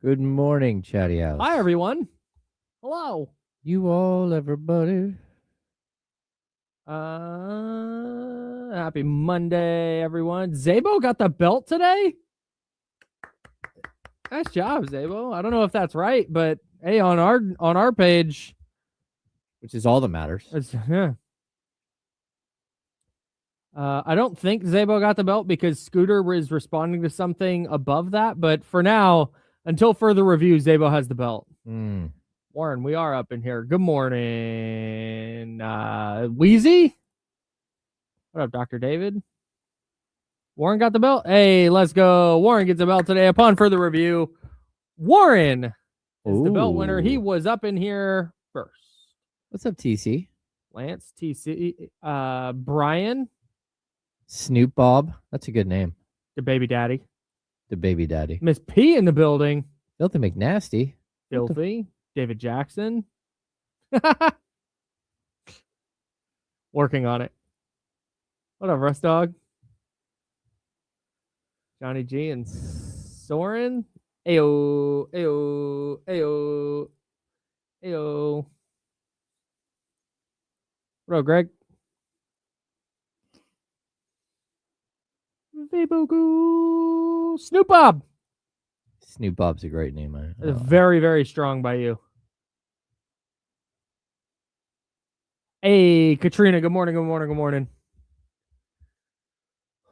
Good morning, Chatty House. Hi, everyone. Hello. You all, everybody. Happy Monday, everyone. Zabo got the belt today. Nice job, Zabo. I don't know if that's right, but hey, on our page, Which is all that matters. yeah. I don't think Zabo got the belt because Scooter was responding to something above that. But for now, until further review, Zabo has the belt. Warren, we are up in here. Good morning, Leezy. What up, Dr. David? Warren got the belt. Hey, let's go. Warren gets the belt today. Upon further review, Warren is the belt winner. He was up in here first. What's up, TC? Lance, TC, Brian. Snoop Bob. That's a good name. The baby daddy. The baby daddy. Miss P in the building. Filthy McNasty. Filthy. David Jackson. Working on it. What up, Russ Dog? Johnny G and Soren. Ayo, ayo, ayo, ayo. What up, Greg? Vabogu. Snoop Bob. Snoop Bob's a great name. Very, very strong by you. Hey, Katrina. Good morning. Good morning. Good morning.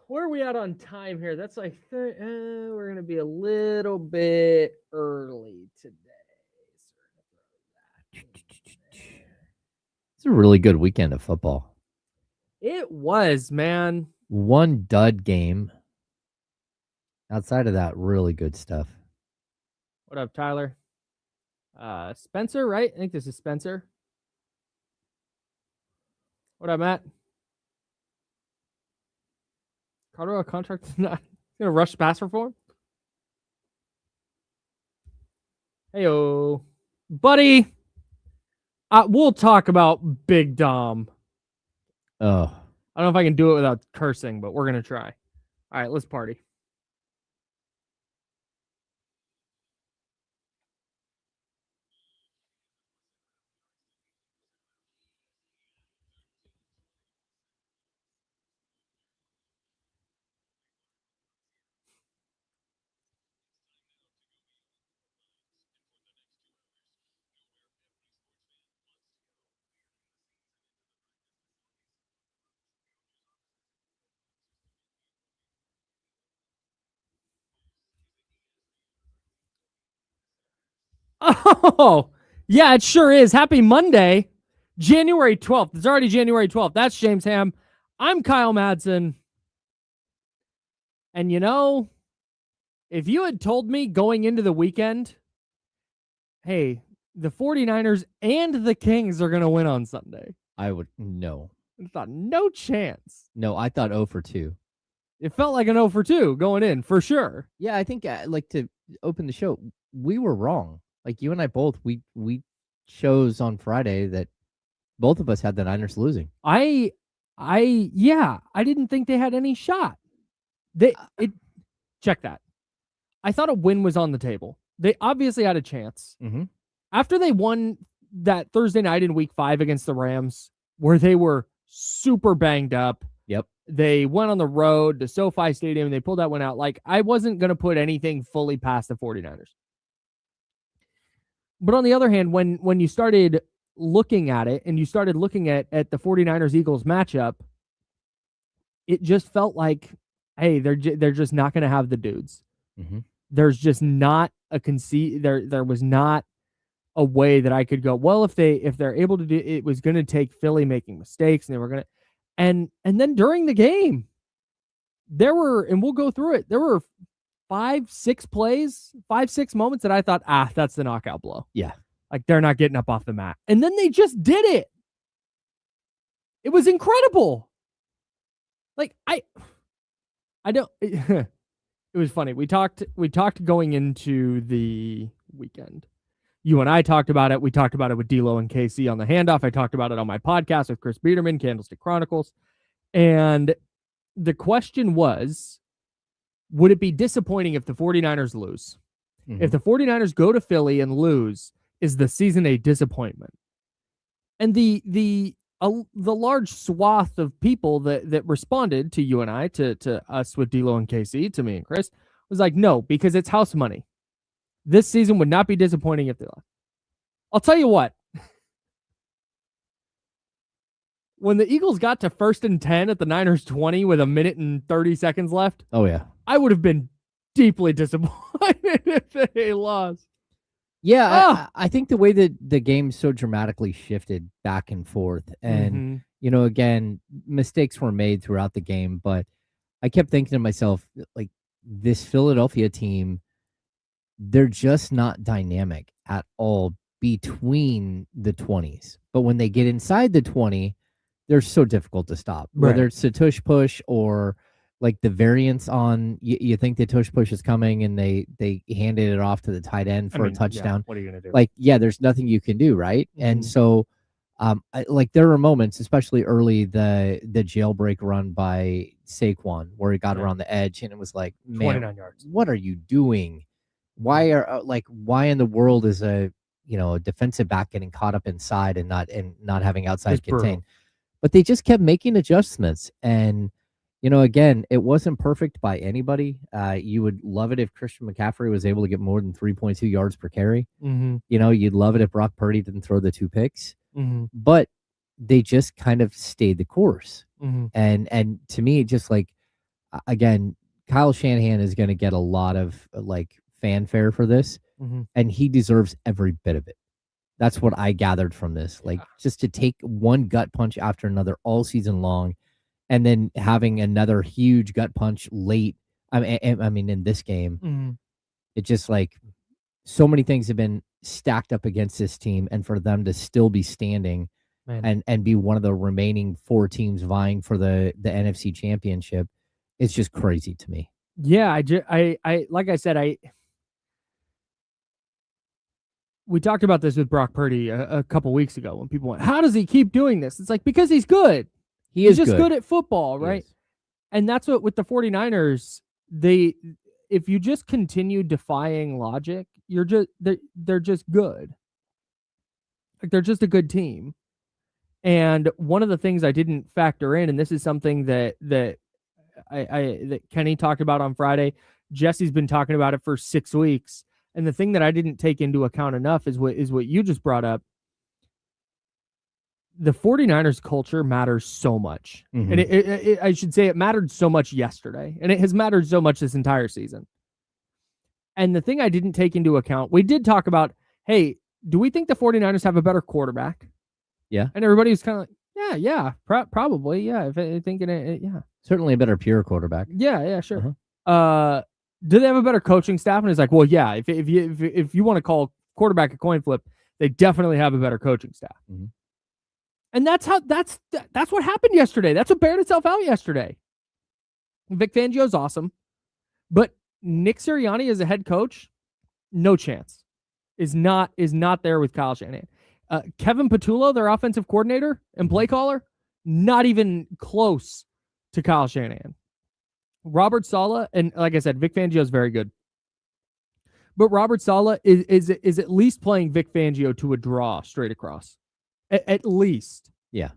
Where are we at on time here? That's like, we're going to be a little bit early today. It's a really good weekend of football. It was, man. One dud game. Outside of that, really good stuff. What up, Tyler? Spencer, right? I think this is Spencer. What up, Matt? Carter contract is not gonna rush pass reform. Heyo, buddy. We'll talk about Big Dom. Oh, I don't know if I can do it without cursing, but we're gonna try. All right, let's party. Oh, yeah, it sure is. Happy Monday, January 12th. It's already January 12th. That's James Ham. I'm Kyle Madsen. And you know, if you had told me going into the weekend, hey, the 49ers and the Kings are going to win on Sunday, I would no. I thought no chance. No, I thought 0 for 2. It felt like an 0 for 2 going in for sure. Yeah, I think like to open the show, we were wrong. Like you and I both, we chose on Friday that both of us had the Niners losing. I didn't think they had any shot. Check that. I thought a win was on the table. They obviously had a chance. Mm-hmm. After they won that Thursday night in week 5 against the Rams, where they were super banged up. Yep. They went on the road to SoFi Stadium and they pulled that one out. Like, I wasn't going to put anything fully past the 49ers. But on the other hand, when you started looking at it and you started looking at the 49ers-Eagles matchup, it just felt like, hey, they're just not going to have the dudes. Mm-hmm. There's just not a conceit. There was not a way that I could go, well, if they're able to do it, was going to take Philly making mistakes and they were going to, and then during the game, there were, and we'll go through it, there were 5-6 moments that I thought, that's the knockout blow. Yeah. Like they're not getting up off the mat. And then they just did it. It was incredible. Like I don't, it was funny. We talked going into the weekend. You and I talked about it. We talked about it with D'Lo and KC on the Handoff. I talked about it on my podcast with Chris Biederman, Candlestick Chronicles. And the question was, would it be disappointing if the 49ers lose? If the 49ers go to Philly and lose, is the season a disappointment? And the large swath of people that responded to you and I, to us with D'Lo and KC, to me and Chris, was like, no, because it's house money. This season would not be disappointing if they lost. I'll tell you what. When the Eagles got to 1st and 10 at the Niners 20 with 1 minute and 30 seconds left, oh yeah, I would have been deeply disappointed if they lost. Yeah, I think the way that the game so dramatically shifted back and forth, and again, mistakes were made throughout the game, but I kept thinking to myself, like, this Philadelphia team, they're just not dynamic at all between the 20s. But when they get inside the 20, they're so difficult to stop. Right. Whether it's the tush push or like the variance on, you think the tush push is coming and they handed it off to the tight end for a touchdown. Yeah, what are you going to do? Like, yeah, there's nothing you can do, right? And so, there were moments, especially early, the jailbreak run by Saquon, where he got around the edge, and it was like, man, 29 yards. What are you doing? Why in the world is a defensive back getting caught up inside and not having outside contain? But they just kept making adjustments, and again, it wasn't perfect by anybody. You would love it if Christian McCaffrey was able to get more than 3.2 yards per carry. You'd love it if Brock Purdy didn't throw the 2 picks. But they just kind of stayed the course. And to me, just like, again, Kyle Shanahan is going to get a lot of fanfare for this, and he deserves every bit of it. That's what I gathered from this. Like, just to take one gut punch after another all season long, and then having another huge gut punch late. I mean, in this game, it just so many things have been stacked up against this team, and for them to still be standing and be one of the remaining 4 teams vying for the NFC Championship, it's just crazy to me. Yeah, I like I said, we talked about this with Brock Purdy a couple weeks ago when people went, how does he keep doing this? It's like, because he's good. He's just good at football, right? And that's what with the 49ers, if you just continue defying logic, they're just good. Like, they're just a good team. And one of the things I didn't factor in, and this is something that Kenny talked about on Friday, Jesse's been talking about it for 6 weeks. And the thing that I didn't take into account enough is what you just brought up. The 49ers culture matters so much. And I should say it mattered so much yesterday. And it has mattered so much this entire season. And the thing I didn't take into account, we did talk about, hey, do we think the 49ers have a better quarterback? Yeah. And everybody was kind of like, yeah, probably. Yeah. If I thinking it, yeah. Certainly a better pure quarterback. Yeah, sure. Do they have a better coaching staff? And it's like, well, yeah, if you want to call quarterback a coin flip, they definitely have a better coaching staff. And that's what happened yesterday. That's what bared itself out yesterday. Vic Fangio's awesome, but Nick Sirianni as a head coach, no chance. Is not there with Kyle Shanahan. Kevin Patullo, their offensive coordinator and play caller, not even close to Kyle Shanahan. Robert Saleh, and like I said, Vic Fangio is very good. But Robert Saleh is at least playing Vic Fangio to a draw straight across. At least. Yeah.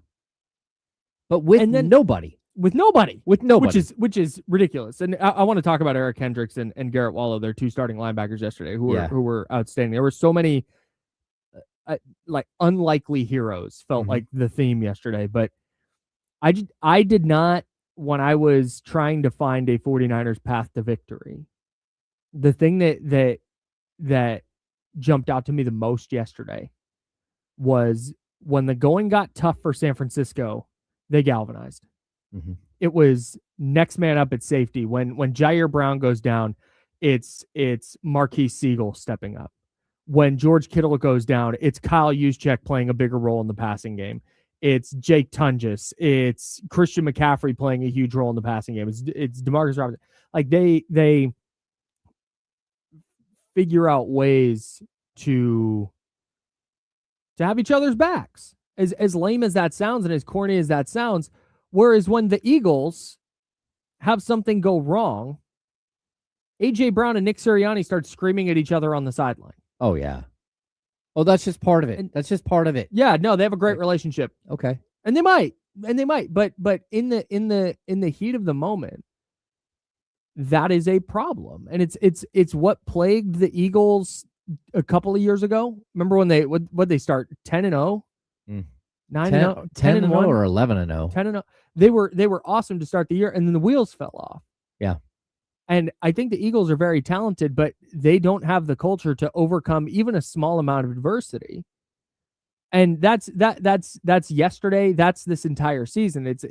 But with nobody. With nobody. With nobody. Which is ridiculous. And I want to talk about Eric Hendricks and Garrett Wallow, their 2 starting linebackers yesterday, who were outstanding. There were so many unlikely heroes, felt like the theme yesterday. But I did not, when I was trying to find a 49ers path to victory, the thing that jumped out to me the most yesterday was when the going got tough for San Francisco, they galvanized. It was next man up at safety. When Jair Brown goes down, it's Marquise Siegel stepping up. When George Kittle goes down, it's Kyle Juszczyk playing a bigger role in the passing game. It's Jake Tunges. It's Christian McCaffrey playing a huge role in the passing game. It's DeMarcus Robinson. Like, they figure out ways to have each other's backs. As lame as that sounds and as corny as that sounds, whereas when the Eagles have something go wrong, A.J. Brown and Nick Sirianni start screaming at each other on the sideline. Oh, yeah. Oh, that's just part of it. That's just part of it. Yeah, no, they have a great relationship. Okay. And they might. But in the heat of the moment, that is a problem. And it's what plagued the Eagles a couple of years ago. Remember when they start 10-0? 9-0, 10-1 or 11-0. 10-0. They were awesome to start the year, and then the wheels fell off. Yeah. And I think the Eagles are very talented, but they don't have the culture to overcome even a small amount of adversity. And that's yesterday. That's this entire season. It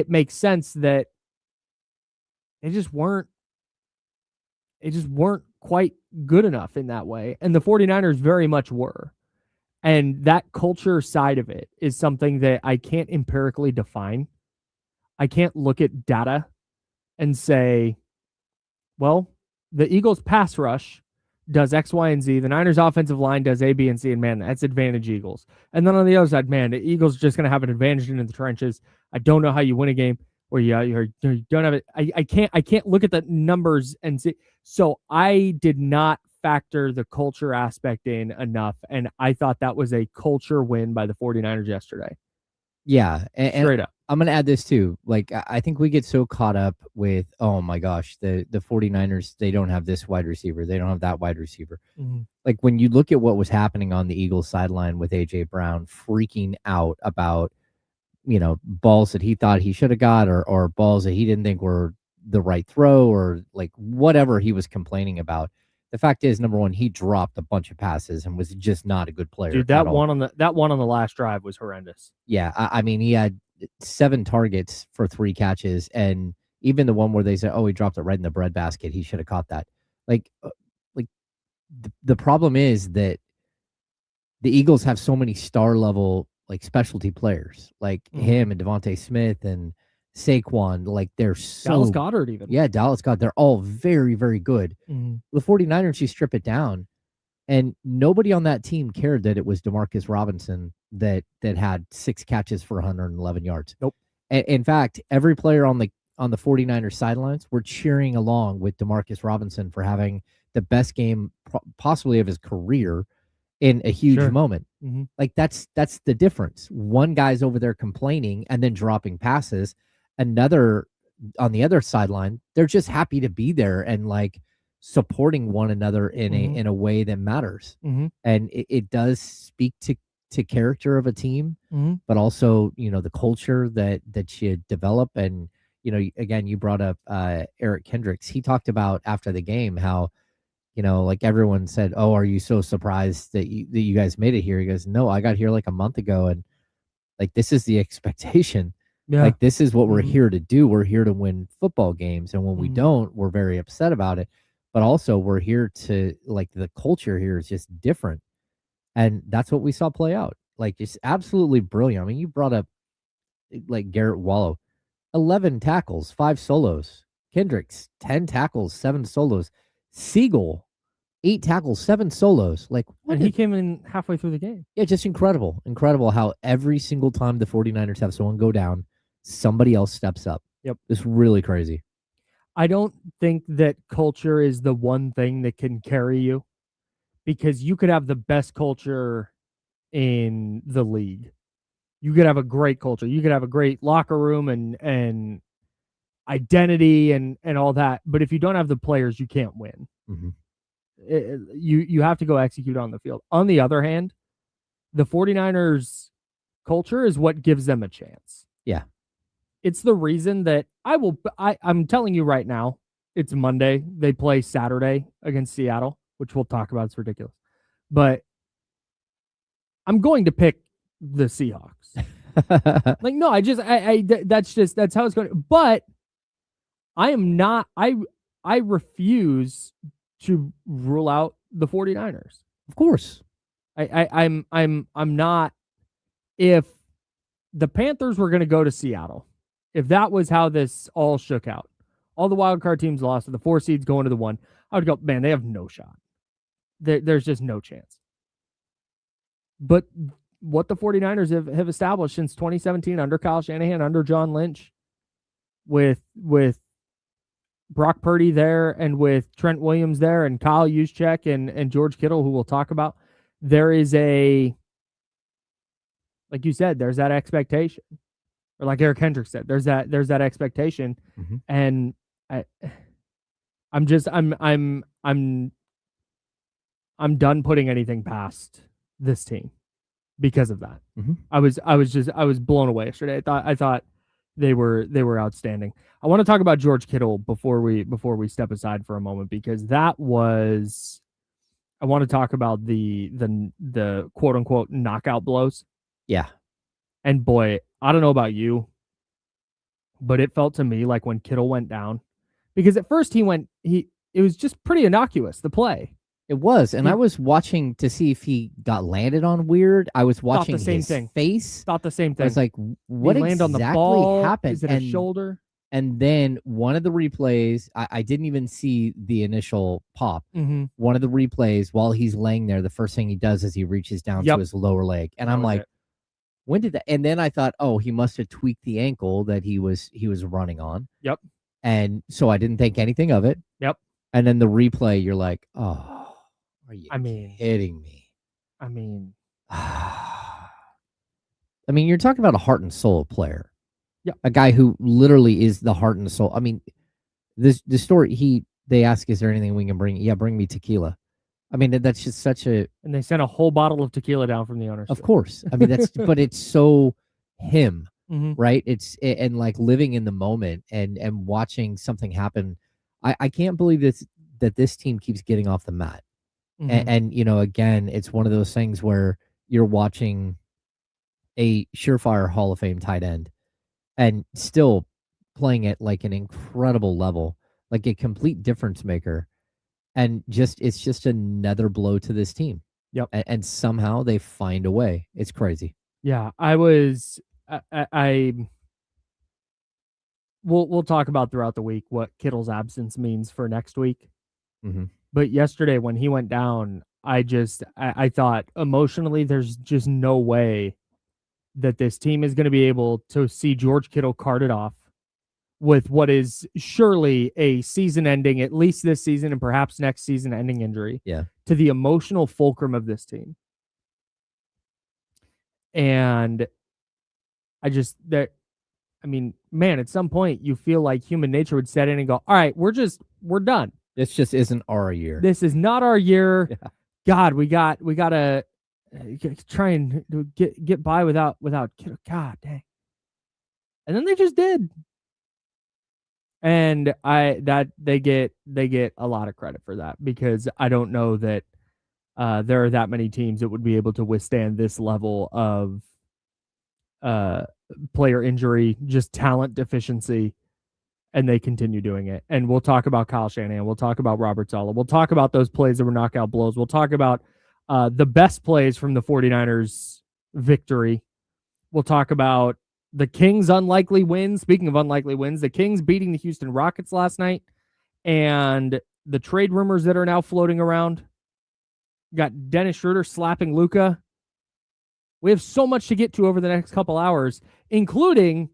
makes sense that they just weren't quite good enough in that way. And the 49ers very much were. And that culture side of it is something that I can't empirically define. I can't look at data and say, well, the Eagles pass rush does X, Y, and Z. The Niners offensive line does A, B, and C, and man, that's advantage Eagles. And then on the other side, man, the Eagles are just going to have an advantage in the trenches. I don't know how you win a game where you don't have it. I can't look at the numbers and see. So I did not factor the culture aspect in enough, and I thought that was a culture win by the 49ers yesterday. Yeah, straight up. I'm going to add this too. Like, I think we get so caught up with, oh my gosh, the 49ers, they don't have this wide receiver. They don't have that wide receiver. Mm-hmm. Like, when you look at what was happening on the Eagles sideline with A.J. Brown freaking out about, balls that he thought he should have got or balls that he didn't think were the right throw or like whatever he was complaining about. The fact is, number one, he dropped a bunch of passes and was just not a good player. Dude, that one on the last drive was horrendous. Yeah, I mean, he had 7 targets for 3 catches, and even the one where they said, "Oh, he dropped it right in the breadbasket. He should have caught that." Like the problem is that the Eagles have so many star level like specialty players, like him and Devontae Smith and Saquon. Like they're so Dallas Goedert even. Yeah, Dallas Goedert. They're all very, very good. Mm-hmm. The 49ers, you strip it down, and nobody on that team cared that it was Demarcus Robinson that had 6 catches for 111 yards. Nope. In fact, every player on the 49ers sidelines were cheering along with Demarcus Robinson for having the best game possibly of his career in a huge moment. Mm-hmm. Like that's the difference. One guy's over there complaining and then dropping passes. Another on the other sideline, they're just happy to be there and like supporting one another in a way that matters. Mm-hmm. And it does speak to character of a team, but also, the culture that you develop. And, again, you brought up Eric Kendricks. He talked about after the game how, like everyone said, "Oh, are you so surprised that you guys made it here?" He goes, "No, I got here like a month ago, and like this is the expectation. Yeah. Like this is what we're here to do. We're here to win football games, and when we don't, we're very upset about it. But also, we're here to like the culture here is just different, and that's what we saw play out. Like it's absolutely brilliant. I mean, you brought up like Garrett Wallow, 11 tackles, 5 solos. Kendricks, 10 tackles, 7 solos. Siegel, 8 tackles, 7 solos. Like, and he came in halfway through the game. Yeah, just incredible. Incredible how every single time the 49ers have someone go down, somebody else steps up. Yep. It's really crazy. I don't think that culture is the one thing that can carry you, because you could have the best culture in the league. You could have a great culture. You could have a great locker room and identity and all that. But if you don't have the players, you can't win. Mm-hmm. You have to go execute on the field. On the other hand, the 49ers culture is what gives them a chance. Yeah. It's the reason that I'm telling you right now, it's Monday. They play Saturday against Seattle, which we'll talk about. It's ridiculous. But I'm going to pick the Seahawks. Like, no, that's how it's going. But I am not, I refuse to rule out the 49ers. Of course. I'm not. If the Panthers were going to go to Seattle, if that was how this all shook out, all the wild card teams lost and the 4 seeds going to the 1, I would go, man, they have no shot. There's just no chance. But what the 49ers have established since 2017 under Kyle Shanahan, under John Lynch, with Brock Purdy there and with Trent Williams there and Kyle Juszczyk and George Kittle, who we'll talk about, there is like you said, there's that expectation. Or like Eric Hendricks said, there's that expectation. Mm-hmm. And I'm done putting anything past this team because of that. Mm-hmm. I was blown away yesterday. I thought they were outstanding. I want to talk about George Kittle before we step aside for a moment, because I want to talk about the quote unquote knockout blows. Yeah. And boy, I don't know about you, but it felt to me like when Kittle went down, because at first it was just pretty innocuous, the play. It was, and I was watching to see if he got landed on weird. I was watching his face. Thought the same thing. I was like, what exactly on the ball? happened? Is it a shoulder? And then one of the replays, I didn't even see the initial pop. Mm-hmm. One of the replays, while he's laying there, the first thing he does is he reaches down to his lower leg. And I'm like, when did that? And then I thought, oh, he must have tweaked the ankle that he was running on. Yep. And so I didn't think anything of it. Yep. And then the replay, you're like, oh. Are you kidding me? I mean, you're talking about a heart and soul player. Yeah. A guy who literally is the heart and the soul. I mean, the story, they ask, is there anything we can bring? Yeah, bring me tequila. I mean, that's just such a... And they sent a whole bottle of tequila down from the owners. Of course. I mean, but it's so him, mm-hmm. right? And like living in the moment and watching something happen. I can't believe that this team keeps getting off the mat. Mm-hmm. And again, it's one of those things where you're watching a surefire Hall of Fame tight end and still playing at like an incredible level, like a complete difference maker. And it's just another blow to this team. Yep. And somehow they find a way. It's crazy. Yeah, we'll talk about throughout the week what Kittle's absence means for next week. Mm-hmm. But yesterday when he went down, I thought emotionally there's just no way that this team is going to be able to see George Kittle carted off with what is surely a season-ending, at least this season and perhaps next season-ending injury. Yeah. To the emotional fulcrum of this team. And man, at some point you feel like human nature would set in and go, all right, we're done. This just isn't our year. This is not our year. Yeah. God, we gotta try and get by without God dang. And then they just did. And they get a lot of credit for that, because I don't know that there are that many teams that would be able to withstand this level of player injury, just talent deficiency. And they continue doing it. And we'll talk about Kyle Shanahan. We'll talk about Robert Saleh. We'll talk about those plays that were knockout blows. We'll talk about the best plays from the 49ers victory. We'll talk about the Kings' unlikely wins. Speaking of unlikely wins, the Kings beating the Houston Rockets last night, and the trade rumors that are now floating around. Got Dennis Schroder slapping Luka. We have so much to get to over the next couple hours, including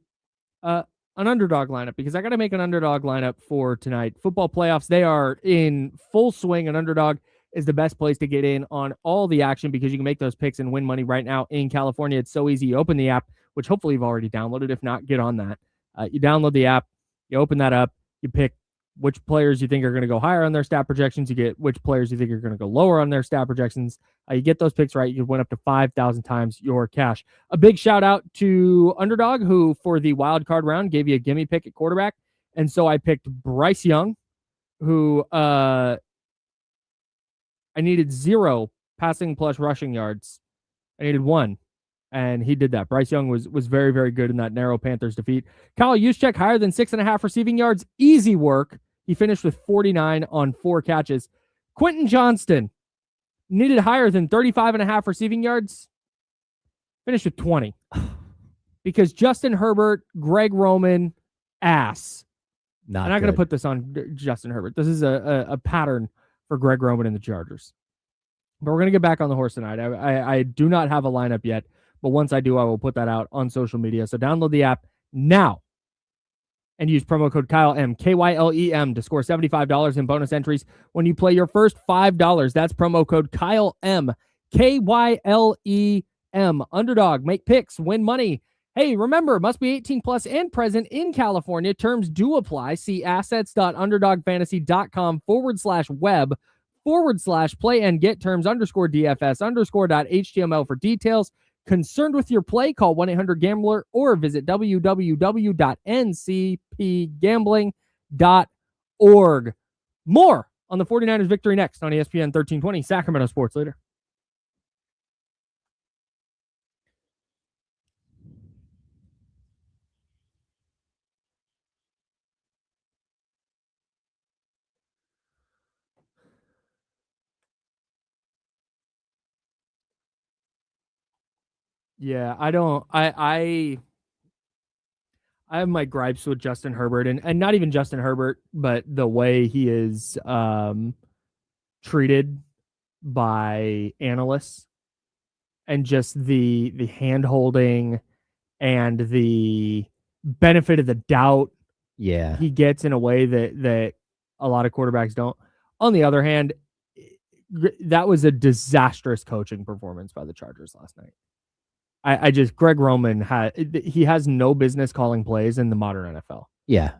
an underdog lineup, because I got to make an underdog lineup for tonight. Football playoffs, they are in full swing. An underdog is the best place to get in on all the action, because you can make those picks and win money right now in California. It's so easy. You open the app, which hopefully you've already downloaded. If not, get on that. You download the app, you open that up, you pick which players you think are going to go higher on their stat projections. You get which players you think are going to go lower on their stat projections. You get those picks right, you win up to 5,000 times your cash. A big shout out to Underdog, who for the wild card round gave you a gimme pick at quarterback. And so I picked Bryce Young, who I needed 0 passing plus rushing yards. I needed 1. And he did that. Bryce Young was very, very good in that narrow Panthers defeat. Kyle Juszczyk, higher than 6.5 receiving yards. Easy work. He finished with 49 on 4 catches. Quentin Johnston needed higher than 35.5 receiving yards. Finished with 20. Because Justin Herbert, Greg Roman, ass. I'm not going to put this on Justin Herbert. This is a pattern for Greg Roman and the Chargers. But we're going to get back on the horse tonight. I do not have a lineup yet. But once I do, I will put that out on social media. So download the app now. and use promo code KYLEM, KYLEM, to score $75 in bonus entries when you play your first $5. That's promo code KYLEM, KYLEM. Underdog, make picks, win money. Hey, remember, must be 18 plus and present in California. Terms do apply. See assets.underdogfantasy.com/web/play and get terms _DFS_.html for details. Concerned with your play? Call 1-800-GAMBLER or visit www.ncpgambling.org. More on the 49ers victory next on ESPN 1320, Sacramento Sports Leader. Yeah, I have my gripes with Justin Herbert, and not even Justin Herbert, but the way he is treated by analysts, and just the hand holding and the benefit of the doubt he gets in a way that a lot of quarterbacks don't. On the other hand, that was a disastrous coaching performance by the Chargers last night. I just, Greg Roman has no business calling plays in the modern NFL. Yeah.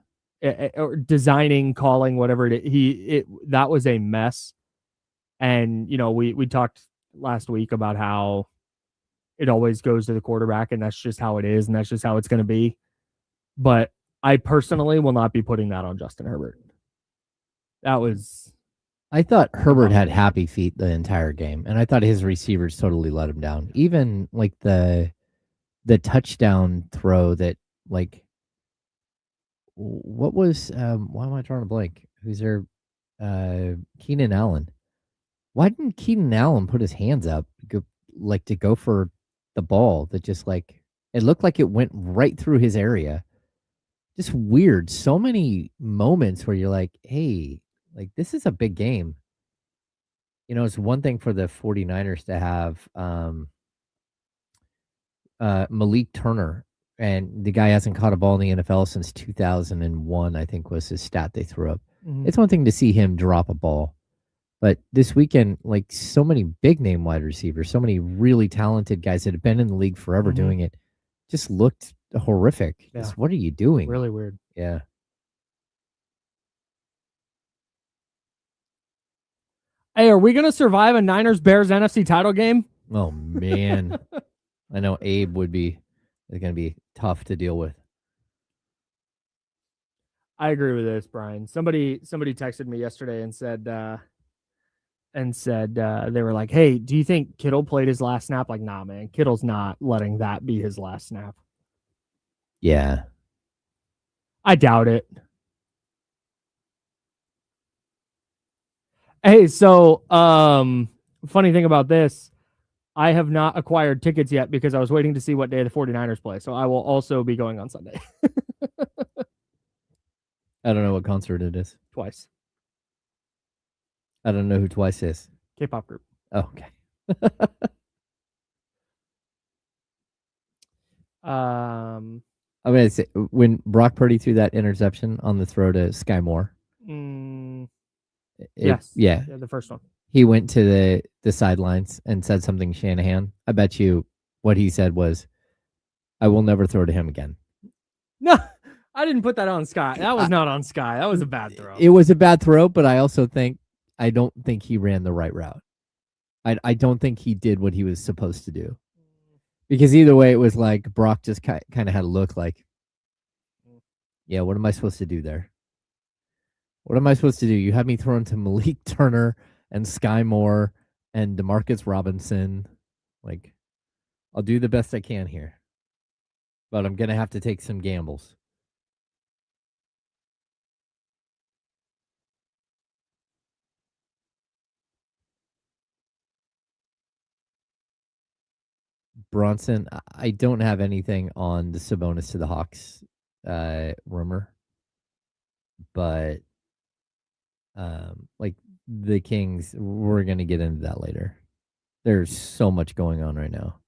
Or designing, calling, whatever that was a mess. And, we talked last week about how it always goes to the quarterback, and that's just how it is, and that's just how it's going to be. But I personally will not be putting that on Justin Herbert. I thought Herbert had happy feet the entire game, and I thought his receivers totally let him down. Even like the touchdown throw that, like, what was why am I drawing a blank? Who's there? Keenan Allen. Why didn't Keenan Allen put his hands up to go for the ball that just, like, it looked like it went right through his area? Just weird. So many moments where you're like, hey, like, this is a big game. It's one thing for the 49ers to have Malik Turner, and the guy hasn't caught a ball in the NFL since 2001, I think was his stat they threw up. Mm-hmm. It's one thing to see him drop a ball. But this weekend, like, so many big name wide receivers, so many really talented guys that have been in the league forever doing it, just looked horrific. Yeah. Just, what are you doing? Really weird. Yeah. Hey, are we going to survive a Niners-Bears NFC title game? Oh, man. I know Abe would be. It's going to be tough to deal with. I agree with this, Brian. Somebody texted me yesterday and said they were like, hey, do you think Kittle played his last snap? Like, nah, man, Kittle's not letting that be his last snap. Yeah. I doubt it. Hey, so funny thing about this, I have not acquired tickets yet because I was waiting to see what day the 49ers play. So I will also be going on Sunday. I don't know what concert it is. Twice. I don't know who Twice is. K-pop group. Oh, okay. I'm going to say, when Brock Purdy threw that interception on the throw to Sky Moore. Yes. Yeah, the first one. He went to the sidelines and said something to Shanahan. I bet you what he said was, I will never throw to him again. No, I didn't put that on Sky. That was not on Sky. That was a bad throw. It was a bad throw, but I also I don't think he ran the right route. I don't think he did what he was supposed to do. Because either way, it was like Brock just kind of had a look like, yeah, what am I supposed to do there? What am I supposed to do? You have me thrown to Malik Turner and Sky Moore and Demarcus Robinson. Like, I'll do the best I can here. But I'm going to have to take some gambles. Bronson, I don't have anything on the Sabonis to the Hawks rumor. But like the Kings, we're going to get into that later. There's so much going on right now.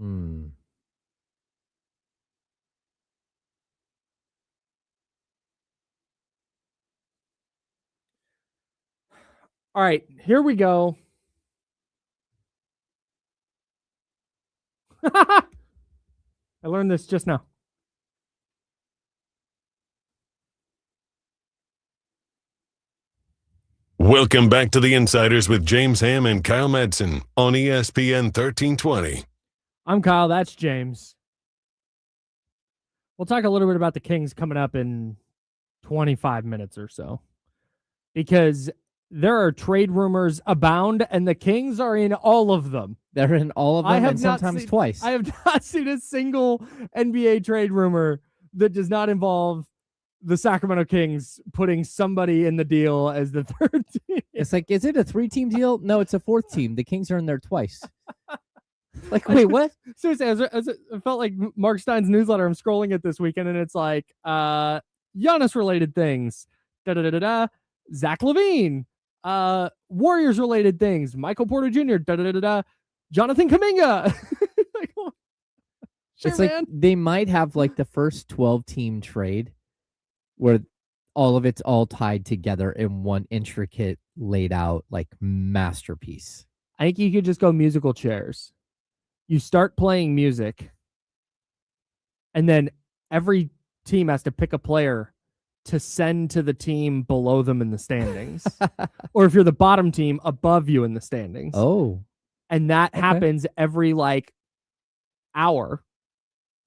All right, here we go. I learned this just now. Welcome back to the Insiders with James Ham and Kyle Madsen on ESPN 1320. I'm Kyle. That's James. We'll talk a little bit about the Kings coming up in 25 minutes or so, because there are trade rumors abound, and the Kings are in all of them. They're in all of them, and sometimes twice. I have not seen a single NBA trade rumor that does not involve the Sacramento Kings putting somebody in the deal as the third team. It's like, is it a 3-team deal? No, it's a 4th team. The Kings are in there twice. Like, wait, what? Seriously, it felt like Mark Stein's newsletter. I'm scrolling it this weekend, and it's like Giannis-related things. Da-da-da-da-da. Zach LaVine. Warriors-related things. Michael Porter Jr. Da-da-da-da-da. Jonathan Kuminga. Like, sure, it's like they might have like the first 12-team trade where it's all tied together in one intricate, laid out like masterpiece. I think you could just go musical chairs. You start playing music, and then every team has to pick a player to send to the team below them in the standings. Or if you're the bottom team, above you in the standings. Oh. And that happens every like hour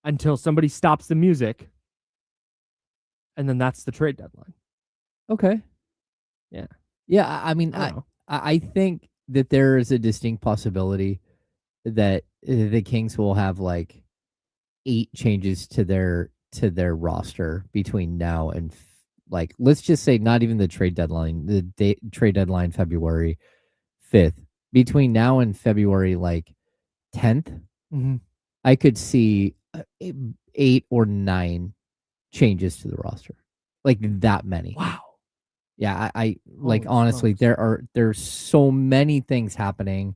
until somebody stops the music. And then that's the trade deadline. Okay. Yeah. Yeah, I mean, I think that there is a distinct possibility that the Kings will have like 8 changes to their roster between now and like, let's just say not even the trade deadline, trade deadline February 5th. Between now and February like 10th, I could see 8 or 9 changes to the roster, like that many. Wow. Yeah, I like honestly, there's so many things happening,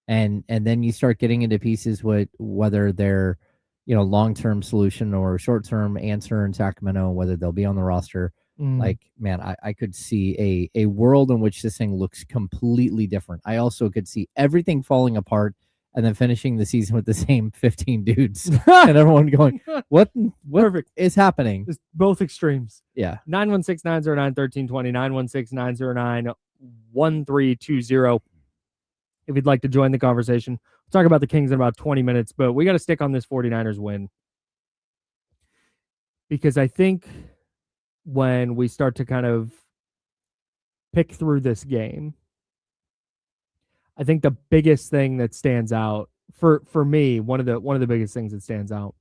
and then you start getting into pieces with whether they're long-term solution or short-term answer in Sacramento, whether they'll be on the roster. Like, man, I could see a world in which this thing looks completely different. I also could see everything falling apart and then finishing the season with the same 15 dudes and everyone going, what Perfect. Is happening? Just both extremes. Yeah. 916-909-1320, 916-909-1320. If you'd like to join the conversation, we'll talk about the Kings in about 20 minutes, but we got to stick on this 49ers win. Because I think when we start to kind of pick through this game, I think the biggest thing that stands out for me, one of the biggest things that stands out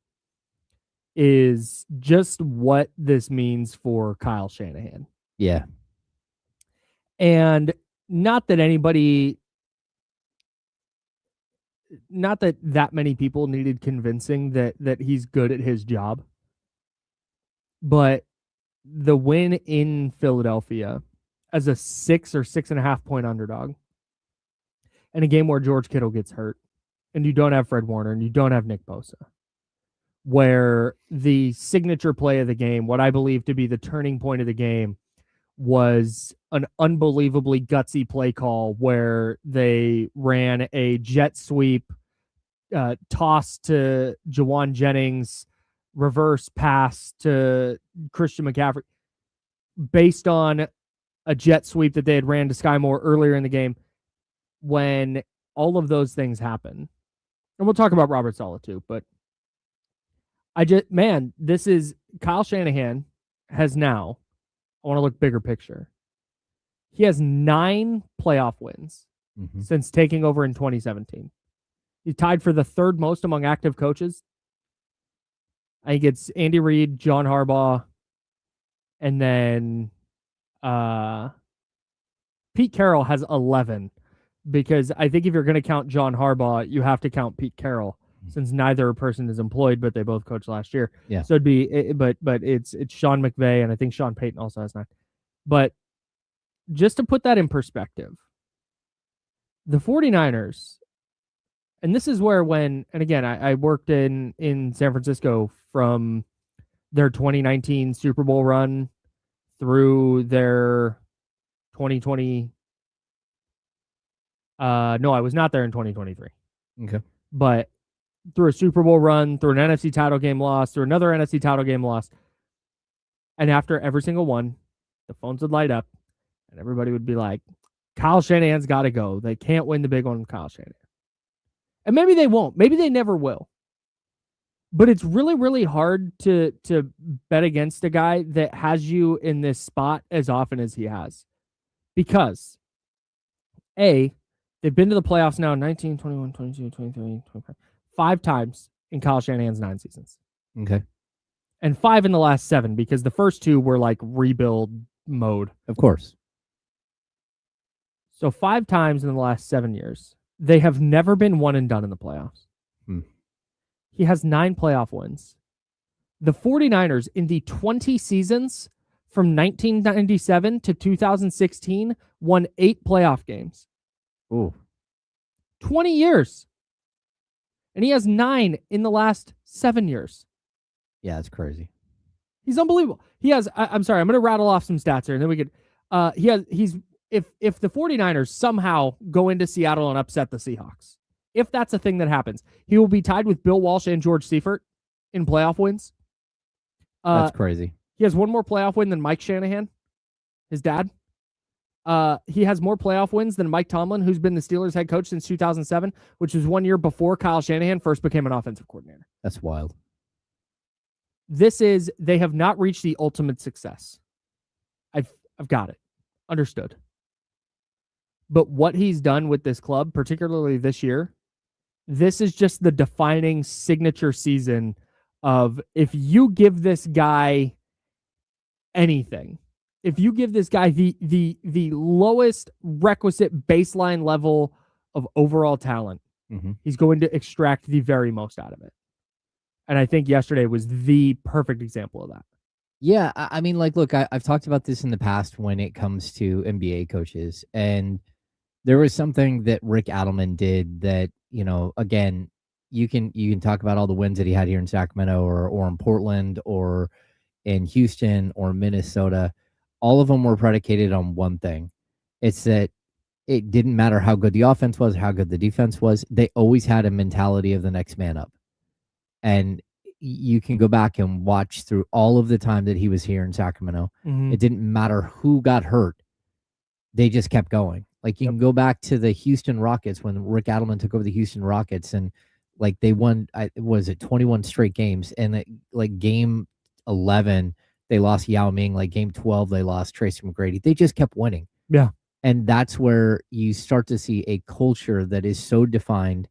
is just what this means for Kyle Shanahan. Yeah. And not that many people needed convincing that he's good at his job, but the win in Philadelphia as a 6 or 6.5 point underdog in a game where George Kittle gets hurt and you don't have Fred Warner and you don't have Nick Bosa, where the signature play of the game, what I believe to be the turning point of the game, was an unbelievably gutsy play call where they ran a jet sweep, toss to Jawan Jennings, reverse pass to Christian McCaffrey, based on a jet sweep that they had ran to Sky Moore earlier in the game. When all of those things happen, and we'll talk about Robert Saleh too, but this is Kyle Shanahan has now, I want to look bigger picture. He has 9 playoff wins since taking over in 2017. He tied for the 3rd most among active coaches. I think it's Andy Reid, John Harbaugh, and then Pete Carroll has 11, because I think if you're going to count John Harbaugh, you have to count Pete Carroll, since neither person is employed, but they both coached last year. Yeah. So it'd be, but it's Sean McVay, and I think Sean Payton also has 9. But just to put that in perspective, the 49ers And this is where and again, I worked in San Francisco from their 2019 Super Bowl run through their 2020. No, I was not there in 2023. Okay. But through a Super Bowl run, through an NFC title game loss, through another NFC title game loss. And after every single one, the phones would light up and everybody would be like, Kyle Shanahan's got to go. They can't win the big one with Kyle Shanahan. And maybe they won't. Maybe they never will. But it's really, really hard to bet against a guy that has you in this spot as often as he has. Because, A, they've been to the playoffs now 19, 21, 22, 23, 25, 5 times in Kyle Shanahan's 9 seasons. Okay. And 5 in the last 7 because the first 2 were like rebuild mode. Of course. So 5 times in the last 7 years. They have never been one and done in the playoffs. He has 9 playoff wins. The 49ers in the 20 seasons from 1997 to 2016 won 8 playoff games. Ooh. 20 years. And he has 9 in the last 7 years. Yeah, that's crazy. He's unbelievable. He has, I'm sorry, I'm going to rattle off some stats here and then we could, if the 49ers somehow go into Seattle and upset the Seahawks, if that's a thing that happens, he will be tied with Bill Walsh and George Seifert in playoff wins. That's crazy. He has one more playoff win than Mike Shanahan, his dad. He has more playoff wins than Mike Tomlin, who's been the Steelers head coach since 2007, which was 1 year before Kyle Shanahan first became an offensive coordinator. That's wild. They have not reached the ultimate success. I've got it. Understood. But what he's done with this club, particularly this year, this is just the defining signature season of if you give this guy anything, if you give this guy the lowest requisite baseline level of overall talent, he's going to extract the very most out of it. And I think yesterday was the perfect example of that. Yeah, I mean, like, look, I've talked about this in the past when it comes to NBA coaches, and there was something that Rick Adelman did that, you know, again, you can talk about all the wins that he had here in Sacramento or in Portland or in Houston or Minnesota. All of them were predicated on one thing. It's that it didn't matter how good the offense was, how good the defense was. They always had a mentality of the next man up. And you can go back and watch through all of the time that he was here in Sacramento. It didn't matter who got hurt. They just kept going. Like, you can go back to the Houston Rockets when Rick Adelman took over the Houston Rockets, and like they won, was it 21 straight games? And like game 11, they lost Yao Ming. Like game 12, they lost Tracy McGrady. They just kept winning. Yeah. And that's where you start to see a culture that is so defined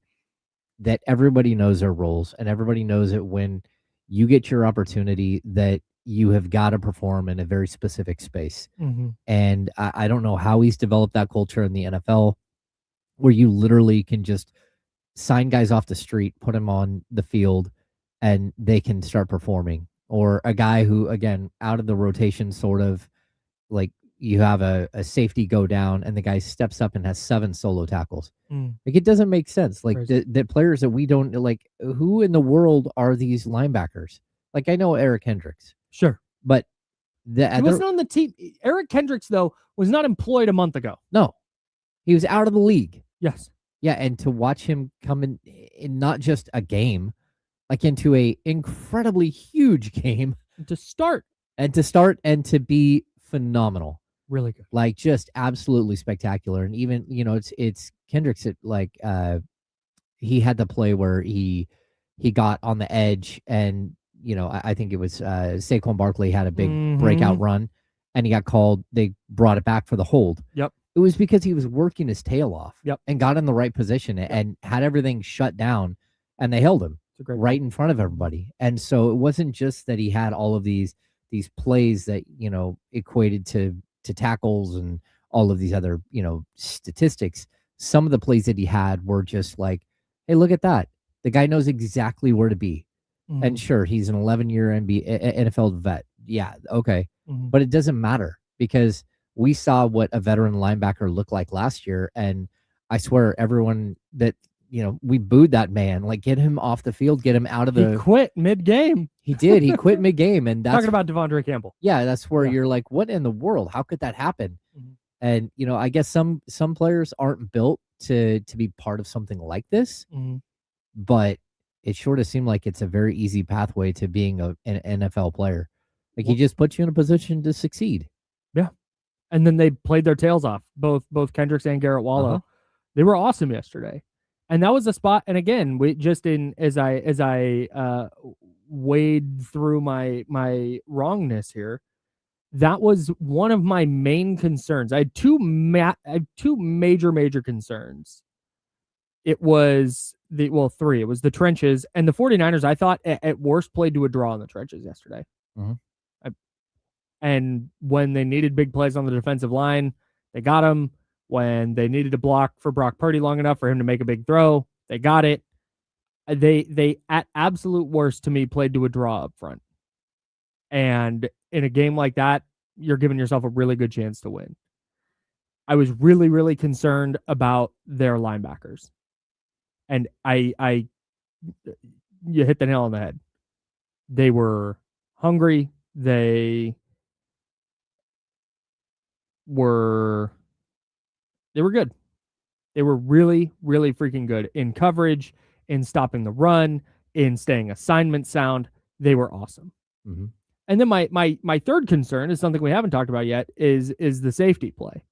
that everybody knows their roles and everybody knows that when you get your opportunity that you have got to perform in a very specific space. And I don't know how he's developed that culture in the NFL where you literally can just sign guys off the street, put them on the field, and they can start performing. Or a guy who, again, out of the rotation, sort of like you have a safety go down and the guy steps up and has 7 solo tackles. Like, it doesn't make sense. Like the players that we don't like, who in the world are these linebackers? Like, I know Eric Hendricks. Sure. But he wasn't on the team. Eric Hendricks, though, was not employed a month ago. No, he was out of the league. Yes. Yeah, and to watch him come in not just a game, like into a incredibly huge game. To start and to be phenomenal. Really good. Like, just absolutely spectacular. And even, you know, it's Kendricks, like he had the play where he got on the edge and, you know, I think it was Saquon Barkley had a big breakout run and he got called. They brought it back for the hold. Yep. It was because he was working his tail off. Yep. And got in the right position and had everything shut down, and they held him right in front of everybody. And so it wasn't just that he had all of these plays that, you know, equated to tackles and all of these other, you know, statistics. Some of the plays that he had were just like, hey, look at that. The guy knows exactly where to be. And sure, he's an 11-year NFL vet. Yeah, okay. But it doesn't matter because we saw what a veteran linebacker looked like last year. And I swear everyone that we booed that man. Like, get him off the field, get him out of the. He quit mid-game. He did. He quit mid-game, and that's talking about Devondre Campbell. Yeah, that's where you're like, what in the world? How could that happen? Mm-hmm. And I guess some players aren't built to be part of something like this, but it sure does seem like it's a very easy pathway to being an NFL player. Like, he just puts you in a position to succeed. Yeah, and then they played their tails off. Both Kendricks and Garrett Wallow. They were awesome yesterday, and that was a spot. And again, we just as I wade through my wrongness here, that was one of my main concerns. I had two major concerns. It was three. It was the trenches, and the 49ers, I thought, at worst, played to a draw in the trenches yesterday. And when they needed big plays on the defensive line, they got them. When they needed to block for Brock Purdy long enough for him to make a big throw, they got it. They at absolute worst, to me, played to a draw up front. And in a game like that, you're giving yourself a really good chance to win. I was really, really concerned about their linebackers. And you hit the nail on the head. They were hungry. They were good. They were really, really freaking good in coverage, in stopping the run, in staying assignment sound. They were awesome. And then my third concern is something we haven't talked about yet, is the safety play.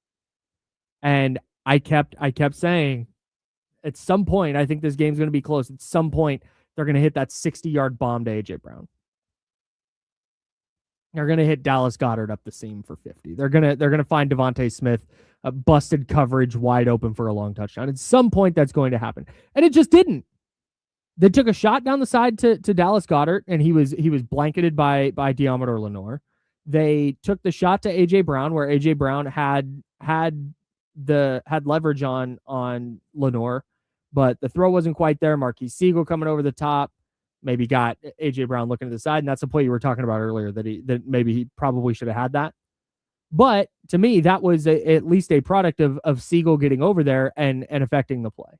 And I kept saying, at some point, I think this game's going to be close. At some point, they're going to hit that 60-yard bomb to A.J. Brown. They're going to hit Dallas Goedert up the seam for 50. They're going to find Devontae Smith busted coverage wide open for a long touchdown. At some point, that's going to happen. And it just didn't. They took a shot down the side to Dallas Goedert, and he was blanketed by Deommodore Lenoir. They took the shot to A.J. Brown, where A.J. Brown had leverage on Lenoir, but the throw wasn't quite there. Marquise Siegel coming over the top maybe got A.J. Brown looking to the side, and that's the play you were talking about earlier, that maybe he probably should have had that. But to me, that was at least a product of Siegel getting over there and affecting the play.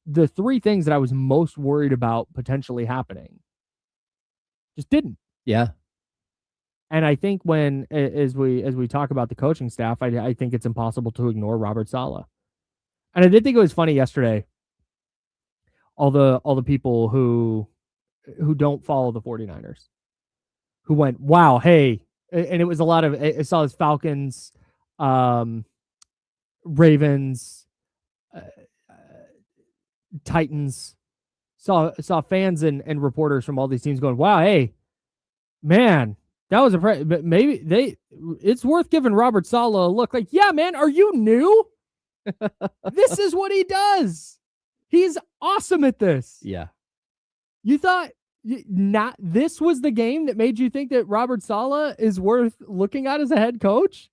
The three things that I was most worried about potentially happening just didn't. Yeah. And I think as we talk about the coaching staff, I think it's impossible to ignore Robert Saleh. And I did think it was funny yesterday, all the people who don't follow the 49ers, who went, wow, hey, and it was a lot of, I saw this Falcons, Ravens, Titans, saw fans and reporters from all these teams going, wow, hey, man, that was but maybe it's worth giving Robert Saleh a look. Like, yeah, man, are you new? This is what he does. He's awesome at this. Yeah. You thought this was the game that made you think that Robert Saleh is worth looking at as a head coach?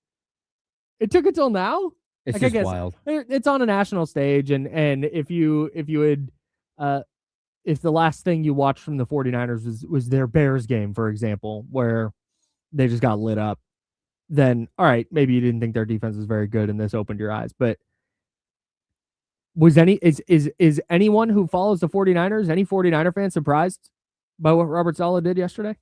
It took until now. It's just wild. It's on a national stage, and if the last thing you watched from the 49ers was their Bears game, for example, where they just got lit up, then all right, maybe you didn't think their defense was very good and this opened your eyes. But is anyone who follows the 49ers, any 49er fan, surprised by what Robert Saleh did yesterday?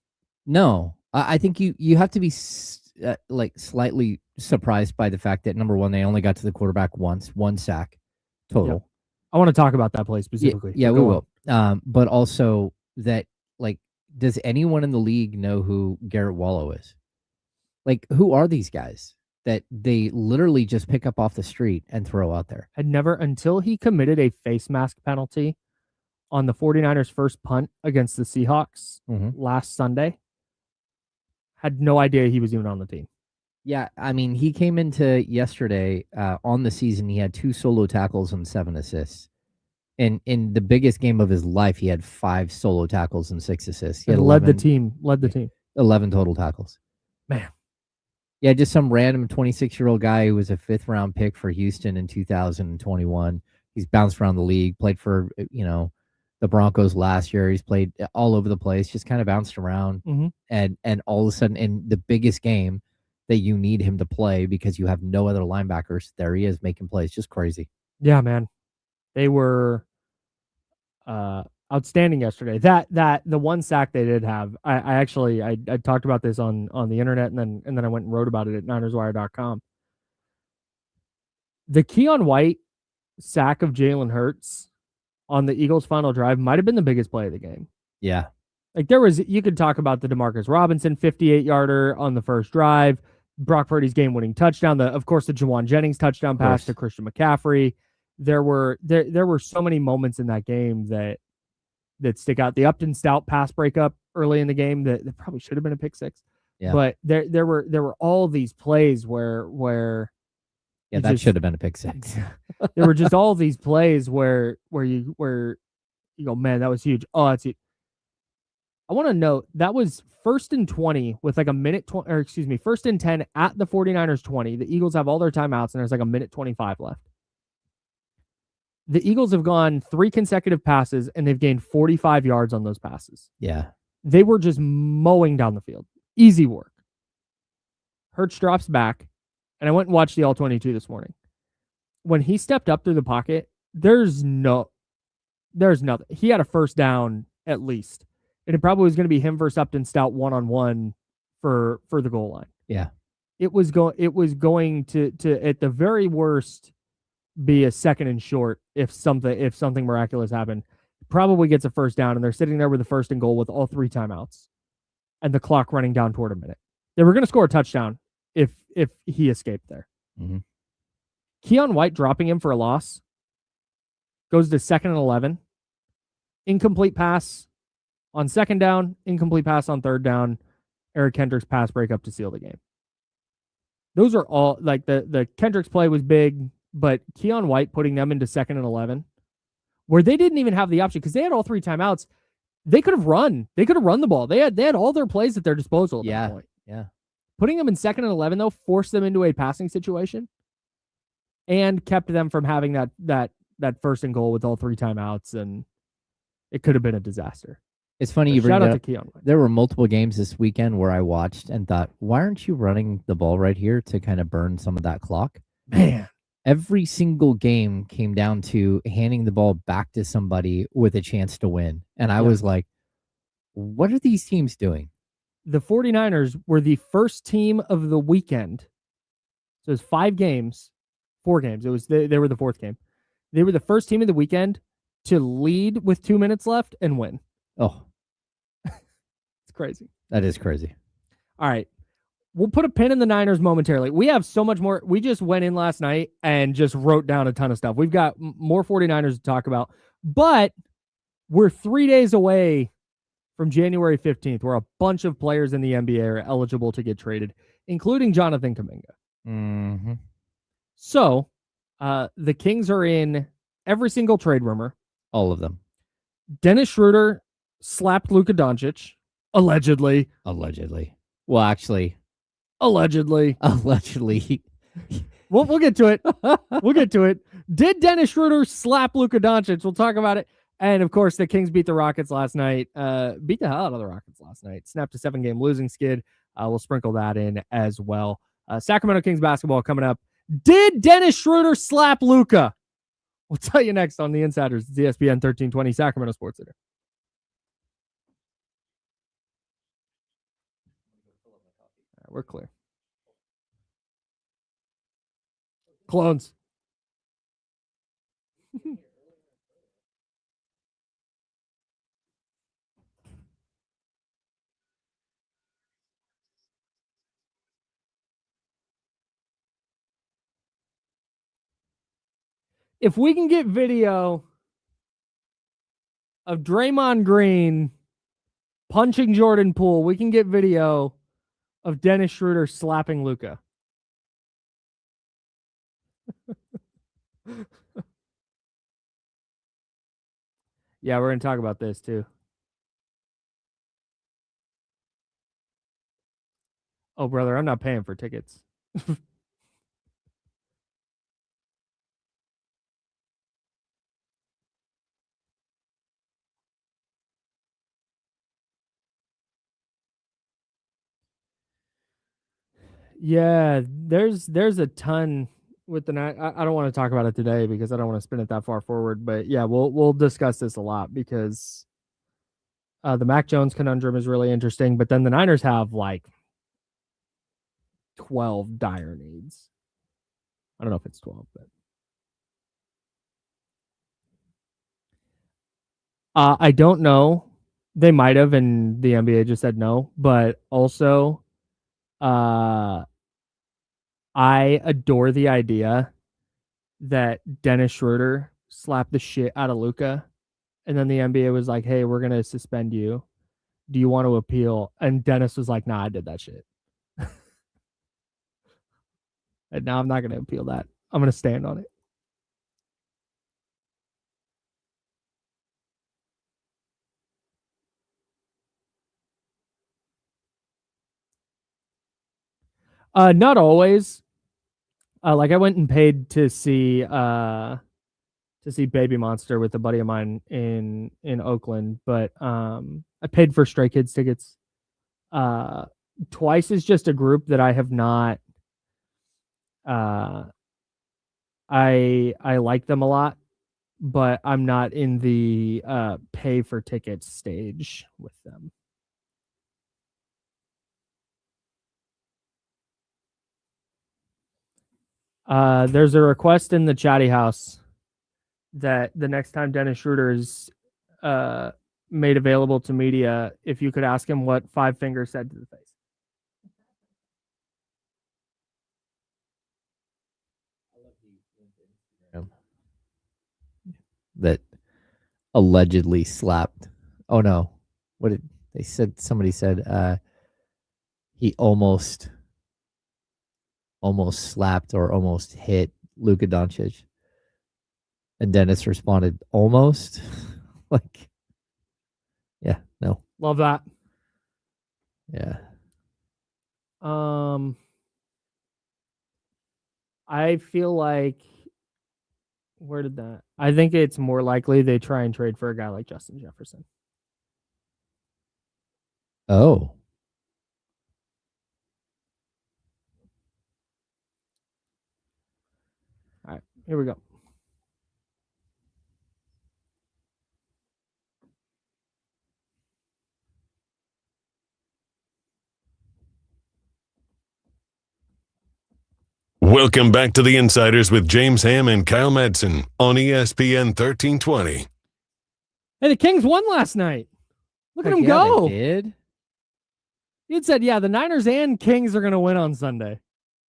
No. I think you have to be slightly surprised by the fact that, number one, they only got to the quarterback once, 1 sack total. Yep. I want to talk about that play specifically. Yeah, we will. But also that, like, does anyone in the league know who Garrett Wallow is? Like, who are these guys that they literally just pick up off the street and throw out there? Had never, until he committed a face mask penalty on the 49ers' first punt against the Seahawks last Sunday, had no idea he was even on the team. Yeah, I mean, he came into yesterday on the season. He had 2 solo tackles and 7 assists. And in the biggest game of his life, he had 5 solo tackles and 6 assists. He had led the team. 11 total tackles. Man. Yeah, just some random 26-year-old guy who was a 5th-round pick for Houston in 2021. He's bounced around the league, played for, the Broncos last year. He's played all over the place, just kind of bounced around. And all of a sudden, in the biggest game that you need him to play because you have no other linebackers, there he is making plays. Just crazy. Yeah, man. They were outstanding yesterday. That the one sack they did have, I talked about this on the internet, and then I went and wrote about it at NinersWire.com. The Keon White sack of Jalen Hurts on the Eagles' final drive might have been the biggest play of the game. Yeah. Like you could talk about the DeMarcus Robinson 58-yarder on the first drive, Brock Purdy's game-winning touchdown, of course the Jawan Jennings touchdown pass to Christian McCaffrey. There were so many moments in that game that stick out. The Upton Stout pass breakup early in the game that probably should have been a pick six. Yeah. But there were all these plays where that should have been a pick six. There were just all these plays where you go, man, that was huge. Oh, that's huge. I want to note that was 1st and 20 with like a minute 20, or excuse me, 1st and 10 at the 49ers 20. The Eagles have all their timeouts and there's like a minute 25 left. The Eagles have gone 3 consecutive passes and they've gained 45 yards on those passes. Yeah. They were just mowing down the field. Easy work. Hurts drops back, and I went and watched the All-22 this morning. When he stepped up through the pocket, there's nothing. He had a first down at least. And it probably was going to be him versus Upton Stout one-on-one for the goal line. Yeah. It was going to at the very worst be a second and short if something miraculous happened. Probably gets a first down, and they're sitting there with a 1st and goal with all 3 timeouts and the clock running down toward a minute. They were going to score a touchdown if he escaped there. Mm-hmm. Keon White dropping him for a loss goes to 2nd and 11. Incomplete pass on 2nd down, incomplete pass on 3rd down, Eric Kendricks pass breakup to seal the game. Those are all, like, the Kendricks play was big, but Keon White putting them into 2nd and 11, where they didn't even have the option because they had all 3 timeouts. They could have run. They could have run the ball. They had all their plays at their disposal at that point. Yeah. Putting them in 2nd and 11, though, forced them into a passing situation and kept them from having that 1st and goal with all 3 timeouts, and it could have been a disaster. It's funny you bring shout that out up. to Keon White. There were multiple games this weekend where I watched and thought, why aren't you running the ball right here to kind of burn some of that clock? Man. Every single game came down to handing the ball back to somebody with a chance to win. And I was like, what are these teams doing? The 49ers were the first team of the weekend. So it was 4 games. They were the 4th game. They were the first team of the weekend to lead with 2 minutes left and win. Oh. It's crazy. That is crazy. All right. We'll put a pin in the Niners momentarily. We have so much more. We just went in last night and just wrote down a ton of stuff. We've got more 49ers to talk about, but we're 3 days away from January 15th, where a bunch of players in the NBA are eligible to get traded, including Jonathan Kuminga. Mm-hmm. So the Kings are in every single trade rumor. All of them. Dennis Schroder slapped Luka Doncic, allegedly. Well, actually. Allegedly. We'll get to it. Did Dennis Schroder slap Luka Doncic? We'll talk about it. And, of course, the Kings beat the Rockets last night. Beat the hell out of the Rockets last night. Snapped a 7-game losing skid. We'll sprinkle that in as well. Sacramento Kings basketball coming up. Did Dennis Schroder slap Luka? We'll tell you next on The Insiders. It's ESPN 1320 Sacramento Sports Center. All right, we're clear. Clones. If we can get video of Draymond Green punching Jordan Poole, we can get video of Dennis Schroder slapping Luka. Yeah, we're going to talk about this too. Oh, brother, I'm not paying for tickets. Yeah, there's a ton with the night. I don't want to talk about it today because I don't want to spin it that far forward. But yeah, we'll discuss this a lot because the Mac Jones conundrum is really interesting. But then the Niners have like 12 dire needs. I don't know if it's 12, but I don't know. They might have, and the NBA just said no. But also, I adore the idea that Dennis Schroder slapped the shit out of Luka, and then the NBA was like, "Hey, we're gonna suspend you. Do you want to appeal?" And Dennis was like, "Nah, I did that shit." And now I'm not gonna appeal that. I'm gonna stand on it. Not always. Like I went and paid to see Baby Monster with a buddy of mine in Oakland, but I paid for Stray Kids tickets. Twice is just a group that I have not. I like them a lot, but I'm not in the pay for tickets stage with them. There's a request in the chatty house that the next time Dennis Schroder is made available to media, if you could ask him what Five Fingers said to the face. That allegedly slapped. Oh no. What did they said? Somebody said he almost slapped or almost hit Luka Doncic. And Dennis responded, almost. Like, yeah, no. Love that. Yeah. I feel like where did that? I think it's more likely they try and trade for a guy like Justin Jefferson. Oh. All right, here we go. Welcome back to the Insiders with James Ham and Kyle Madsen on ESPN 1320. Hey, the Kings won last night. Look at them go. They did. You'd said, yeah, the Niners and Kings are going to win on Sunday.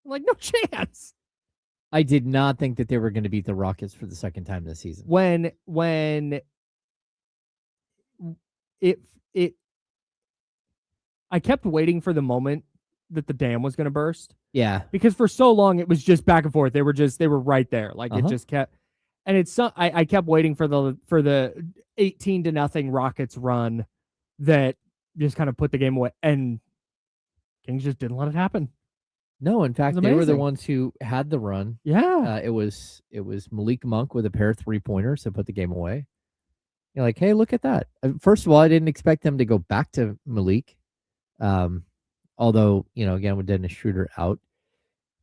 I'm like, no chance. I did not think that they were going to beat the Rockets for the second time this season. When I kept waiting for the moment that the dam was going to burst. Yeah. Because for so long it was just back and forth. They were right there. Like it just kept, and it's I kept waiting for the 18-0 Rockets run that just kind of put the game away, and Kings just didn't let it happen. No, in fact, they were the ones who had the run. Yeah. It was Malik Monk with a pair of 3-pointers to put the game away. You're like, hey, look at that. First of all, I didn't expect them to go back to Malik. Although, again, with Dennis Schroder out.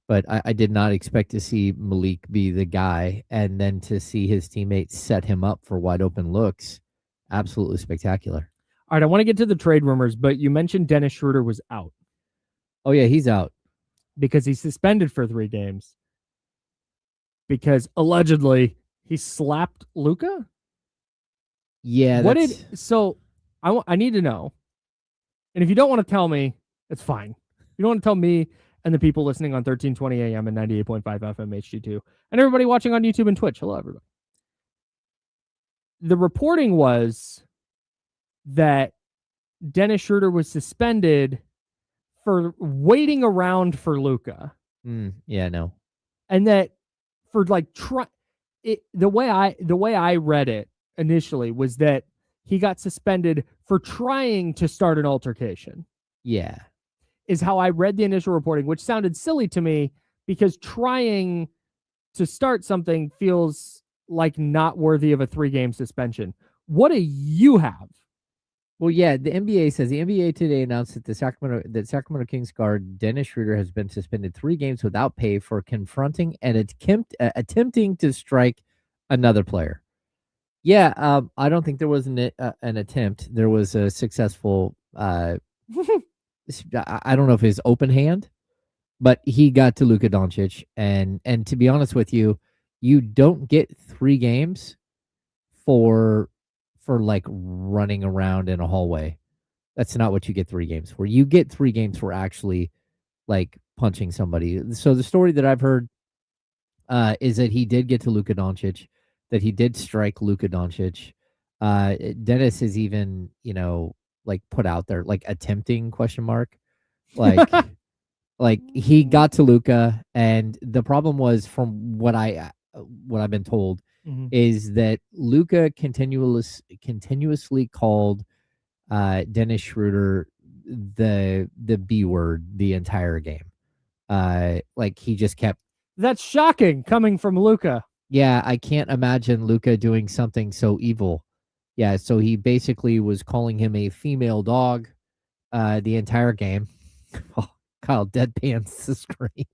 But I did not expect to see Malik be the guy, and then to see his teammates set him up for wide open looks. Absolutely spectacular. All right, I want to get to the trade rumors, but you mentioned Dennis Schroder was out. Oh, yeah, he's out. Because he's suspended for 3 games. Because allegedly he slapped Luka? Yeah. I need to know. And if you don't want to tell me, it's fine. You don't want to tell me and the people listening on 1320 AM and 98.5 FM HD2 and everybody watching on YouTube and Twitch. Hello, everybody. The reporting was that Dennis Schroder was suspended for waiting around for Luka. Yeah, no. And that for like the way I read it initially was that he got suspended for trying to start an altercation. Yeah. Is how I read the initial reporting, which sounded silly to me because trying to start something feels like not worthy of a 3-game suspension. What do you have? Well, yeah, the NBA says the NBA today announced that Sacramento Kings guard Dennis Schroder has been suspended 3 games without pay for confronting and attempting to strike another player. Yeah, I don't think there was an attempt. There was a successful. I don't know if his open hand, but he got to Luka Doncic, and to be honest with you, you don't get 3 games for like running around in a hallway. That's not what you get 3 games for. You get 3 games for actually like punching somebody. So the story that I've heard is that he did get to Luka Doncic, that he did strike Luka Doncic. Dennis is even, like put out there like attempting ? Like like he got to Luka, and the problem was, from what I've been told, is that Luka continuously called Dennis Schroder the B word the entire game. Like he just kept. That's shocking coming from Luka. Yeah, I can't imagine Luka doing something so evil. Yeah, so he basically was calling him a female dog the entire game. Oh, Kyle deadpans the screen.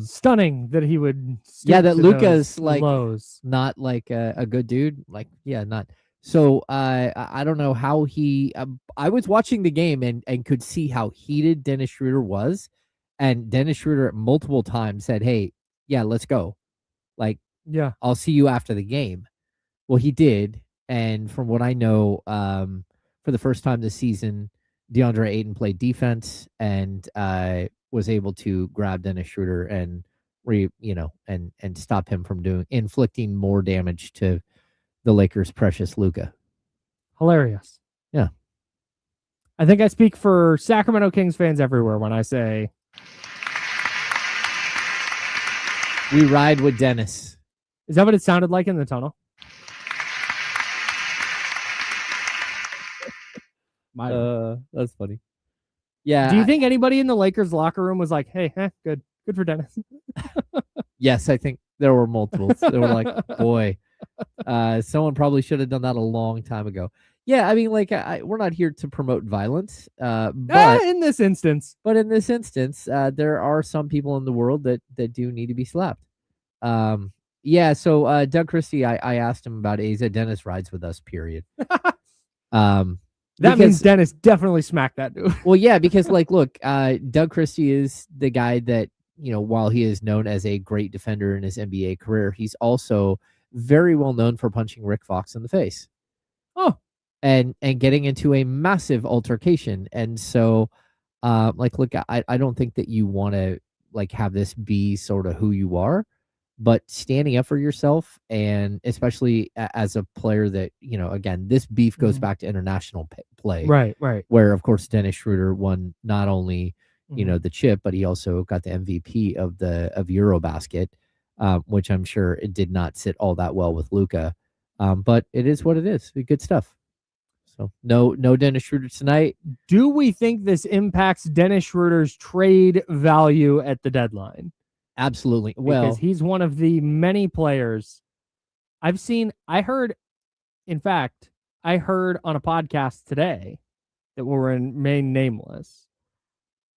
Stunning that he would. Yeah, that Luka's like lows. Not like a good dude. Like, yeah, not. So I don't know how he. I was watching the game and could see how heated Dennis Schroder was, and Dennis Schroder multiple times said, "Hey, yeah, let's go. Like, yeah, I'll see you after the game." Well, he did, and from what I know, for the first time this season, DeAndre Ayton played defense and was able to grab Dennis Schroder and and stop him from inflicting more damage to the Lakers' precious Luka. Hilarious. Yeah. I think I speak for Sacramento Kings fans everywhere when I say we ride with Dennis. Is that what it sounded like in the tunnel? That's funny. Yeah. Do you think anybody in the Lakers locker room was like, "Hey, good for Dennis"? Yes, I think there were multiples. They were like, "Boy, someone probably should have done that a long time ago." Yeah, I mean, like, we're not here to promote violence, but in this instance, there are some people in the world that do need to be slapped. Yeah. So Doug Christie, I asked him about it. He said Dennis rides with us. Period. That means Dennis definitely smacked that dude. Well, yeah, because like, look, Doug Christie is the guy that, while he is known as a great defender in his NBA career, he's also very well known for punching Rick Fox in the face. Oh, and getting into a massive altercation. And so, like, look, I don't think that you want to like have this be sort of who you are, but standing up for yourself, and especially as a player that, again, this beef goes back to international play. Right. Where, of course, Dennis Schroder won not only, the chip, but he also got the MVP of Eurobasket, which I'm sure it did not sit all that well with Luka. But it is what it is. Good stuff. So no Dennis Schroder tonight. Do we think this impacts Dennis Schroder's trade value at the deadline? Absolutely. Well, because he's one of the many players I heard on a podcast today that will remain nameless.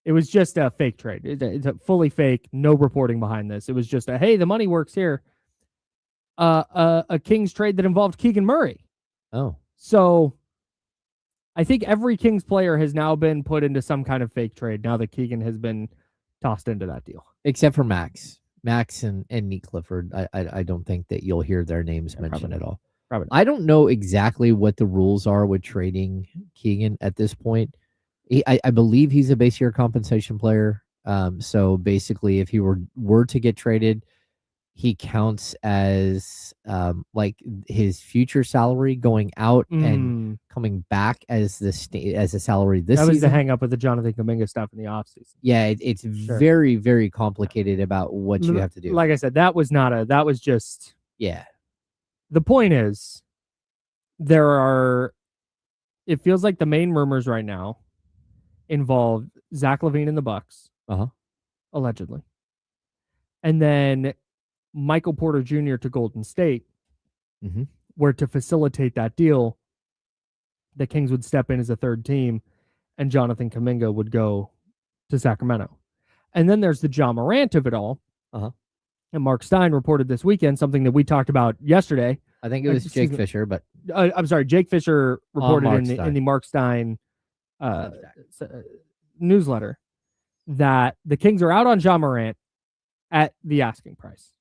It was just a fake trade. It's a fully fake, no reporting behind this. It was just hey, the money works here. A Kings trade that involved Keegan Murray. Oh. So I think every Kings player has now been put into some kind of fake trade now that Keegan has been tossed into that deal. Except for Max and Nick Clifford. I don't think that you'll hear their names mentioned at all. Probably not. I don't know exactly what the rules are with trading Keegan at this point. I believe he's a base year compensation player. So basically, if he were to get traded, he counts as like his future salary going out and coming back as a salary this season. That was the hang up with the Jonathan Kuminga stuff in the offseason. Yeah, it's very, very complicated about what you have to do. Like I said, that was just. Yeah. The point is, it feels like the main rumors right now involve Zach LaVine and the Bucks. Allegedly. And then Michael Porter Jr. to Golden State, where to facilitate that deal, the Kings would step in as a third team, and Jonathan Kuminga would go to Sacramento. And then there's the Ja Morant of it all. And Mark Stein reported this weekend something that we talked about yesterday. I think it was Jake Fisher, but I'm sorry, Jake Fisher reported in the Mark Stein newsletter that the Kings are out on Ja Morant at the asking price.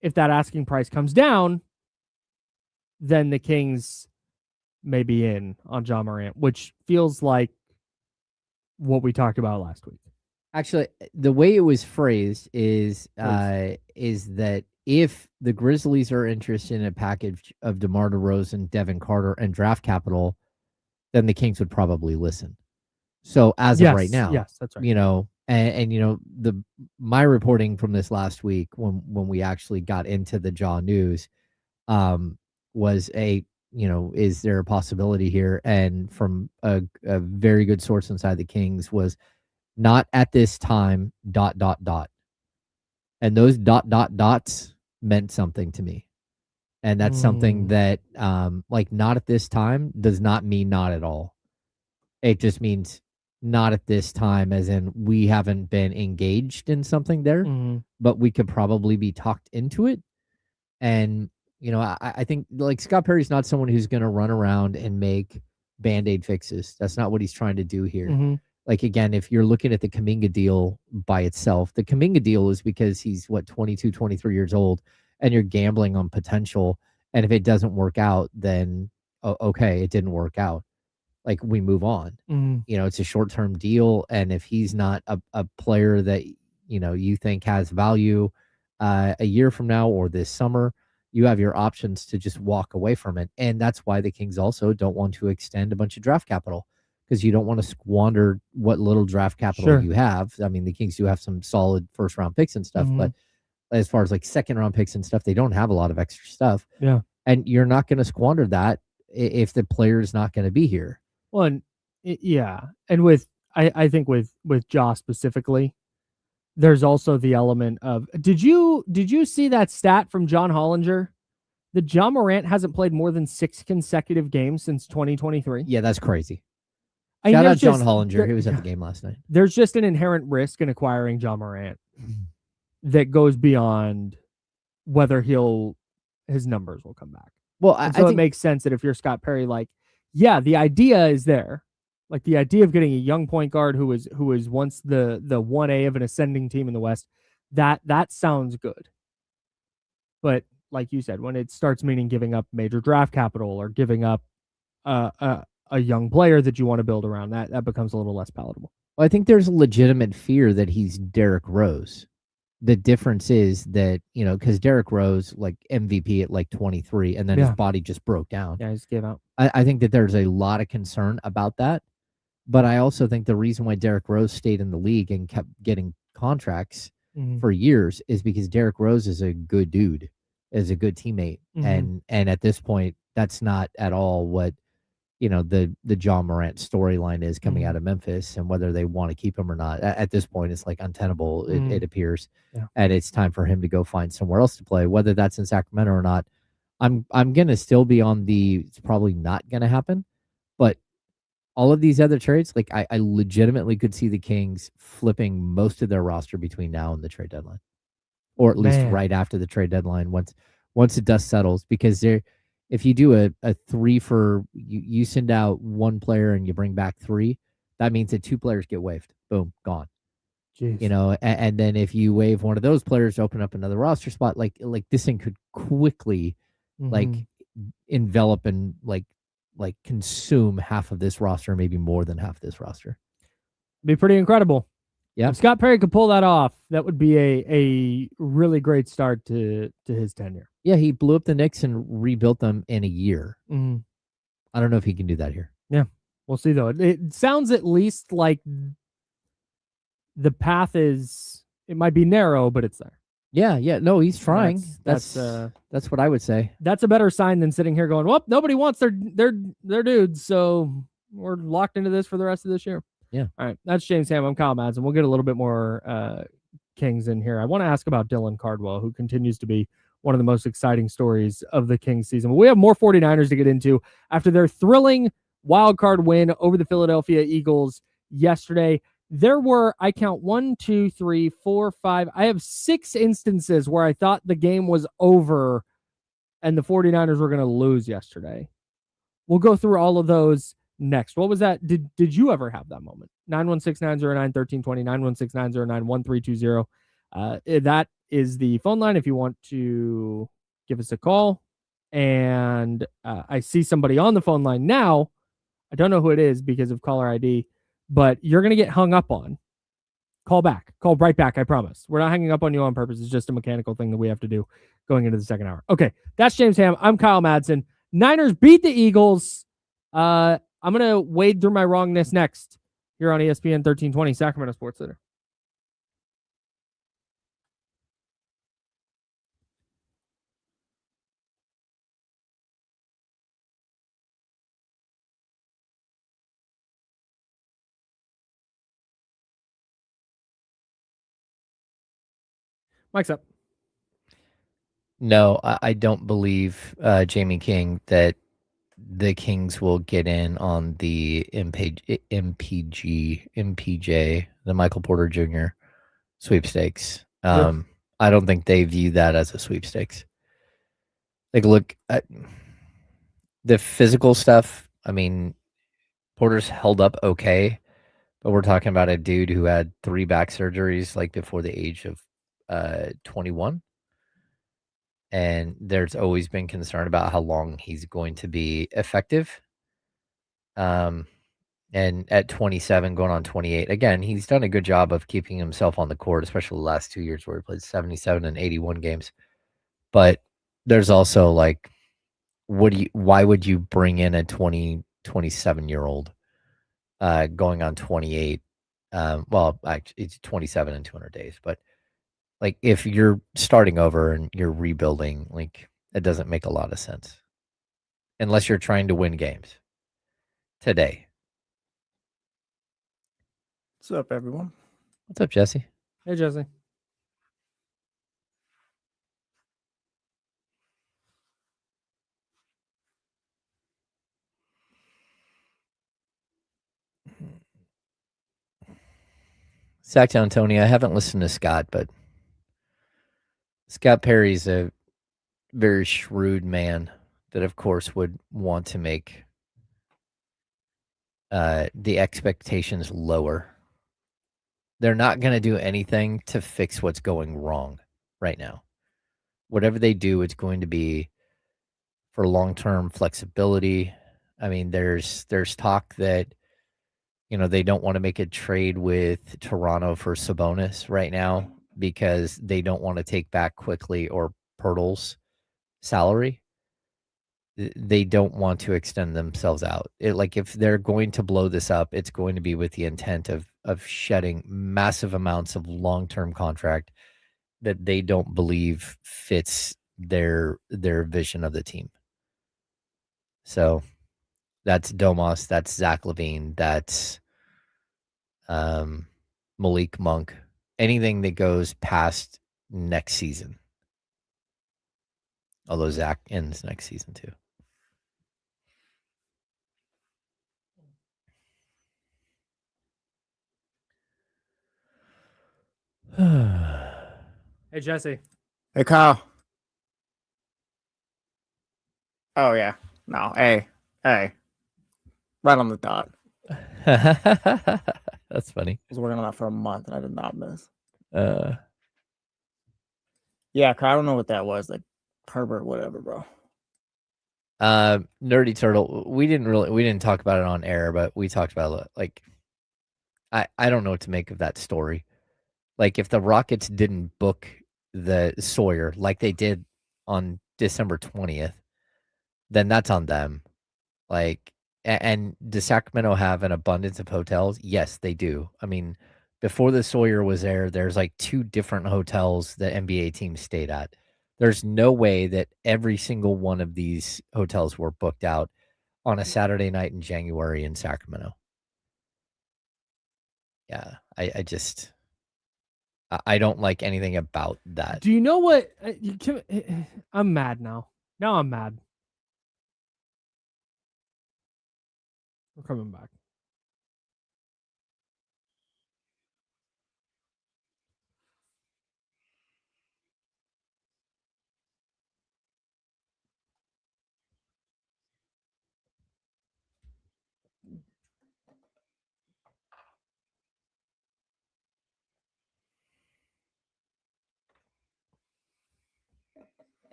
If that asking price comes down, then the Kings may be in on Ja Morant, which feels like what we talked about last week. Actually, the way it was phrased is that if the Grizzlies are interested in a package of DeMar DeRozan, Devin Carter, and draft capital, then the Kings would probably listen. So as of right now, yes, that's right. You know, and you know, my reporting from this last week when we actually got into the Ja news, was is there a possibility here? And from a very good source inside the Kings was not at this time, ... And those ... meant something to me. And that's something that, not at this time does not mean not at all. It just means not at this time, as in we haven't been engaged in something there, but we could probably be talked into it. And, I think like Scott Perry's not someone who's going to run around and make Band-Aid fixes. That's not what he's trying to do here. Like, again, if you're looking at the Kuminga deal by itself, the Kuminga deal is because he's 22, 23 years old, and you're gambling on potential. And if it doesn't work out, then okay, it didn't work out. Like, we move on. It's a short-term deal. And if he's not a player that, you think has value a year from now or this summer, you have your options to just walk away from it. And that's why the Kings also don't want to extend a bunch of draft capital, because you don't want to squander what little draft capital you have. I mean, the Kings do have some solid first-round picks and stuff, but as far as like second-round picks and stuff, they don't have a lot of extra stuff. Yeah. And you're not going to squander that if the player's not going to be here. Well, and with I think with Ja specifically, there's also the element of did you see that stat from John Hollinger that Ja Morant hasn't played more than 6 consecutive games since 2023? Yeah, that's crazy. Shout out John Hollinger. He was at the game last night. There's just an inherent risk in acquiring Ja Morant that goes beyond whether his numbers will come back. Well, I think it makes sense that if you're Scott Perry, like, yeah, the idea is there. Like, the idea of getting a young point guard who was once the 1A of an ascending team in the West, that sounds good. But like you said, when it starts meaning giving up major draft capital or giving up a young player that you want to build around, that becomes a little less palatable. Well, I think there's a legitimate fear that he's Derrick Rose. The difference is that, because Derrick Rose, like MVP at like 23, and then his body just broke down. Yeah, he just gave out. I think that there's a lot of concern about that. But I also think the reason why Derrick Rose stayed in the league and kept getting contracts for years is because Derrick Rose is a good dude, is a good teammate. And at this point, that's not at all what, the Ja Morant storyline is coming out of Memphis, and whether they want to keep him or not. At this point, it's like untenable, it appears. Yeah. And it's time for him to go find somewhere else to play, whether that's in Sacramento or not. I'm going to still be on it's probably not going to happen. But all of these other trades, like I legitimately could see the Kings flipping most of their roster between now and the trade deadline, or at least right after the trade deadline, once the dust settles, because if you do a 3 for you send out 1 player and you bring back 3, that means that 2 players get waived. Boom, gone. Jeez. And then if you waive one of those players to open up another roster spot, like this thing could quickly like envelop and like consume half of this roster, maybe more than half of this roster. Be pretty incredible. Yeah. If Scott Perry could pull that off, that would be a really great start to his tenure. Yeah, he blew up the Knicks and rebuilt them in a year. I don't know if he can do that here. Yeah, we'll see, though. It sounds at least like the path it might be narrow, but it's there. Yeah. No, he's trying. That's what I would say. That's a better sign than sitting here going, well, nobody wants their dudes, so we're locked into this for the rest of this year. Yeah. All right. That's James Ham. I'm Kyle Madsen. We'll get a little bit more Kings in here. I want to ask about Dylan Cardwell, who continues to be one of the most exciting stories of the Kings season. But we have more 49ers to get into after their thrilling wild card win over the Philadelphia Eagles yesterday. There were, I count 1, 2, 3, 4, 5. I have 6 instances where I thought the game was over and the 49ers were going to lose yesterday. We'll go through all of those next. What was that? Did you ever have that moment? 916-909-1320, 916-909-1320. That is the phone line if you want to give us a call. And I see somebody on the phone line now. I don't know who it is because of caller ID, but you're going to get hung up on. Call back. Call right back, I promise. We're not hanging up on you on purpose. It's just a mechanical thing that we have to do going into the second hour. Okay, that's James Ham. I'm Kyle Madsen. Niners beat the Eagles. I'm going to wade through my wrongness next here on ESPN 1320, Sacramento Sports Center. Mike's up. No, I don't believe, Jamie King, that the Kings will get in on the MPJ, the Michael Porter Jr. sweepstakes. I don't think they view that as a sweepstakes. Like, look at the physical stuff. I mean, Porter's held up okay, but we're talking about a dude who had 3 back surgeries like before the age of 21. And there's always been concern about how long he's going to be effective. And at 27, going on 28, again, he's done a good job of keeping himself on the court, especially the last 2 years where he played 77 and 81 games. But there's also like, why would you bring in a 27-year-old going on 28? Well, actually, it's 27 and 200 days, but like if you're starting over and you're rebuilding, like it doesn't make a lot of sense unless you're trying to win games today. What's up, everyone? What's up, Jesse? Hey, Jesse. Sacktown Tony, I haven't listened to Scott, but Scott Perry's a very shrewd man that, of course, would want to make the expectations lower. They're not going to do anything to fix what's going wrong right now. Whatever they do, it's going to be for long-term flexibility. I mean, there's talk that, they don't want to make a trade with Toronto for Sabonis right now because they don't want to take back quickly or Pirtle's salary. They don't want to extend themselves out. If they're going to blow this up, it's going to be with the intent of shedding massive amounts of long-term contract that they don't believe fits their vision of the team. So that's Domas, that's Zach LaVine, that's Malik Monk. Anything that goes past next season. Although Zach ends next season too. Hey, Jesse. Hey, Kyle. Oh, yeah. No, hey. Right on the dot. That's funny. I was working on that for a month, and I did not miss. Yeah, Kyle, I don't know what that was. Like, Herbert, whatever, bro. Nerdy Turtle, we didn't talk about it on air, but we talked about it. Like, I don't know what to make of that story. Like, if the Rockets didn't book the Sawyer like they did on December 20th, then that's on them. Like, and does Sacramento have an abundance of hotels? Yes, they do. I mean, before the Sawyer was there, there's like 2 different hotels that NBA teams stayed at. There's no way that every single one of these hotels were booked out on a Saturday night in January in Sacramento. Yeah, I just I don't like anything about that. Do you know what? I'm mad now. Now I'm mad. We're coming back.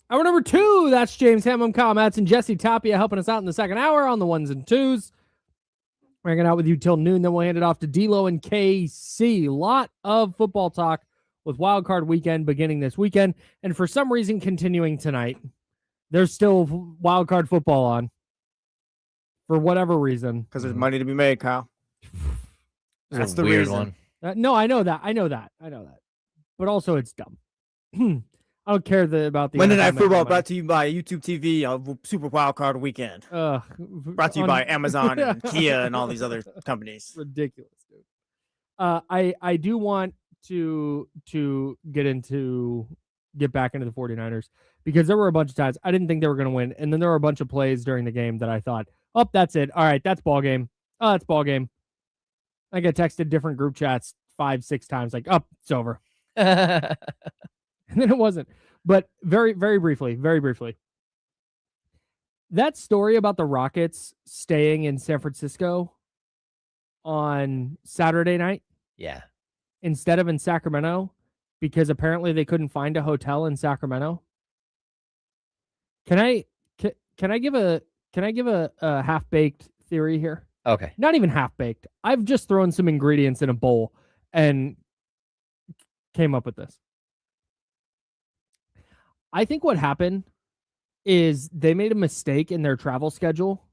Hour number 2, that's James Ham, Kyle Madsen, Jesse Tapia helping us out in the second hour on the ones and twos. We're hanging out with you till noon, then we'll hand it off to D-Lo and KC. Lot of football talk with Wild Card Weekend beginning this weekend, and for some reason continuing tonight. There's still Wild Card football on for whatever reason. Because there's money to be made, Kyle. That's the weird reason. one. No, I know that. But also it's dumb. I don't care about the Monday Night Football brought to you by YouTube TV, Super Wild Card Weekend. Brought to you by Amazon and Kia and all these other companies. Ridiculous, dude. I do want to get back into the 49ers because there were a bunch of times I didn't think they were going to win, and then there were a bunch of plays during the game that I thought, oh, that's it. All right, that's ball game. Oh, that's ball game. I got texted different group chats 5-6 times, like, oh, it's over. And then it wasn't. But very, very briefly, that story about the Rockets staying in San Francisco on Saturday night, Yeah. instead of in Sacramento, because apparently they couldn't find a hotel in Sacramento. Can I give a half-baked theory here? Okay. Not even half-baked. I've just thrown some ingredients in a bowl and came up with this. I think what happened is they made a mistake in their travel schedule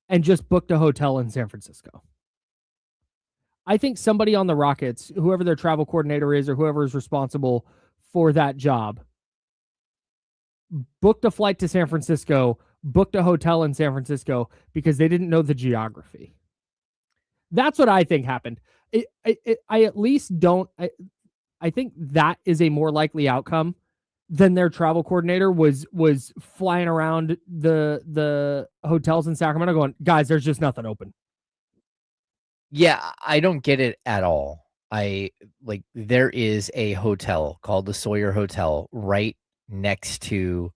and just booked a hotel in San Francisco. I think somebody on the Rockets, whoever their travel coordinator is or whoever is responsible for that job, booked a flight to San Francisco, booked a hotel in San Francisco because they didn't know the geography. That's what I think happened. I at least don't. I think that is a more likely outcome than their travel coordinator was flying around the hotels in Sacramento going, guys, there's just nothing open. Yeah, I don't get it at all. There is a hotel called the Sawyer Hotel right next to.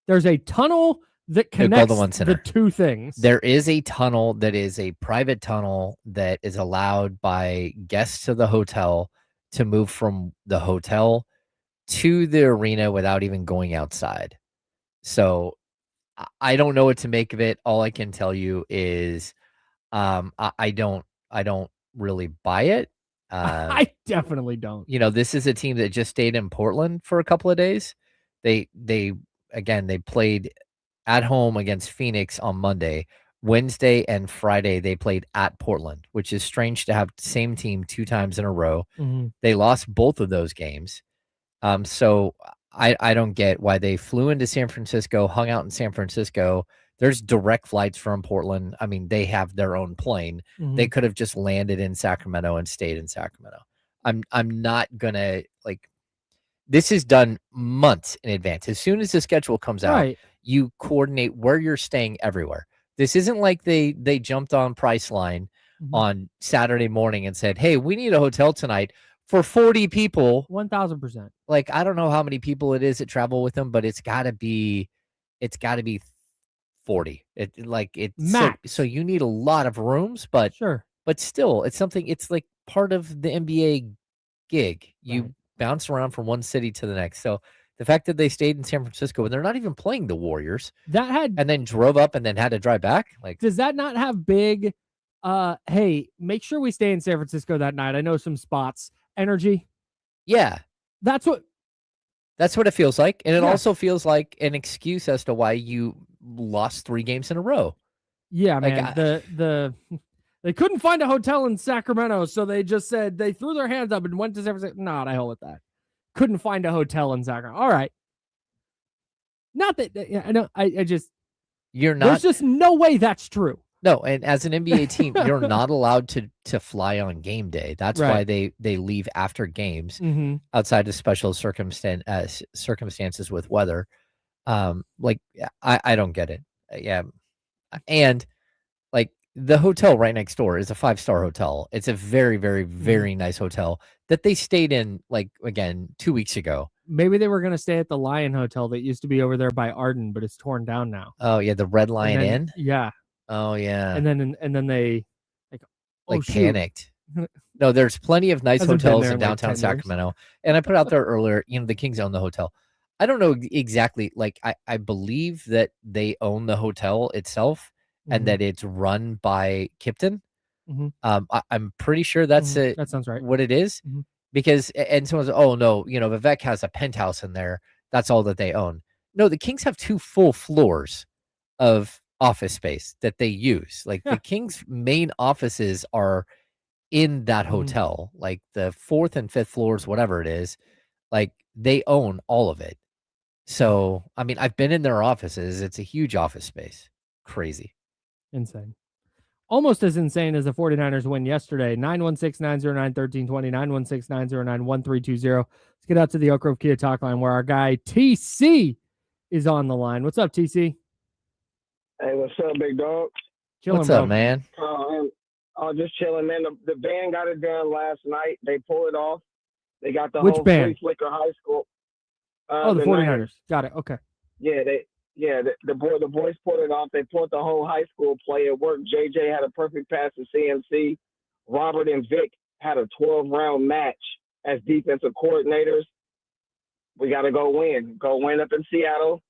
There's a tunnel that connects the two things. There is a tunnel that is a private tunnel that is allowed by guests to the hotel to move from the hotel to the arena without even going outside. So I don't know what to make of it. All I can tell you is I don't really buy it. I definitely don't. This is a team that just stayed in Portland for a couple of days. They played at home against Phoenix on Monday. Wednesday and Friday, they played at Portland, which is strange to have the same team 2 times in a row. Mm-hmm. They lost both of those games. So I don't get why they flew into San Francisco, hung out in San Francisco. There's direct flights from Portland. I mean, they have their own plane. Mm-hmm. They could have just landed in Sacramento and stayed in Sacramento. I'm not gonna this is done months in advance. As soon as the schedule comes out, you coordinate where you're staying everywhere. This isn't like they jumped on Priceline on Saturday morning and said, hey, we need a hotel tonight for 40 people. 1,000%. I don't know how many people it is that travel with them, but it's gotta be 40. It's max. So you need a lot of rooms, but sure. But still, it's like part of the NBA gig. You bounce around from one city to the next. So the fact that they stayed in San Francisco and they're not even playing the Warriors, and then drove up and then had to drive back, does that not have big hey, make sure we stay in San Francisco that night? I know some spots. Energy? Yeah. That's what it feels like. And it also feels like an excuse as to why you lost 3 games in a row. Yeah, man. They couldn't find a hotel in Sacramento, so they just said they threw their hands up and went to San Francisco. Not I hold with that. Couldn't find a hotel in Sacramento. All right. Not that I know. I just you're not. There's just no way that's true. No, and as an NBA team, you're not allowed to fly on game day. That's why they leave after games outside of special circumstances with weather. Like I don't get it. Yeah. And like the hotel right next door is a 5-star hotel. It's a very, very, very nice hotel that they stayed in, like, again, 2 weeks ago. Maybe they were going to stay at the Lion Hotel that used to be over there by Arden, but it's torn down now. Oh yeah, the Red Lion Inn. Yeah. Oh yeah. And then they panicked. No, there's plenty of nice hotels in downtown Sacramento. And I put out there earlier, the Kings own the hotel. I don't know exactly. Like I believe that they own the hotel itself and that it's run by Kipton. I'm pretty sure that's it. That sounds right. What it is. Because, and someone's, oh no, Vivek has a penthouse in there. That's all that they own. No, the Kings have 2 full floors of office space that they use. Like the Kings' main offices are in that hotel, like the 4th and 5th floors, whatever it is. Like they own all of it. So, I mean, I've been in their offices. It's a huge office space. Crazy. Insane. Almost as insane as the 49ers win yesterday. 916-909-1320, 916-909-1320. Let's get out to the Oak Grove Kia talk line where our guy TC is on the line. What's up, TC? Hey, what's up, big dog? Chilling, what's up, man? Just chilling, man. The band got it done last night. They pulled it off. They got the Which whole band? Flicker High School. The 49ers. Got it. Okay. The boys pulled it off. They pulled the whole high school play. It worked. JJ had a perfect pass to CMC. Robert and Vic had a 12-round match as defensive coordinators. We got to go win. Go win up in Seattle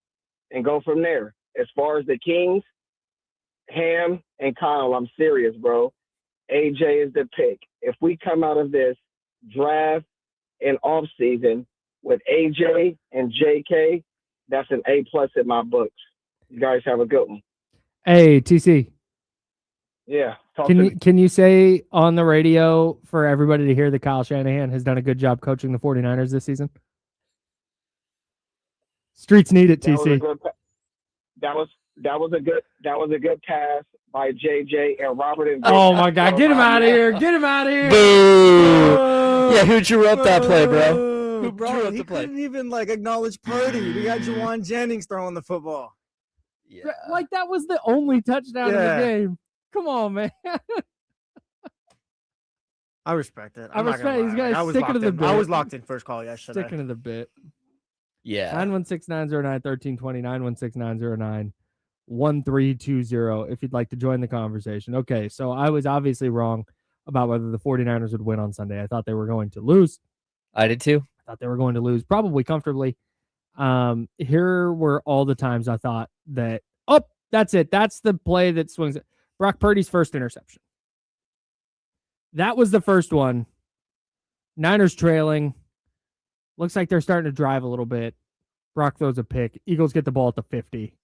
and go from there. As far as the Kings, Ham and Kyle, I'm serious, bro. AJ is the pick. If we come out of this draft and off season with AJ and JK, that's an A+ in my books. You guys have a good one. Hey, TC. Yeah. Can you say on the radio for everybody to hear that Kyle Shanahan has done a good job coaching the 49ers this season? Streets need it, TC. That was a good pass by JJ and Robert and oh my God, get him out of here. Get him out of here. Boo. Yeah, who drew up that play, bro? Who bro, he couldn't even acknowledge Purdy. We got Juwan Jennings throwing the football. Yeah. Like that was the only touchdown in the game. Come on, man. I respect it. I respect these guys sticking to the bit. I was locked in first call yesterday. Sticking to the bit. Yeah. 916-909-1320, 916-909-1320 if you'd like to join the conversation. Okay, so I was obviously wrong about whether the 49ers would win on Sunday. I thought they were going to lose. I did too. I thought they were going to lose probably comfortably. Here were all the times I thought that, that's it. That's the play that swings it. Brock Purdy's first interception. That was the first one. Niners trailing. Looks like they're starting to drive a little bit. Brock throws a pick. Eagles get the ball at the 50. It's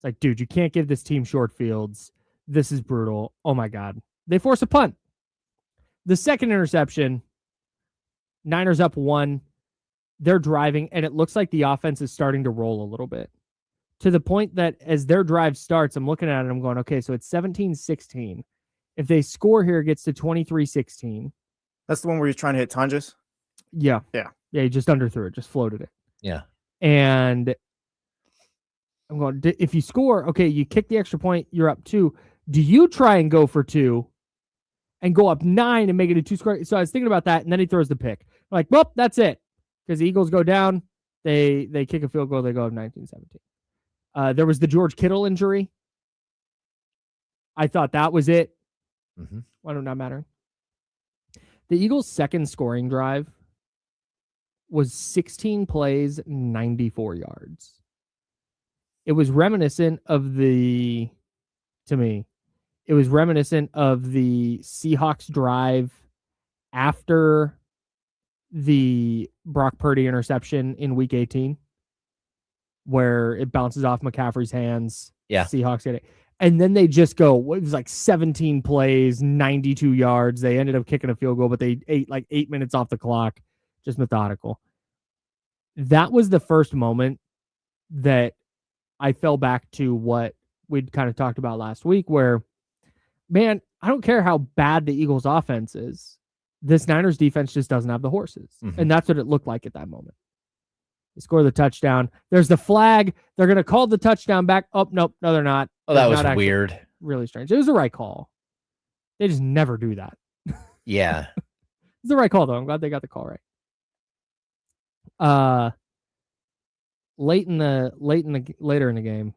like, dude, you can't give this team short fields. This is brutal. Oh, my God. They force a punt. The second interception, Niners up 1. They're driving, and it looks like the offense is starting to roll a little bit. To the point that as their drive starts, I'm looking at it, I'm going, okay, so it's 17-16. If they score here, it gets to 23-16. That's the one where he's trying to hit Tonjes? Yeah. Yeah. Yeah, he just underthrew it, just floated it. Yeah. And I'm going, if you score, okay, you kick the extra point, you're up 2. Do you try and go for 2 and go up 9 and make it a 2-score? So I was thinking about that, and then he throws the pick. I'm like, well, that's it. Because the Eagles go down, they kick a field goal, they go up 19-17. There was the George Kittle injury. I thought that was it. Why don't that matter? The Eagles' second scoring drive was 16 plays, 94 yards. It was reminiscent of the Seahawks drive after the Brock Purdy interception in week 18, where it bounces off McCaffrey's hands. Yeah. Seahawks get it. And then they just go, it was like 17 plays, 92 yards. They ended up kicking a field goal, but they ate like 8 minutes off the clock. Just methodical. That was the first moment that I fell back to what we'd kind of talked about last week, where man, I don't care how bad the Eagles offense is. This Niners defense just doesn't have the horses. And that's what it looked like at that moment. They score the touchdown. There's the flag. They're going to call the touchdown back. Oh, nope. No, they're not. Oh, that was weird. Really strange. It was the right call. They just never do that. Yeah. It's the right call, though. I'm glad they got the call right. Later in the game,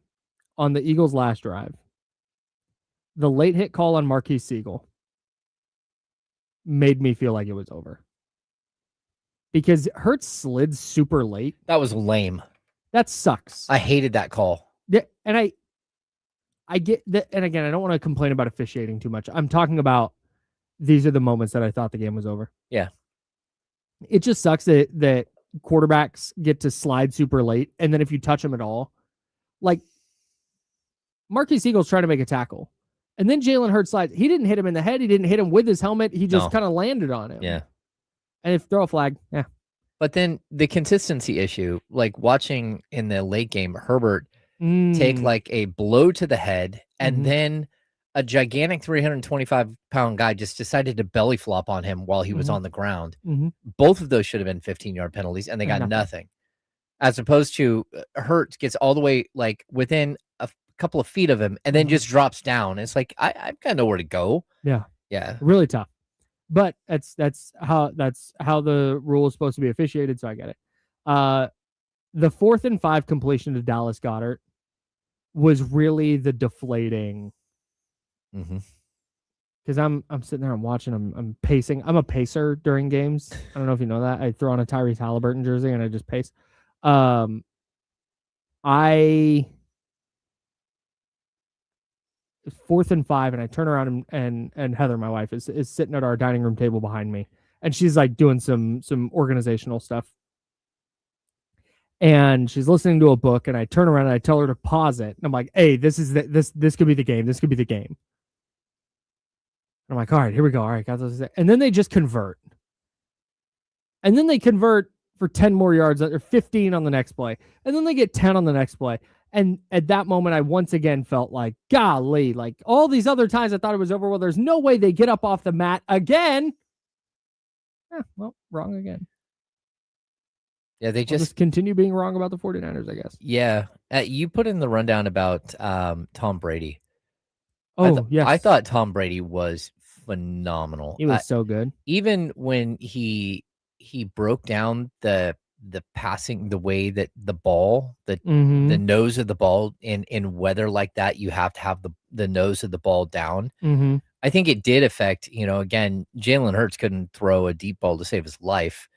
on the Eagles' last drive, the late hit call on Marquise Siegel made me feel like it was over. Because Hurts slid super late. That was lame. That sucks. I hated that call. Yeah, and I get that. And again, I don't want to complain about officiating too much. I'm talking about these are the moments that I thought the game was over. Yeah. It just sucks that quarterbacks get to slide super late. And then if you touch them at all, like Marquise Eagles trying to make a tackle. And then Jalen Hurts slides. He didn't hit him in the head. He didn't hit him with his helmet. He just kind of landed on him. Yeah. And if throw a flag, yeah. But then the consistency issue, like watching in the late game, Herbert take like a blow to the head and then a gigantic 325-pound guy just decided to belly flop on him while he was on the ground. Both of those should have been 15-yard penalties, and they got nothing. As opposed to Hurts gets all the way like within a couple of feet of him and then just drops down. It's like, I've got nowhere to go. Yeah. Yeah. Really tough. But that's how the rule is supposed to be officiated, so I get it. The 4th and 5 completion to Dallas Goedert was really the deflating. Because I'm sitting there, I'm watching, I'm pacing. I'm a pacer during games. I don't know if you know that. I throw on a Tyrese Halliburton jersey and I just pace. I 4th and 5, and I turn around and Heather, my wife, is sitting at our dining room table behind me, and she's like doing some organizational stuff. And she's listening to a book, and I turn around and I tell her to pause it. And I'm like, hey, this could be the game. This could be the game. And I'm like, all right, here we go. All right, guys. And then they just convert. And then they convert for 10 more yards, or 15 on the next play. And then they get 10 on the next play. And at that moment, I once again felt like, golly, like all these other times I thought it was over. Well, there's no way they get up off the mat again. Well, wrong again. Yeah, they just continue being wrong about the 49ers, I guess. Yeah. You put in the rundown about Tom Brady. Oh, yes. I thought Tom Brady was phenomenal. He was so good. Even when he broke down the passing, the way that the ball, the nose of the ball in weather like that, you have to have the nose of the ball down. I think it did affect, again, Jalen Hurts couldn't throw a deep ball to save his life.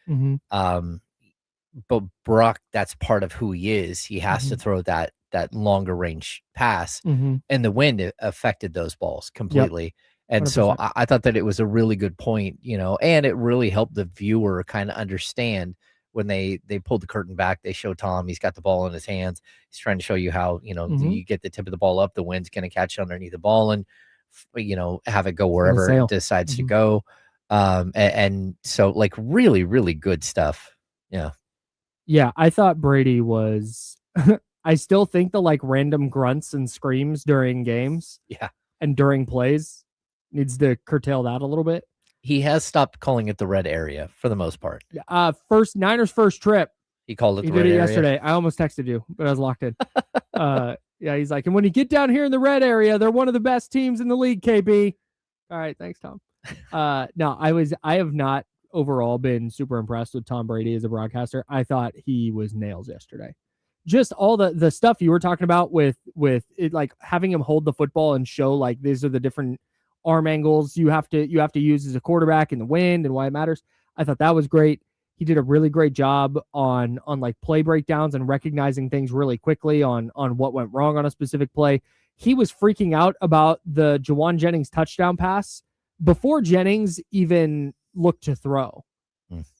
But Brock, that's part of who he is. He has to throw that longer range pass, and the wind affected those balls completely. Yep. And 100%. So I thought that it was a really good point, and it really helped the viewer kind of understand when they pulled the curtain back. They show Tom, he's got the ball in his hands. He's trying to show you how, you get the tip of the ball up, the wind's going to catch underneath the ball and, have it go wherever it decides to go. And so like really, really good stuff. Yeah. Yeah. I thought Brady was, I still think the like random grunts and screams during games. Yeah. And during plays needs to curtail that a little bit. He has stopped calling it the red area for the most part. Niners first trip. He called it the red area. He did it yesterday. I almost texted you, but I was locked in. Yeah, he's like, and when you get down here in the red area, they're one of the best teams in the league, KB. All right, thanks, Tom. No, I have not overall been super impressed with Tom Brady as a broadcaster. I thought he was nails yesterday. Just all the stuff you were talking about with it, like having him hold the football and show like these are the different arm angles you have to use as a quarterback in the wind and why it matters. I thought that was great. He did a really great job on like play breakdowns and recognizing things really quickly on what went wrong on a specific play. He was freaking out about the Jawan Jennings touchdown pass before Jennings even looked to throw.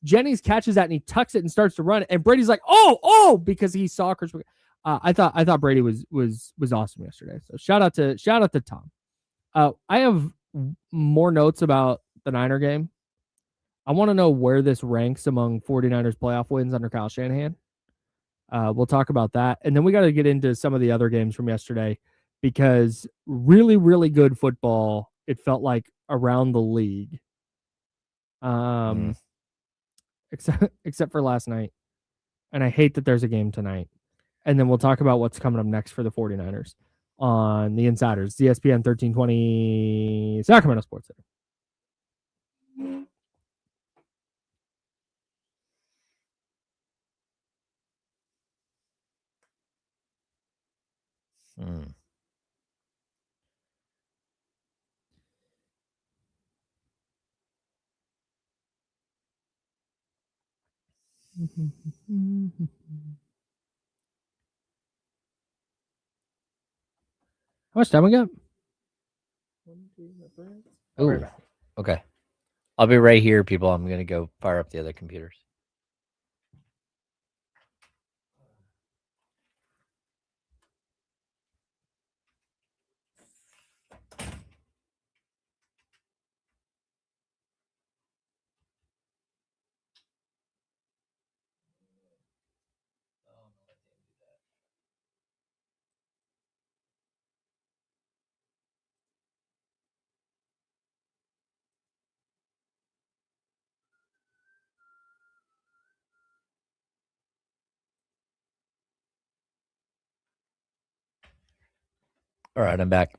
Jennings catches that and he tucks it and starts to run. And Brady's like, oh, because he saw Chris. I thought Brady was awesome yesterday. So shout out to Tom. I have more notes about the Niner game. I want to know where this ranks among 49ers playoff wins under Kyle Shanahan. We'll talk about that. And then we got to get into some of the other games from yesterday because really, really good football it felt like, around the league. Except for last night. And I hate that there's a game tonight. And then we'll talk about what's coming up next for the 49ers on the Insiders, ESPN 1320 Sacramento Sports Center. How much time we got? Ooh, okay. I'll be right here, people. I'm going to go fire up the other computers. All right, I'm back.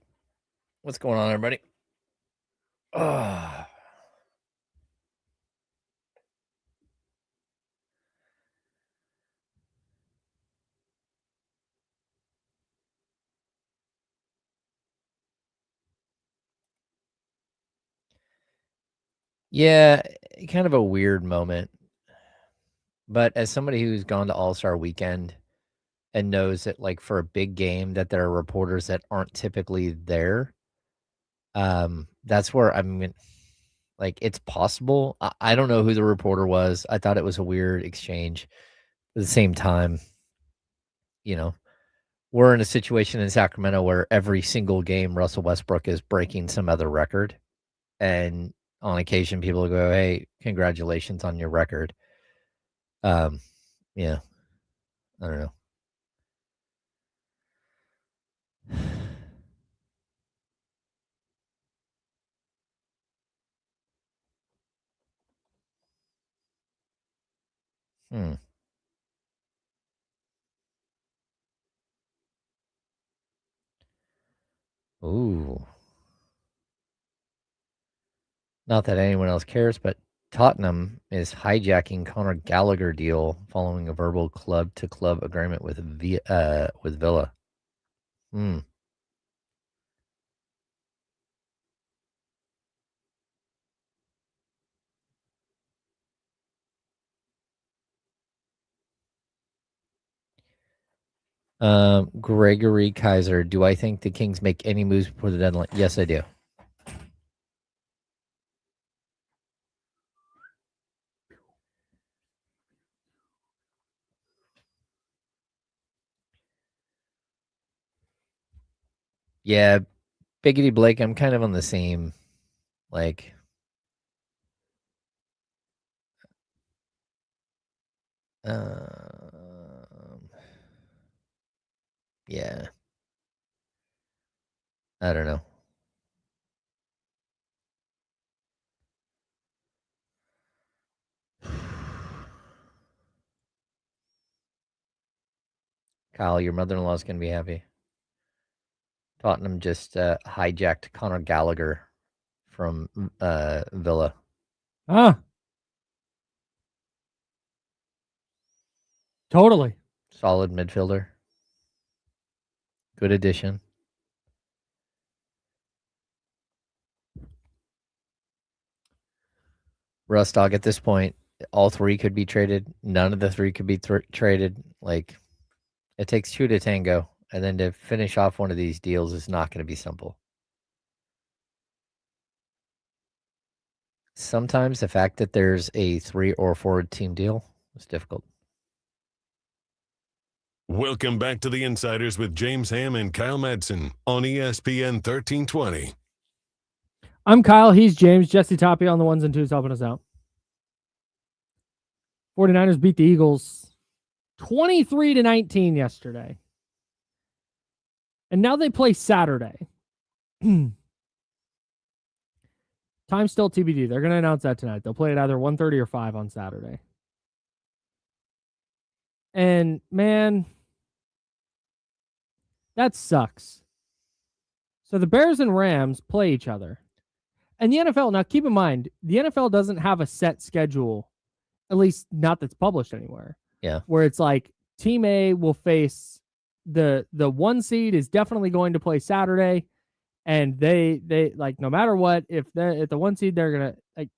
What's going on, everybody? Yeah, kind of a weird moment. But as somebody who's gone to All-Star Weekend and knows that, like, for a big game that there are reporters that aren't typically there, that's where like, it's possible. I don't know who the reporter was. I thought it was a weird exchange. At the same time, we're in a situation in Sacramento where every single game Russell Westbrook is breaking some other record. And on occasion, people go, "Hey, congratulations on your record." Yeah, I don't know. Ooh. Not that anyone else cares, but Tottenham is hijacking Conor Gallagher deal following a verbal club-to-club agreement with Villa. Gregory Kaiser, do I think the Kings make any moves before the deadline? Yes, I do. Yeah, Biggity Blake, I'm kind of on the same, like, yeah. I don't know. Kyle, your mother-in-law is going to be happy. Tottenham just hijacked Conor Gallagher from Villa. Totally. Solid midfielder. Good addition. Russ Dog, at this point, all three could be traded. None of the three could be traded. Like, it takes two to tango. And then to finish off one of these deals is not going to be simple. Sometimes the fact that there's a 3 or 4 team deal is difficult. Welcome back to the Insiders with James Ham and Kyle Madsen on ESPN 1320. I'm Kyle. He's James. Jesse Tapia on the ones and twos helping us out. 49ers beat the Eagles 23-19 yesterday. And now they play Saturday. Time's still TBD. They're going to announce that tonight. They'll play it either 1:30 or 5 on Saturday. And, man, that sucks. So the Bears and Rams play each other. And the NFL, now keep in mind, the NFL doesn't have a set schedule, at least not that's published anywhere. Yeah. Where it's like Team A will face the 1 seed is definitely going to play Saturday. And they like, no matter what, if the 1 seed, they're going to, like,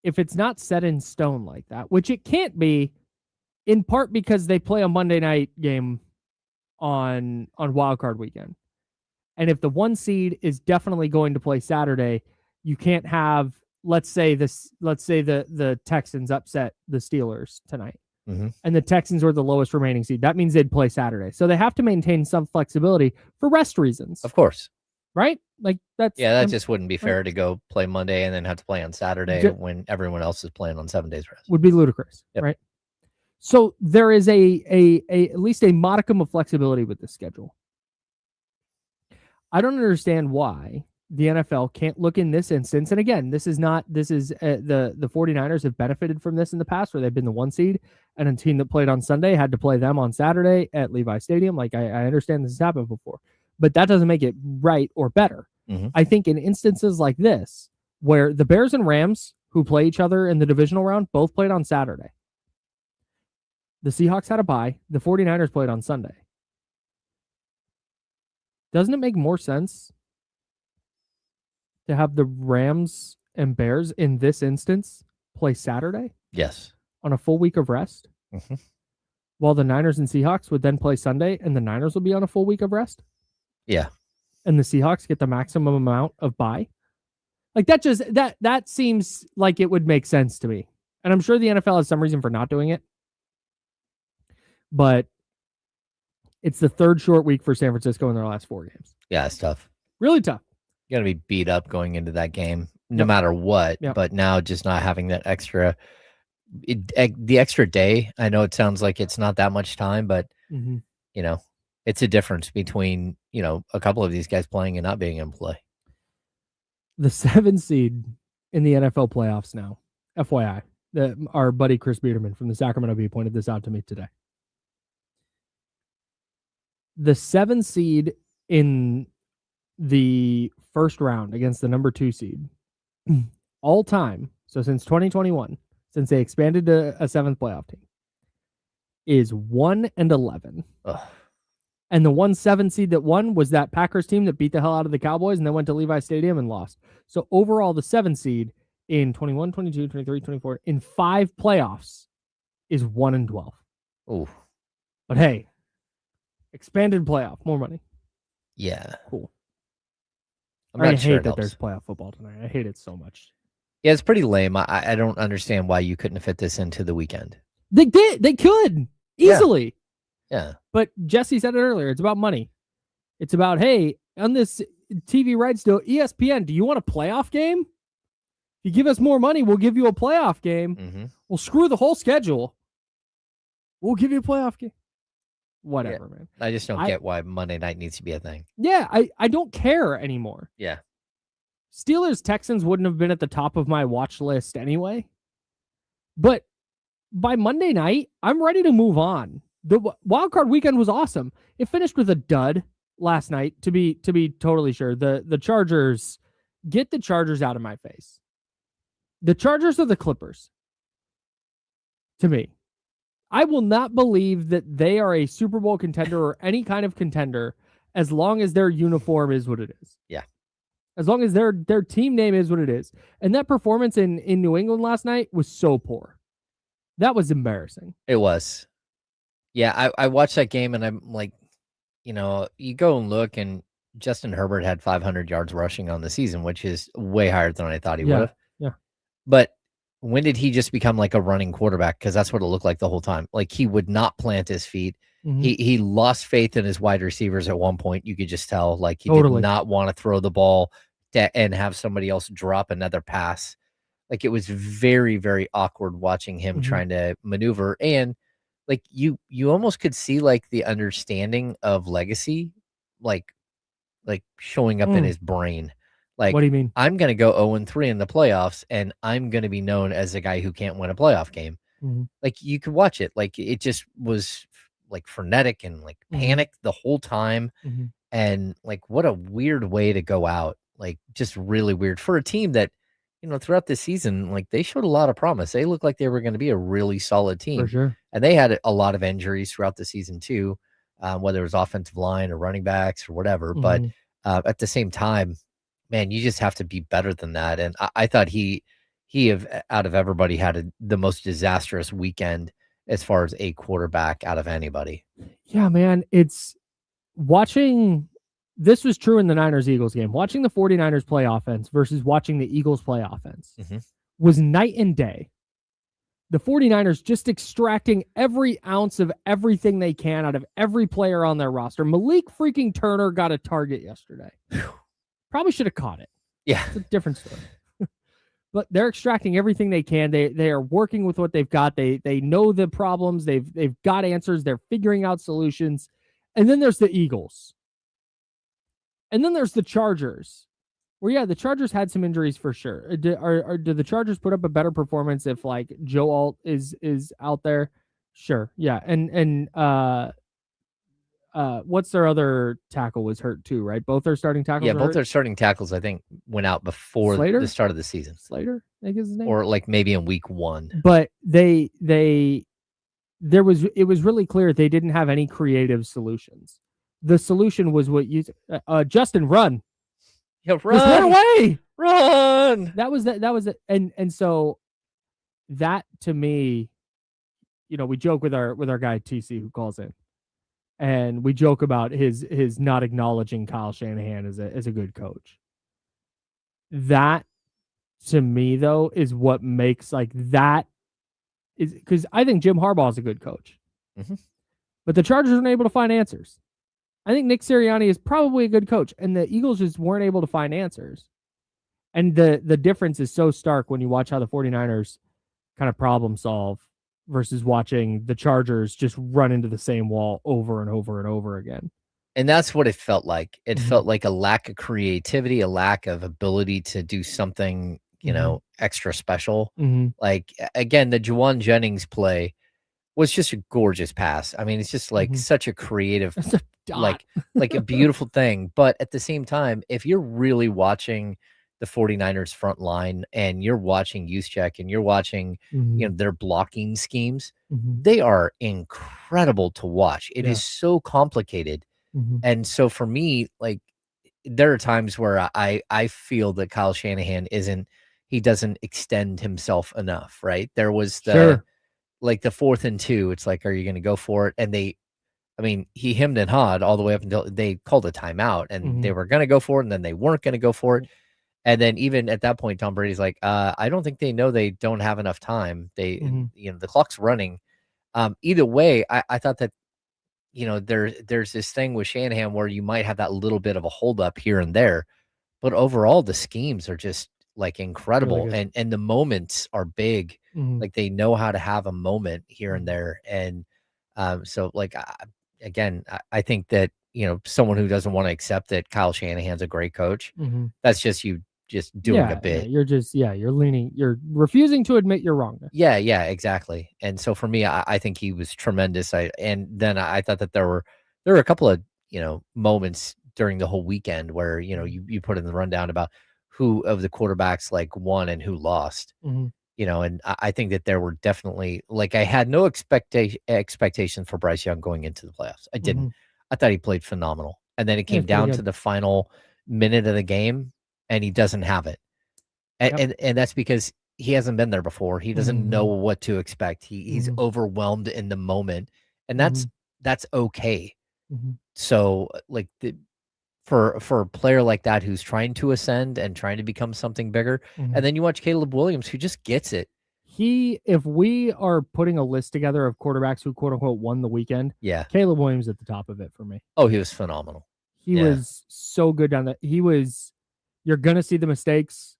if it's not set in stone like that, which it can't be, in part because they play a Monday night game on Wild Card weekend. And if the 1 seed is definitely going to play Saturday, you can't have, let's say the Texans upset the Steelers tonight. Mm-hmm. And the Texans were the lowest remaining seed. That means they'd play Saturday. So they have to maintain some flexibility for rest reasons. Of course. Right? Like that's that just wouldn't be fair to go play Monday and then have to play on Saturday when everyone else is playing on 7 days rest. Would be ludicrous, right? So there is a at least a modicum of flexibility with this schedule. I don't understand why the NFL can't look in this instance. And again, the 49ers have benefited from this in the past, where they've been the 1 seed and a team that played on Sunday had to play them on Saturday at Levi Stadium. Like I understand this has happened before, but that doesn't make it right or better. Mm-hmm. I think in instances like this, where the Bears and Rams, who play each other in the divisional round, both played on Saturday. The Seahawks had a bye. The 49ers played on Sunday. Doesn't it make more sense to have the Rams and Bears in this instance play Saturday? Yes. On a full week of rest? Mm-hmm. While the Niners and Seahawks would then play Sunday, and the Niners will be on a full week of rest? Yeah. And the Seahawks get the maximum amount of bye? Like that seems like it would make sense to me. And I'm sure the NFL has some reason for not doing it. But it's the third short week for San Francisco in their last 4 games. Yeah, it's tough. Really tough. You're going to be beat up going into that game, no matter what. Yep. But now just not having that extra, the extra day, I know it sounds like it's not that much time, but, it's a difference between, a couple of these guys playing and not being in play. The 7 seed in the NFL playoffs now, FYI, our buddy Chris Biederman from the Sacramento Bee pointed this out to me today. The 7 seed in the first round against the number 2 seed all time, so since 2021, since they expanded to a 7th playoff team, is 1-11. Ugh. And the 1-7 seed that won was that Packers team that beat the hell out of the Cowboys and then went to Levi Stadium and lost. So overall, the 7 seed in 21, 22, 23, 24, in 5 playoffs is 1-12. Oh. But hey, expanded playoff, more money. Yeah. Cool. I hate that there's playoff football tonight. I hate it so much. Yeah, it's pretty lame. I don't understand why you couldn't fit this into the weekend. They did. They could easily. Yeah. But Jesse said it earlier. It's about money. It's about, hey, on this TV rights deal, ESPN, do you want a playoff game? If you give us more money, we'll give you a playoff game. Mm-hmm. We'll screw the whole schedule. We'll give you a playoff game. Whatever, man. I just don't get why Monday night needs to be a thing. Yeah, I don't care anymore. Yeah. Steelers Texans wouldn't have been at the top of my watch list anyway. But by Monday night, I'm ready to move on. The wild card weekend was awesome. It finished with a dud last night, to be totally sure. The Chargers, get the Chargers out of my face. The Chargers are the Clippers. To me. I will not believe that they are a Super Bowl contender or any kind of contender as long as their uniform is what it is. Yeah. As long as their team name is what it is. And that performance in New England last night was so poor. That was embarrassing. It was. Yeah, I watched that game and I'm like, you go and look and Justin Herbert had 500 yards rushing on the season, which is way higher than I thought he would have. Yeah. But when did he just become like a running quarterback? Because that's what it looked like the whole time. Like he would not plant his feet. Mm-hmm. He lost faith in his wide receivers at one point. You could just tell like he did not want to throw the ball and have somebody else drop another pass. Like it was very, very awkward watching him trying to maneuver. And like you almost could see like the understanding of legacy, like showing up in his brain. Like, what do you mean? I'm going to go 0-3 in the playoffs, and I'm going to be known as a guy who can't win a playoff game. Like, you could watch it. Like, it just was like frenetic and like panicked the whole time. And like, what a weird way to go out. Like, just really weird for a team that, throughout the season, like, they showed a lot of promise. They looked like they were going to be a really solid team. For sure. And they had a lot of injuries throughout the season too, whether it was offensive line or running backs or whatever. But at the same time, man, you just have to be better than that. And I thought he out of everybody had the most disastrous weekend as far as a quarterback out of anybody. Yeah, man. It's watching. This was true in the Niners-Eagles game. Watching the 49ers play offense versus watching the Eagles play offense was night and day. The 49ers just extracting every ounce of everything they can out of every player on their roster. Malik freaking Turner got a target yesterday. Probably should have caught it. Yeah. It's a different story. But they're extracting everything they can. They are working with what they've got. They know the problems. They've got answers. They're figuring out solutions. And then there's the Eagles. And then there's the Chargers. Where, yeah, the Chargers had some injuries for sure. Do the Chargers put up a better performance if like Joe Alt is out there? Sure. Yeah. And what's their other tackle was hurt too, right? Both their starting tackles. Yeah, both their starting tackles, I think, went out before the start of the season. Slater, I think is his name. Or like maybe in week 1. But it was really clear they didn't have any creative solutions. The solution was what you Justin, run. Yeah, run. Just run away. Run. That was it. And so that to me, we joke with our guy TC who calls in. And we joke about his not acknowledging Kyle Shanahan as a good coach. That to me though is what makes like that is because I think Jim Harbaugh is a good coach. But the Chargers weren't able to find answers. I think Nick Sirianni is probably a good coach, and the Eagles just weren't able to find answers. And the difference is so stark when you watch how the 49ers kind of problem solve versus watching the Chargers just run into the same wall over and over and over again. And that's what it felt like. It felt like a lack of creativity, a lack of ability to do something, extra special. Like, again, the Juwan Jennings play was just a gorgeous pass. I mean, it's just like such a creative, like a beautiful thing. But at the same time, if you're really watching the 49ers front line and you're watching Juszczyk and you're watching, their blocking schemes, they are incredible to watch. It is so complicated. And so for me, like, there are times where I feel that Kyle Shanahan he doesn't extend himself enough, right? There was like the 4th and 2, it's like, are you going to go for it? And he hemmed and hawed all the way up until they called a timeout, and they were going to go for it, and then they weren't going to go for it. And then even at that point, Tom Brady's like, I don't think they know they don't have enough time. The clock's running. Either way, I thought that, there's this thing with Shanahan where you might have that little bit of a holdup here and there, but overall the schemes are just like incredible, really and the moments are big. Like, they know how to have a moment here and there. And so like, again, I think that, someone who doesn't want to accept that Kyle Shanahan's a great coach, that's just you just doing a bit. You're leaning, you're refusing to admit you're wrong. Yeah, exactly. And so for me, I think he was tremendous. And then I thought that there were a couple of, moments during the whole weekend where, you put in the rundown about who of the quarterbacks like won and who lost. And I think that there were definitely, like, I had no expectation for Bryce Young going into the playoffs. I didn't. I thought he played phenomenal. And then it came down to the final minute of the game, and he doesn't have it. And that's because he hasn't been there before. He doesn't know what to expect. He's overwhelmed in the moment, and that's okay. So like for a player like that who's trying to ascend and trying to become something bigger, and then you watch Caleb Williams, who just gets it. If we are putting a list together of quarterbacks who quote unquote won the weekend, Caleb Williams at the top of it for me. Oh, he was phenomenal. He was so good down that. You're gonna see the mistakes.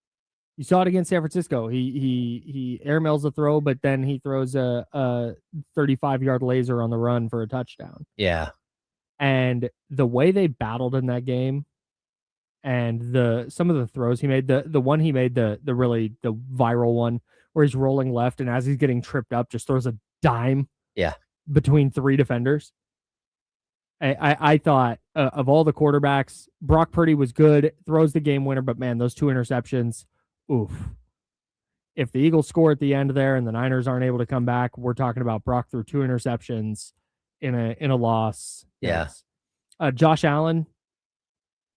You saw it against San Francisco. He airmails a throw, but then he throws a 35-yard laser on the run for a touchdown. Yeah. And the way they battled in that game, and some of the throws he made, the one he made, the viral one where he's rolling left and as he's getting tripped up, just throws a dime between 3 defenders. I thought of all the quarterbacks, Brock Purdy was good, throws the game winner, but man, those 2 interceptions, oof. If the Eagles score at the end there and the Niners aren't able to come back, we're talking about Brock threw 2 interceptions in a loss. Yeah. Yes. Josh Allen,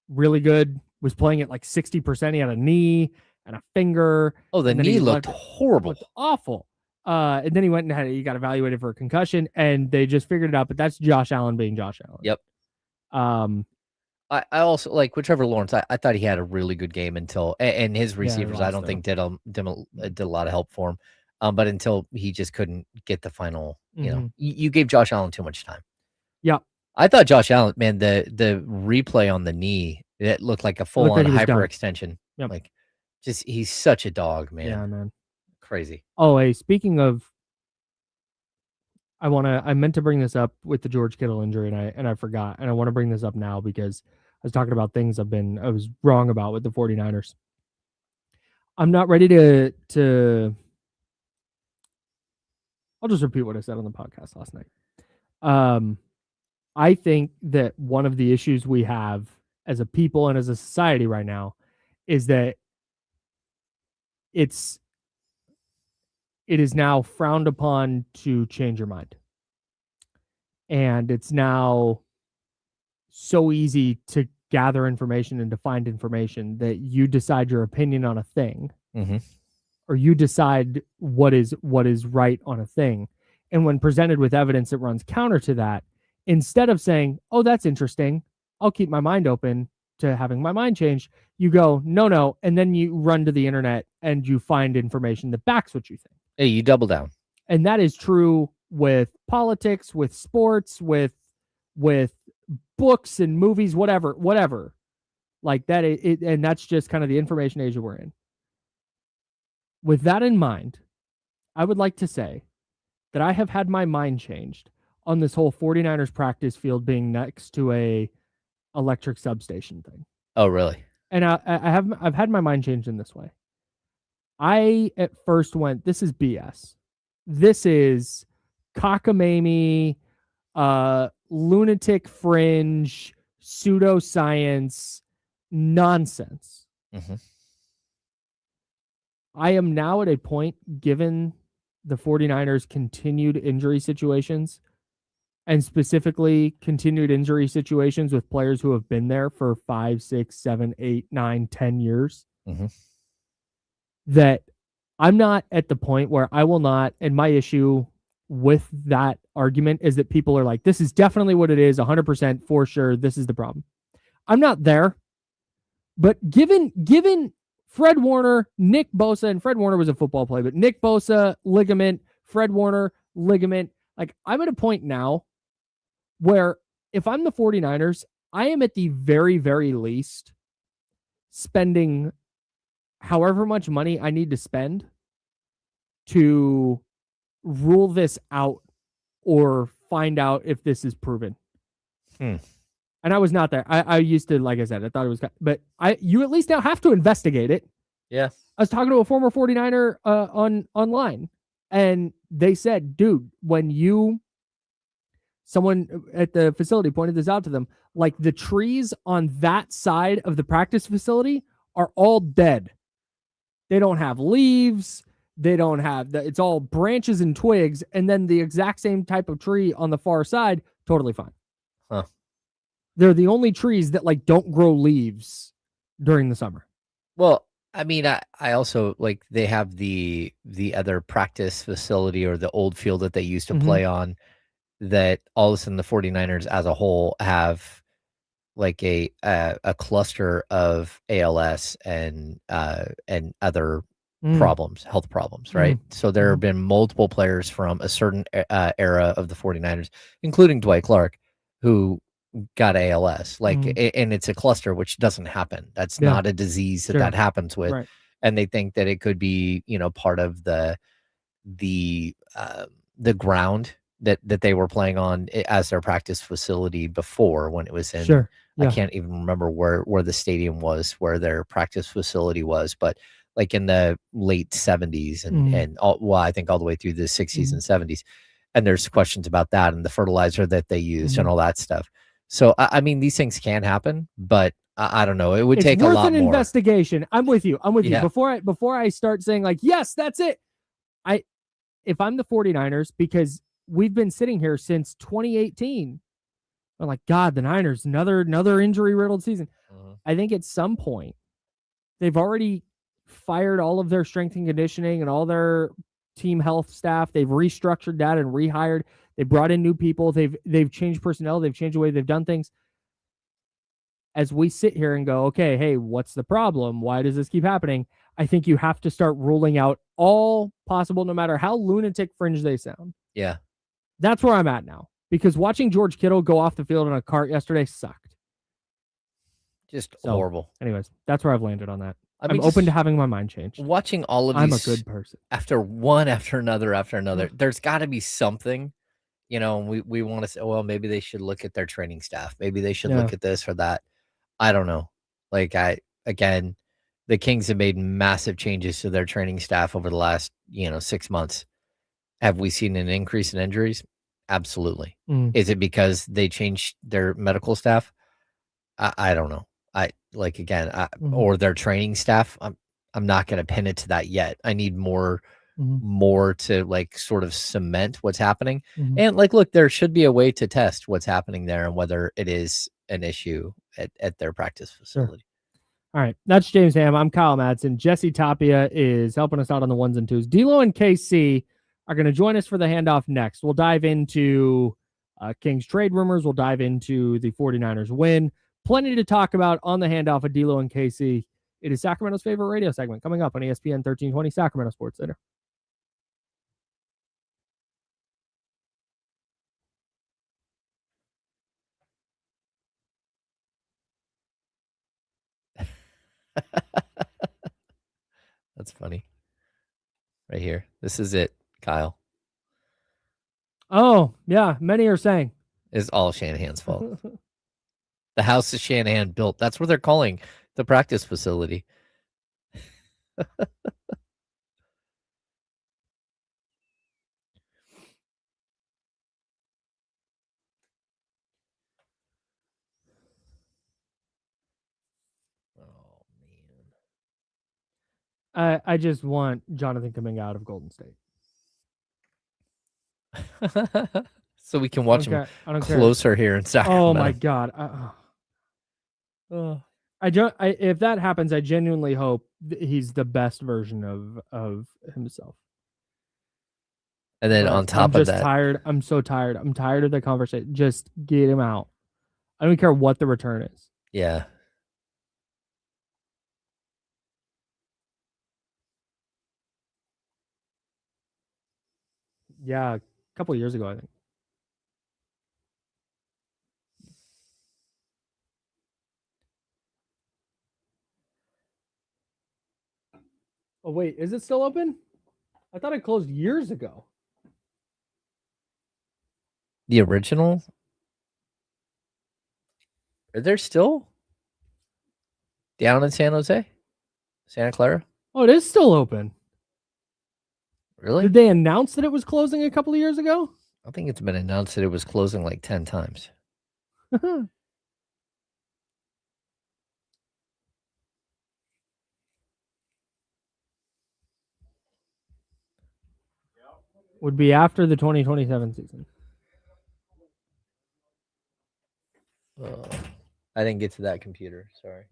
really good, was playing at like 60%. He had a knee and a finger. Oh, the knee looked horrible. Looked awful. And then he got evaluated for a concussion, and they just figured it out. But that's Josh Allen being Josh Allen. Yep. I also like Trevor Lawrence. I thought he had a really good game and his receivers I don't think did a lot of help for him. But until he just couldn't get the final, you gave Josh Allen too much time. Yeah. I thought Josh Allen, man, the replay on the knee, it looked like a full on hyperextension. Yep. Like he's such a dog, man. Yeah, man. Crazy. Oh, hey, speaking of, I meant to bring this up with the George Kittle injury, and I forgot, and I want to bring this up now because I was talking about things I was wrong about with the 49ers. I'm not ready to I'll just repeat what I said on the podcast last night. I think that one of the issues we have as a people and as a society right now is that it is now frowned upon to change your mind. And it's now so easy to gather information and to find information that you decide your opinion on a thing, or you decide what is right on a thing. And when presented with evidence that runs counter to that, instead of saying, oh, that's interesting, I'll keep my mind open to having my mind changed, you go, no. And then you run to the internet and you find information that backs what you think. Hey, you double down. And that is true with politics, with sports, with books and movies, whatever. Like that, and that's just kind of the information age that we're in. With that in mind, I would like to say that I have had my mind changed on this whole 49ers practice field being next to a electric substation thing. Oh, really? And I've had my mind changed in this way. I at first went, this is BS. This is cockamamie, lunatic fringe, pseudoscience, nonsense. I am now at a point, given the 49ers' continued injury situations, and specifically continued injury situations with players who have been there for 5, 6, 7, 8, 9, 10 years, that I'm not at the point where I will not, and my issue with that argument is that people are like, this is definitely what it is, 100% for sure, this is the problem. I'm not there, but given Fred Warner, Nick Bosa, and Fred Warner was a football play, but Nick Bosa, ligament, Fred Warner, ligament, like I'm at a point now where if I'm the 49ers, I am at the very, very least spending however much money I need to spend to rule this out or find out if this is proven. And I was not there. I used to, like I said, I thought it was, but you at least now have to investigate it. Yeah. I was talking to a former 49er online, and they said, dude, someone at the facility pointed this out to them, like the trees on that side of the practice facility are all dead. They don't have leaves. They don't have it's all branches and twigs. And then the exact same type of tree on the far side, totally fine. Huh. They're the only trees that like don't grow leaves during the summer. Well, I mean, I also like they have the other practice facility or the old field that they used to play on, that all of a sudden the 49ers as a whole have like a cluster of ALS and other problems, health problems, right? So there have been multiple players from a certain era of the 49ers, including Dwight Clark, who got ALS, like, and it's a cluster, which doesn't happen. That's not a disease that happens with. Right. And they think that it could be, part of the ground that they were playing on as their practice facility before when it was in. Sure. Yeah. I can't even remember where the stadium was, where their practice facility was, but like in the late 70s and I think all the way through the 60s and 70s. And there's questions about that and the fertilizer that they used and all that stuff. So, I mean, these things can happen, but I don't know. It would take a lot more. It's worth an investigation. I'm with you. You. Before I start saying like, yes, that's it. If I'm the 49ers, because we've been sitting here since 2018. I'm like, God, the Niners, another injury-riddled season. I think at some point, they've already fired all of their strength and conditioning and all their team health staff. They've restructured that and rehired. They brought in new people. They've changed personnel. They've changed the way they've done things. As we sit here and go, okay, hey, what's the problem? Why does this keep happening? I think you have to start ruling out all possible, no matter how lunatic fringe they sound. Yeah. That's where I'm at now. Because watching George Kittle go off the field in a cart yesterday sucked. Just horrible. Anyways, that's where I've landed on that. I'm open to having my mind changed. Watching all of these. I'm a good person. After another. There's got to be something, we want to say, well, maybe they should look at their training staff. Maybe they should look at this or that. I don't know. The Kings have made massive changes to their training staff over the last, 6 months. Have we seen an increase in injuries? Absolutely. Is it because they changed their medical staff? I don't know. Or their training staff. I'm not going to pin it to that yet. I need more to sort of cement what's happening. And look, there should be a way to test what's happening there and whether it is an issue at their practice facility. Sure. All right. That's James Ham. I'm Kyle Madsen. Jesse Tapia is helping us out on the ones and twos. D'Lo and KC are going to join us for the handoff next. We'll dive into Kings trade rumors. We'll dive into the 49ers win. Plenty to talk about on the handoff of D'Lo and KC. It is Sacramento's favorite radio segment coming up on ESPN 1320 Sacramento Sports Center. That's funny. Right here. This is it, Kyle. Oh, yeah. Many are saying. It's all Shanahan's fault. The house that Shanahan built. That's what they're calling the practice facility. I just want Jonathan coming out of Golden State. So we can watch him closer here in Sacramento. Oh my God. If that happens, I genuinely hope he's the best version of himself. And then on top of that, tired. I'm so tired. I'm tired of the conversation. Just get him out. I don't care what the return is. Yeah. Yeah, a couple of years ago, I think. Oh, wait, is it still open? I thought it closed years ago. The original? Are there still down in San Jose? Santa Clara? Oh, it is still open. Really? Did they announce that it was closing a couple of years ago? I think it's been announced that it was closing like 10 times. Would be after the 2027 season. I didn't get to that computer. Sorry.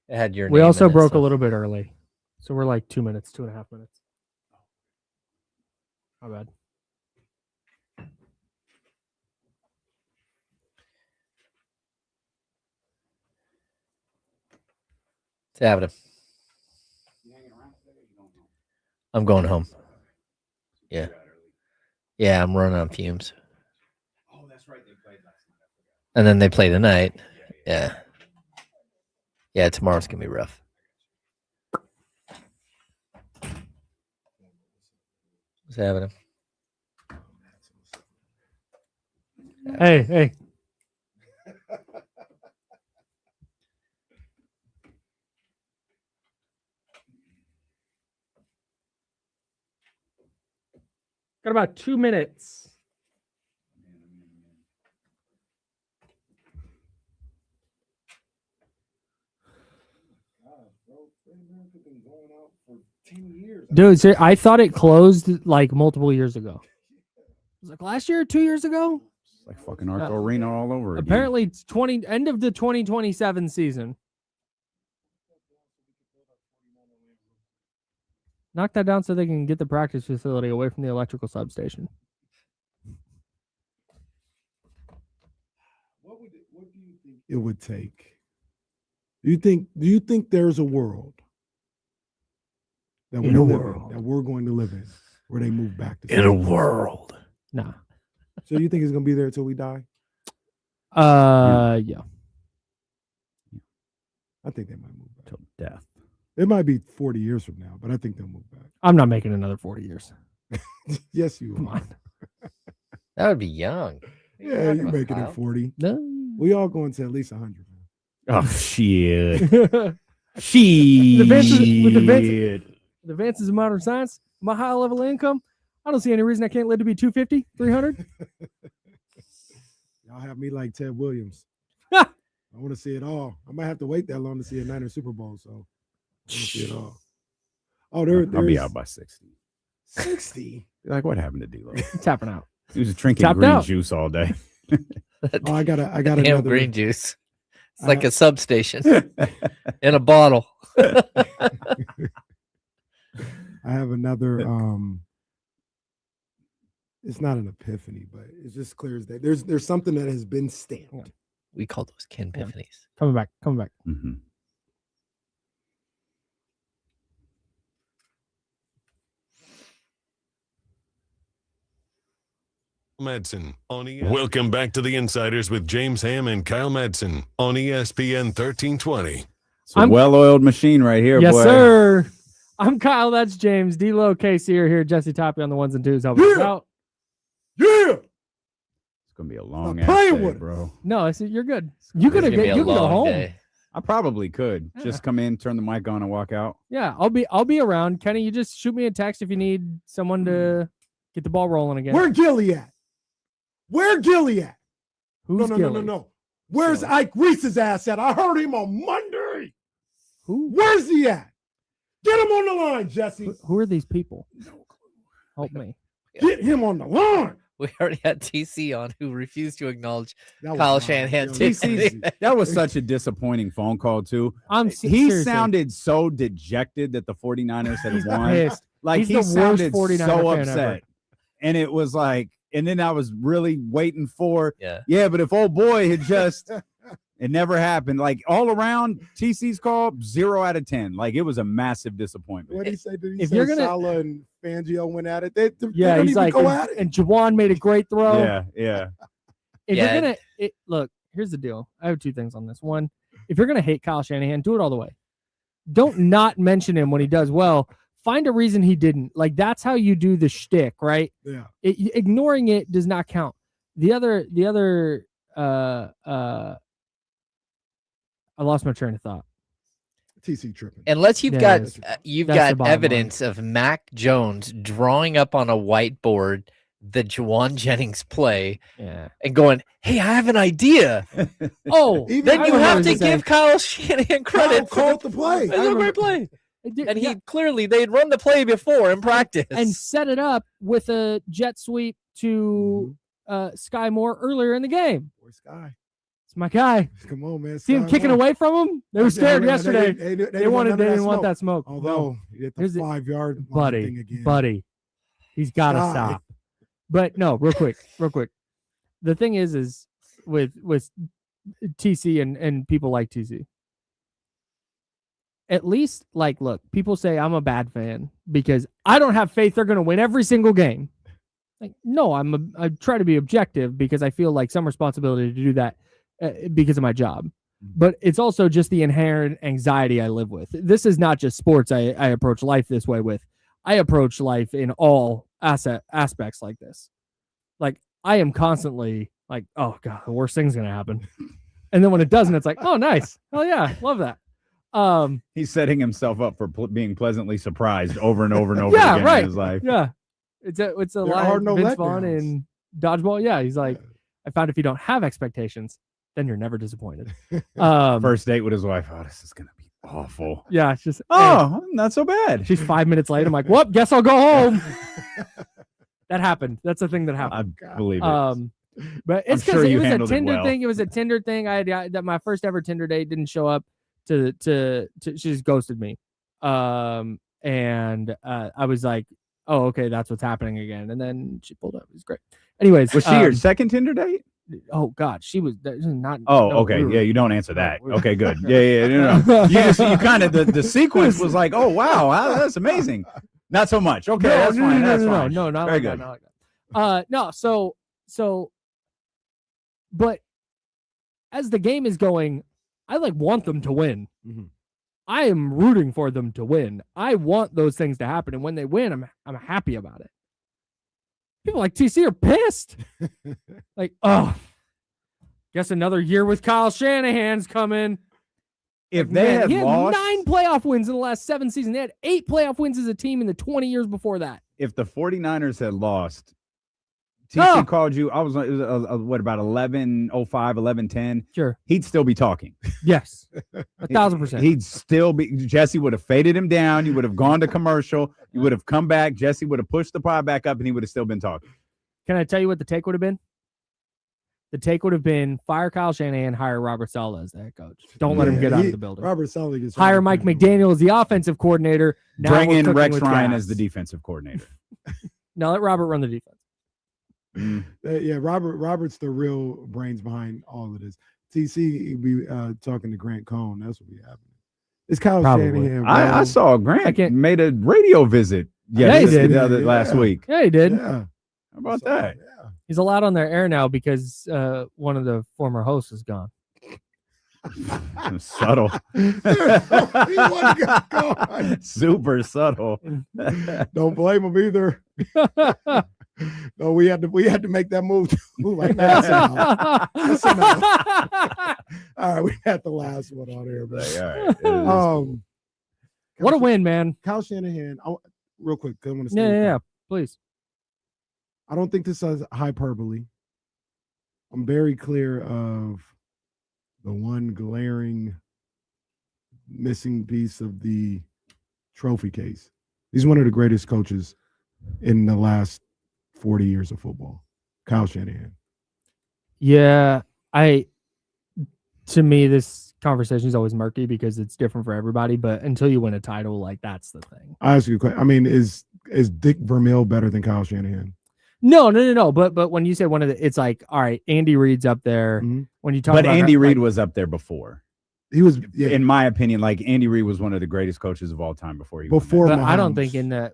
It had your name. We also broke a little bit early. So we're like 2 minutes, 2.5 minutes. How bad? It's happening. I'm going home. Yeah. Yeah, I'm running on fumes. Oh, that's right. They played last night. And then they play tonight. Yeah. Yeah, tomorrow's going to be rough. What's happening? Hey. Got about 2 minutes. Dude, I thought it closed like multiple years ago. It was like last year or 2 years ago. It's like fucking Arco Arena all over again. Apparently, it's end of the 2027 season. Knock that down so they can get the practice facility away from the electrical substation. What do you think it would take? Do you think there's a world that we're going to live in where they move back to in a world? Nah. So you think it's gonna be there until we die? Yeah. I think they might move back Till death. It might be 40 years from now, but I think they'll move back. I'm not making another 40 years. Yes, you Come are. on. That would be young. Yeah, you making it 40. No. We all going to at least 100. Man. Oh shit. The advances in modern science, my high level income, I don't see any reason I can't live to be 250, 300. Y'all have me like Ted Williams. Ha! I want to see it all. I might have to wait that long to see a Niners Super Bowl, so I want to see it all. Oh, I'll be out by 60. 60. Like, what happened to D-Lo? Tapping out. He was drinking Tapped green out. juice all day. Oh, I got Damn another green juice. It's like a substation in a bottle. I have another. It's not an epiphany, but it's just clear as day. There's something that has been stamped. We call those Ken epiphanies. Coming back. Mm-hmm. Madsen on ESPN. Welcome back to the Insiders with James Ham and Kyle Madsen on ESPN 1320. It's a well-oiled machine right here, yes, boy. sir. I'm Kyle. That's James. D-Lo, Casey are here. Jesse Toppy on the ones and twos. Help us out. Yeah. It's gonna be a long Stop ass playing day, with it. bro. No, I see you're good. You could It's gonna be a go long home. day. I probably could Yeah. just come in, turn the mic on, and walk out. Yeah, I'll be around. Kenny, you just shoot me a text if you need someone to get the ball rolling again. Where Gilly at? Where Gilly at? Who's Gilly? No. Where's Ike Reese's ass at? I heard him on Monday. Who? Where's he at? Get him on the line, Jesse. Who are these people? No clue. Help me. Get him on the line. We already had TC on who refused to acknowledge That was Kyle wild. Shanahan. Yeah, too. TC's that was such a disappointing phone call, too. I'm He seriously. sounded so dejected that the 49ers had He's won. pissed. Like, He's he the worst sounded 49er so fan upset. ever. And it was like, and then I was really waiting for, Yeah. but if old boy had just, it never happened. Like, all around, TC's call, 0 out of 10. Like, it was a massive disappointment. What did he say? Did he If say you're gonna- Salah and Fangio went at it? They Yeah, don't he's even like, go at it. and Jawan made a great throw. Yeah. If Yeah. you're gonna look, here's the deal. I have two things on this. One, if you're gonna hate Kyle Shanahan, do it all the way. Don't not mention him when he does well. Find a reason he didn't. Like, that's how you do the shtick, right? Yeah. Ignoring it does not count. The other I lost my train of thought. TC tripping. Unless you've Yeah, got that's you've the bottom got line. evidence of Mac Jones drawing up on a whiteboard the Juwan Jennings play Yeah. and going, "Hey, I have an idea." Oh, Even Then I you remember have to he said, give Kyle Shanahan credit Kyle for called the play. It's a great play. And he yeah, clearly they'd run the play before in practice. and set it up with a jet sweep to Sky Moore earlier in the game. Boy, Sky. It's my guy. Come on, man. See him Sky kicking won. away from him. They were scared yesterday. They They didn't want didn't want that smoke. Although he hit the Here's the- 5-yard line buddy, thing again. buddy, he's got to Sky. stop. But no, real quick. The thing is with TC and people like TC. At least, like, look, people say I'm a bad fan because I don't have faith they're going to win every single game. Like, no, I try to be objective because I feel like some responsibility to do that because of my job. But it's also just the inherent anxiety I live with. This is not just sports I approach life this way with. I approach life in all aspects like this. Like, I am constantly Like, oh God, the worst thing's going to happen. And then when it doesn't, it's like, oh, nice. Oh, yeah. Love that. He's setting himself up for being pleasantly surprised over and over and over again in his life. Yeah. It's a line Vince Vaughn in Dodgeball. Yeah. He's like, I found if you don't have expectations, then you're never disappointed. First date with his wife. Oh, this is going to be awful. Yeah. It's just, not so bad. She's 5 minutes late. I'm like, well, guess I'll go home. That happened. That's the thing that happened. I believe it. But it's because it was a Tinder thing. It was a Tinder thing. I had that my first ever Tinder date didn't show up to she just ghosted me. And I was like, oh, okay, that's what's happening again. And then she pulled up. It was great. Anyways, was she your second Tinder date? Oh God, she was not. Oh, okay. Yeah, you don't answer that. Okay, good. Yeah. No. You kind of the sequence was like, oh wow, that's amazing. Not so much. Okay, that's fine. That's fine. No, not very like good. That, not like that. No, so, but as the game is going, I want them to win. Mm-hmm. I am rooting for them to win. I want those things to happen, and when they win, I'm happy about it. People like TC are pissed. Like, oh, guess another year with Kyle Shanahan's coming. If they had lost 9 playoff wins in the last 7 seasons, they had 8 playoff wins as a team in the 20 years before that. If the 49ers had lost, TC called you. I was what about 11:05, 11:10? Sure, he'd still be talking. Yes, 1,000%. He'd still be. Jesse would have faded him down. You would have gone to commercial. You would have come back. Jesse would have pushed the pod back up, and he would have still been talking. Can I tell you what the take would have been? The take would have been fire Kyle Shanahan, hire Robert Saleh as the head coach. Don't let him get out of the building. Robert Saleh is hire Mike McDaniel as the offensive coordinator. Now bring in Rex Ryan as the defensive coordinator. Now let Robert run the defense. Yeah, Robert's the real brains behind all of this. TC be talking to Grant Cohn. That's what be happening. It's Kyle Shanahan. I saw Grant made a radio visit. Yeah, he did last week. Yeah, he did. Yeah. How about that? Yeah. He's allowed on their air now because one of the former hosts is gone. Subtle. Super subtle. Don't blame him either. No, we had to make that move too. Like, that's enough. All right, we had the last one on here, but all right. What a win, man. Kyle Shanahan. Real quick, because I want to yeah, please. I don't think this is hyperbole. I'm very clear of the one glaring missing piece of the trophy case. He's one of the greatest coaches in the last 40 years of football. Kyle Shanahan. Yeah, to me, this conversation is always murky because it's different for everybody, but until you win a title, that's the thing. I ask you a question. I mean, is Dick Vermeil better than Kyle Shanahan? No. But when you say one of the, it's like, all right, Andy Reid's up there. Mm-hmm. When you talk but about Andy Reid was up there before. He was, in my opinion, Andy Reid was one of the greatest coaches of all time before he. Before, but I don't think in the.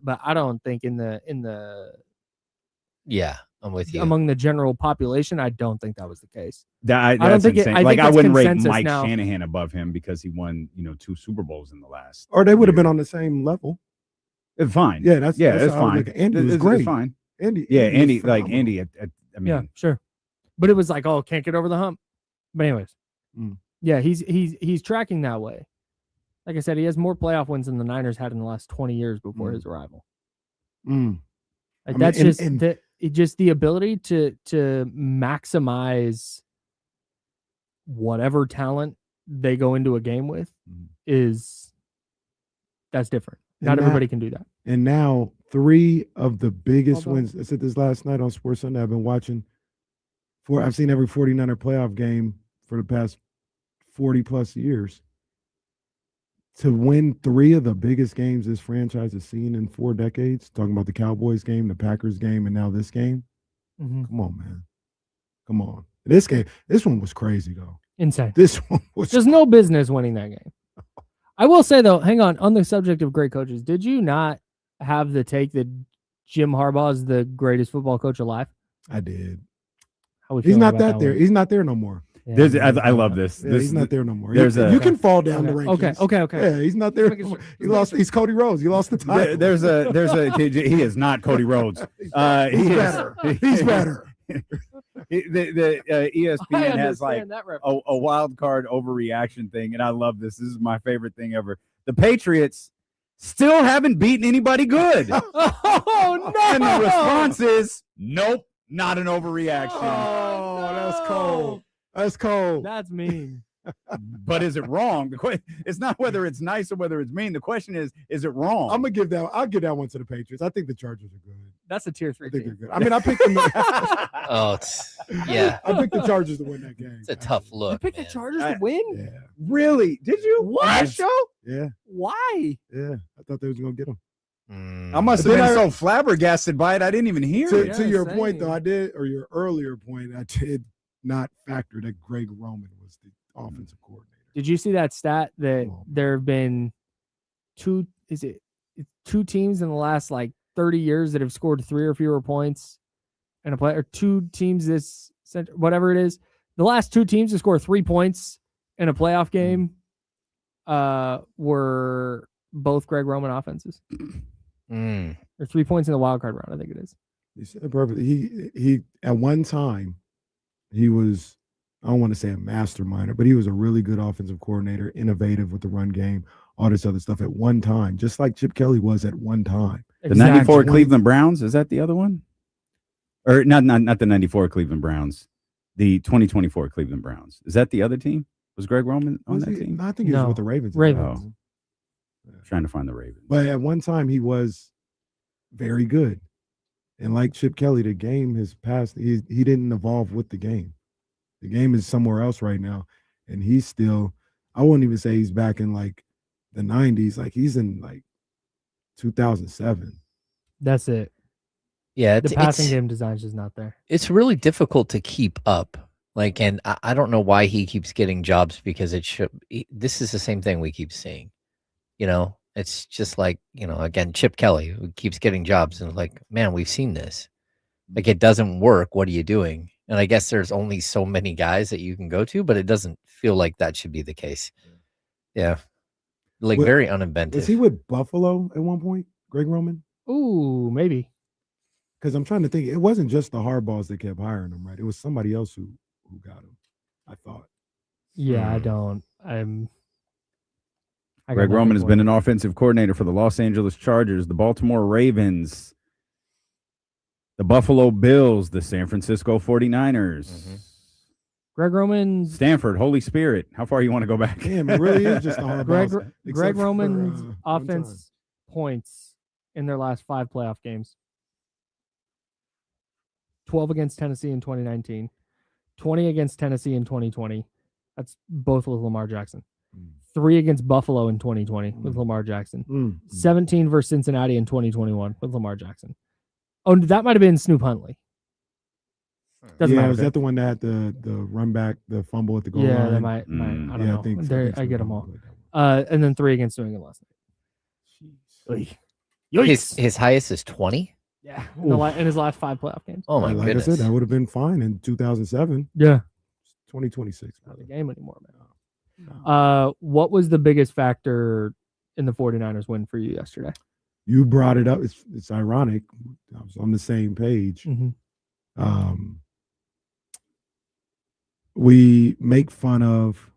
Yeah, I'm with you. Among the general population, I don't think that was the case. I don't think insane. I wouldn't rate Mike Shanahan above him because he won, 2 Super Bowls in the last. Or they would have been on the same level. It's fine. Yeah, that's fine. Andy was great. It's fine. Andy, Andy. I mean, yeah, sure. But it was like, oh, can't get over the hump. But anyways, yeah, he's tracking that way. Like I said, he has more playoff wins than the Niners had in the last 20 years before his arrival. That's just the ability to maximize whatever talent they go into a game with that's different. Not everybody can do that. And now 3 of the biggest wins. I said this last night on Sports Sunday. I've been watching. I've seen every 49er playoff game for the past 40 plus years. To win 3 of the biggest games this franchise has seen in 4 decades, talking about the Cowboys game, the Packers game, and now this game. Come on, man. Come on. This one was crazy, though. Insane. This one was. There's no business winning that game. I will say, though, hang on the subject of great coaches, did you not have the take that Jim Harbaugh is the greatest football coach alive? I did. He's not there. He's not there no more. Yeah, I love this. Yeah, he's not there no more. You can fall down the rankings. Okay. Yeah, he's not there. He lost. He's Cody Rhodes. He lost the title. He is not Cody Rhodes. He's better. He's better. The ESPN has like that a wild card overreaction thing, and I love this. This is my favorite thing ever. The Patriots still haven't beaten anybody good. Oh no! And the response is nope, not an overreaction. Oh, that's cold. That's cold. That's mean. But is it wrong? It's not whether it's nice or whether it's mean. The question is it wrong? I'll give that one to the Patriots. I think the Chargers are good. That's a tier 3 I think team. they're good. I mean, I picked them. Yeah. I picked the Chargers to win that game. It's a tough look. You picked the Chargers to win? Yeah. Really? Did you? What? On that show? Yeah. Why? Yeah. I thought they was gonna get them. I must have been so flabbergasted by it. I didn't even hear it. To your point, though, your earlier point, I did not factor that Greg Roman was the offensive coordinator. Did you see that stat that there have been two teams in the last like 30 years that have scored 3 or fewer points in a play, or 2 teams whatever it is, the last 2 teams to score 3 points in a playoff game were both Greg Roman offenses. Or 3 points in the wild card round, I think it is. You said it perfectly. He at one time he was, I don't want to say a masterminder, but he was a really good offensive coordinator, innovative with the run game, all this other stuff at one time, just like Chip Kelly was at one time. The 94 Cleveland Browns, is that the other one? Or not the 94 Cleveland Browns, the 2024 Cleveland Browns. Is that the other team? Was Greg Roman on that team? I think he was with the Ravens. Oh. Trying to find the Ravens. But at one time he was very good. And like Chip Kelly, the game has passed. He didn't evolve with the game. The game is somewhere else right now. And he's still, I wouldn't even say he's back in like the 90s. Like he's in like 2007. That's it. Yeah. The passing game design is just not there. It's really difficult to keep up. Like, and I don't know why he keeps getting jobs, because this is the same thing we keep seeing. You know, it's just like, you know, again, Chip Kelly, who keeps getting jobs, and like, man, we've seen this. Like, it doesn't work. What are you doing? And I guess there's only so many guys that you can go to, but it doesn't feel like that should be the case. Yeah. Like, very uninventive. Was he with Buffalo at one point, Greg Roman? Ooh, maybe. Because I'm trying to think. It wasn't just the Hardballs that kept hiring him, right? It was somebody else who got him, I thought. Yeah, Greg Roman has been an offensive coordinator for the Los Angeles Chargers, the Baltimore Ravens, the Buffalo Bills, the San Francisco 49ers. Greg Roman's Stanford, Holy Spirit. How far you want to go back? Damn, it really is just the Hardballs. Greg Roman's offense points in their last 5 playoff games. 12 against Tennessee in 2019. 20 against Tennessee in 2020. That's both with Lamar Jackson. 3 against Buffalo in 2020 with Lamar Jackson. 17 versus Cincinnati in 2021 with Lamar Jackson. Oh, that might have been Snoop Huntley. Doesn't matter. Was that the one that had the run back, the fumble at the goal line? Yeah, that might. I don't know. I think I get them all. And then 3 against New England last night. His highest is 20? Yeah, in his last 5 playoff games. Oh, my goodness. I said, that would have been fine in 2007. Yeah. 2026. Not the game anymore, man. No. What was the biggest factor in the 49ers win for you yesterday? You brought it up. It's ironic. I was on the same page. We make fun of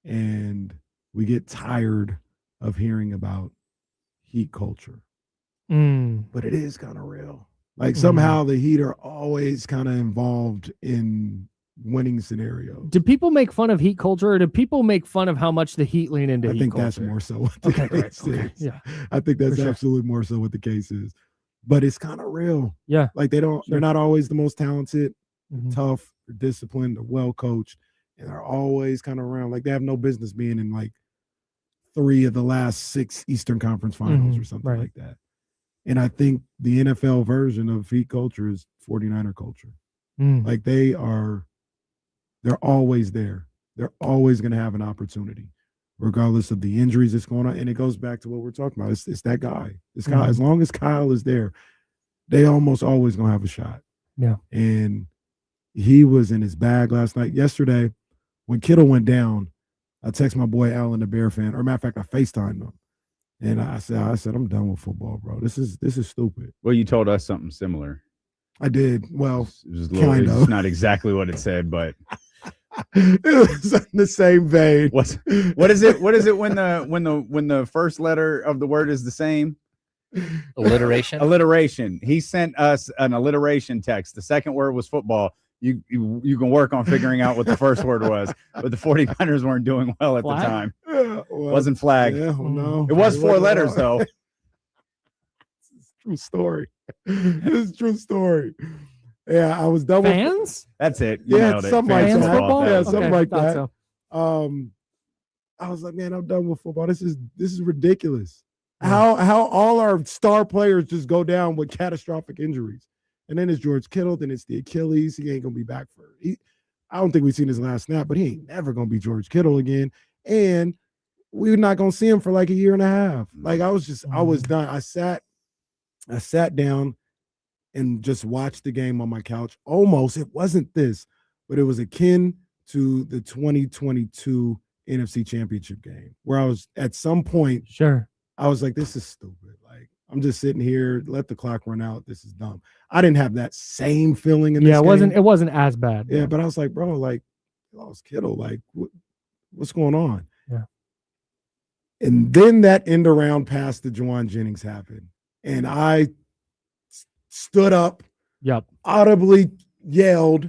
and we get tired of hearing about heat culture. But it is kind of real. Like somehow the Heat are always kind of involved in winning scenarios. Do people make fun of heat culture, or do people make fun of how much the Heat lean into heat culture? I think that's more so what the case is. Yeah. I think that's absolutely more so what the case is. But it's kind of real. Yeah. Like they're not always the most talented, tough, or disciplined, or well coached. And they're always kind of around. Like they have no business being in like 3 of the last 6 Eastern Conference finals or something like that. And I think the NFL version of heat culture is 49er culture. Like they're always there. They're always going to have an opportunity, regardless of the injuries that's going on. And it goes back to what we're talking about. It's that guy. This guy, as long as Kyle is there, they almost always going to have a shot. Yeah. And he was in his bag last night. Yesterday, when Kittle went down, I texted my boy Alan, the Bear fan. Or matter of fact, I FaceTimed him. And I said, I'm done with football, bro. This is stupid. Well, you told us something similar. I did. Well, it's not exactly what it said, but it was in the same vein. What is it? What is it when the first letter of the word is the same? Alliteration. Alliteration. He sent us an alliteration text. The second word was football. You can work on figuring out what the first word was, but the 49ers weren't doing well at the time. Yeah, well, wasn't flag. Yeah, well, no. It was 4 letters though. It's a true story. It's a true story. Yeah, I was done with fans. That's it. Yeah, something like that. Football? Yeah, something like that. So. I was like, man, I'm done with football. This is ridiculous. How all our star players just go down with catastrophic injuries. And then it's George Kittle, then it's the Achilles. He ain't gonna be back I don't think we've seen his last snap, but he ain't never gonna be George Kittle again. And we're not gonna see him for like a year and a half. Like I was done. I sat down and just watched the game on my couch. Almost, it wasn't this, but it was akin to the 2022 NFC Championship game, where I was at some point, I was like, this is stupid. Like, I'm just sitting here, let the clock run out. This is dumb. I didn't have that same feeling in this game. It wasn't as bad. Yeah, but I was like, bro, like, lost Kittle. Like, what's going on? Yeah. And then that end around pass to Juwan Jennings happened. And I stood up, audibly yelled,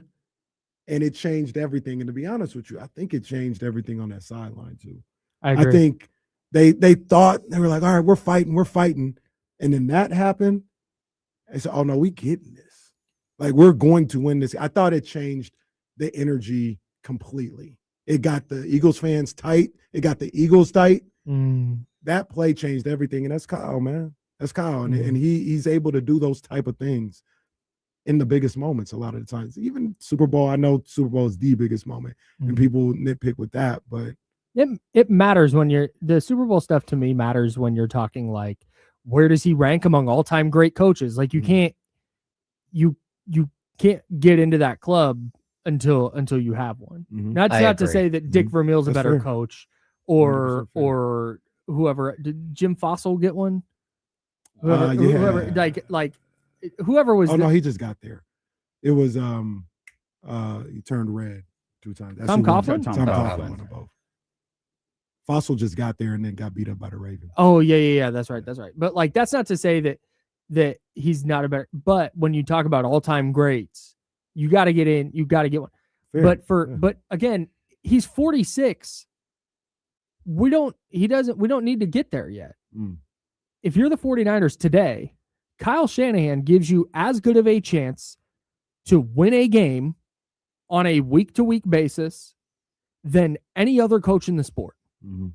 and it changed everything. And to be honest with you, I think it changed everything on that sideline too. I think they thought, they were like, all right, we're fighting. And then that happened. I said, oh no, we getting this. Like, we're going to win this. I thought it changed the energy completely. It got the Eagles fans tight. It got the Eagles tight. That play changed everything. And that's Kyle, man. That's Kyle. And he's able to do those type of things in the biggest moments a lot of the times. Even Super Bowl, I know Super Bowl is the biggest moment, and people nitpick with that, but it matters when the Super Bowl stuff to me matters when you're talking like, where does he rank among all-time great coaches? Like you can't get into that club until you have one. Not to say that Dick Vermeil's a better coach or whoever. Did Jim Fossil get one? Whoever whoever was. Oh no, he just got there. It was he turned red 2 times. That's Tom Coughlin. Tom Coughlin won both. Fossil just got there and then got beat up by the Ravens. Oh yeah. That's right. But like, that's not to say that he's not a better. But when you talk about all-time greats, you got to get in. You got to get one. Fair, but again, he's 46. We don't need to get there yet. If you're the 49ers today, Kyle Shanahan gives you as good of a chance to win a game on a week-to-week basis than any other coach in the sport. And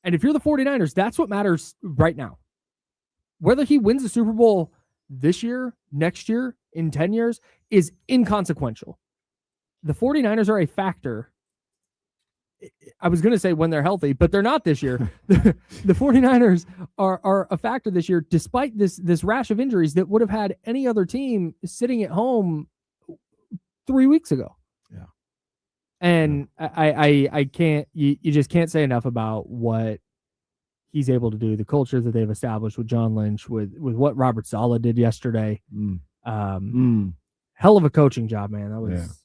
if you're the 49ers, that's what matters right now. Whether he wins the Super Bowl this year, next year, in 10 years is inconsequential. The 49ers are a factor. I was going to say when they're healthy, but they're not this year. The 49ers are a factor this year, despite this rash of injuries that would have had any other team sitting at home 3 weeks ago. Yeah. And I can't, you just can't say enough about what he's able to do, the culture that they've established with John Lynch, with what Robert Saleh did yesterday. Hell of a coaching job, man. That was.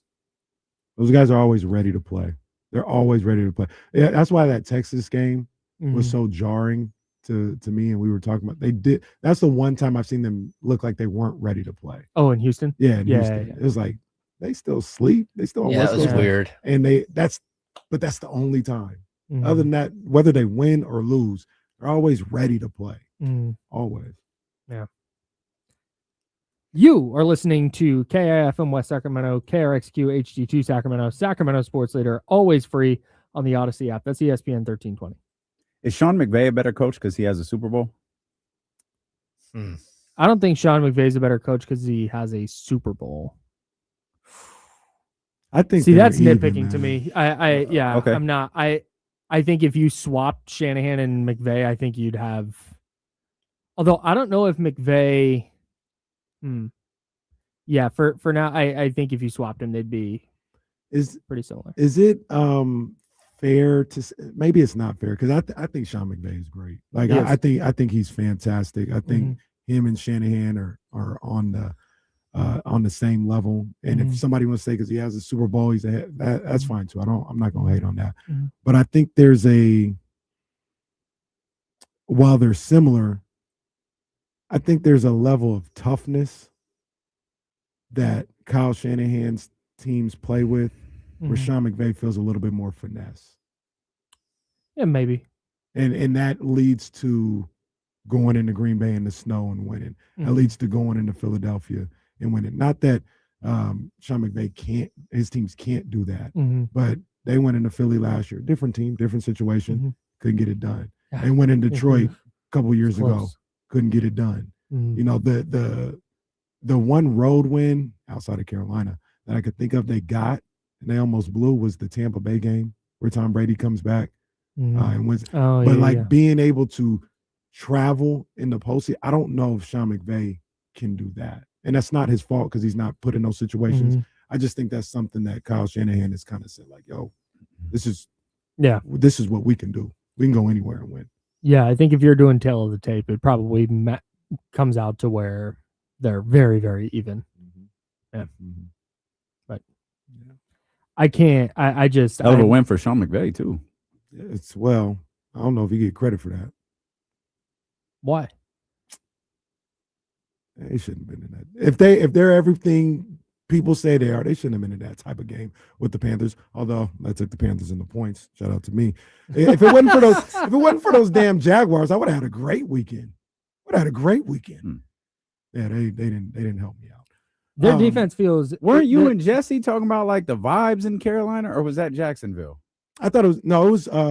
Those guys are always ready to play. They're always ready to play. Yeah, that's why that Texas game was so jarring to me. And we were talking about that's the one time I've seen them look like they weren't ready to play. Oh, in Houston? Yeah, Houston. Yeah. It was like they still sleep. They still that was weird. And that's the only time. Other than that, whether they win or lose, they're always ready to play. Always. Yeah. You are listening to KIFM West Sacramento, KRXQ HD2 Sacramento, Sacramento Sports Leader, always free on the Odyssey app. That's ESPN 1320. Is Sean McVay a better coach because he has a Super Bowl? I don't think Sean McVay is a better coach because he has a Super Bowl. I think. See, that's nitpicking to me. Okay. I'm not. I think if you swapped Shanahan and McVay, I think you'd have. Although I don't know if McVay. Yeah, for now, I think if you swapped him, they'd be pretty similar. Is it fair to? Maybe it's not fair because I think Sean McVay is great. Like I think he's fantastic. I think him and Shanahan are on on the same level. And if somebody wants to say because he has a Super Bowl, he's ahead, that's fine too. I'm not gonna hate on that. But I think while they're similar, I think there's a level of toughness that Kyle Shanahan's teams play with, where Sean McVay feels a little bit more finesse. Yeah, maybe. And that leads to going into Green Bay in the snow and winning. That leads to going into Philadelphia and winning. Not that Sean McVay his teams can't do that, but they went into Philly last year. Different team, different situation, couldn't get it done. They went in Detroit a couple years ago, couldn't get it done. You know, the one road win outside of Carolina that I could think of they got and they almost blew was the Tampa Bay game where Tom Brady comes back and wins. Being able to travel in the postseason, I don't know if Sean McVay can do that. And that's not his fault because he's not put in those situations. I just think that's something that Kyle Shanahan has kind of said, like, yo, this is what we can do. We can go anywhere and win. Yeah, I think if you're doing tail of the tape, it probably comes out to where they're very, very even. Yeah. But I can't, I just. Hell of a win for Sean McVay, too. I don't know if you get credit for that. Why? They shouldn't have been in that. If they're everything people say they are, they shouldn't have been in that type of game with the Panthers. Although I took the Panthers in the points. Shout out to me. If it wasn't for those damn Jaguars, I would have had a great weekend. Yeah, they didn't help me out. Their defense feels. Weren't you and Jesse talking about like the vibes in Carolina, or was that Jacksonville? I thought it was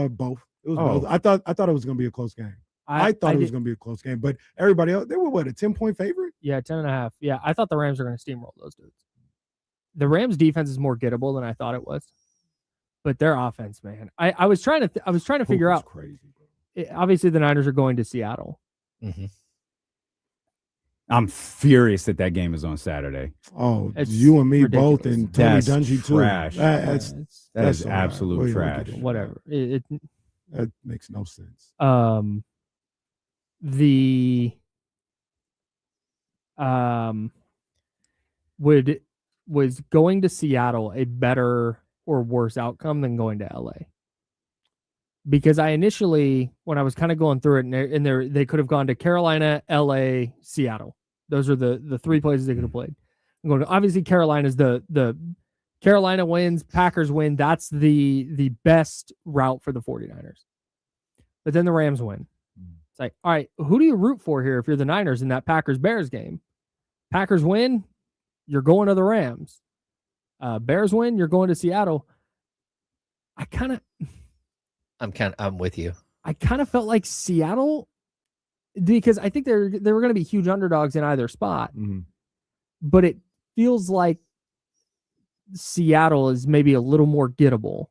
both. It was both. I thought it was going to be a close game. I thought it was going to be a close game, but everybody else, they were a 10-point favorite? Yeah, 10.5. Yeah, I thought the Rams were going to steamroll those dudes. The Rams defense is more gettable than I thought it was, but their offense, man, I was trying to figure out. Crazy, obviously, the Niners are going to Seattle. I'm furious that game is on Saturday. Oh, it's you and me ridiculous. Both, and Tony Dungy too. Trash. That is absolute trash. Whatever. That makes no sense. Was going to Seattle a better or worse outcome than going to LA? Because I initially, when I was kind of going through it, and they could have gone to Carolina, LA, Seattle. Those are the three places they could have played. I'm going to, obviously, Carolina's the Carolina wins, Packers win. That's the best route for the 49ers. But then the Rams win. It's like, all right, who do you root for here if you're the Niners in that Packers-Bears game? Packers win, you're going to the Rams. Bears win, you're going to Seattle. I'm with you. I kind of felt like Seattle, because I think they were going to be huge underdogs in either spot. But it feels like Seattle is maybe a little more gettable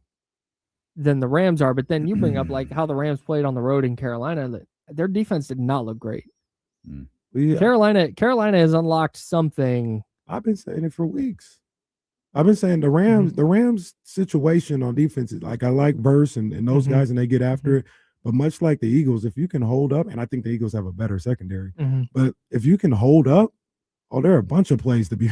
than the Rams are. But then you bring up like how the Rams played on the road in Carolina. That their defense did not look great. Yeah. Carolina has unlocked something. I've been saying it for weeks. I've been saying the Rams situation on defense is like, I like Verse and those guys, and they get after it. But much like the Eagles, if you can hold up, and I think the Eagles have a better secondary, but if you can hold up, there are a bunch of plays to be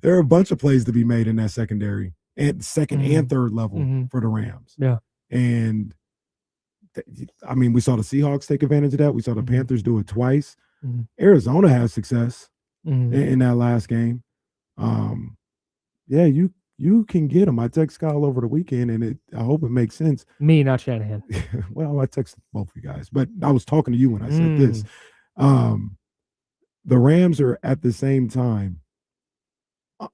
there are a bunch of plays to be made in that secondary and second and third level for the Rams. Yeah. And I mean, we saw the Seahawks take advantage of that. We saw the Panthers do it twice. Arizona has success in that last game. Yeah, you can get them. I text Kyle over the weekend, and I hope it makes sense. Me, not Shanahan. Well, I texted both of you guys, but I was talking to you when I said this. The Rams are at the same time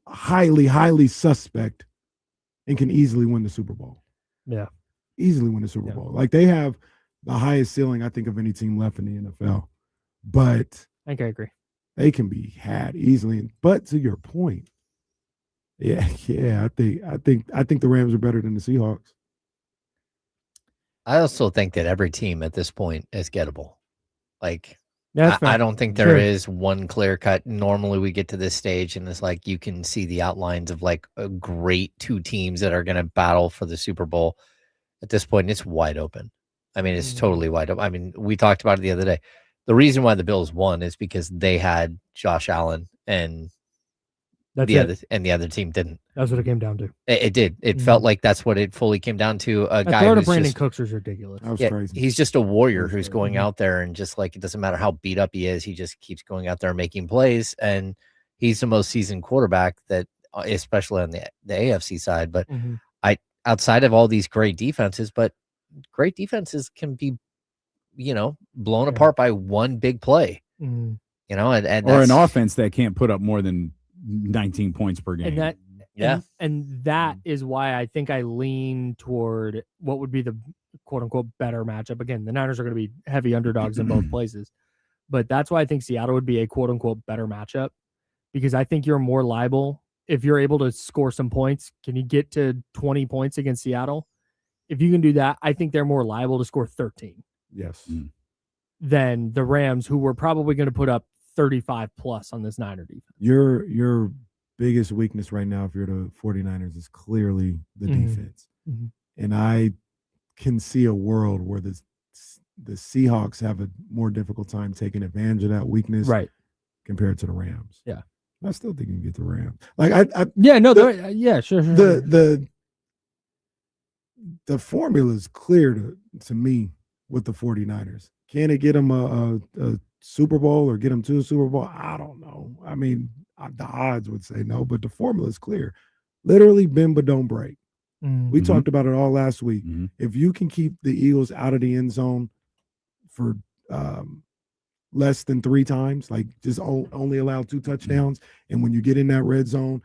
highly, highly suspect and can easily win the Super Bowl. Yeah. Easily win the Super Bowl. Like, they have the highest ceiling, I think, of any team left in the NFL. But I think I agree. They can be had easily. But to your point, yeah, I think the Rams are better than the Seahawks. I also think that every team at this point is gettable. Like, I don't think there is one clear cut. Normally we get to this stage and it's like you can see the outlines of like a great two teams that are going to battle for the Super Bowl. At this point, it's wide open. I mean, it's totally wide open. I mean, we talked about it the other day. The reason why the Bills won is because they had Josh Allen and the other team didn't. That's what it came down to. It did. It felt like that's what it fully came down to. A guy throw to who's Brandon just, Cooks was ridiculous. That was crazy. He's just a warrior who's going out there and just like, it doesn't matter how beat up he is, he just keeps going out there and making plays. And he's the most seasoned quarterback that, especially on the AFC side. But outside of all these great defenses, but great defenses can be, blown apart by one big play. And or an offense that can't put up more than 19 points per game. And that is why I think I lean toward what would be the quote unquote better matchup. Again, the Niners are going to be heavy underdogs in both places, but that's why I think Seattle would be a quote unquote better matchup, because I think you're more liable if you're able to score some points. Can you get to 20 points against Seattle? If you can do that, I think they're more liable to score 13. Yes. Than the Rams, who were probably going to put up 35 plus on this Niner defense. Your biggest weakness right now, if you're the 49ers, is clearly the defense. And I can see a world where the Seahawks have a more difficult time taking advantage of that weakness compared to the Rams. Yeah. I still think you can get the Rams. Sure. The formula is clear to me with the 49ers. Can it get them a Super Bowl or get them to a Super Bowl? I don't know. I mean, the odds would say no, but the formula is clear. Literally bend but don't break. We talked about it all last week. If you can keep the Eagles out of the end zone for less than 3 times, like just only allow 2 touchdowns, and when you get in that red zone,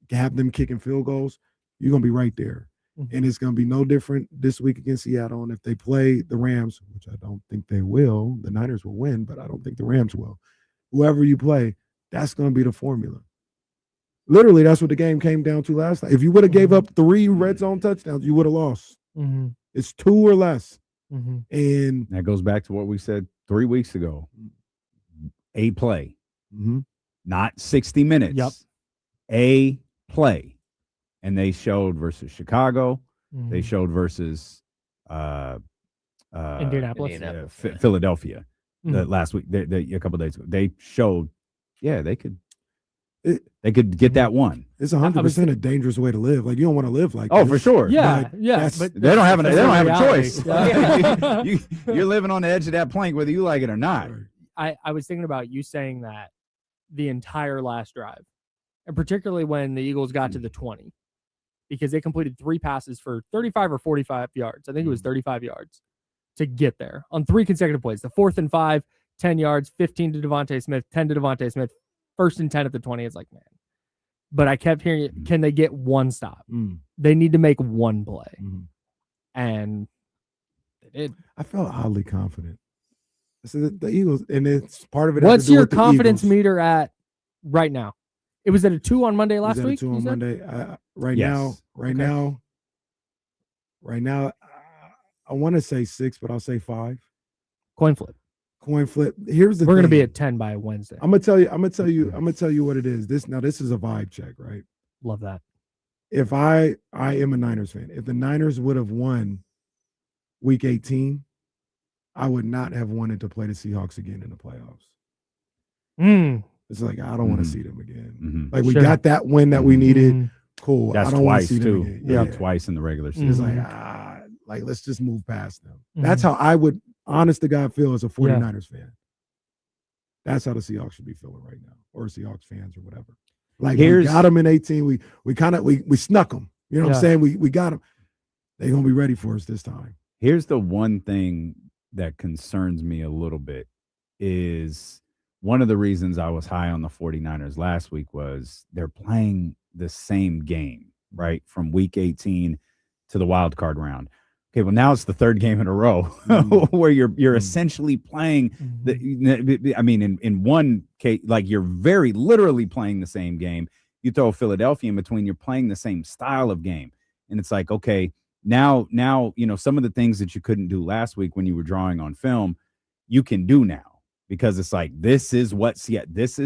have them kicking field goals, you're going to be right there. And it's going to be no different this week against Seattle. And if they play the Rams, which I don't think they will, the Niners will win, but I don't think the Rams will. Whoever you play, that's going to be the formula. Literally, that's what the game came down to last night. If you would have gave up 3 red zone touchdowns, you would have lost. It's 2 or less. And that goes back to what we said 3 weeks ago. A play, not 60 minutes. Yep. A play. And they showed versus Chicago. They showed versus Indianapolis. Philadelphia last week, a couple of days ago. They showed, they could get that one. It's 100% a dangerous way to live. Like, you don't want to live like this. For sure. But they don't have a choice. You're living on the edge of that plank, whether you like it or not. I was thinking about you saying that the entire last drive, and particularly when the Eagles got to the 20. Because they completed 3 passes for 35 or 45 yards. I think it was 35 yards to get there on 3 consecutive plays. The 4th and 5, 10 yards, 15 to Devontae Smith, 10 to Devontae Smith, 1st and 10 at the 20. It's like, man. But I kept hearing it. Can they get one stop? They need to make one play. And they did. I felt oddly confident. So the Eagles, and it's part of it. What's your confidence meter at right now? It was at a 2 on Monday last week. 2 on Monday. Right now, I want to say 6, but I'll say 5. Coin flip. Here's the thing. We're going to be at 10 by Wednesday. I'm gonna tell you what it is. This is a vibe check, right? Love that. If I am a Niners fan, if the Niners would have won Week 18, I would not have wanted to play the Seahawks again in the playoffs. It's like, I don't want to see them again. Like, we got that win that we needed. Cool. That's I don't want to see too. them again. Yeah, twice in the regular season. It's like, let's just move past them. That's how I would, honest to God, feel as a 49ers fan. That's how the Seahawks should be feeling right now, or Seahawks fans or whatever. Like, we got them in 18. We snuck them. You know what I'm saying? We got them. They're going to be ready for us this time. Here's the one thing that concerns me a little bit is one of the reasons I was high on the 49ers last week was they're playing the same game, right? From week 18 to the wild card round. Okay, well, now it's the 3rd game in a row where you're essentially playing in one case, like, you're very literally playing the same game. You throw Philadelphia in between, you're playing the same style of game. And it's like, okay, now, some of the things that you couldn't do last week when you were drawing on film, you can do now. Because it's like, this is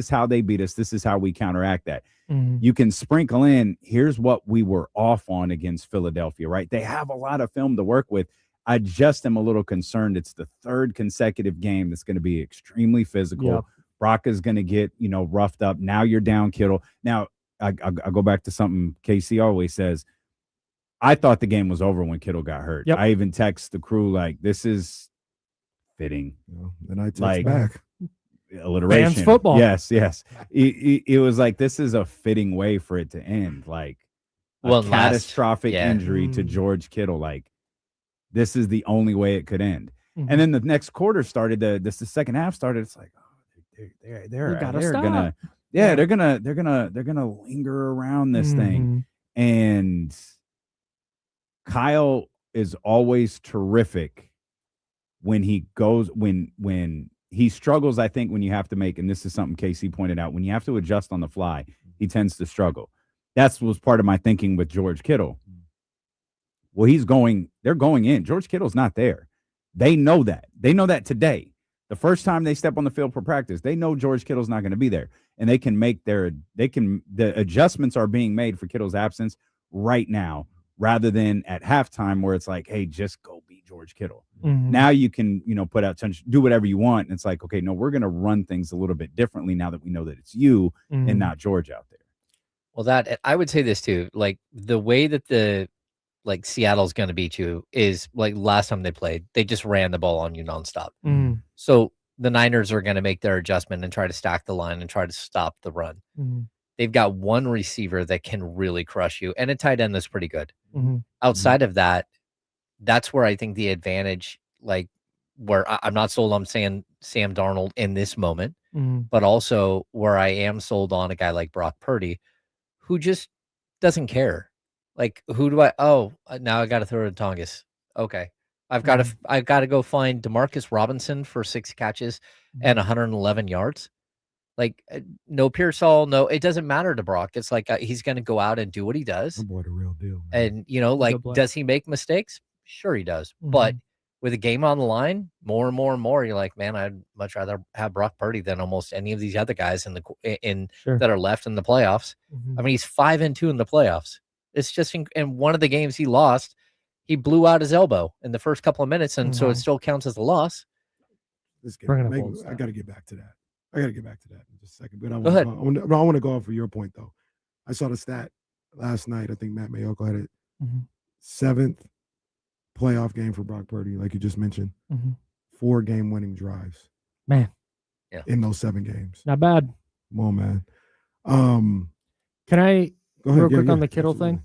how they beat us. This is how we counteract that. You can sprinkle in, here's what we were off on against Philadelphia, right? They have a lot of film to work with. I just am a little concerned. It's the third consecutive game that's going to be extremely physical. Yep. Brock is going to get, roughed up. Now you're down Kittle. Now, I go back to something KC always says. I thought the game was over when Kittle got hurt. Yep. I even text the crew like, this is fitting. And I text back. Alliteration. Fans football. Yes. It was like, this is a fitting way for it to end. Like a catastrophic injury to George Kittle. Like, this is the only way it could end. Mm-hmm. And then the next quarter started. The second half started. It's like, they're gonna linger around this thing. And Kyle is always terrific when he goes when he struggles. I think when you have to make, and this is something KC pointed out, when you have to adjust on the fly, he tends to struggle. That was part of my thinking with George Kittle. Well, they're going in. George Kittle's not there. They know that. They know that today. The first time they step on the field for practice, they know George Kittle's not going to be there. And the adjustments are being made for Kittle's absence right now, rather than at halftime where it's like, hey, just go beat George Kittle. Mm-hmm. Now you can, put out, do whatever you want. And it's like, okay, no, we're going to run things a little bit differently now that we know that it's you and not George out there. Well, I would say this too, like the way that Seattle's going to beat you is like last time they played, they just ran the ball on you nonstop. Mm. So the Niners are going to make their adjustment and try to stack the line and try to stop the run. Mm. They've got one receiver that can really crush you, and a tight end that's pretty good. Mm-hmm. Outside of that, that's where I think the advantage, like where I'm not sold on saying Sam Darnold in this moment, but also where I am sold on a guy like Brock Purdy, who just doesn't care. Like, who do now I got to throw to Tongas. Okay. I've got to go find DeMarcus Robinson for 6 catches and 111 yards. Like, no Pearsall, no, it doesn't matter to Brock. It's like he's going to go out and do what he does. Oh boy, the real deal. Man. And, does he make mistakes? Sure he does. Mm-hmm. But with a game on the line, more and more and more, you're like, man, I'd much rather have Brock Purdy than almost any of these other guys that are left in the playoffs. Mm-hmm. I mean, he's 5-2 in the playoffs. It's just in one of the games he lost, he blew out his elbow in the first couple of minutes, and so it still counts as a loss. I got to get back to that. In just a second. But go ahead. I want to go off of your point, though. I saw the stat last night. I think Matt Mayoko had it. 7th playoff game for Brock Purdy, like you just mentioned. 4 game-winning drives. Man. Yeah. In those 7 games. Not bad. Come on, man. Can I go ahead, real quick on the Kittle thing?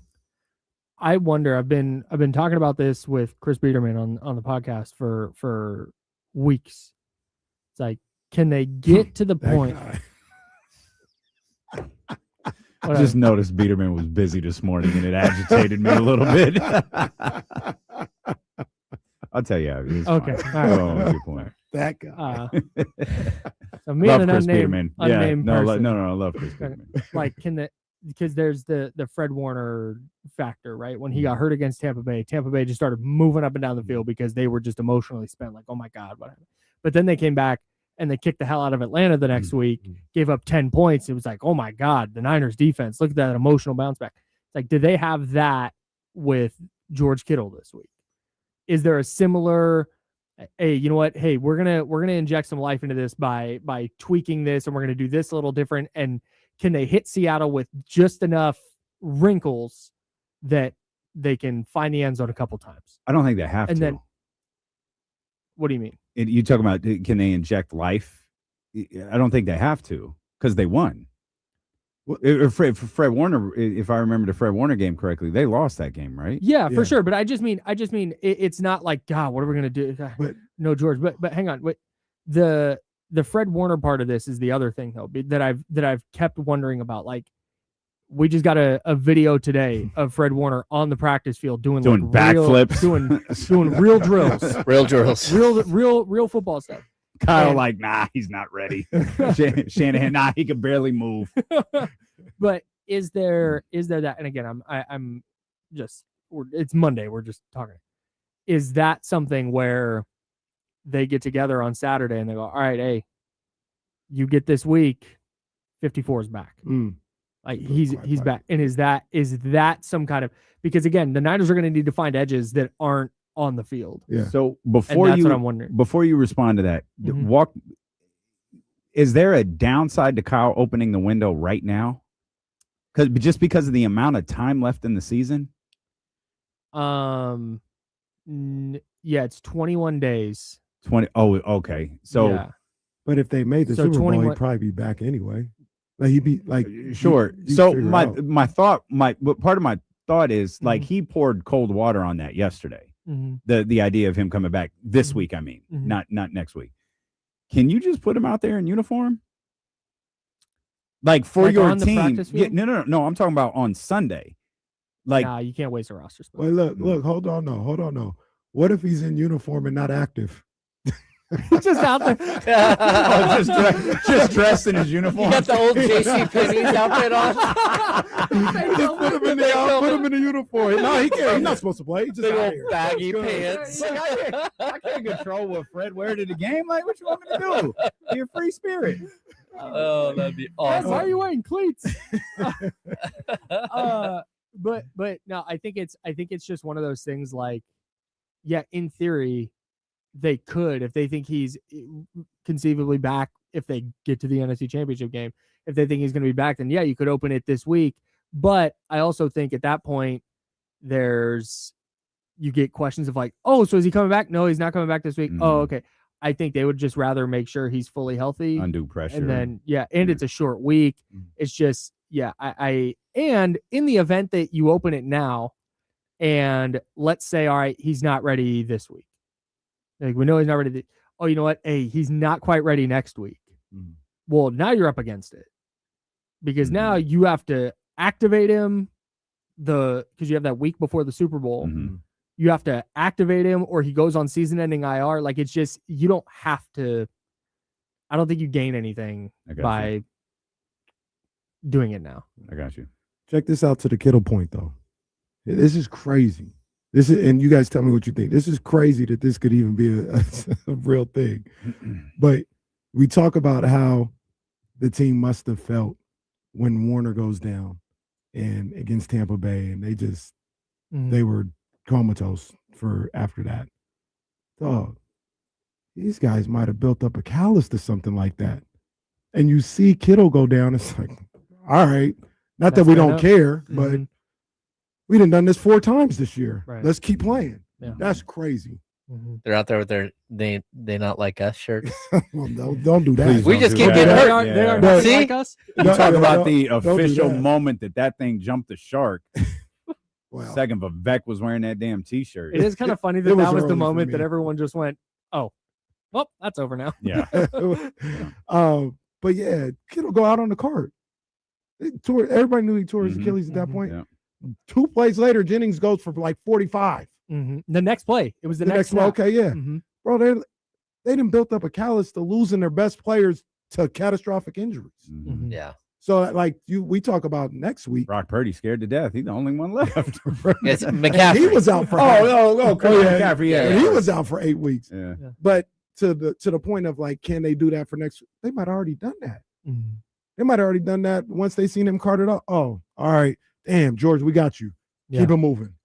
I wonder, I've been talking about this with Chris Biederman on the podcast for weeks. It's like, can they get to the point? I just noticed Biederman was busy this morning and it agitated me a little bit. I'll tell you. Okay. Good point. That guy. So me and an unnamed person. No, I love Chris Biederman. Like, because there's the Fred Warner factor, right? When he got hurt against Tampa Bay just started moving up and down the field because they were just emotionally spent. Like, oh my God, what happened? But then they came back and they kicked the hell out of Atlanta the next week, gave up 10 points. It was like, oh my God, the Niners defense, look at that emotional bounce back. It's like, did they have that with George Kittle this week? Is there a similar, hey, you know what? Hey, we're gonna inject some life into this by tweaking this, and we're gonna do this a little different. And can they hit Seattle with just enough wrinkles that they can find the end zone a couple times? I don't think they have to. Then, what do you mean? You talking about, can they inject life? I don't think they have to, because they won. Fred Warner, if I remember the Fred Warner game correctly, they lost that game, right? Yeah, for sure. But I just mean it's not like, God, what are we gonna do? No, George. But hang on. The Fred Warner part of this is the other thing though that I've kept wondering about. Like, we just got a video today of Fred Warner on the practice field doing backflips, doing real drills, real football stuff. Kyle, nah, he's not ready. Shanahan, nah, he can barely move. But is there that? And again, I'm just, it's Monday. We're just talking. Is that something where they get together on Saturday and they go, all right, hey, you get this week, 54 is back. Like he's back. And is that some kind of, because again, the Niners are going to need to find edges that aren't on the field. Yeah. So And before that's you what I'm wondering. before you respond to that, Mhm. is there a downside to Kyle opening the window right now? Because of the amount of time left in the season? Yeah, it's 21 days. 20. Oh, okay. So yeah. But if they made the So Super Bowl, 21 he'd probably be back anyway. Like he'd be like, sure. you'd So figure my out. my thought, part of my thought is like Mhm. he poured cold water on that yesterday. Mm-hmm. The idea of him coming back this Mhm. week, I mean, Mhm. not next week. Can you just put him out there in uniform? Like for Like your on the team? practice Yeah, field? no. I'm talking about on Sunday. Like, Nah, you can't waste a roster spot. Wait, look, hold on, no. What if he's in uniform and not active? Just out there. just dressed in his uniform. You got the old JC Penney's outfit on. Just put him in the uniform. No, he can't. He's not supposed to play. He's just Big out old here. baggy pants. I can't control what Fred wear to the game. Like, what you want me to do? Be a free spirit. Oh, that'd be Fred, awesome. why are you wearing cleats? But no, I think it's just one of those things. Like, yeah, in theory, they could, if they think he's conceivably back, if they get to the NFC Championship game, if they think he's going to be back, then yeah, you could open it this week. But I also think at that point, you get questions of like, oh, so is he coming back? No, he's not coming back this week. Oh, okay. I think they would just rather make sure he's fully healthy. Undue pressure. And then, it's a short week. It's just, and in the event that you open it now and let's say, all right, he's not ready this week. Like, we know he's not ready. Oh, you know what? Hey, he's not quite ready next week. Well, now you're up against it because now you have to activate him because you have that week before the Super Bowl. You have to activate him or he goes on season-ending IR. Like, it's just, you don't have to. I don't think you gain anything by doing it now. I got you. Check this out to the Kittle point, though. This is crazy. And you guys tell me what you think. This is crazy that this could even be a real thing. But we talk about how the team must have felt when Warner goes down and against Tampa Bay, and they were comatose for after that. Dog, these guys might have built up a callus to something like that. And you see Kittle go down, it's like, all right, not that we don't care, but we done this 4 times this year. Right. Let's keep playing. Yeah. That's crazy. They're out there with their they not like us shirts. Well, don't do that. Please we just keep getting hurt. They are not like us. You talk about the official moment that thing jumped the shark. Well, second, Vivek was wearing that damn T-shirt. It is kind of funny that was the moment that everyone just went, "Oh, well, that's over now." Yeah. But yeah, Kittle go out on the cart. Everybody knew he tore his Achilles at that point. Yeah. 2 plays later, Jennings goes for like 45. The next play, it was the next play. Okay, yeah, bro. They didn't built up a callus to losing their best players to catastrophic injuries. Yeah. So like we talk about next week. Brock Purdy scared to death. He's the only one left. It's McCaffrey. He was out for McCaffrey. Yeah. He was out for 8 weeks. Yeah. But to the point of like, can they do that for next? They might have already done that. They might have already done that once they seen him carted up. Oh, all right. Damn, George, we got you. Keep him moving.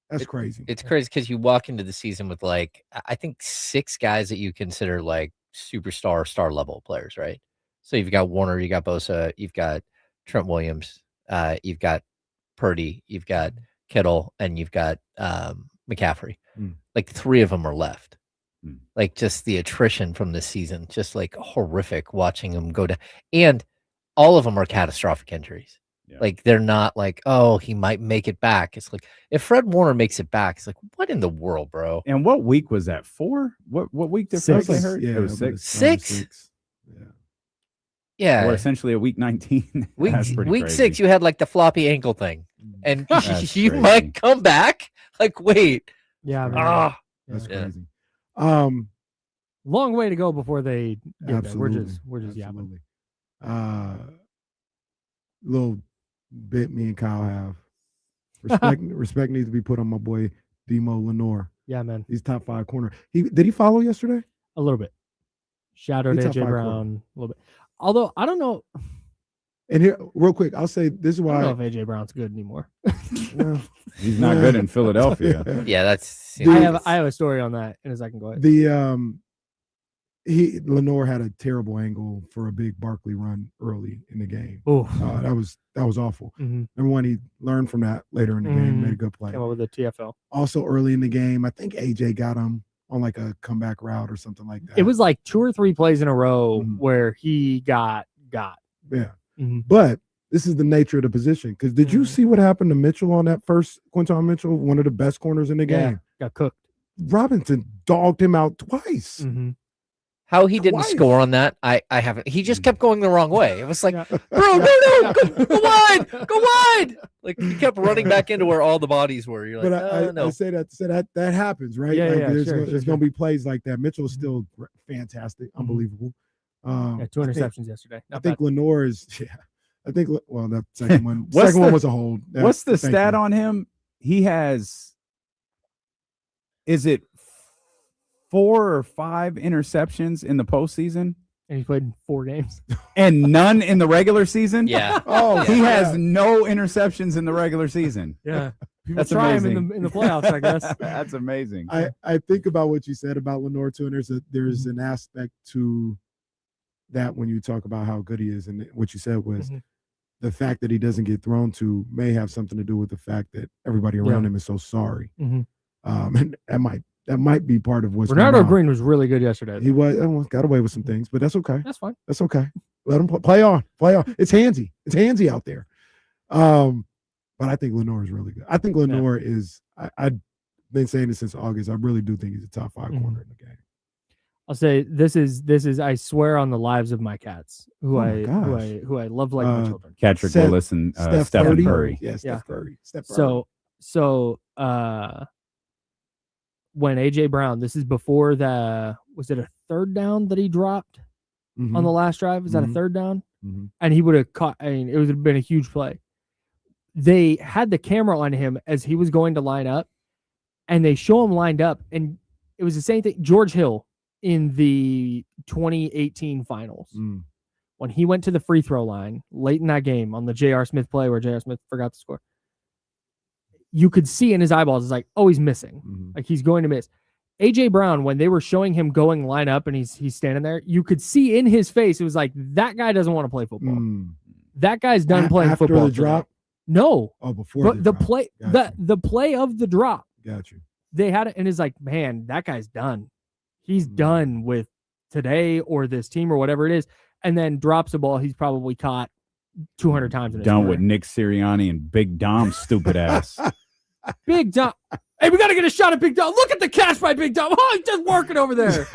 That's crazy. It's crazy because you walk into the season with like, I think 6 guys that you consider like superstar, star level players, right? So you've got Warner, you got Bosa, you've got Trent Williams, you've got Purdy, you've got Kittle, and you've got McCaffrey. Like 3 of them are left. Like just the attrition from this season, just like horrific watching them go down. And all of them are catastrophic injuries. Yeah. Like they're not like, oh, he might make it back. It's like if Fred Warner makes it back, it's like, what in the world, bro? And what week was that? 4? What week did Fred get hurt? Yeah, it was 6. 6? Yeah. Or essentially a week 19. Week crazy. 6, you had like the floppy ankle thing. And you might come back. Like, wait. Yeah. That's crazy. Long way to go before they get there. We're just yapping. Little bit me and Kyle have. Respect needs to be put on my boy Demo Lenore. Yeah, man. He's top 5 corner. Did he follow yesterday? A little bit. Shout out AJ Brown a little bit. Although I don't know. And here, real quick, I'll say this is why I don't know if AJ Brown's good anymore. Well, He's not good in Philadelphia. Yeah, that's. I have a story on that in a second. Go ahead. Lenore had a terrible angle for a big Barkley run early in the game. That was awful. Number one, he learned from that later in the game, made a good play. Came up with the TFL. Also early in the game, I think AJ got him on like a comeback route or something like that. It was like 2 or 3 plays in a row where he got. Yeah. But this is the nature of the position. Because did you see what happened to Mitchell on that first Quinton Mitchell, one of the best corners in the game? Got cooked. Robinson dogged him out twice. How he didn't score on that, I haven't. He just kept going the wrong way. It was like, bro, no, go wide. Like he kept running back into where all the bodies were. You're like, but I say that happens, right? Yeah, like yeah, there's gonna be plays like that. Mitchell's still fantastic, unbelievable. 2 interceptions yesterday. I think Lenore is. Yeah, I think. Well, that second one. Second one was a hold. What's the stat on him? He has. Is it 4 or 5 interceptions in the postseason? And he played in 4 games. And none in the regular season? Yeah. He has no interceptions in the regular season. Yeah. People That's try amazing. him in the playoffs, I guess. That's amazing. I think about what you said about Lenore too, and there's an aspect to that when you talk about how good he is, and what you said was the fact that he doesn't get thrown to may have something to do with the fact that everybody around him is so sorry. And that might be part of what's Bernardo Green was really good yesterday. He was got away with some things, but that's okay. That's fine. That's okay. Let him play on. It's handsy out there. But I think Lenore is really good. I think Lenore is. I've been saying this since August. I really do think he's a top 5 corner in the game. I'll say this is I swear on the lives of my cats who I love like my children. Patrick Willis and Stephen Curry. Yeah, Steph Curry. So when AJ Brown, this is before was it a 3rd down that he dropped on the last drive? Was that a 3rd down? And he would have caught. I mean, it would have been a huge play. They had the camera on him as he was going to line up, and they show him lined up, and it was the same thing. George Hill in the 2018 finals, when he went to the free throw line late in that game on the J.R. Smith play where J.R. Smith forgot to score, you could see in his eyeballs, it's like, oh, he's missing. Like he's going to miss. AJ Brown, when they were showing him going line up and he's standing there, you could see in his face, it was like, that guy doesn't want to play football. That guy's done playing after football. The drop? No. Oh, before but the play, the play of the drop. Got you. They had it, and it's like, man, that guy's done. He's done with today or this team or whatever it is, and then drops a ball he's probably caught 200 times in his Done career. with Nick Sirianni and Big Dom's stupid ass. Big Dom. Hey, we got to get a shot at Big Dom. Look at the catch by Big Dom. Oh, he's just working over there.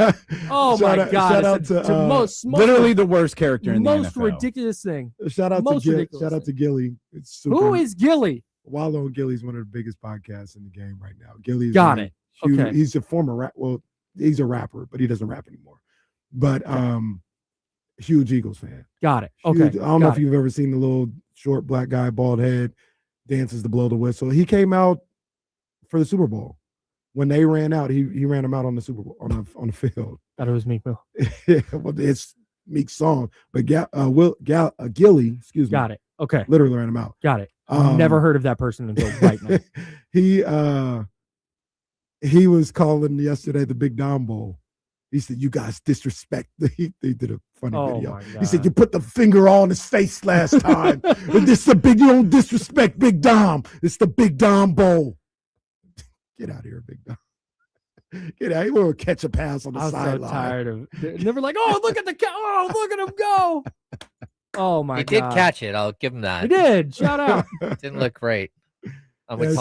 Oh, my God. Shout out to literally the worst character in the NFL. Most ridiculous thing. Shout out to Gilly. It's super. Who is Gilly? Wallow and Gilly's one of the biggest podcasts in the game right now. Gilly's got it. Huge, okay. He's a former rap. Well, he's a rapper, but he doesn't rap anymore. But huge Eagles fan. Got it. Huge, okay. I don't know if you've ever seen the little short black guy, bald head, dances to blow the whistle. He came out for the Super Bowl. When they ran out, he ran them out on the Super Bowl on the field. Thought it was Meek Mill. Yeah, well, it's Meek's song, but Gilly, excuse me. Got it. Okay. Literally ran him out. Got it. Never heard of that person until right now. He was calling yesterday the Big Dom Bowl. He said, "You guys disrespect." They did a funny video. He said, "You put the finger on his face last time. But this is you don't disrespect Big Dom. It's the Big Dom Bowl." Get out of here, Big Dom. Get out. He will catch a pass on the sideline. I'm so tired of it. Never like, oh, look at look at him go. Oh my God. He did catch it. I'll give him that. He did. Shout out. Didn't look great. I'm with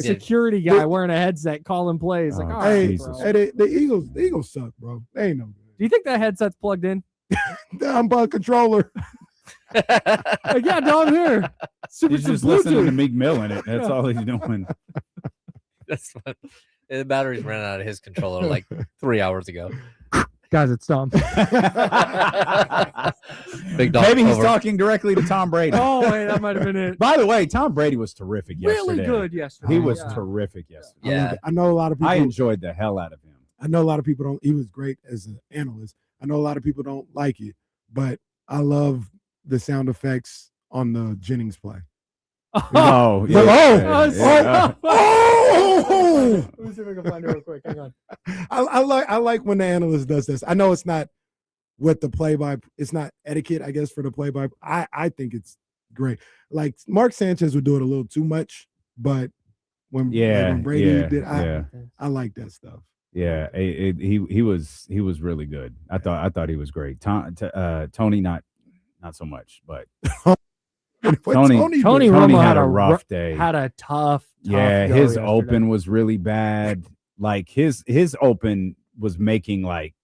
security guy wearing a headset calling plays. Like, all right, the Eagles suck, bro. They ain't no good. Do you think that headset's plugged in? I'm by controller. Yeah, no, I'm here. He's just listening to Meek Mill in it. That's all he's doing. That's fun. The batteries ran out of his controller like 3 hours ago. Guys, it's Tom. Big dog. Maybe he's talking directly to Tom Brady. Oh, wait, that might have been it. By the way, Tom Brady was terrific yesterday. Really good yesterday. He was terrific yesterday. Yeah. I know a lot of people. I enjoyed the hell out of him. I know a lot of people don't. He was great as an analyst. I know a lot of people don't like it, but I love the sound effects on the Jennings play. Oh, yeah. Let me see if I can find it real quick. Hang on. I like when the analyst does this. I know it's not what the it's not etiquette, I guess, for the play-by. I think it's great. Like Mark Sanchez would do it a little too much, but when Brady did, I like that stuff. Yeah, he was really good. I thought he was great. Tony not so much, but Tony Romo had a rough day. Had a tough yeah. go His yesterday. open was really bad. Like his open was making like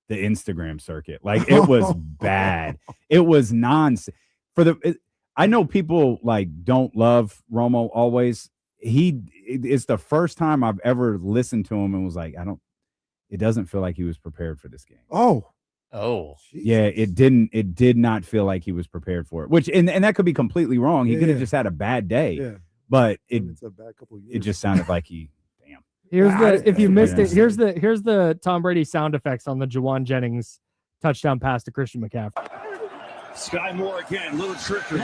the Instagram circuit. Like it was bad. It was nonsense. I know people like don't love Romo always. It's the first time I've ever listened to him and was like, it doesn't feel like he was prepared for this game. Oh, yeah, it did not feel like he was prepared for it. Which and that could be completely wrong. He could have just had a bad day. Yeah. But it's a bad couple of years. It just sounded like he If you missed it, here's the Tom Brady sound effects on the Jawan Jennings touchdown pass to Christian McCaffrey. Sky Moore again, little trickery.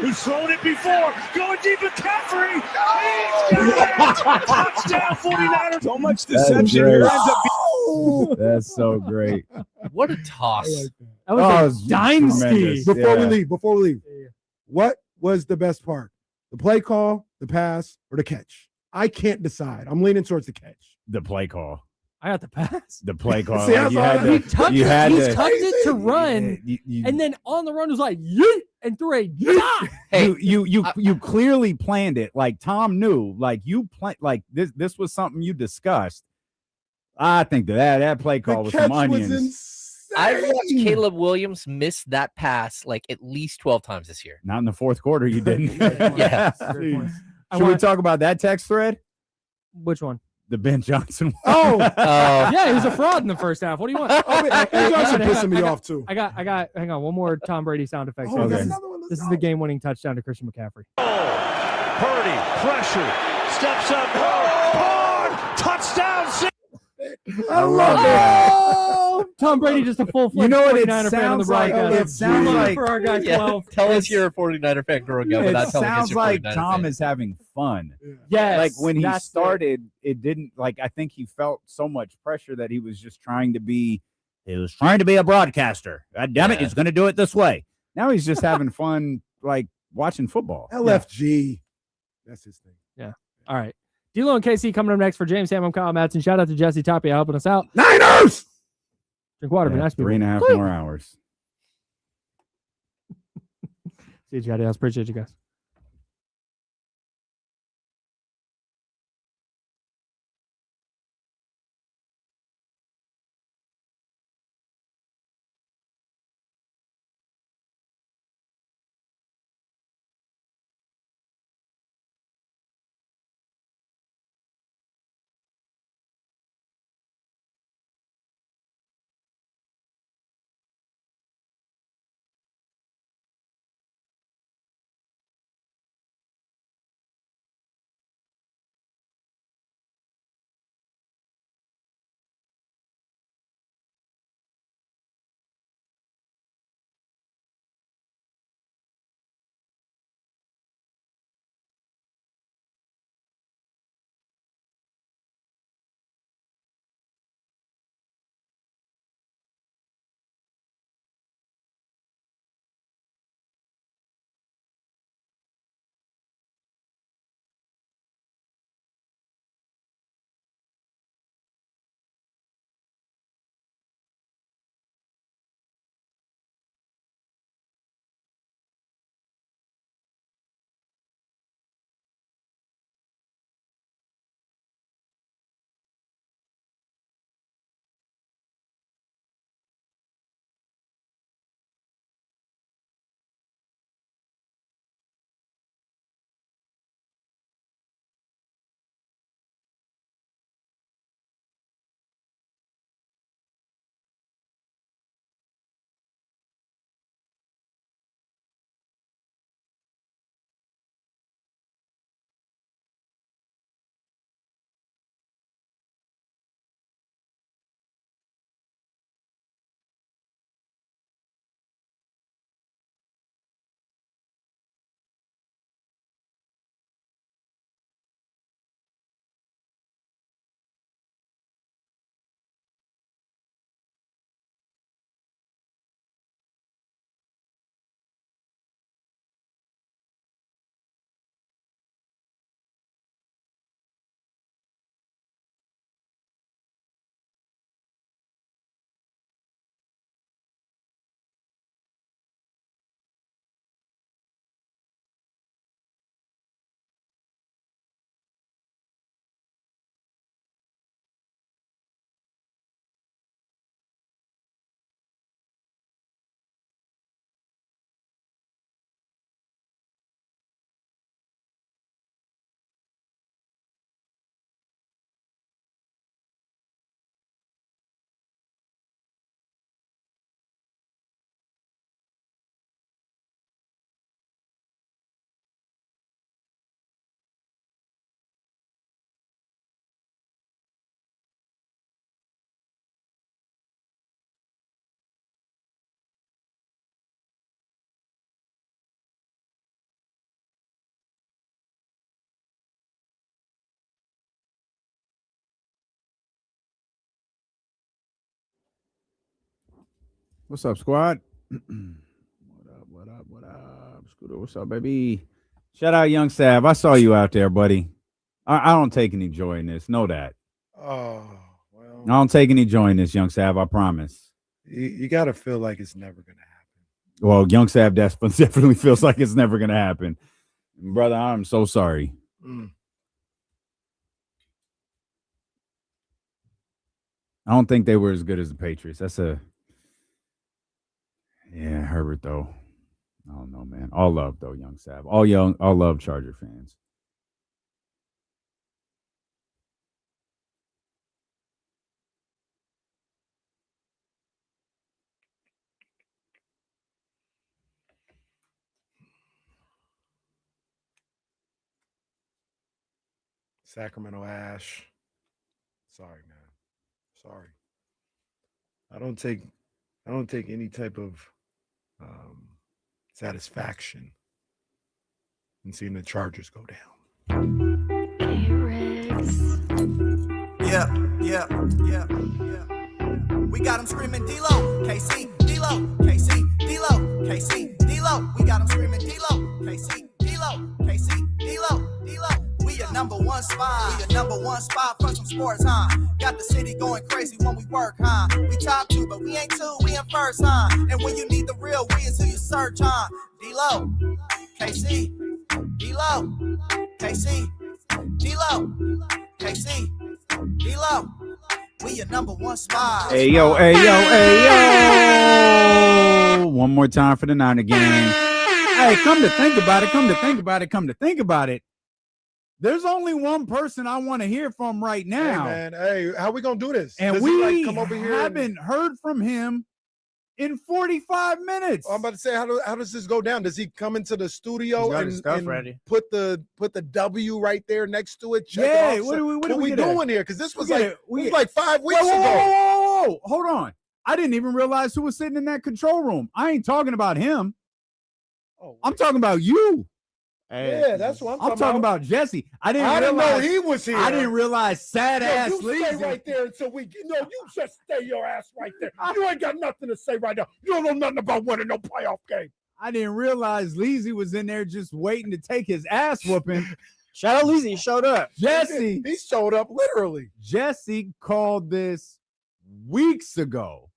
He's thrown it before. Going deep, McCaffrey. Touchdown 49ers. So much deception here. That's so great. What a toss. That was a dynasty. Before we leave, what was the best part? The play call, the pass, or the catch? I can't decide. I'm leaning towards the catch. The play call. I got the pass. The play call. See, he tucked it to run, and then on the run was like, yeet, and threw a dot. Hey, you clearly planned it. Like Tom knew. Like you planned. Like this was something you discussed. I think that play call was some onions. I've watched Caleb Williams miss that pass like at least 12 times this year. Not in the fourth quarter, you didn't. Yeah. Should we talk about that text thread? Which one? The Ben Johnson one. Yeah, he was a fraud in the first half. What do you want? Ben Johnson pissing me off too. I got. Hang on, one more Tom Brady sound effects. Okay. This is the game-winning touchdown to Christian McCaffrey. Purdy, pressure, steps up. Touchdown. I love it. Tom Brady just a full-fledged You know what it 49er fan on the sounds like? broadcast. It sounds like for our guy 12. Tell us you're a 49er fan growing up. It sounds like Tom is having fun. Yes, like when he started, it didn't like. I think he felt so much pressure that he was just trying to be. He was trying to be a broadcaster. God damn it, he's going to do it this way. Now he's just having fun, like watching football. LFG, that's his thing. Yeah. All right. D-Lo and KC coming up next for James Ham. I'm Kyle Madsen. Shout out to Jesse Tapia helping us out. Niners! Drink water. Be nice people. 3.5 more hours. See you guys. Appreciate you guys. What's up, squad? What up? Scooter, what's up, baby? Shout out Young Sav. I saw you out there, buddy. I don't take any joy in this. Know that. Oh, well. I don't take any joy in this, Young Sav. I promise. You got to feel like it's never going to happen. Well, Young Sav definitely feels like it's never going to happen. Brother, I'm so sorry. I don't think they were as good as the Patriots. Herbert, though. I don't know, man. All love, though, Young Sav. All love Charger fans. Sacramento Ash. Sorry, man. Sorry. I don't take any type of satisfaction in seeing the Chargers go down. Hey, Riggs. Yeah. We got them screaming D-Lo, KC, D-Lo, KC, D-Lo, KC, D-Lo. We got them screaming D-Lo, KC, D-Lo, KC, D-Lo, D-Lo. We your number one spot. We your number one spot for some sports, huh? Got the city going crazy when we work, huh? We top 2, but we ain't 2, we in first, huh? And when you need the real, we is who you search, huh? D-Lo, KC, D-Lo, KC, D-Lo, KC, D-Lo. We your number one spot. Hey, yo. One more time for the Niner game. Hey, come to think about it. There's only one person I want to hear from right now. Hey, man. Hey, how we going to do this? And Does we he, come over here haven't heard from him in 45 minutes. I'm about to say, how does this go down? Does he come into the studio and put the W right there next to it? Yeah, what are we doing here? Because this was like 5 weeks ago. Whoa, hold on. I didn't even realize who was sitting in that control room. I ain't talking about him. I'm talking about you. Yeah, that's what I'm talking about Jesse. I didn't know he was here. I didn't realize sad ass you Leezy. stay right there until you just stay your ass right there. You ain't got nothing to say right now. You don't know nothing about winning no playoff game. I didn't realize Leezy was in there just waiting to take his ass whooping. Shout out Leezy, he showed up. Jesse. He showed up literally. Jesse called this weeks ago.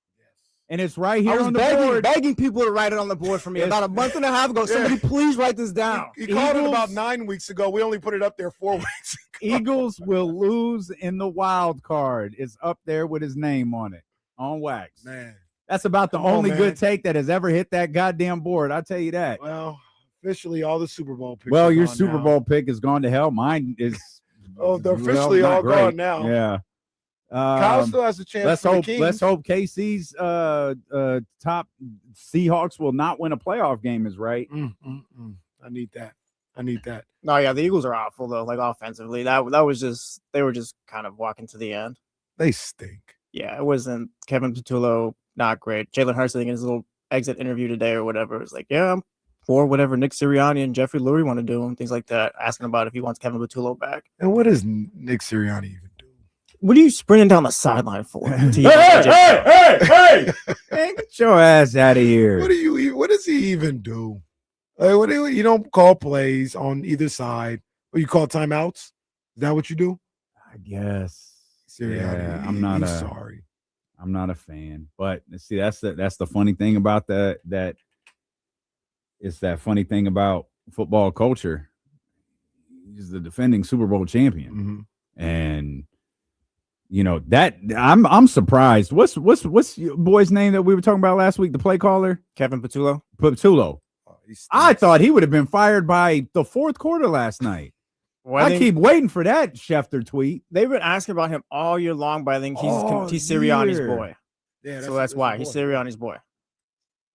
And it's right here I was on the board. begging people to write it on the board for me about a month and a half ago. Somebody please write this down. He called it about 9 weeks ago. We only put it up there 4 weeks ago. Eagles will lose in the wild card. It's up there with his name on it, on wax. Man, that's about the only good take that has ever hit that goddamn board. I'll tell you that. Well, officially all the Super Bowl picks. Well, your Super Bowl pick is gone to hell. Mine is. They're officially all gone now. Yeah. Kyle still has a chance. Let's hope KC's top Seahawks will not win a playoff game. Is right. I need that. No, yeah, the Eagles are awful though. Like offensively, that was just they were just kind of walking to the end. They stink. Yeah, it wasn't Kevin Patullo, not great. Jalen Hurts, I think in his little exit interview today or whatever, was like, yeah, I'm for whatever Nick Sirianni and Jeffrey Lurie want to do and things like that. Asking about if he wants Kevin Patullo back. And what does Nick Sirianni even do? What are you sprinting down the sideline for? Hey! Get your ass out of here. What does he even do? Like, you don't call plays on either side, or you call timeouts? Is that what you do? I guess. Yeah, I'm not a fan. But see, that's the funny thing about that. It's that funny thing about football culture. He's the defending Super Bowl champion, and you know that I'm surprised. What's your boy's name that we were talking about last week? The play caller, Kevin Patullo. I thought he would have been fired by the fourth quarter last night. Well, I keep waiting for that Schefter tweet. They've been asking about him all year long, but I think he's Sirianni's boy. Yeah, so that's why he's Sirianni's boy.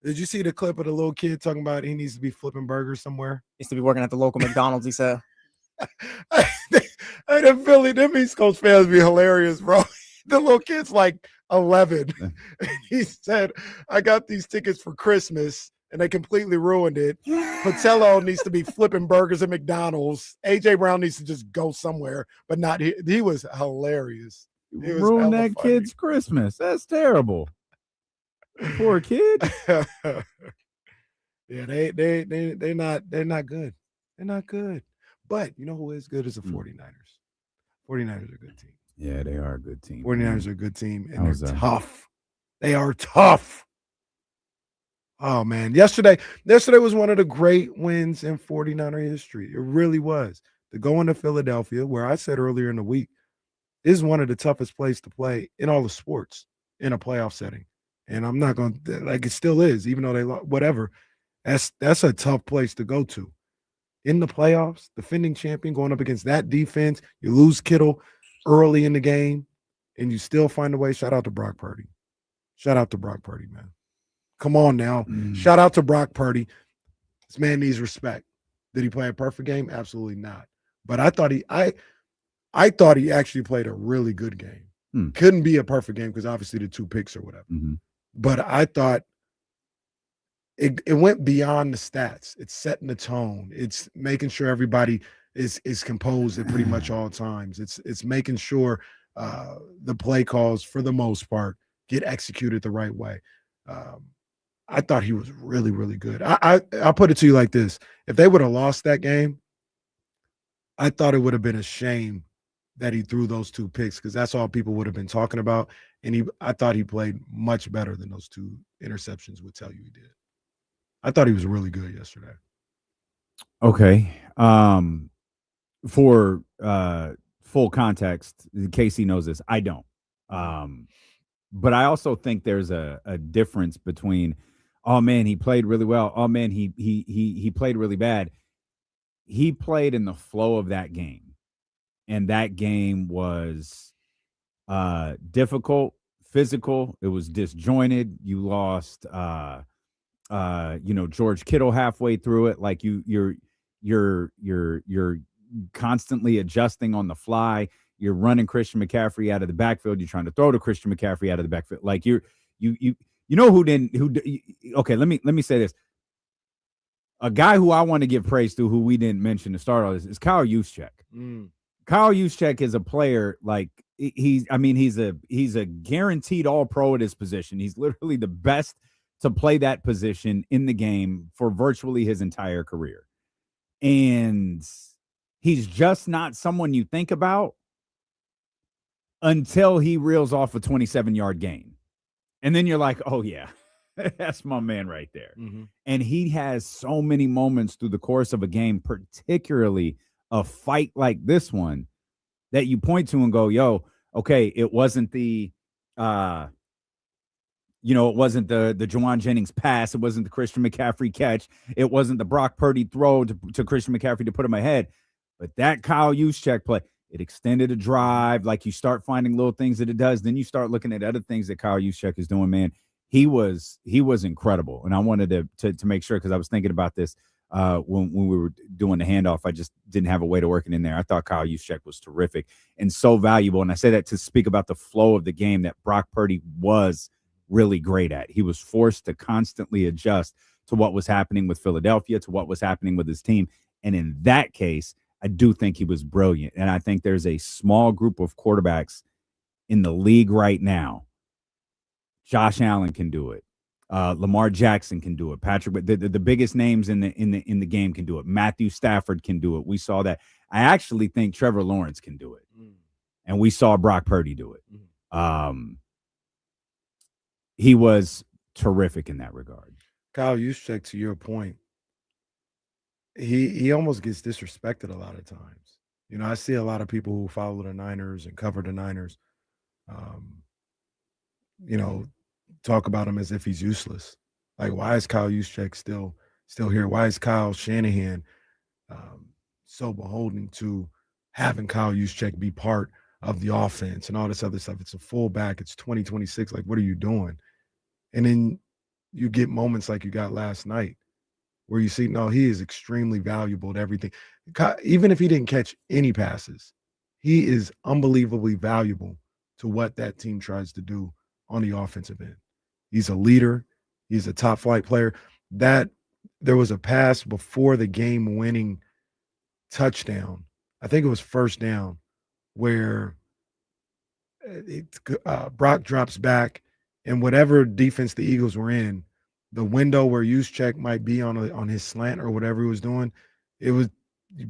Did you see the clip of the little kid talking about he needs to be flipping burgers somewhere? He needs to be working at the local McDonald's, he said. Them East Coast fans be hilarious, bro. The little kid's like 11. He said, I got these tickets for Christmas, and they completely ruined it. Patello needs to be flipping burgers at McDonald's. A.J. Brown needs to just go somewhere, but not here. He was hilarious. Ruined that kid's Christmas. That's terrible. Poor kid. Yeah, they're not good. They're not good. But you know who is good is the 49ers. 49ers are a good team. Yeah, they are a good team. 49ers are a good team, and That they're was, tough. They are tough. Oh, man. Yesterday was one of the great wins in 49er history. It really was. To go into Philadelphia, where I said earlier in the week, is one of the toughest places to play in all the sports in a playoff setting. And I'm not going to, like, it still is, even though they lost, whatever. That's a tough place to go to. In the playoffs, defending champion going up against that defense, you lose Kittle early in the game, and you still find a way. Shout out to Brock Purdy. Shout out to Brock Purdy, man. Come on now. Shout out to Brock Purdy. This man needs respect. Did he play a perfect game? Absolutely not. But I thought he actually played a really good game. Couldn't be a perfect game because obviously the 2 picks or whatever. But I thought it went beyond the stats. It's setting the tone. It's making sure everybody is composed at pretty much all times. It's making sure the play calls, for the most part, get executed the right way. I thought he was really, really good. I'll put it to you like this. If they would have lost that game, I thought it would have been a shame that he threw those 2 picks because that's all people would have been talking about. And I thought he played much better than those 2 interceptions would tell you he did. I thought he was really good yesterday. Okay. For full context, Casey knows this. I don't. But I also think there's a difference between, oh man, he played really well. Oh man, he played really bad. He played in the flow of that game. And that game was difficult, physical. It was disjointed. You lost George Kittle halfway through it. Like you're constantly adjusting on the fly. You're running Christian McCaffrey out of the backfield. You're trying to throw to Christian McCaffrey out of the backfield. Like you know okay, let me say this. A guy who I want to give praise to, who we didn't mention to start all this, is Kyle Juszczyk. Kyle Juszczyk is a player, like he's a guaranteed all-pro at his position. He's literally the best to play that position in the game for virtually his entire career. And he's just not someone you think about until he reels off a 27-yard gain. And then you're like, oh, yeah, that's my man right there. And he has so many moments through the course of a game, particularly a fight like this one, that you point to and go, yo, okay, it wasn't the Juwan Jennings pass. It wasn't the Christian McCaffrey catch. It wasn't the Brock Purdy throw to Christian McCaffrey to put him ahead. But that Kyle Juszczyk play, it extended a drive. Like, you start finding little things that it does. Then you start looking at other things that Kyle Juszczyk is doing, man. He was incredible. And I wanted to make sure, because I was thinking about this when we were doing the handoff. I just didn't have a way to work it in there. I thought Kyle Juszczyk was terrific and so valuable. And I say that to speak about the flow of the game that Brock Purdy was really great at. He was forced to constantly adjust to what was happening with Philadelphia, to what was happening with his team. And in that case, I do think he was brilliant. And I think there's a small group of quarterbacks in the league right now. Josh Allen can do it. Lamar Jackson can do it. Patrick, the biggest names in the game can do it. Matthew Stafford can do it. We saw that. I actually think Trevor Lawrence can do it. And we saw Brock Purdy do it. He was terrific in that regard. Kyle Juszczyk, to your point, he almost gets disrespected a lot of times. You know, I see a lot of people who follow the Niners and cover the Niners, talk about him as if he's useless. Like, why is Kyle Juszczyk still here? Why is Kyle Shanahan so beholden to having Kyle Juszczyk be part of the offense and all this other stuff? It's a fullback. It's 2026. Like, what are you doing? And then you get moments like you got last night where you see, no, he is extremely valuable to everything. Even if he didn't catch any passes, he is unbelievably valuable to what that team tries to do on the offensive end. He's a leader. He's a top flight player. That there was a pass before the game winning touchdown. I think it was first down, where Brock drops back and whatever defense the Eagles were in, the window where Juszczyk might be on his slant or whatever he was doing, you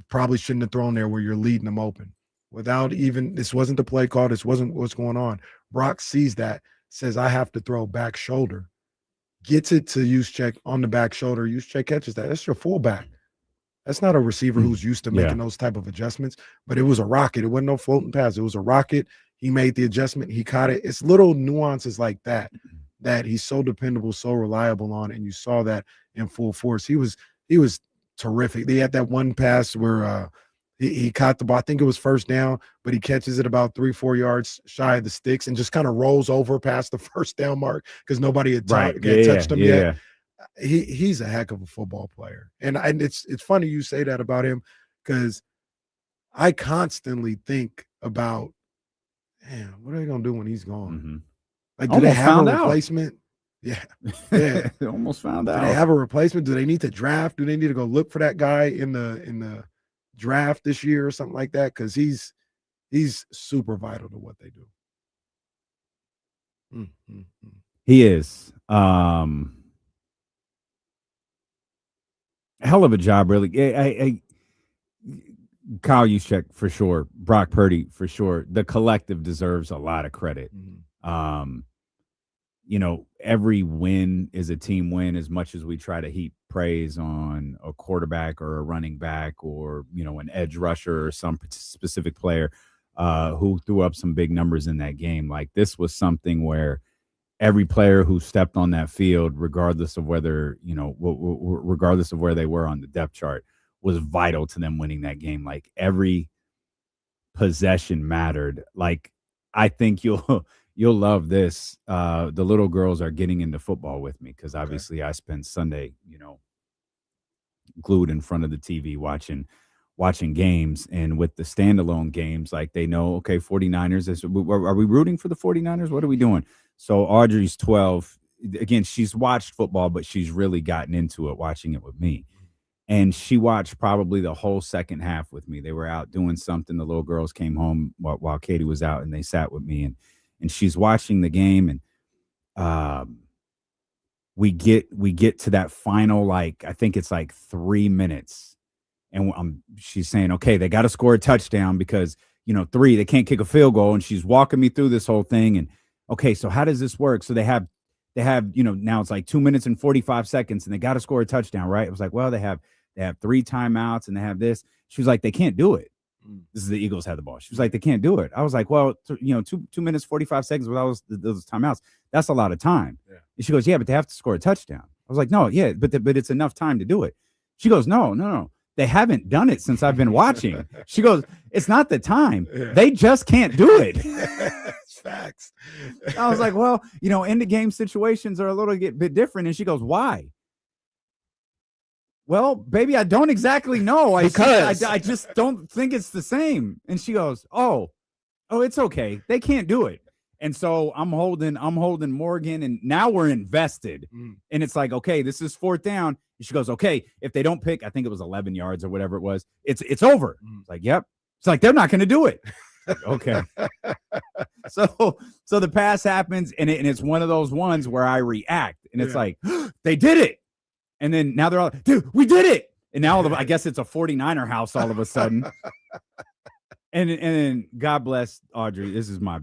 probably shouldn't have thrown there where you're leading them open. Without even, this wasn't the play call, this wasn't what's going on. Brock sees that, says, I have to throw back shoulder. Gets it to Juszczyk on the back shoulder. Juszczyk catches that. That's your fullback. That's not a receiver who's used to making those type of adjustments, but it was a rocket. It wasn't no floating pass. It was a rocket. He made the adjustment. He caught it. It's little nuances like that he's so dependable, so reliable on, and you saw that in full force. He was terrific. They had that one pass where he caught the ball. I think it was first down, but he catches it about 3-4 yards shy of the sticks and just kind of rolls over past the first down mark because nobody had touched him yet. He's a heck of a football player. And it's funny you say that about him because I constantly think about, man, what are they going to do when he's gone? Mm-hmm. Like, do they have a replacement? Yeah. They almost found out. Do they have a replacement? Do they need to draft? Do they need to go look for that guy in the draft this year or something like that? Because he's super vital to what they do. He is. Hell of a job, really. Kyle Juszczyk for sure, Brock Purdy for sure. The collective deserves a lot of credit. Every win is a team win. As much as we try to heap praise on a quarterback or a running back or an edge rusher or some specific player who threw up some big numbers in that game, like this was something where every player who stepped on that field, regardless of whether, regardless of where they were on the depth chart, was vital to them winning that game. Like every possession mattered. Like I think you'll love this. The little girls are getting into football with me because obviously I spend Sunday, glued in front of the TV watching games, and with the standalone games, like they know, okay, 49ers, are we rooting for the 49ers? What are we doing? So Audrey's 12. Again, she's watched football, but she's really gotten into it watching it with me. And she watched probably the whole second half with me. They were out doing something. The little girls came home while Katie was out, and they sat with me, and she's watching the game, and we get to that final, like, I think it's like 3 minutes. And she's saying, okay, they got to score a touchdown because, 3, they can't kick a field goal. And she's walking me through this whole thing. And okay, so how does this work? So they have, now it's like 2 minutes and 45 seconds and they got to score a touchdown, right? It was like, well, they have 3 timeouts and they have this. She was like, they can't do it. This is the Eagles had the ball. She was like, they can't do it. I was like, well, 2 minutes, 45 seconds without those timeouts. That's a lot of time. Yeah. And she goes, yeah, but they have to score a touchdown. I was like, no, yeah, but it's enough time to do it. She goes, no. They haven't done it since I've been watching. She goes, it's not the time. Yeah. They just can't do it. It's facts. I was like, well, end of game situations are a little bit different. And she goes, why? Well, baby, I don't exactly know. I just don't think it's the same. And she goes, oh, it's okay. They can't do it. And so I'm holding Morgan, and now we're invested. And it's like, okay, this is 4th down. And she goes, okay, if they don't pick, I think it was 11 yards or whatever it was, it's over. It's like, yep. It's like, they're not going to do it. Okay. So the pass happens, and it's one of those ones where I react, and it's like, they did it. And then now they're all, dude, we did it. And now I guess it's a 49er house all of a sudden. And then God bless Audrey. This is my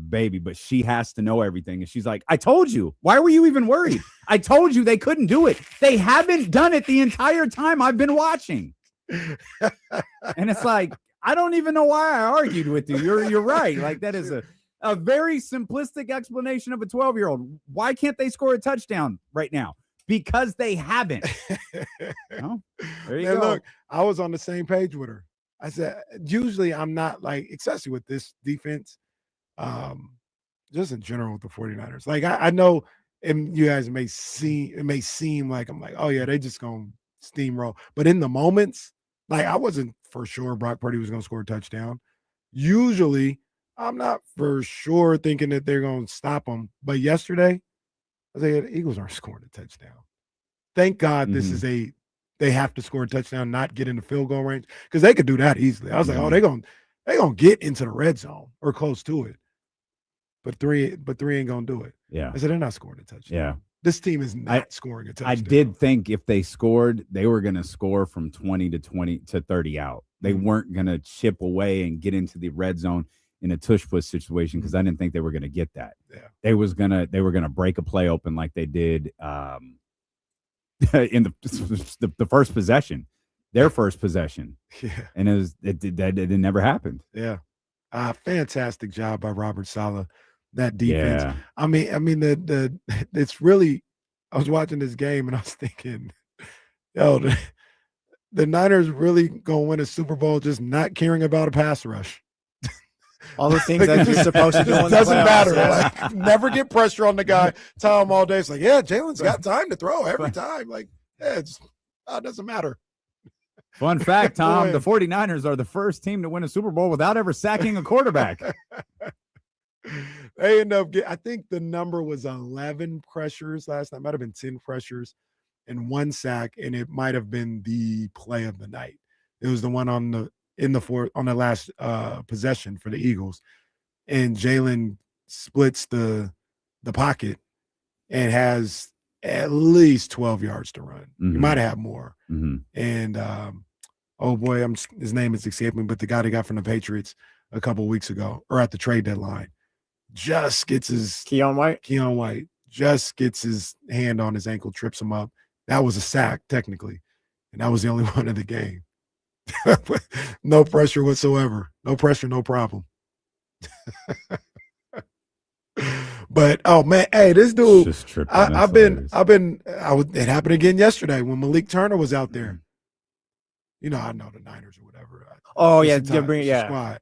baby, but she has to know everything. And she's like, I told you. Why were you even worried? I told you they couldn't do it. They haven't done it the entire time I've been watching. And it's like, I don't even know why I argued with you. You're right. Like, that is a very simplistic explanation of a 12-year-old. Why can't they score a touchdown right now? Because they haven't. Well, there you go. Look, I was on the same page with her. I said, usually I'm not like, especially with this defense, just in general with the 49ers. Like, I know, and you guys may seem like I'm like, oh yeah, they just gonna steamroll. But in the moments, like, I wasn't for sure Brock Purdy was gonna score a touchdown. Usually, I'm not for sure thinking that they're gonna stop them. But yesterday, I was like, the Eagles aren't scoring a touchdown. Thank God this is they have to score a touchdown, not get in the field goal range, because they could do that easily. I was like, oh, they're gonna get into the red zone or close to it. But three ain't gonna do it. Yeah. I said, they're not scoring a touchdown. Yeah. This team is not scoring a touchdown. I did think if they scored, they were going to score from 20 to 30 out. They weren't going to chip away and get into the red zone in a tush-push situation because I didn't think they were going to get that. Yeah. They were going to break a play open like they did in the first possession, their first possession. Yeah. And it never happened. Yeah. Fantastic job by Robert Saleh. That defense. Yeah. I mean, it's really. I was watching this game and I was thinking, yo, the Niners really gonna win a Super Bowl just not caring about a pass rush. All the things that you're supposed to do. It doesn't matter. Like, never get pressure on the guy. Tell him all day. It's like, yeah, Jalen's got time to throw every time. Like, yeah, it doesn't matter. Fun fact, Tom: the 49ers are the first team to win a Super Bowl without ever sacking a quarterback. They end up I think the number was 11 pressures last night. Might have been 10 pressures and 1 sack, and it might have been the play of the night. It was the one on the last possession for the Eagles, and Jalen splits the pocket and has at least 12 yards to run. He might have more. And oh boy, his name is escaping, but the guy they got from the Patriots a couple weeks ago or at the trade deadline just gets his Keon White just gets his hand on his ankle, trips him up. That was a sack technically, and that was the only one of the game. No pressure whatsoever. No pressure, no problem. But oh man, hey, this dude, it happened again yesterday when Malik Turner was out there. You know, I know the Niners or whatever. Squad.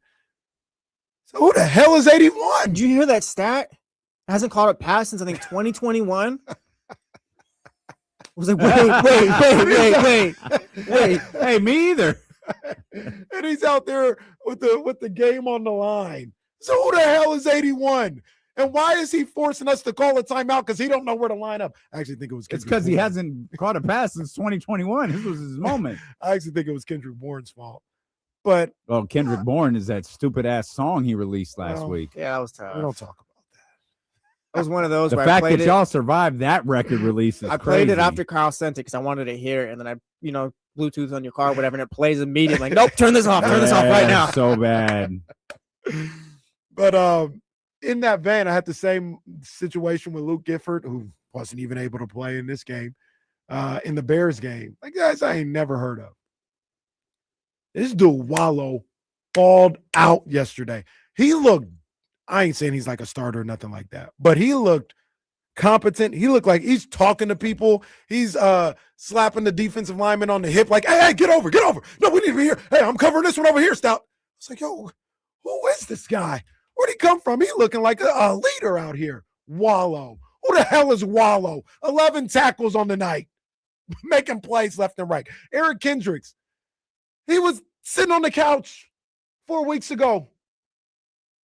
So who the hell is 81? Did you hear that stat? Hasn't caught a pass since I think 2021. I was like, wait. Hey, me either. And he's out there with the game on the line. So who the hell is 81? And why is he forcing us to call a timeout? Because he don't know where to line up. I actually think it was Kendrick. It's because he hasn't caught a pass since 2021. This was his moment. I actually think it was Kendrick Bourne's fault. But Kendrick Bourne is that stupid ass song he released last week. Yeah, that was tough. We don't talk about that. It was one of those. The where fact that y'all survived that record release is I played it after Kyle sent it because I wanted to hear it, and then I, Bluetooth on your car, or whatever, and it plays immediately. Like, nope, turn this off. Turn this off right now. So bad. But in that vein, I had the same situation with Luke Gifford, who wasn't even able to play in this game, in the Bears game. Like, guys I ain't never heard of. This dude Wallow balled out yesterday. He looked, I ain't saying he's like a starter or nothing like that, but he looked competent. He looked like he's talking to people. He's slapping the defensive lineman on the hip like, hey, get over. No, we need to be here. Hey, I'm covering this one over here, Stout. It's like, yo, who is this guy? Where'd he come from? He looking like a leader out here. Wallow. Who the hell is Wallow? 11 tackles on the night, making plays left and right. Eric Kendricks. He was sitting on the couch 4 weeks ago,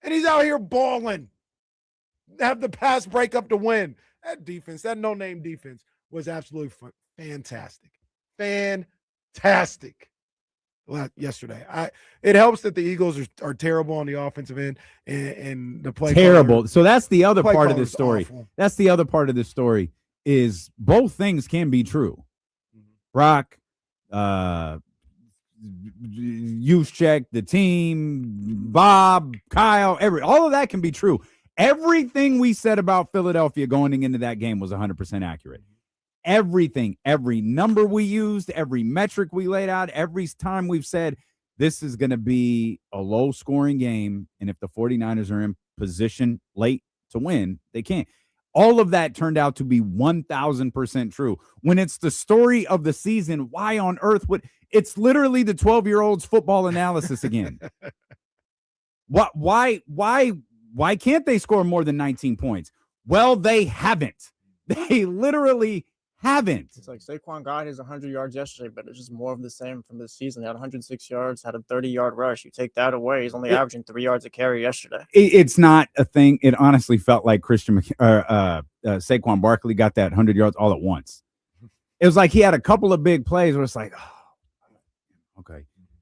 and he's out here balling. Have the pass break up to win. That defense, that no-name defense, was absolutely fantastic. Fantastic. Yesterday. It helps that the Eagles are terrible on the offensive end and the play. Terrible. So that's the other part of this story. Awful. That's the other part of this story is both things can be true. Brock, Juszczyk, the team, Bob, Kyle, all of that can be true. Everything we said about Philadelphia going into that game was 100% accurate. Everything, every number we used, every metric we laid out, every time we've said this is going to be a low-scoring game, and if the 49ers are in position late to win, they can't. All of that turned out to be 1,000% true. When it's the story of the season, why on earth would – it's literally the 12-year-old's football analysis again. Why can't they score more than 19 points? Well, they haven't. They literally haven't. It's like Saquon got his 100 yards yesterday, but it's just more of the same from this season. He had 106 yards, had a 30-yard rush. You take that away, he's only averaging 3 yards a carry yesterday. It's not a thing. It honestly felt like Saquon Barkley got that 100 yards all at once. It was like he had a couple of big plays where it's like,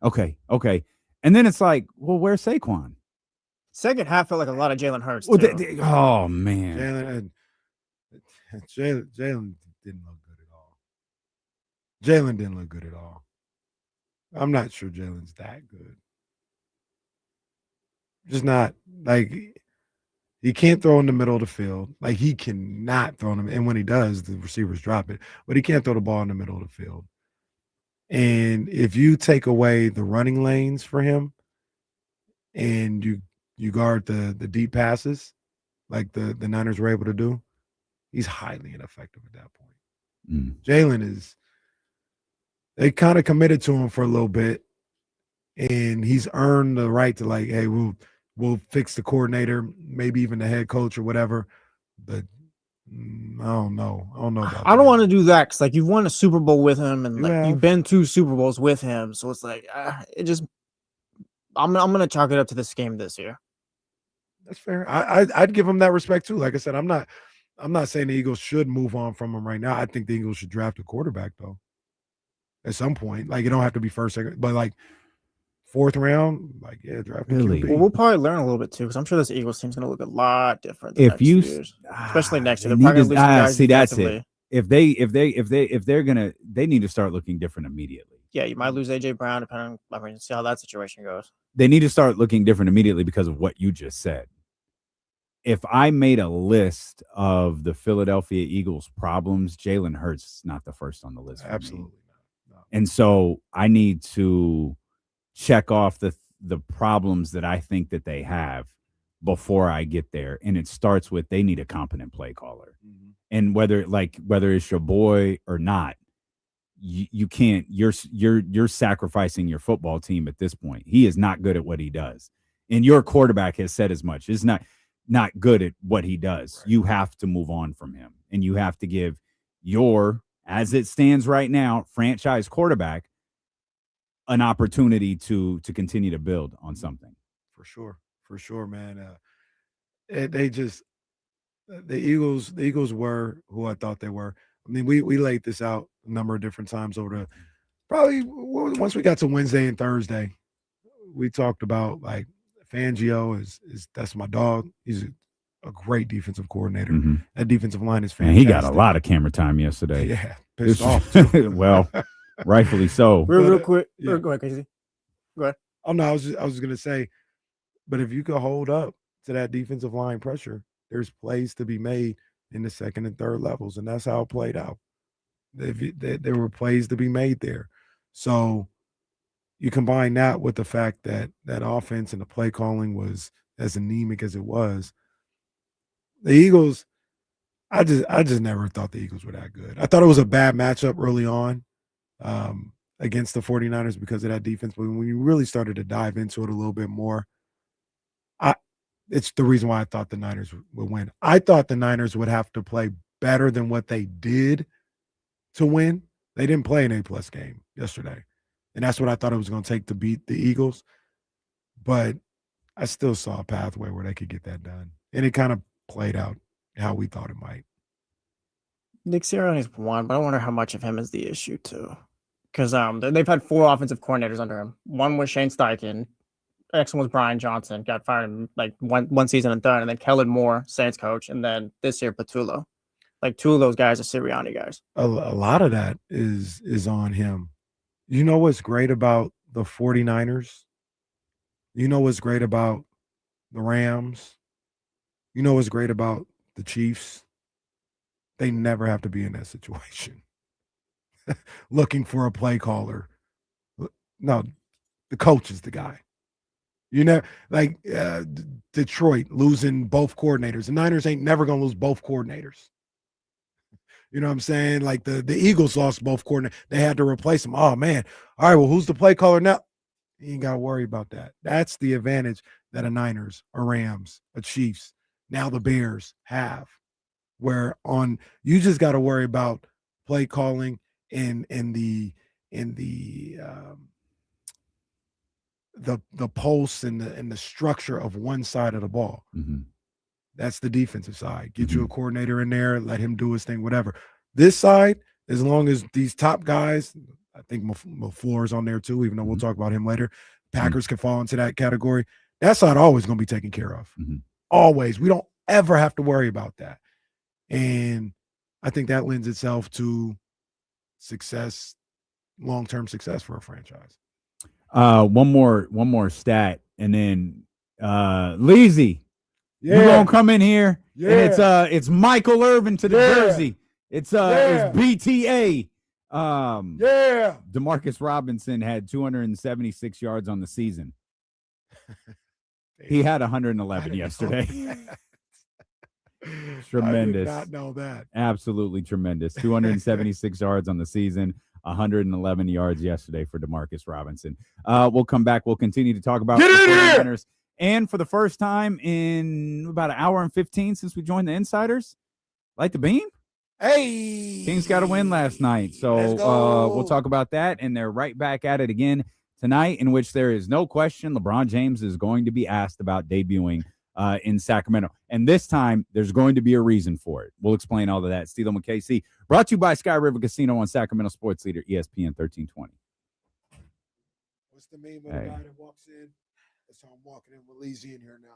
okay. And then it's like, well, where's Saquon? Second half felt like a lot of Jalen Hurts. Well, oh, man. Jalen, Jalen didn't look good at all. Jalen didn't look good at all. I'm not sure Jalen's that good. Just not. Like, he can't throw in the middle of the field. Like, he cannot throw them. And when he does, the receivers drop it. But he can't throw the ball in the middle of the field. And if you take away the running lanes for him and you guard the deep passes like the Niners were able to do, he's highly ineffective at that point. Jalen they kind of committed to him for a little bit, and he's earned the right to, like, hey, we'll fix the coordinator, maybe even the head coach or whatever. But I don't know. About I don't want to do that because, like, you've won a Super Bowl with him, and like you've been 2 Super Bowls with him, so it's like it just. I'm gonna chalk it up to this game this year. That's fair. I'd give him that respect too. Like I said, I'm not saying the Eagles should move on from him right now. I think the Eagles should draft a quarterback though. At some point, like, it don't have to be first, second, but like 4th round, like, yeah, draft a QB. Well, we'll probably learn a little bit too, because I'm sure this Eagles team's gonna look a lot different than years, especially next year. They're probably gonna lose some guys see, that's defensively. it. They need to start looking different immediately. Yeah, you might lose AJ Brown, depending on, see how that situation goes. They need to start looking different immediately because of what you just said. If I made a list of the Philadelphia Eagles problems, Jalen Hurts is not the first on the list. Absolutely not. No. And so I need to check off the problems that I think that they have before I get there. And it starts with they need a competent play caller. Mm-hmm. And whether it's your boy or not, you can't, you're sacrificing your football team at this point. He is not good at what he does. And your quarterback has said as much. Is not good at what he does. Right. You have to move on from him. And you have to give your, as it stands right now, franchise quarterback an opportunity to continue to build on something. For sure, man. The Eagles were who I thought they were. I mean, we laid this out a number of different times over the probably once we got to Wednesday and Thursday, we talked about, like, Fangio is that's my dog. He's a great defensive coordinator. Mm-hmm. That defensive line is fantastic. And he got a lot of camera time yesterday. Yeah, pissed off. Well, rightfully so. Real quick. Yeah. Go ahead, Casey. Go ahead. Oh no, I was gonna say, but if you could hold up to that defensive line pressure, there's plays to be made in the second and third levels, and that's how it played out. There were plays to be made there. So you combine that with the fact that that offense and the play calling was as anemic as it was. The Eagles, I just never thought the Eagles were that good. I thought it was a bad matchup early on against the 49ers because of that defense. But when you really started to dive into it a little bit more, it's the reason why I thought the Niners would win. I thought the Niners would have to play better than what they did to win. They didn't play an A-plus game yesterday. And that's what I thought it was going to take to beat the Eagles. But I still saw a pathway where they could get that done. And it kind of played out how we thought it might. Nick Sirianni's won, but I wonder how much of him is the issue too. Because they've had 4 offensive coordinators under him. One was Shane Steichen. The next one was Brian Johnson. Got fired in like one season and done. And then Kellen Moore, Saints coach. And then this year, Patullo. Like, 2 of those guys are Sirianni guys. A lot of that is on him. You know what's great about the 49ers? You know what's great about the Rams? You know what's great about the Chiefs? They never have to be in that situation. Looking for a play caller. No, the coach is the guy. You know, like Detroit losing both coordinators. The Niners ain't never going to lose both coordinators. You know what I'm saying? Like the Eagles lost both coordinators. They had to replace them. Oh, man. All right, well, who's the play caller now? You ain't got to worry about that. That's the advantage that a Niners, a Rams, a Chiefs, now the Bears have. Where you just got to worry about play calling and the pulse and the structure of one side of the ball. Mm-hmm. That's the defensive side. Get you a coordinator in there, let him do his thing, whatever. This side, as long as these top guys, I think LaFleur's on there too, even though we'll talk about him later. Packers can fall into that category. That side always going to be taken care of. Mm-hmm. Always. We don't ever have to worry about that. And I think that lends itself to success, long-term success for a franchise. One more stat, and then Leezy, you gonna come in here, and it's Michael Irvin to the jersey. It's BTA. DeMarcus Robinson had 276 yards on the season. He had 111 yesterday. Tremendous. I did not know that. Absolutely tremendous. 276 yards on the season, 111 yards yesterday for DeMarcus Robinson. We'll come back. We'll continue to talk about the 49ers. And for the first time in about an hour and 15 since we joined the Insiders, light the beam. Hey, Kings got a win last night. So we'll talk about that. And they're right back at it again tonight, in which there is no question LeBron James is going to be asked about debuting in Sacramento. And this time, there's going to be a reason for it. We'll explain all of that. Stilo and KC, brought to you by Sky River Casino on Sacramento Sports Leader, ESPN 1320. What's the meme of the guy that walks in? That's how I'm walking in with Leezy in here now.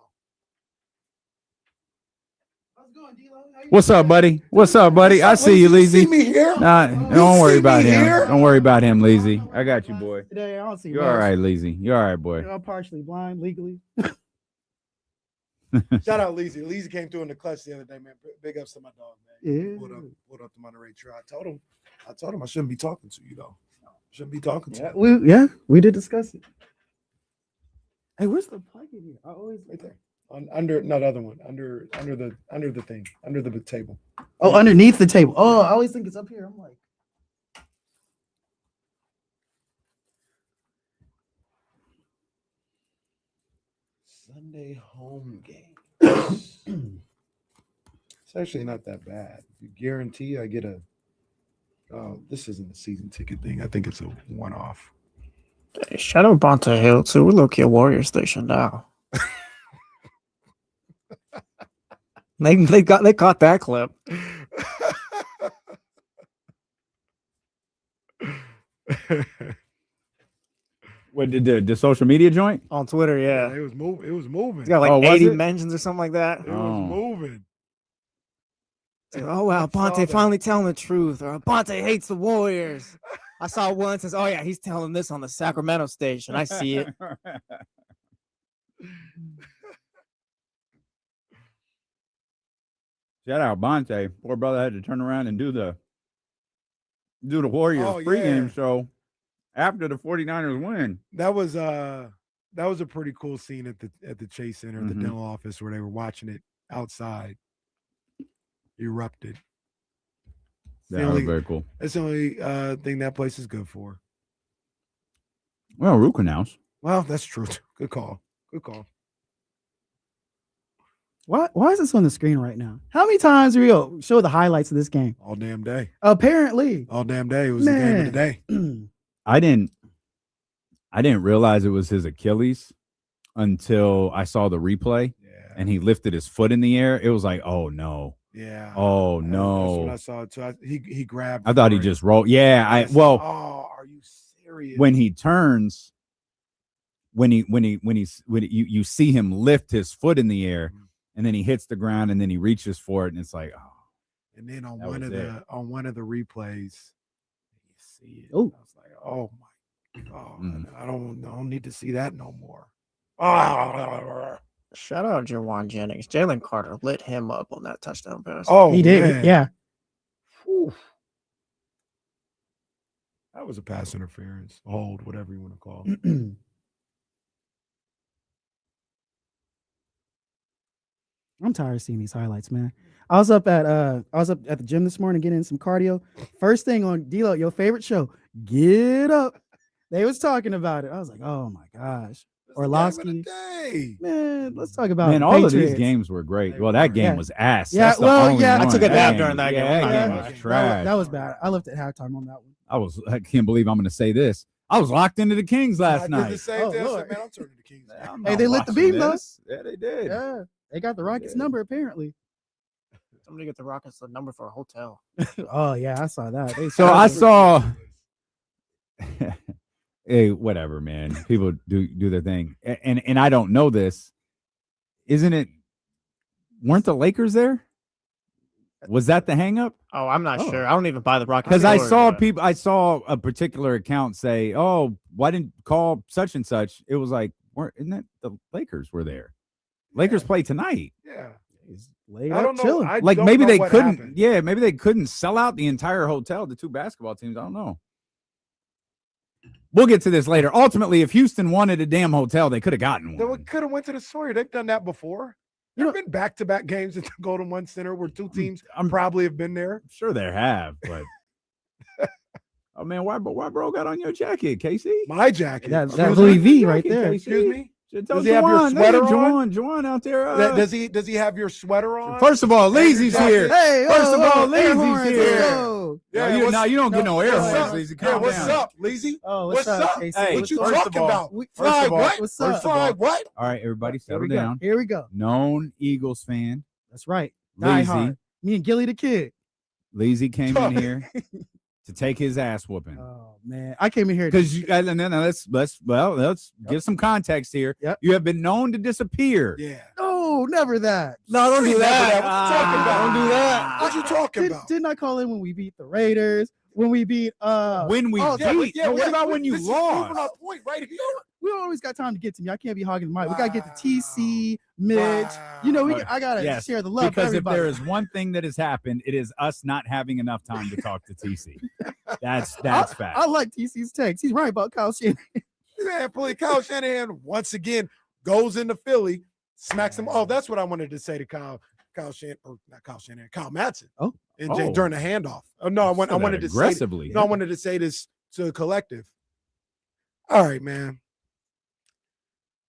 How's it going, D-Lo? What's up, buddy? What's up, buddy? I see you, Leezy. See me here? Nah, don't worry about him. Don't worry about him, Leezy. I got you, boy. Today, I don't see You're all right, Leezy. You're all right, boy. I'm partially blind legally. Shout out Leezy. Leezy came through in the clutch the other day, man. Big ups to my dog, man. Yeah. Pulled up the Monterey Trail. I told him I shouldn't be talking to you though. Shouldn't be talking to Yeah, we did discuss it. Hey, where's the plug in here? I always right there. Under the other one. Under the thing. Under the table. Oh, underneath the table. Oh, I always think it's up here. I'm like, Sunday home game. It's actually not that bad. You guarantee I get a. Oh, this isn't a season ticket thing. I think it's a one-off. Hey, shout out Bonta Hill too. We're low-key a Warrior station now. They caught that clip. What did the social media joint on Twitter? Yeah, it was moving. It was moving. It's got like 80 mentions or something like that. It was moving. Like, oh wow, Bonte finally telling the truth, or Bonte hates the Warriors. I saw one says, "Oh yeah, he's telling this on the Sacramento station." I see it. Shout out Bonte. Poor brother had to turn around and do the Warriors pregame show after the 49ers win. That was a pretty cool scene at the Chase Center, the dental office, where they were watching it outside. Erupted. That was very cool. That's the only thing that place is good for. Well, root canals. Well, that's true. Good call. why is this on the screen right now? How many times do we show the highlights of this game? All damn day. Apparently. All damn day. It was the game of the day. I didn't realize it was his Achilles until I saw the replay and he lifted his foot in the air. It was like, oh no. Yeah. Oh no. That's what I saw too. He grabbed. I thought he just rolled. Yeah. Oh, are you serious? When he turns, when you see him lift his foot in the air, and then he hits the ground, and then he reaches for it, and it's like, oh. And then on one of the replays, you see it. Oh, I was like, oh my God, I don't need to see that no more. Shout out Jawan Jennings. Jalen Carter lit him up on that touchdown pass. Oh, he did. Man. Yeah. Whew. That was a pass interference, hold, whatever you want to call it. I'm tired of seeing these highlights, man. I was up at the gym this morning getting in some cardio. First thing on D-Lo, your favorite show, Get Up. They was talking about it. I was like, oh my gosh. Orlovsky. Man, let's talk about all Patriots. of these games were great. Well, that game was ass. Yeah, I took a nap during that game. That game was trash. That was bad. I left at halftime on that one. I can't believe I'm going to say this. I was locked into the Kings last night. I did the same thing. I said, man, I'm turning to the Kings. Hey, they lit the beam, though. Yeah, they did. Yeah, they got the Rockets number, apparently. Somebody get the Rockets the number for a hotel. Oh, yeah, I saw that. So I saw... Hey, whatever, man. People do their thing. And I don't know this. Isn't it? Weren't the Lakers there? Was that the hang up? Oh, I'm not sure. I don't even buy the Rockets. Because I story, saw a particular account say, "Oh, why didn't call such and such?" It was like, isn't that the Lakers were there? Lakers play tonight. Yeah. He's laid I up, don't know. chilling. I Like don't maybe know they what couldn't. happened. Yeah, maybe they couldn't sell out the entire hotel. The two basketball teams. I don't know. We'll get to this later. Ultimately, if Houston wanted a damn hotel, they could have gotten They one. could have went to the Sawyer. They've done that before. There have been back-to-back games at the Golden One Center where two teams probably have been there. I'm sure there have, but oh man, why bro got on your jacket, Casey? My jacket. That Louis V right Jacket, there. Casey. Excuse me? Does he have your sweater on? Juwan out there. Does he have your sweater on? First of all, Leezy's here. Hey, First of all, air Leezy's horns, here. yo. Yeah, you don't get no air what's horns, up? Leezy. Yeah, Calm what's down. up, Leezy? Oh, What's up? Casey? Hey, What you first of talking all- about? We- Fly first of all- what? What's up? Fly what? All right, everybody, Here settle we go. down. Here we go. Known Eagles fan, That's right. Die Leezy. hard. Me and Gilly the Kid. Leezy came in here to take his ass whooping. Oh man, I came in here Because let's give some context here. Yep. You have been known to disappear. Yeah. No, never that. No, don't do that. What you talking about? Don't do that. What you talking about? Didn't I call in when we beat the Raiders? When we beat When we beat. Yeah, what about when you this is proving lost? our point right here. we don't always got time to get to me. I can't be hogging the mic. We gotta get to TC, Mitch. You know, I gotta Yes, share the love. Because for if there everybody. is one thing that has happened, it is us not having enough time to talk to TC. That's fact. I like TC's text. He's right about Kyle Shanahan. Man, please, Kyle Shanahan once again goes into Philly, smacks him. Oh, that's what I wanted to say to Kyle Shanahan, or not Kyle Shanahan, Kyle Madsen. Oh. During the handoff. Oh no, I wanted to say aggressively. I wanted to say this to the collective. All right, man.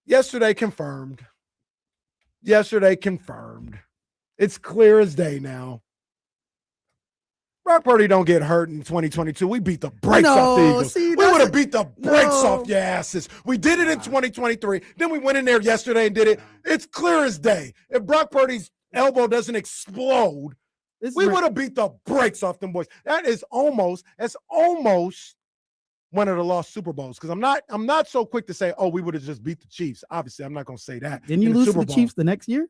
Yesterday confirmed. It's clear as day now. Brock Purdy don't get hurt in 2022. We beat the brakes off the Eagles. See, We that's would have a- beat the brakes No. off your asses. We did it in 2023. Then we went in there yesterday and did it. It's clear as day. If Brock Purdy's elbow doesn't explode, we would have beat the brakes off them boys. That's almost one of the lost Super Bowls. Because I'm not so quick to say, oh, we would have just beat the Chiefs. Obviously, I'm not going to say that. Didn't you in the lose to Super the Bowl. Chiefs the next year?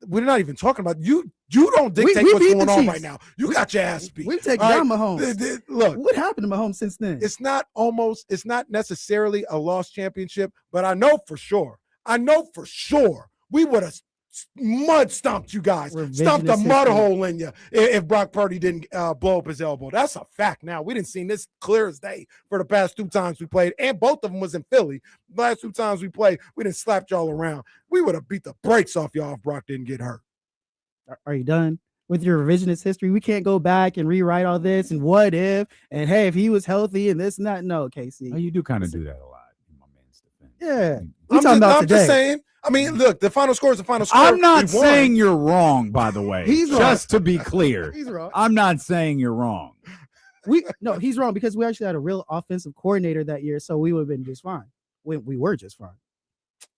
We're not even talking about you. You don't dictate we what's beat the going on Chiefs. right now. You got your ass beat. We've taken All down right? Mahomes. Look, What happened to Mahomes since then? it's not necessarily a lost championship, but I know for sure we would have mud stomped you guys, stomped a Revisionist mud history. hole in you if Brock Purdy didn't blow up his elbow. That's a fact. Now we didn't see this clear as day for the past two times we played, and both of them was in Philly. The last two times we played, we didn't slap y'all around. We would have beat the brakes off y'all if Brock didn't get hurt. Are you done with your revisionist history? We can't go back and rewrite all this and what if and hey, if he was healthy and this and that. No, Casey. Oh, you do kind of do that a lot in my man's defense. Yeah. We talking about I'm today. just saying. I mean, look, the final score is the final score. I'm not We won. saying you're wrong, by the way. He's wrong. Just to be clear. He's wrong. I'm not saying you're wrong. No, he's wrong because we actually had a real offensive coordinator that year, so we would have been just fine. We were just fine.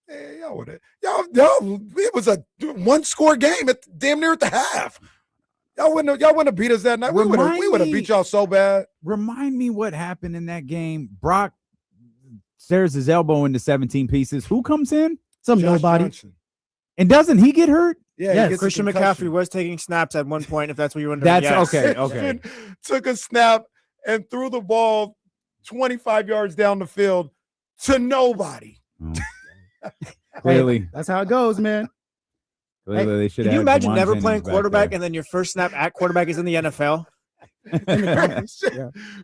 Hey, y'all would have. Y'all, it was a one-score game at damn near at the half. Y'all wouldn't have beat us that night. We would have beat y'all so bad. Remind me what happened in that game. Brock stares his elbow into 17 pieces. Who comes in? Some Josh nobody. Johnson. And doesn't he get hurt? Yeah, Yes, he gets a Christian concussion. McCaffrey was taking snaps at one point, if that's what you wonder. That's Yes. okay. Okay. Took a snap and threw the ball 25 yards down the field to nobody. Clearly, That's how it goes, man. clearly they should. Can you have imagine Juwan never Jennings playing back quarterback there. and then your first snap at quarterback is in the NFL?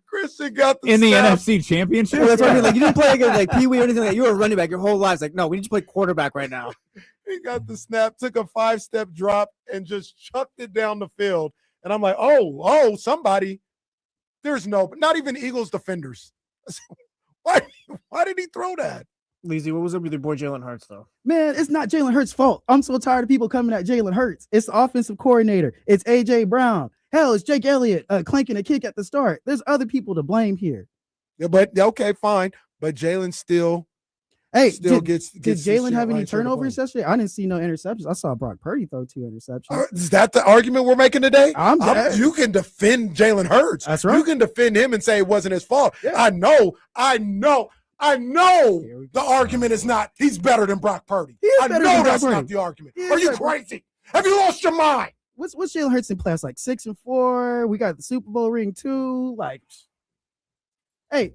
Christian got the in the snap. NFC Championship? Well, that's what I mean. Like, you didn't play against like Pee Wee or anything like that. You were a running back your whole life. Like, no, we need to play quarterback right now. He got the snap, took a 5-step drop, and just chucked it down the field. And I'm like, oh, somebody. There's not even Eagles defenders. Why did he throw that? Leezy, what was up with your boy Jalen Hurts, though? Man, it's not Jalen Hurts' fault. I'm so tired of people coming at Jalen Hurts. It's the offensive coordinator. It's A.J. Brown. Hell, it's Jake Elliott clanking a kick at the start. There's other people to blame here. Yeah, but okay, fine. But Jalen still gets. Did this Jalen shit have any right here to turnovers blame. yesterday? I didn't see no interceptions. I saw Brock Purdy throw 2 interceptions. Is that the argument we're making today? You can defend Jalen Hurts. That's right. You can defend him and say it wasn't his fault. Yeah. I know. The argument is not he's better than Brock Purdy. He is I better know than Brock that's not Purdy. the argument. He is Are you better. crazy? Have you lost your mind? what's Jalen Hurts in playoffs like 6-4? We got the Super Bowl ring too. Like, hey,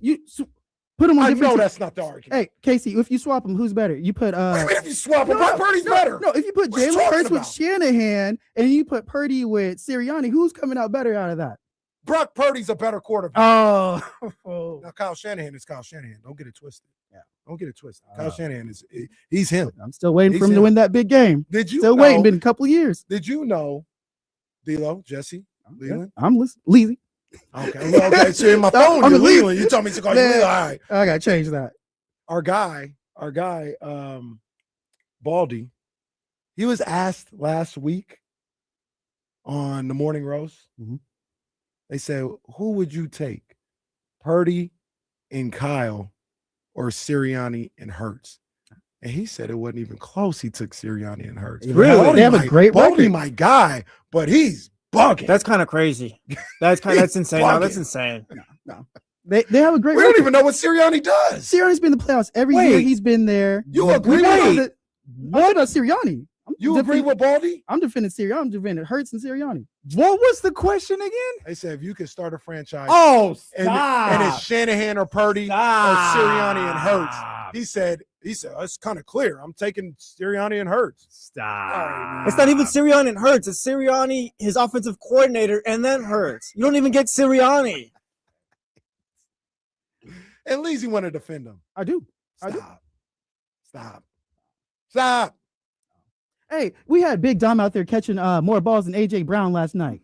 put him on. I different know that's not the argument. Hey, Casey, if you swap him, who's better? You put What do you mean if you swap him? Brock Purdy's better. No, if you put What you Jalen talking Hurts with about? Shanahan and you put Purdy with Sirianni, who's coming out better out of that? Brock Purdy's a better quarterback. Oh. Now Kyle Shanahan is Kyle Shanahan. Don't get it twisted. Yeah, don't get it twisted. Kyle Shanahan he's him. I'm still waiting for him He's to him. win that big game. Did you Still know, waiting, been a couple of years. Did you know, D'Lo, Jesse, Leland? I'm listening. Leezy. Okay, well, okay. So in my phone, I'm you're a Leland. Leland. You told me to call you Man, Leland. All right. I gotta change that. Our guy, Baldy, he was asked last week on the Morning Roast. Mhm. They said, who would you take, Purdy and Kyle or Sirianni and Hurts? And he said it wasn't even close. He took Sirianni and Hurts. Really? They have a great Baldy, record. my guy, but he's bugging. That's kind of crazy. That's insane. No, that's insane. No. They have a great We record. don't even know what Sirianni does. Sirianni's been in the playoffs every year. He's been there. You agree with with What about Sirianni? You agree with Baldy? I'm defending Sirianni. I'm defending Hurts and Sirianni. What was the question again? They said if you could start a franchise. Oh, and it's Shanahan or Purdy or Sirianni and Hurts. He said it's kind of clear. I'm taking Sirianni and Hurts. Stop. It's not even Sirianni and Hurts. It's Sirianni, his offensive coordinator, and then Hurts. You don't even get Sirianni. And Leezy want to defend him. I do. Stop. Hey, we had Big Dom out there catching more balls than AJ Brown last night.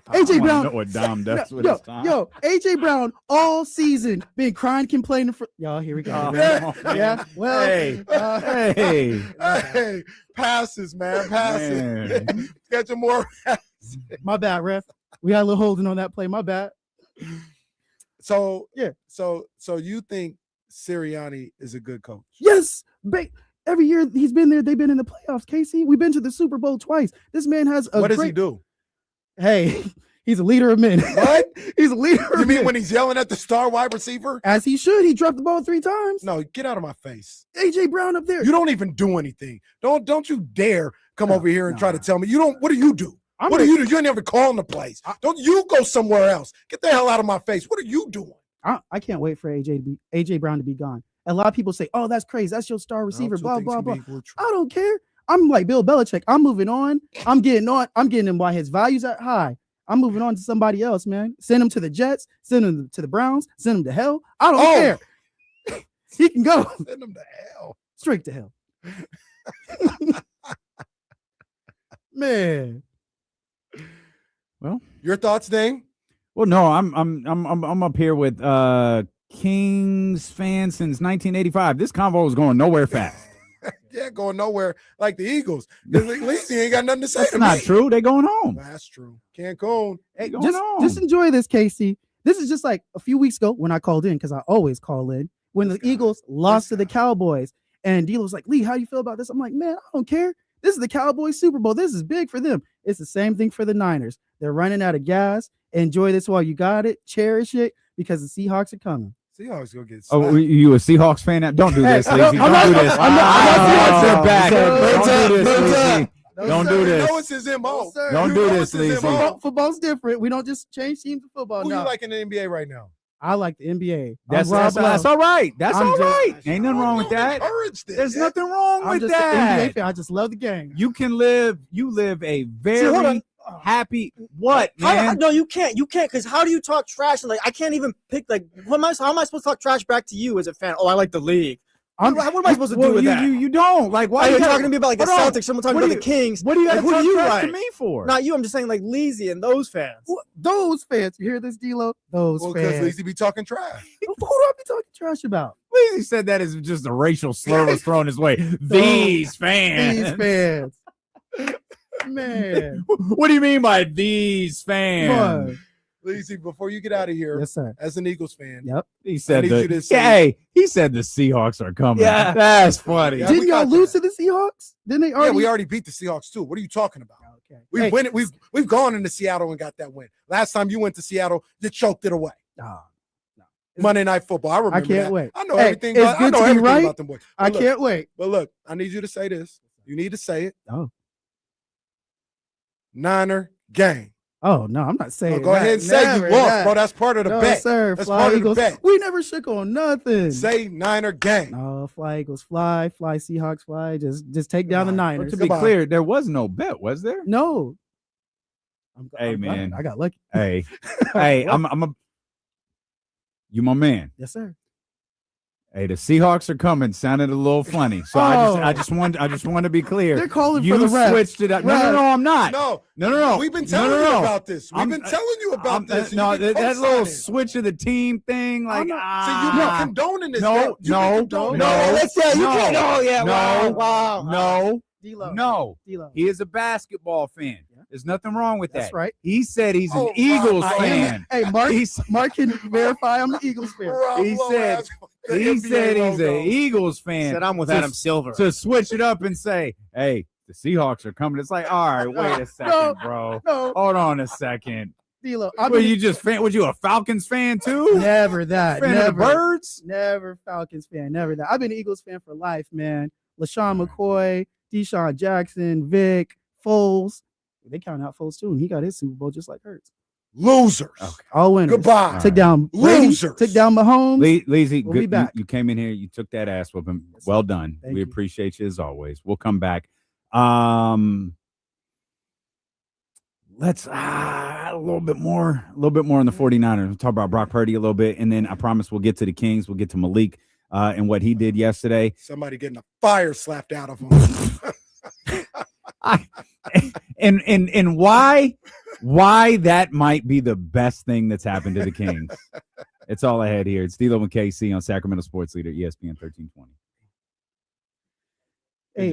AJ Brown. Know what Dom does with his time. Yo, AJ Brown all season been crying, complaining for y'all. Here we go. Yeah. Well, Hey, passes, man, passes. Catching more passes. My bad, ref. We had a little holding on that play. My bad. So yeah. So you think Sirianni is a good coach? Yes. Every year he's been there, they've been in the playoffs. Casey, we've been to the Super Bowl twice. This man has a What does he do? Hey, he's a leader of men. What? He's a leader You of mean men. when he's yelling at the star wide receiver? As he should. He dropped the ball 3 times. No, get out of my face. AJ Brown up there. You don't even do anything. Don't you dare come over here and try to tell me. What do you do? What do you do? You ain't ever calling the plays. Don't you go somewhere else. Get the hell out of my face. What are you doing? I can't wait for AJ Brown to be gone. A lot of people say, "Oh, that's crazy. That's your star receiver." Blah blah blah. I don't care. I'm like Bill Belichick. I'm moving on. I'm getting him while his value's at high. I'm moving on to somebody else, man. Send him to the Jets. Send him to the Browns. Send him to hell. I don't care. He can go. Send him to hell. Straight to hell. Man. Well, your thoughts, Dane? Well, no, I'm up here with Kings fan since 1985. This convo is going nowhere fast. Yeah, going nowhere like the Eagles. At least he ain't got nothing to say. That's not true. They're going home. That's true. Cancun. Hey, Just enjoy this, Casey. This is just like a few weeks ago when I called in, because I always call in, when the Eagles lost to the Cowboys. And D'Lo was like, Lee, how you feel about this? I'm like, man, I don't care. This is the Cowboys Super Bowl. This is big for them. It's the same thing for the Niners. They're running out of gas. Enjoy this while you got it. Cherish it, because the Seahawks are coming. Seahawks go get slapped. Oh, you a Seahawks fan? Don't do this, Leezy. Don't do this. Don't do this. No, it's his MO. Don't do this, Leezy. Football's different. We don't just change teams to football. Who you like in the NBA right now? I like the NBA. That's all right. That's all right. Ain't nothing wrong with that. There's nothing wrong with that. NBA fan. I just love the game. You live a very happy man. No, you can't. You can't, because how do you talk trash? And like, I can't even pick, like, how am I supposed to talk trash back to you as a fan? Oh, I like the league. What am I supposed to do with that? You don't. Like, why are are you talking to me about like the Celtics? Someone talking about the Kings. What do you got to talk you trash to me for? Not you. I'm just saying, like, Leezy and those fans. Those fans. You hear this, D'Lo? Those fans. Because Leezy be talking trash. Who do I be talking trash about? Leezy said that as just a racial slur was thrown his way. These fans. These fans. Man. What do you mean by these fans? Leezy, before you get out of here, yes, sir. As an Eagles fan, he said he said the Seahawks are coming. Yeah, that's funny. Yeah, didn't y'all lose to the Seahawks? Didn't they already? Yeah, we already beat the Seahawks too. What are you talking about? Okay, we've gone into Seattle and got that win. Last time you went to Seattle, you choked it away. No. Monday Night Football. I remember. I can't wait. I know everything. I know everything about them boys. I can't wait. But look, I need you to say this. You need to say it. Oh. Niner gang. Oh no, I'm not saying. Go ahead and say never, you lost, that. bro. That's part of the No, bet. sir. That's Fly part Eagles. of the bet. We never shook on nothing. Say Niner gang. No, Fly Eagles fly Seahawks fly. Just take down the Niners. To be clear, there was no bet, was there? No. Hey man, I got lucky. Hey, you my man. Yes, sir. Hey, the Seahawks are coming. Sounded a little funny, so I just want to be clear. They're calling you for the ref. switched it up. No, I'm not. No. We've been telling you about this. We've been telling you about this. No, that little switch of the team thing, like so you've been condoning this. No. Let's say you can't. Oh yeah. Wow. No. D-Lo. No. D-Lo. He is a basketball fan. Yeah. There's nothing wrong with that. That's right. He said he's an Eagles fan. Hey, Mark can verify I'm an Eagles fan. He said he's an Eagles fan. Said I'm with Adam Silver. To switch it up and say, hey, the Seahawks are coming. It's like, all right, wait a second, bro. No. Hold on a second. D-Lo. Was you a Falcons fan too? Never that. Fan Never. of the Birds? Never Falcons fan. Never that. I've been an Eagles fan for life, man. LaShawn McCoy, Deshaun Jackson, Vic, Foles. They count out Foles too, and he got his Super Bowl just like Hurts. Losers. Okay. All winners. Goodbye. Took down Brady, Losers. took down Mahomes. Leezy, We'll be back. You came in here, you took that ass whooping. Yes, well done. Thank We you. appreciate you as always. We'll come back. Let's a little bit more on the 49ers. We'll talk about Brock Purdy a little bit, and then I promise we'll get to the Kings. We'll get to Malik and what he did yesterday. Somebody getting a fire slapped out of him. And why that might be the best thing that's happened to the Kings. It's all ahead here. It's D-Lo and KC on Sacramento Sports Leader, ESPN 1320. Hey,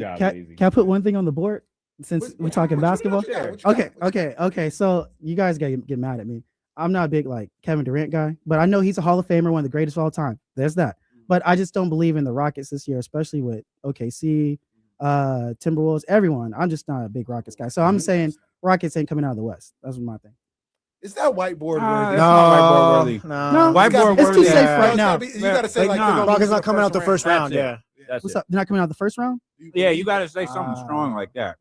can I put one thing on the board since we're talking basketball? Okay. So you guys get mad at me. I'm not a big Kevin Durant guy, but I know he's a Hall of Famer, one of the greatest of all time. There's that. But I just don't believe in the Rockets this year, especially with OKC, Timberwolves, everyone. I'm just not a big Rockets guy. So I'm saying Rockets ain't coming out of the West. That's my thing. Is that whiteboard worthy? No, whiteboard it's too worthy. safe right now. You got to say Rockets not coming out the first round. Yeah. What's up? They're not coming out the first round? Yeah, you got to say something strong like that.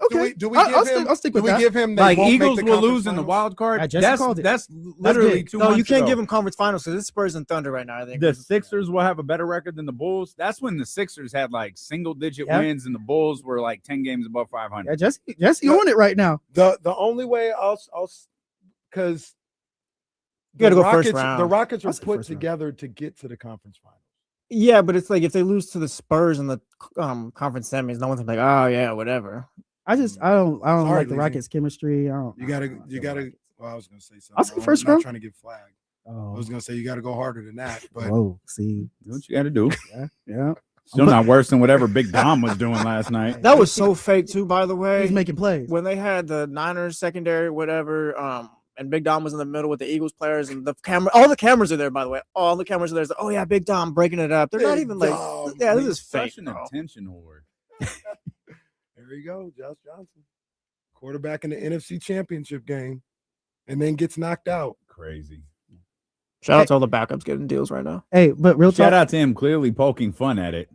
Okay. Do we give him? I'll stick with that. Give him like Eagles will lose in the wild card? That's literally too much. No, you can't give them conference finals because it's Spurs and Thunder right now. I think the Sixers will have a better record than the Bulls. That's when the Sixers had single-digit wins and the Bulls were 10 games above 500. Yeah, Jesse on it right now. The only way I'll because you got to go first round. The Rockets are put together to get to the conference finals. Yeah, but it's if they lose to the Spurs in the conference semis, no one's like, oh yeah, whatever. I don't like the Rockets' chemistry. You gotta. Well, I was gonna say something. I'll say first round. I'm not trying to get flagged. I was gonna say you got to go harder than that. But see what you got to do. Yeah. Still not worse than whatever Big Dom was doing last night. That was so fake too, by the way. He's making plays when they had the Niners secondary, whatever. And Big Dom was in the middle with the Eagles players, and the camera. All the cameras are there, by the way. All the cameras are there. It's oh yeah, Big Dom breaking it up. They're not even yeah, this is fake. Such an attention whore. There you go, Josh Johnson. Quarterback in the NFC Championship game, and then gets knocked out. Crazy. Shout out to all the backups getting deals right now. Hey, but real shout out to him clearly poking fun at it.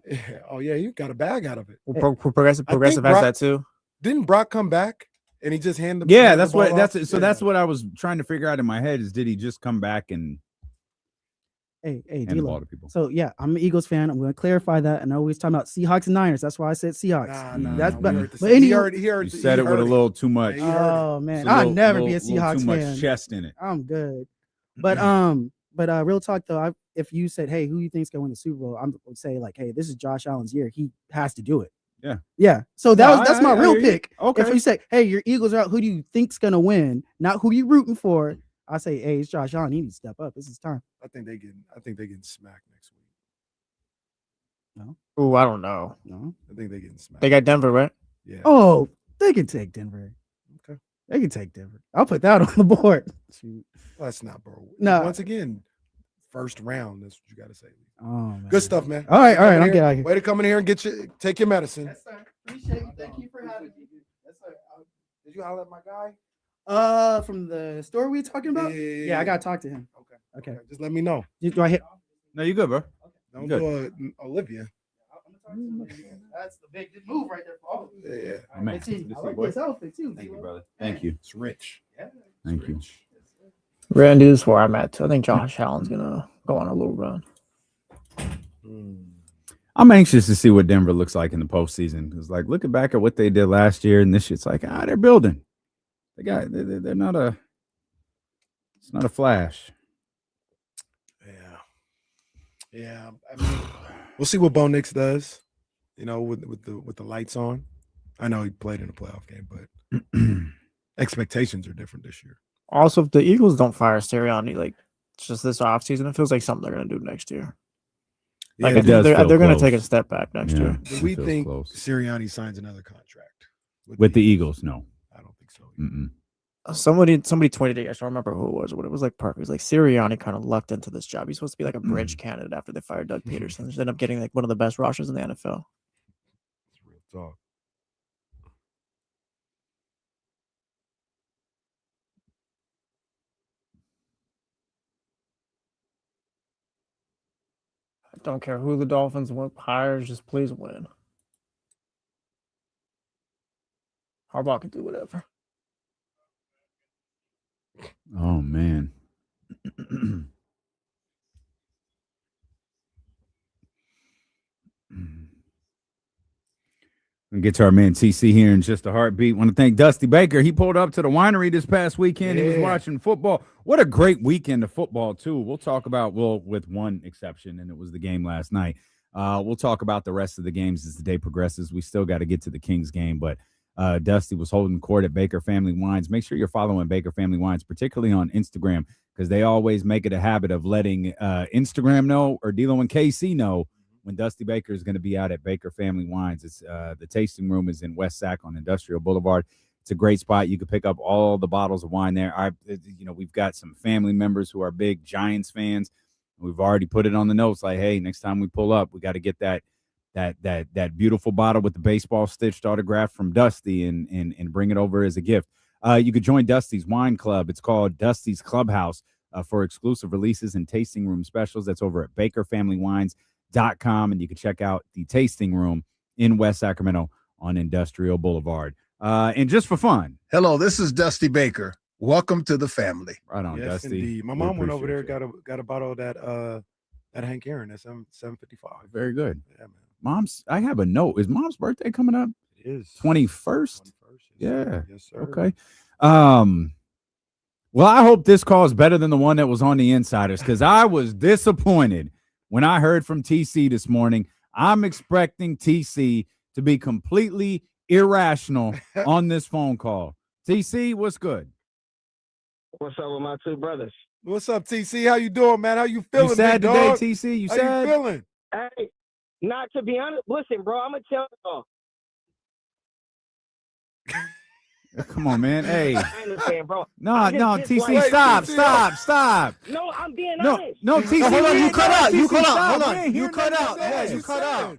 Oh yeah, you got a bag out of it. Progressive has that too. Didn't Brock come back and he just handed? Yeah, that's what that's what I was trying to figure out in my head is did he just come back and Hey, hand the ball to people? So yeah, I'm an Eagles fan. I'm going to clarify that. And I always talking about Seahawks and Niners. That's why I said Seahawks. You said it with a little too much. Oh man, I'll never be a Seahawks fan. Too much chest in it. I'm good. But real talk though, if you said, hey, who you think's gonna win the Super Bowl, I would say hey, this is Josh Allen's year. He has to do it. Yeah. So that's my real pick. Okay. If you say, hey, your Eagles are out, who do you think's gonna win? Not who you rooting for. I say, hey, it's Josh Allen. He needs to step up. This is time. I think they getting smacked next week. No. Oh, I don't know. No. I think they getting smacked. They got Denver, right? Yeah. Oh, they can take Denver. Okay. They can take Denver. I'll put that on the board. Shoot. Well, that's not, bro. No. Once again, first round. That's what you got to say. Oh, man. Good stuff, man. All right. I'll get out of here. Way to come in here and take your medicine. Yes, sir. Appreciate you. Thank you for having me. Yes, sir. Did you holler at my guy? From the store we talking about? Yeah, I gotta talk to him. Okay. Just let me know. Do I hit? No, you good, bro. Don't do Olivia. That's the big move right there. Oh, Yeah. Man. I like this outfit too. Thank you, brother. Thank you. It's rich. Thank you. We're gonna do this where I'm at too. I think Josh Allen's gonna go on a little run. I'm anxious to see what Denver looks like in the postseason. Because, like, looking back at what they did last year, and this shit's like, they're building. They're not a. It's not a flash. Yeah. I mean, we'll see what Bo Nix does. You know, with the lights on. I know he played in a playoff game, but expectations are different this year. Also, if the Eagles don't fire Sirianni, like just this offseason, it feels like something they're gonna do next year. Like it does they're feel going to close. take a step back next year. Do we think close. Sirianni signs another contract with the Eagles? No, I don't think so. Somebody tweeted it. I don't remember who it was, but it was like perfect. It was like Sirianni kind of lucked into this job. He's supposed to be like a bridge candidate after they fired Doug Peterson. Just ended up getting like one of the best rosters in the NFL. It's real talk. I don't care who the Dolphins hires, just please win. Harbaugh can do whatever. Oh man. We'll get to our man TC here in just a heartbeat. Want to thank Dusty Baker. He pulled up to the winery this past weekend. He was watching football. What a great weekend of football, too. We'll talk about, with one exception, and it was the game last night. We'll talk about the rest of the games as the day progresses. We still got to get to the Kings game, but Dusty was holding court at Baker Family Wines. Make sure you're following Baker Family Wines, particularly on Instagram, because they always make it a habit of letting Instagram know or D'Lo and KC know when Dusty Baker is going to be out at Baker Family Wines. It's the tasting room is in West Sac on Industrial Boulevard. It's a great spot. You can pick up all the bottles of wine there. We've got some family members who are big Giants fans. We've already put it on the notes like, hey, next time we pull up, we got to get that beautiful bottle with the baseball stitched autograph from Dusty and bring it over as a gift. You could join Dusty's Wine Club. It's called Dusty's Clubhouse for exclusive releases and tasting room specials. That's over at bakerfamilywines.com, and you can check out the tasting room in West Sacramento on Industrial Boulevard. And just for fun. Hello, this is Dusty Baker. Welcome to the family. Right on, Yes, Dusty. indeed. My mom went over there, got a bottle of that Hank Aaron. That's 755. Very good. Yeah, man. Mom's, I have a note. Is Mom's birthday coming up? It is 21st. Yes, sir. Okay. Well, I hope this call is better than the one that was on the Insiders, because I was disappointed when I heard from TC this morning. I'm expecting TC to be completely irrational on this phone call. TC, what's good? What's up with my two brothers? What's up, TC? How you doing, man? How you feeling, You sad big today, dog? TC? You How sad? you feeling? Hey, not to be honest, listen, bro, I'm going to tell y'all. Come on, man. Hey. I understand, bro. No, TC, stop. No, I'm being No, honest. no, TC. Hold on, you cut out. You cut out. Hold We on. ain't You hearing cut nothing out. you said. Yeah, you cut out.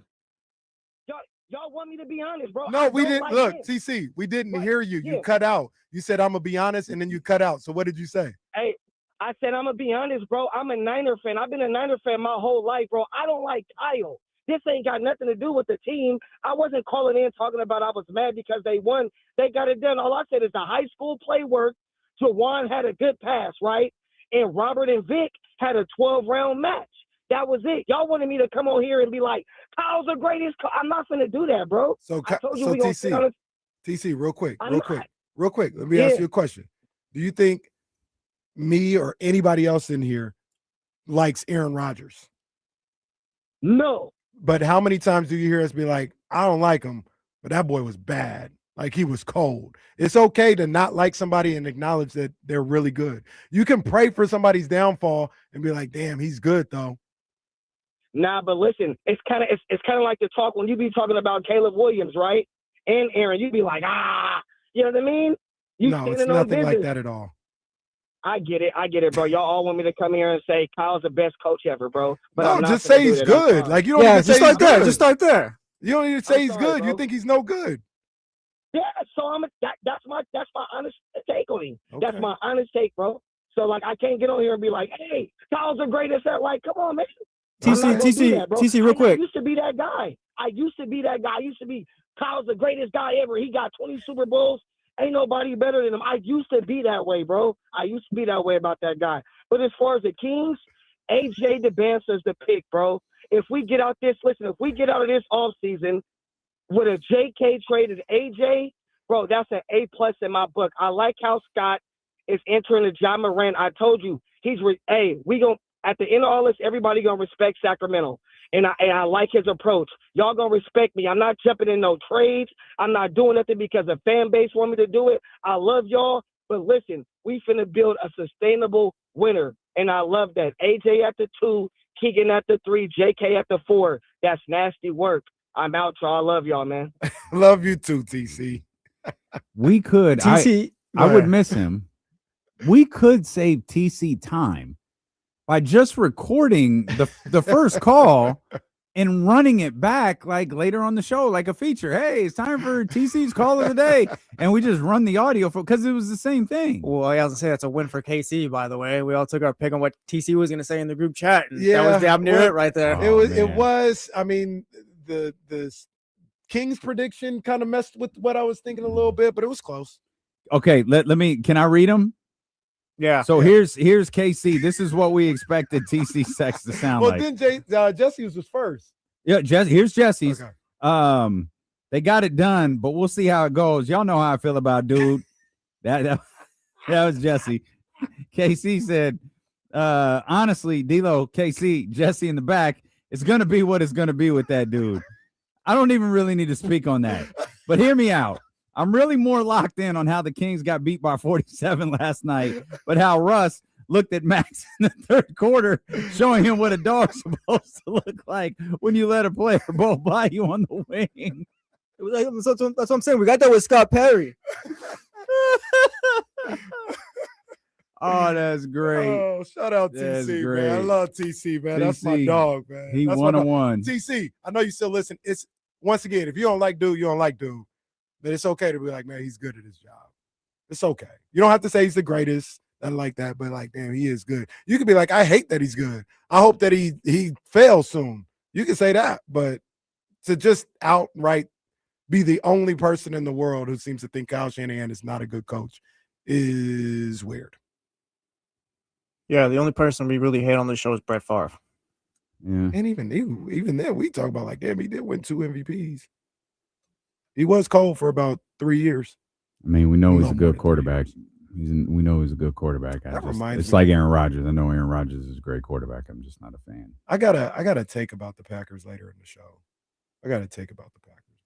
Y'all want me to be honest, bro? No, we didn't. Like Look, it. TC, we didn't Right. hear you. You Yeah. cut out. You said, I'm going to be honest, and then you cut out. So what did you say? Hey, I said, I'm going to be honest, bro. I'm a Niner fan. I've been a Niner fan my whole life, bro. I don't like Kyle. This ain't got nothing to do with the team. I wasn't calling in talking about I was mad because they won. They got it done. All I said is the high school play worked. Jawan had a good pass, right? And Robert and Vic had a 12-round match. That was it. Y'all wanted me to come on here and be like, Kyle's the greatest. I'm not going to do that, bro. So, I told you so we gonna sit on it. TC, real quick. I'm Real quick. Let me Yeah. ask you a question. Do you think me or anybody else in here likes Aaron Rodgers? No. But how many times do you hear us be like, I don't like him, but that boy was bad. Like, he was cold. It's okay to not like somebody and acknowledge that they're really good. You can pray for somebody's downfall and be like, damn, he's good though. Nah, but listen, it's kind of like the talk when you be talking about Caleb Williams, right? And Aaron, you be like, you know what I mean? You No, it's standing on nothing like business. that at all. I get it, bro. Y'all all want me to come here and say Kyle's the best coach ever, bro. But No, I'm not just gonna say do he's that. I'm good. sorry. Like, you don't even say he's good. Just start there. You don't even say I'm he's sorry, good. bro. You think he's no good. Yeah, so that's my honest take on him. Okay. That's my honest take, bro. So like I can't get on here and be like, hey, Kyle's the greatest at like, come on, man. TC, real quick. I used to be that guy. I used to be Kyle's the greatest guy ever. He got 20 Super Bowls. Ain't nobody better than him. I used to be that way, bro. I used to be that way about that guy. But as far as the Kings, AJ DeBancer's the pick, bro. If we get out of this offseason with a JK traded AJ, bro, that's an A+ in my book. I like how Scott is entering the Ja Morant. I told you, at the end of all this, everybody gonna respect Sacramento. And I like his approach. Y'all gonna respect me. I'm not jumping in no trades. I'm not doing nothing because the fan base want me to do it. I love y'all, but listen, we finna build a sustainable winner. And I love that. AJ at the 2, Keegan at the 3, JK at the 4. That's nasty work. I'm out, y'all. I love y'all, man. Love you too, TC. We could. TC, I would miss him. We could save TC time by just recording the first call and running it back like later on the show, like a feature. Hey, it's time for TC's call of the day. And we just run the audio because it was the same thing. Well, I was going to say that's a win for KC, by the way. We all took our pick on what TC was going to say in the group chat. And yeah, that was damn near it right there. It was. I mean, the Kings prediction kind of messed with what I was thinking a little bit, but it was close. Okay, can I read them? Yeah. So here's KC. This is what we expected TC Sex to sound like. Well, then Jesse's was first. Yeah, here's Jesse's. Okay. They got it done, but we'll see how it goes. Y'all know how I feel about dude. that was Jesse. KC said, honestly, D-Lo, KC, Jesse in the back, it's gonna be what it's gonna be with that dude. I don't even really need to speak on that. But hear me out. I'm really more locked in on how the Kings got beat by 47 last night, but how Russ looked at Max in the third quarter, showing him what a dog's supposed to look like when you let a player blow by you on the wing. That's what I'm saying. We got that with Scott Perry. Oh, that's great. Oh, shout out that's TC, great. man. I love TC, man. TC, that's my dog, man. He that's 101. TC, I know you still listen. It's once again, if you don't like dude, you don't like dude. But it's okay to be like, man, he's good at his job. It's okay. You don't have to say he's the greatest, nothing like that, but like, damn, he is good. You could be like, I hate that he's good. I hope that he fails soon. You can say that, but to just outright be the only person in the world who seems to think Kyle Shanahan is not a good coach is weird. Yeah, the only person we really hate on the show is Brett Favre. Yeah. And even then, we talk about like, damn, he did win 2 MVPs. He was cold for about 3 years. I mean, we know he's a good quarterback. We know he's a good quarterback. It's like Aaron Rodgers. I know Aaron Rodgers is a great quarterback. I'm just not a fan. I gotta take about the Packers later in the show. I gotta take about the Packers,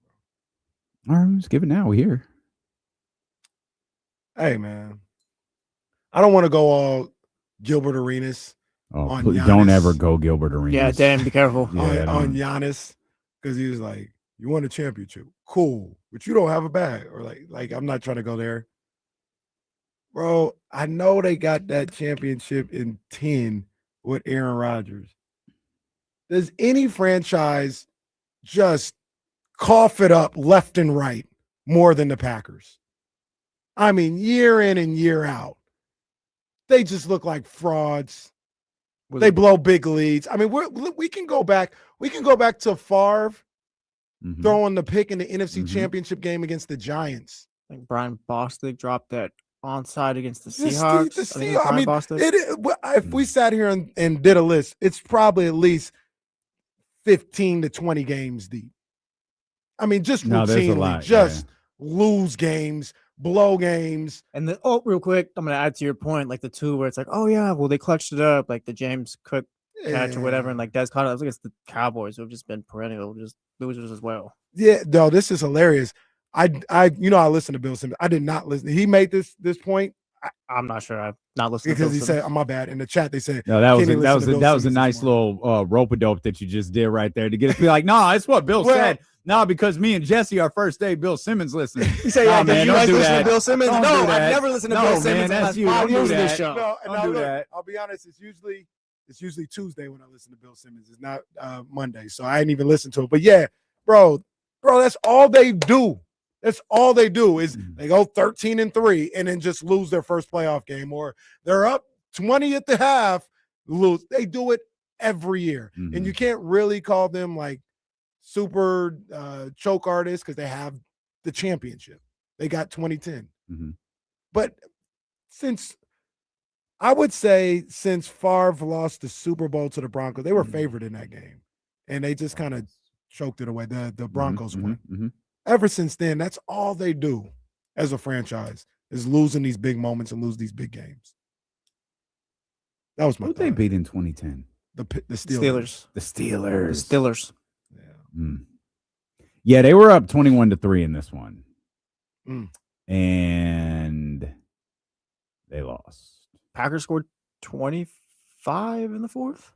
bro. All right, let's give it now. We're here. Hey, man. I don't want to go all Gilbert Arenas. Oh, don't ever go Gilbert Arenas. Yeah, damn, be careful. on Giannis, because he was like, you won a championship. Cool. But you don't have a bag. Or like I'm not trying to go there. Bro, I know they got that championship in 10 with Aaron Rodgers. Does any franchise just cough it up left and right more than the Packers? I mean, year in and year out. They just look like frauds. They blow big leads. I mean, we can go back. We can go back to Favre throwing the pick in the NFC Championship game against the Giants. I think Brian Bostic dropped that onside against the Seahawks. I mean, if we sat here and did a list, it's probably at least 15 to 20 games deep. I mean, just routinely, lose games, blow games. And real quick, I'm gonna add to your point, like the two where it's like, oh yeah, well they clutched it up, like the James Cook catch or whatever, and like Des caught it. I was against the Cowboys, who have just been perennial, just losers as well. Yeah, no, this is hilarious. I listen to Bill Simmons. I did not listen. He made this point. I'm not sure. I've not listened because he said, "Oh, my bad." In the chat, they said, "No, that was a nice little rope-a-dope that you just did right there to get us to be like, no, it's what Bill said." No, because me and Jesse are first day Bill Simmons listening. You say, "Yeah, man, you guys listen to Bill Simmons?" No, I've never listened to Bill Simmons in the last 5 years of this show. No, I'll be honest. It's usually Tuesday when I listen to Bill Simmons. It's not Monday, so I ain't even listened to it. But yeah, bro, that's all they do. That's all they do is they go 13-3 and then just lose their first playoff game, or they're up 20 at the half, lose. They do it every year. And you can't really call them like super choke artists because they have the championship. They got 2010. But I would say since Favre lost the Super Bowl to the Broncos, they were favored in that game. And they just kind of choked it away. The Broncos won. Ever since then, that's all they do as a franchise is losing these big moments and lose these big games. That was my thought. Who they beat in 2010? The Steelers. The Steelers. The Steelers. Yeah. Yeah, they were up 21-3 in this one. And they lost. Packers scored 25 in the fourth?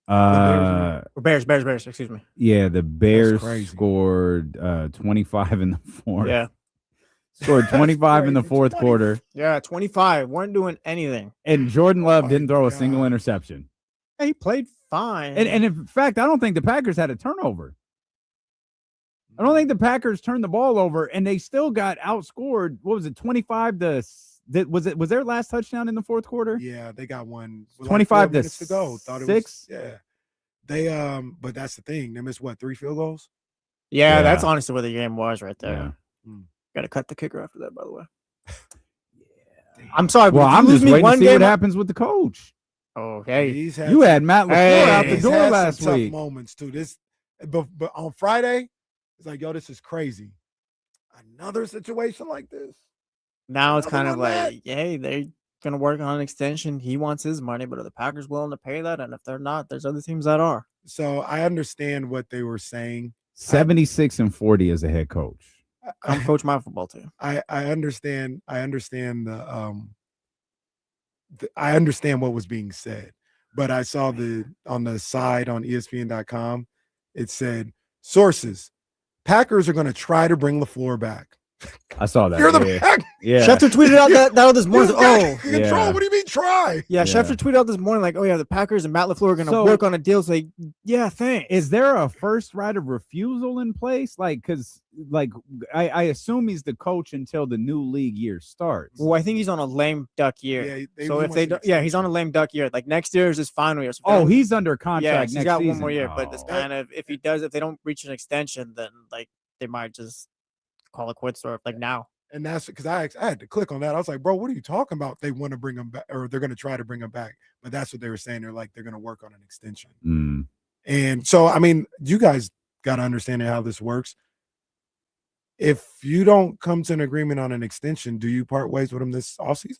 Bears, excuse me. Yeah, the Bears scored 25 in the fourth. Yeah. Scored 25 in the fourth quarter. Yeah, 25. Weren't doing anything. And Jordan Love didn't throw a single interception. Yeah, he played fine. And in fact, I don't think the Packers had a turnover. I don't think the Packers turned the ball over, and they still got outscored. What was it, 25 to was their last touchdown in the fourth quarter? Yeah, they got one. 25 minutes to go. Thought it 6. Was, yeah. They but that's the thing. They missed 3 field goals? Yeah, that's honestly where the game was right there. Yeah. Got to cut the kicker after that, by the way. I'm sorry. Well, I'm just waiting to see what happens with the coach. Okay. You had Matt LaFleur out the door last week. Tough moments too. But on Friday, it's like, yo, this is crazy. Another situation like this. Now it's kind of like, hey, they're gonna work on an extension. He wants his money, but are the Packers willing to pay that? And if they're not, there's other teams that are. So I understand what they were saying. 76-40 as a head coach. Come coach my football team. I understand I understand what was being said, but I saw on the side on ESPN.com, it said sources, Packers are going to try to bring LaFleur back. I saw that. You're the Packers. Yeah. Schefter tweeted out that this morning. Control. What do you mean try? Yeah, Schefter tweeted out this morning like, oh yeah, the Packers and Matt LaFleur are going to work on a deal. It's like, yeah, thanks. Is there a first right of refusal in place? Because I assume he's the coach until the new league year starts. Well, I think he's on a lame duck year. Yeah, so if they don't, he's on a lame duck year. Like next year is his final year. So he's under contract. Yeah, next he's got season. one more year. But it's kind of if they don't reach an extension, then like they might just call it quits or like now. And that's because I had to click on that. I was like, bro, what are you talking about? They want to bring him back, or they're going to try to bring him back. But that's what they were saying. They're like, they're going to work on an extension. And so, I mean, you guys got to understand how this works. If you don't come to an agreement on an extension, do you part ways with him this offseason?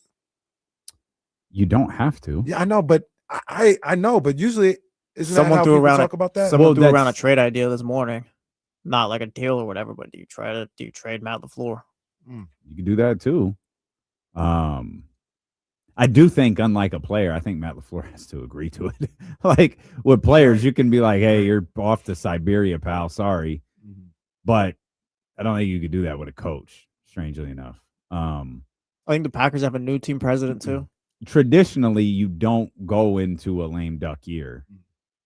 You don't have to. Yeah, I know, but I know, but usually isn't someone that how people talk about that? Someone threw around a trade idea this morning. Not like a deal or whatever, but do you trade Matt LaFleur? You can do that too. I do think, unlike a player, I think Matt LaFleur has to agree to it. Like with players, you can be like, "Hey, you're off to Siberia, pal. Sorry," but I don't think you could do that with a coach. Strangely enough, I think the Packers have a new team president too. Traditionally, you don't go into a lame duck year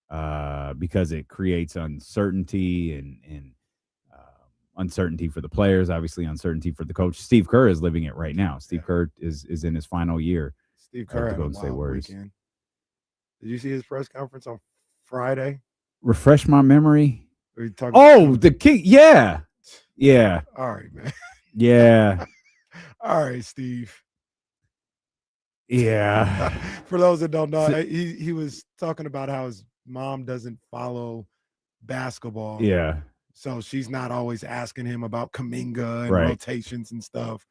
because it creates uncertainty and uncertainty for the players, obviously uncertainty for the coach. Steve Kerr is living it right now. Steve Kerr is in his final year. Steve Kerr had a wild weekend. Did you see his press conference on Friday? Refresh my memory. The king. Yeah. Yeah. All right, man. Yeah. All right, Steve. Yeah. For those that don't know, he was talking about how his mom doesn't follow basketball. Yeah. So she's not always asking him about Kuminga and rotations and stuff.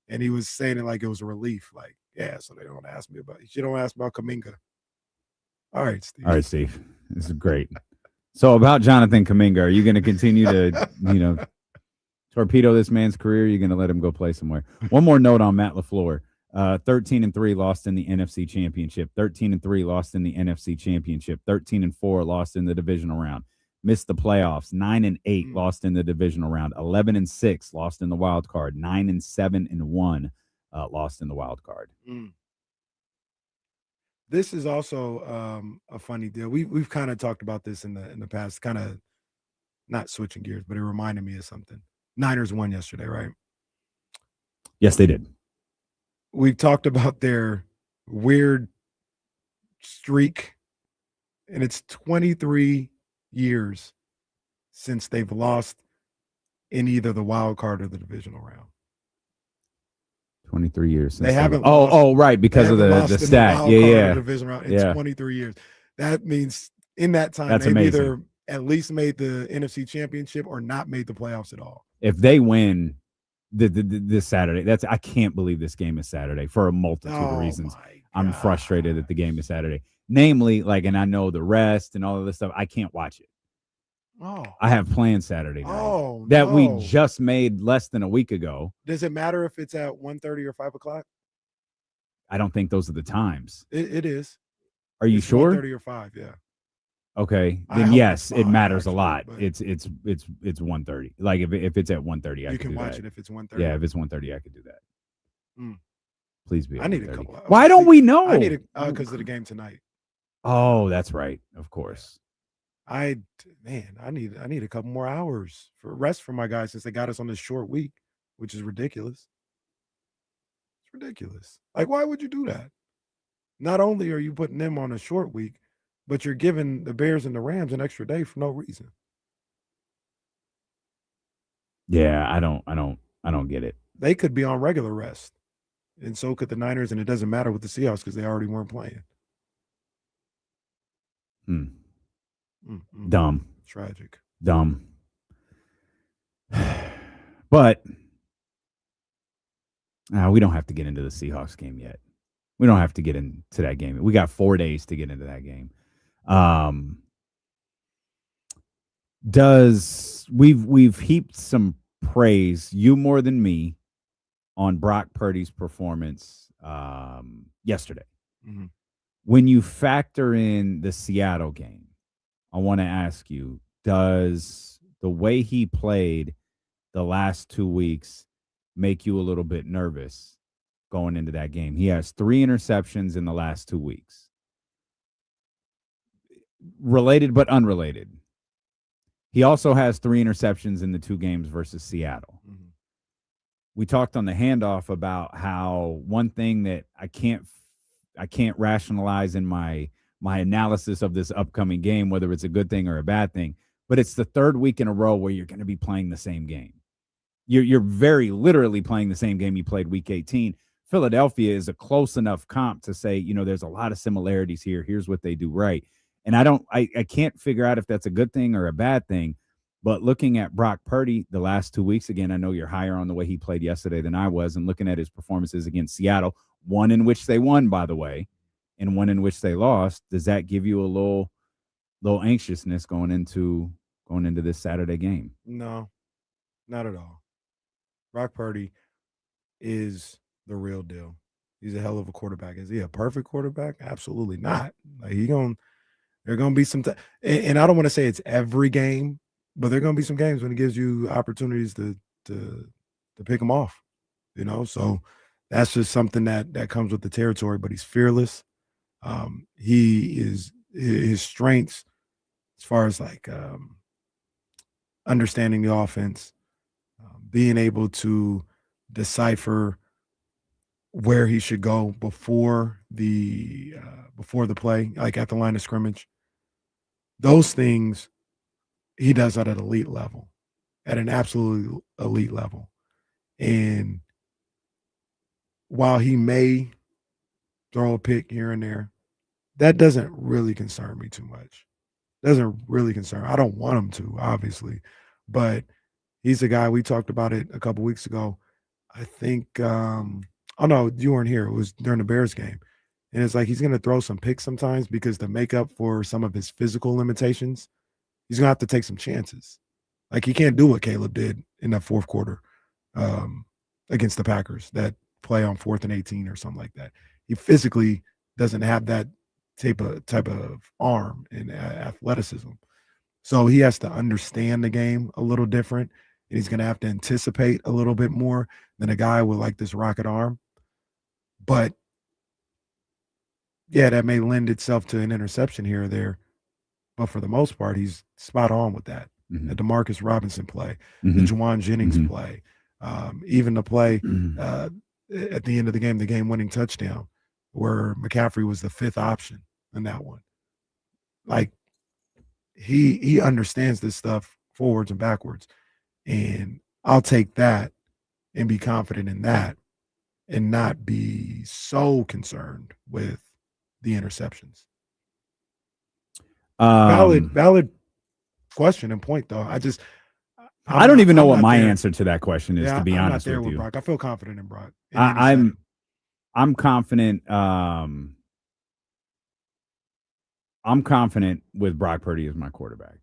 And he was saying it like it was a relief. Like, yeah, so they don't ask me about it. She don't ask about Kuminga. All right, Steve. All right, Steve. This is great. So about Jonathan Kuminga, are you going to continue to, torpedo this man's career? You're going to let him go play somewhere? One more note on Matt LaFleur. 13-3 lost in the NFC Championship. 13-3 lost in the NFC Championship. 13-4 lost in the divisional round. Missed the playoffs. 9-8 lost in the divisional round. 11-6 lost in the wild card. 9-7-1 lost in the wild card. This is also a funny deal. We've kind of talked about this in the past. Kind of not switching gears, but it reminded me of something. Niners won yesterday, right? Yes, they did. We've talked about their weird streak and it's 23 years since they've lost in either the wild card or the divisional round. 23 years since they haven't. Right, because of the stat. The division round in 23 years. That means in that time they've either at least made the NFC Championship or not made the playoffs at all. If they win this Saturday, I can't believe this game is Saturday for a multitude of reasons. I'm frustrated that the game is Saturday. Namely, and I know the rest and all of this stuff. I can't watch it. Oh, I have plans Saturday night we just made less than a week ago. Does it matter if it's at 1:30 or 5 o'clock? I don't think those are the times. It is. Are you sure? 1:30 or 5, yeah. Okay, then yes, it matters a lot. It's 1:30. Like if it's at 1:30, you can watch it if it's 1:30. Yeah, if it's 1:30, I could do that. Please be. I need a couple. Why don't we know? I need because of the game tonight. Oh, that's right. Of course. I need a couple more hours for rest for my guys since they got us on this short week, which is ridiculous. It's ridiculous. Like, why would you do that? Not only are you putting them on a short week, but you're giving the Bears and the Rams an extra day for no reason. Yeah, I don't get it. They could be on regular rest, and so could the Niners, and it doesn't matter with the Seahawks because they already weren't playing. Dumb. Tragic. Dumb. But we don't have to get into the Seahawks game yet. We don't have to get into that game. We got 4 days to get into that game. We've heaped some praise, you more than me, on Brock Purdy's performance yesterday. Mm-hmm. When you factor in the Seattle game, I want to ask you, does the way he played the last 2 weeks make you a little bit nervous going into that game? He has 3 interceptions in the last 2 weeks. Related but unrelated. He also has 3 interceptions in the 2 games versus Seattle. Mm-hmm. We talked on the handoff about how one thing that I can't rationalize in my analysis of this upcoming game, whether it's a good thing or a bad thing, but it's the 3rd week in a row where you're going to be playing the same game. You're very literally playing the same game you played week 18. Philadelphia is a close enough comp to say, there's a lot of similarities here. Here's what they do right. And I can't figure out if that's a good thing or a bad thing. But looking at Brock Purdy the last 2 weeks, again, I know you're higher on the way he played yesterday than I was. And looking at his performances against Seattle, one in which they won, by the way, and one in which they lost, does that give you a little anxiousness going into this Saturday game? No, not at all. Brock Purdy is the real deal. He's a hell of a quarterback. Is he a perfect quarterback? Absolutely not. Like there are gonna be some and I don't want to say it's every game, but there are gonna be some games when he gives you opportunities to pick him off. So that's just something that comes with the territory. But he's fearless. He is his strengths as far as understanding the offense, being able to decipher where he should go before the play, like at the line of scrimmage. Those things he does at an elite level, at an absolutely elite level. And while he may throw a pick here and there, that doesn't really concern me too much. Doesn't really concern. I don't want him to, obviously, but he's a guy. We talked about it a couple weeks ago. I think, oh no, you weren't here. It was during the Bears game. And it's like he's going to throw some picks sometimes because to make up for some of his physical limitations, he's going to have to take some chances. Like he can't do what Caleb did in that fourth quarter against the Packers, that play on 4th and 18 or something like that. He physically doesn't have that type of arm and athleticism. So he has to understand the game a little different, and he's going to have to anticipate a little bit more than a guy with this rocket arm. But yeah, that may lend itself to an interception here or there. But for the most part, he's spot on with that. Mm-hmm. The DeMarcus Robinson play, mm-hmm. the Juwan Jennings mm-hmm. play, even the play at the end of the game-winning touchdown, where McCaffrey was the 5th option in that one. Like he understands this stuff forwards and backwards. And I'll take that and be confident in that and not be so concerned with the interceptions. Valid question and point, though. I don't even know what my answer to that question is, to be honest with you. Brock. I feel confident in Brock. I'm confident. I'm confident with Brock Purdy as my quarterback.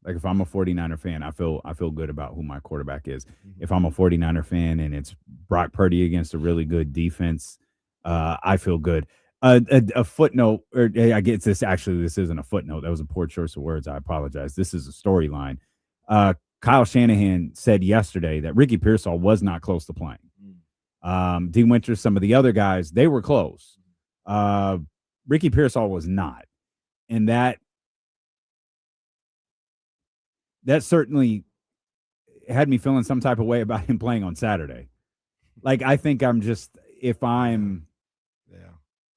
Like if I'm a 49er fan, I feel good about who my quarterback is. If I'm a 49er fan and it's Brock Purdy against a really good defense, I feel good. A footnote, or I guess this isn't a footnote. That was a poor choice of words. I apologize. This is a storyline. Kyle Shanahan said yesterday that Ricky Pearsall was not close to playing. Dean Winters, some of the other guys, they were close. Ricky Pearsall was not. And that certainly had me feeling some type of way about him playing on Saturday. Like, I think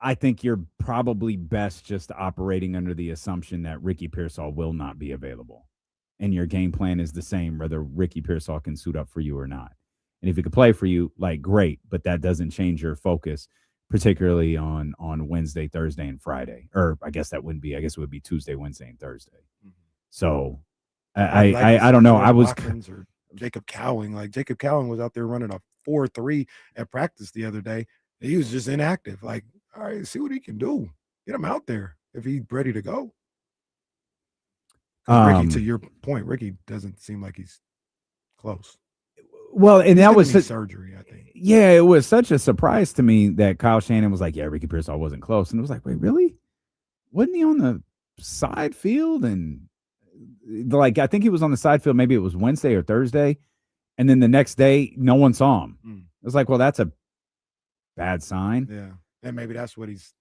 I think you're probably best just operating under the assumption that Ricky Pearsall will not be available. And your game plan is the same, whether Ricky Pearsall can suit up for you or not. And if he could play for you, like, great, but that doesn't change your focus, particularly on Wednesday, Thursday, and Friday. Or I guess it would be Tuesday, Wednesday, and Thursday. So I don't know. Or Jacob Cowing. Like, Jacob Cowing was out there running a 4.3 at practice the other day. He was just inactive. Like, all right, see what he can do. Get him out there if he's ready to go. Ricky, to your point, Ricky doesn't seem like he's close. Well, and that was surgery, I think. Yeah, it was such a surprise to me that Kyle Shanahan was like, "Yeah, Ricky Pearsall wasn't close," and it was like, "Wait, really? Wasn't he on the side field?" And like, I think he was on the side field. Maybe it was Wednesday or Thursday, and then the next day, no one saw him. It was like, well, that's a bad sign. Yeah, and maybe that's what he's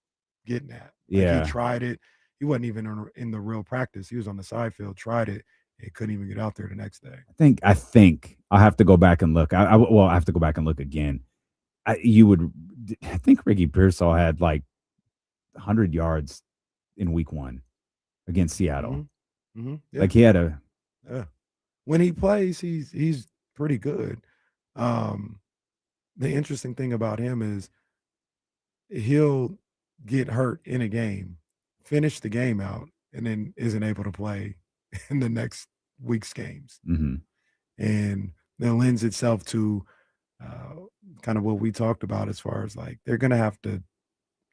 getting at. He tried it. He wasn't even in the real practice. He was on the side field, tried it. He couldn't even get out there the next day. I think I'll have to go back and look. I have to go back and look again. I think Ricky Pearsall had like 100 yards in week 1 against Seattle. Yeah. Like he had when he plays, he's pretty good. The interesting thing about him is he'll get hurt in a game, finish the game out, and then isn't able to play in the next week's games. And that lends itself to kind of what we talked about as far as like they're going to have to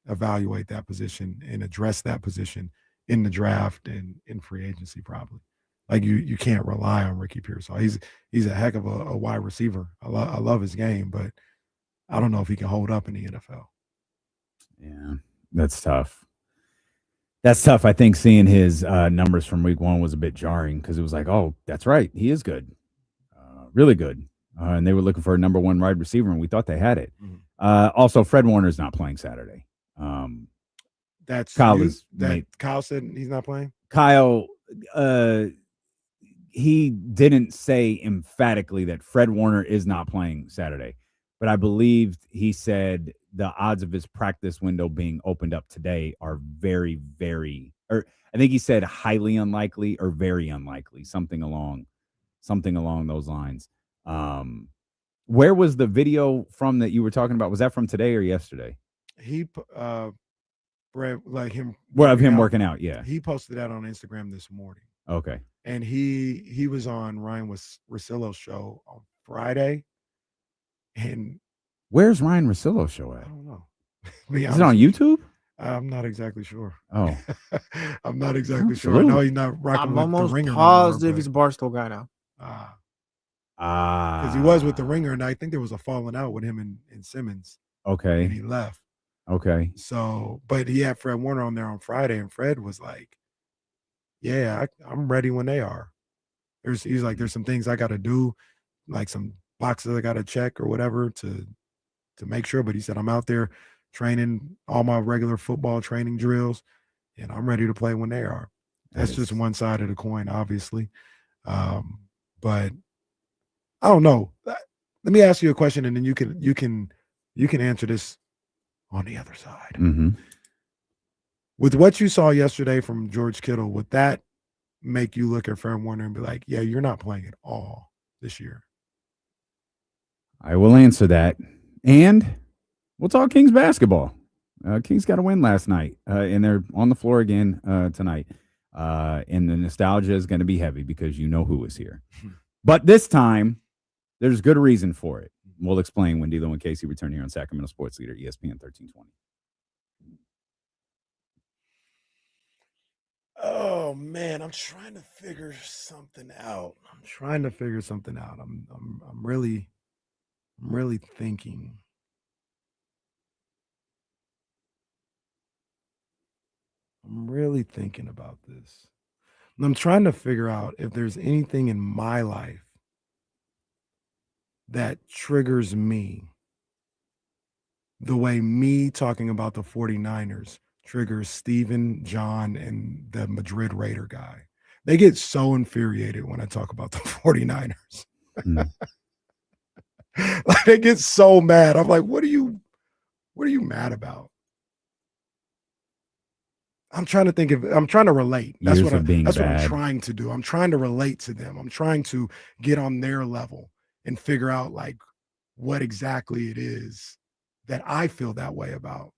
evaluate that position and address that position in the draft and in free agency probably. Like you can't rely on Ricky Pearsall. He's a heck of a wide receiver. I love his game, but I don't know if he can hold up in the NFL. Yeah, that's tough. That's tough. I think seeing his numbers from week 1 was a bit jarring because it was like, oh, that's right. He is good. Really good. And they were looking for a number 1 wide receiver, and we thought they had it. Also, Fred Warner's not playing Saturday. Kyle said he's not playing? Kyle, he didn't say emphatically that Fred Warner is not playing Saturday, but I believe he said the odds of his practice window being opened up today are very, very, or I think he said highly unlikely or very unlikely, something along those lines. Where was the video from that you were talking about? Was that from today or yesterday? He, like him, of him working out. Yeah, he posted that on Instagram this morning. Okay, and he was on Ryan Russillo's show on Friday. And where's Ryan Russillo's show at? I don't know. Is it on YouTube? I'm not exactly sure. Oh, I'm not exactly sure. I know he's not rocking with the Ringer. I'm almost positive he's a Barstool guy now. Because he was with the Ringer, and I think there was a falling out with him and Simmons. Okay. And he left. Okay. So, but he had Fred Warner on there on Friday, and Fred was like, "Yeah, I'm ready when they are." He's like, "There's some things I got to do, like some boxes I got to check or whatever to make sure." But he said, "I'm out there training all my regular football training drills, and I'm ready to play when they are." That's just one side of the coin, obviously. But I don't know. Let me ask you a question, and then you can answer this on the other side. With what you saw yesterday from George Kittle, would that make you look at Fred Warner and be like, yeah, you're not playing at all this year? I will answer that. And we'll talk Kings basketball. Kings got a win last night, and they're on the floor again tonight. And the nostalgia is going to be heavy because you know who is here. But this time, there's good reason for it. We'll explain when D'Lo and Casey return here on Sacramento Sports Leader, ESPN 1320. Oh man, I'm trying to figure something out. I'm really thinking. I'm really thinking about this. And I'm trying to figure out if there's anything in my life that triggers me the way me talking about the 49ers triggers Steven, John, and the Madrid Raider guy. They get so infuriated when I talk about the 49ers. Like they get so mad. I'm like, what are you mad about? I'm trying to think of, I'm trying to relate. That's what I'm trying to do. I'm trying to relate to them. I'm trying to get on their level and figure out like what exactly it is that I feel that way about.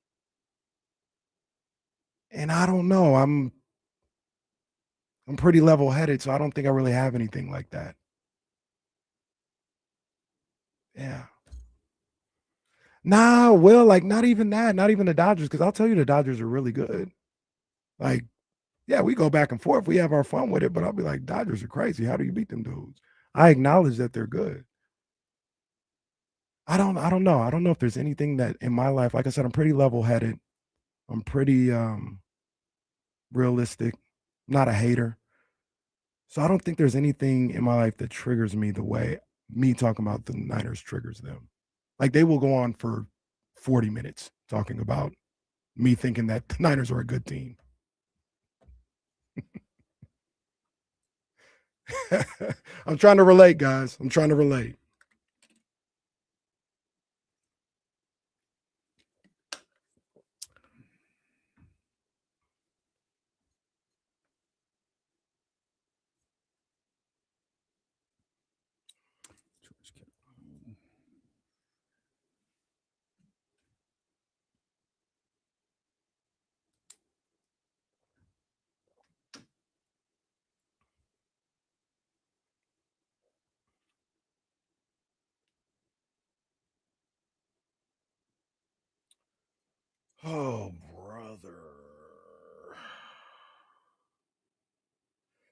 And I don't know. I'm pretty level-headed, so I don't think I really have anything like that. Yeah. Nah, Will, like not even that, not even the Dodgers, because I'll tell you the Dodgers are really good. Like, yeah, we go back and forth. We have our fun with it, but I'll be like, Dodgers are crazy. How do you beat them dudes? I acknowledge that they're good. I don't know. I don't know if there's anything that in my life, like I said, I'm pretty level-headed. I'm pretty realistic, not a hater. So I don't think there's anything in my life that triggers me the way me talking about the Niners triggers them. Like they will go on for 40 minutes talking about me thinking that the Niners are a good team. I'm trying to relate, guys. I'm trying to relate. Oh, brother.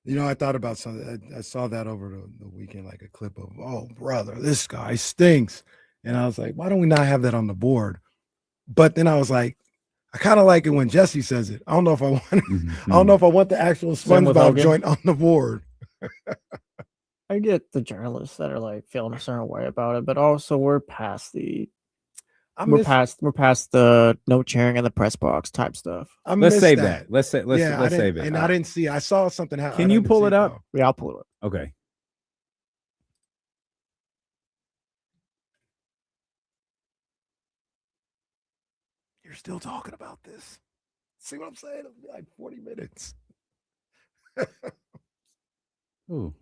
You know, I thought about something. I saw that over the weekend, like a clip of, oh, brother, this guy stinks. And I was like, why don't we not have that on the board? But then I was like, I kind of like it when Jesse says it. I don't know if I want I don't know if I want the actual SpongeBob joint on the board. I get the journalists that are like feeling a certain way about it, but also we're past the we're past the no cheering in the press box type stuff. Let's save that. Let's save it. And I didn't see. I saw something happen. Can you pull it up? Yeah, I'll pull it up. Okay. You're still talking about this. See what I'm saying? It'll be like 40 minutes. Ooh.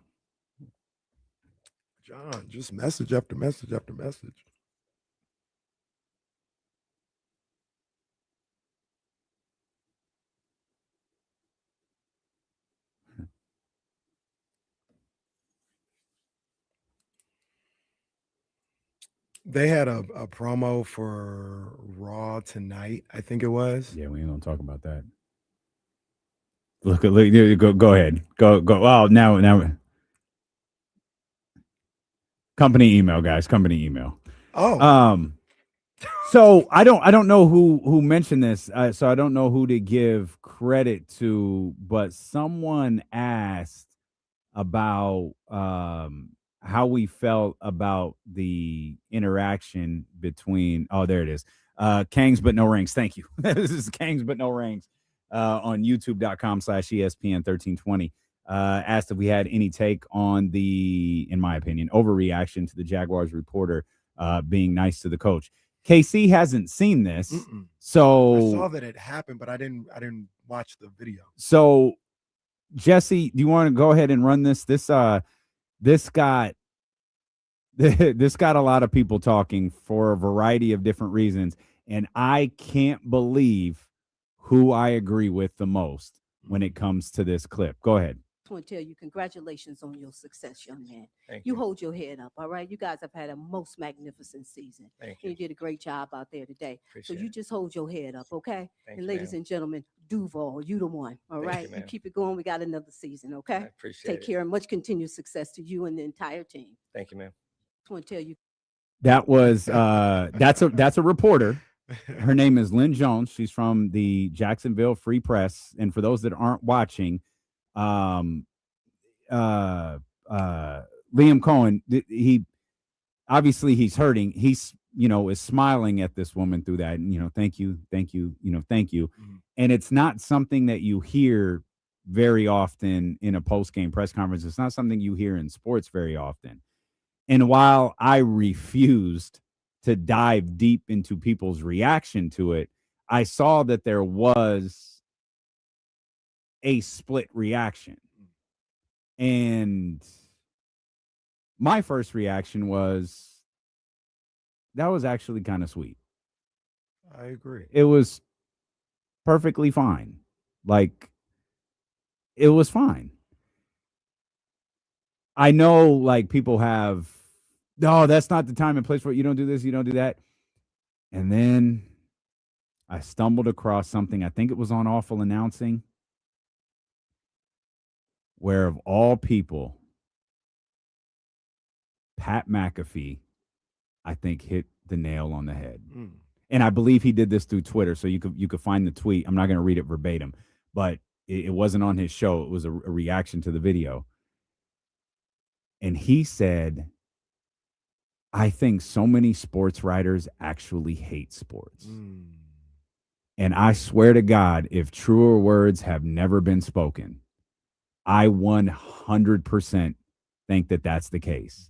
John, just message after message after message. They had a promo for Raw tonight, I think it was. Yeah, we ain't gonna talk about that. Look, go ahead. Go. Oh, now. Company email, guys. Company email. Oh. So I don't know who mentioned this. So I don't know who to give credit to, but someone asked about how we felt about the interaction between. Oh, there it is. Kangs but no rings. Thank you. This is Kangs but no rings on youtube.com/ESPN1320. Asked if we had any take on the, in my opinion, overreaction to the Jaguars reporter being nice to the coach. KC hasn't seen this. Mm-mm. So I saw that it happened, but I didn't watch the video. So Jesse, do you want to go ahead and run this? This got a lot of people talking for a variety of different reasons, and I can't believe who I agree with the most when it comes to this clip. Go ahead. I want to tell you, congratulations on your success, young man. Thank you. you. Hold your head up, all right? You guys have had a most magnificent season. Thank You you. did a great job out there today. Appreciate so you it. just hold your head up, okay? Thank and you, ladies ma'am. and gentlemen, Duval, you the one, all Thank right? you, ma'am. keep it going. We got another season, okay? I appreciate Take it. care and much continued success to you and the entire team. Thank you, ma'am. I want to tell you. That was that's a reporter. Her name is Lynn Jones. She's from the Jacksonville Free Press. And for those that aren't watching, Liam Cohen, he obviously he's hurting. He's is smiling at this woman through that, and thank you, thank you. Mm-hmm. And it's not something that you hear very often in a post-game press conference. It's not something you hear in sports very often. And while I refused to dive deep into people's reaction to it, I saw that there was a split reaction. And my first reaction was, that was actually kind of sweet. I agree. It was perfectly fine. Like, it was fine. I know, like, people have, no, that's not the time and place for it. You don't do this, you don't do that. And then I stumbled across something, I think it was on Awful Announcing, where of all people, Pat McAfee, I think, hit the nail on the head. Mm. And I believe he did this through Twitter, so you could find the tweet. I'm not going to read it verbatim, but it wasn't on his show. It was a reaction to the video. And he said, I think so many sports writers actually hate sports. Mm. And I swear to God, if truer words have never been spoken, I 100% think that that's the case.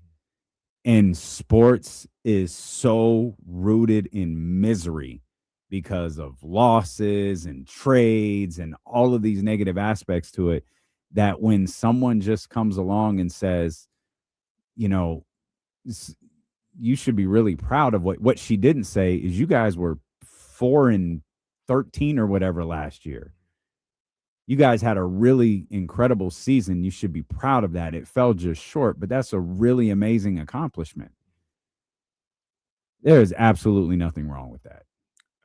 And sports is so rooted in misery because of losses and trades and all of these negative aspects to it, that when someone just comes along and says, you should be really proud of what she didn't say is you guys were 4-13 or whatever last year. You guys had a really incredible season. You should be proud of that. It fell just short, but that's a really amazing accomplishment. There is absolutely nothing wrong with that.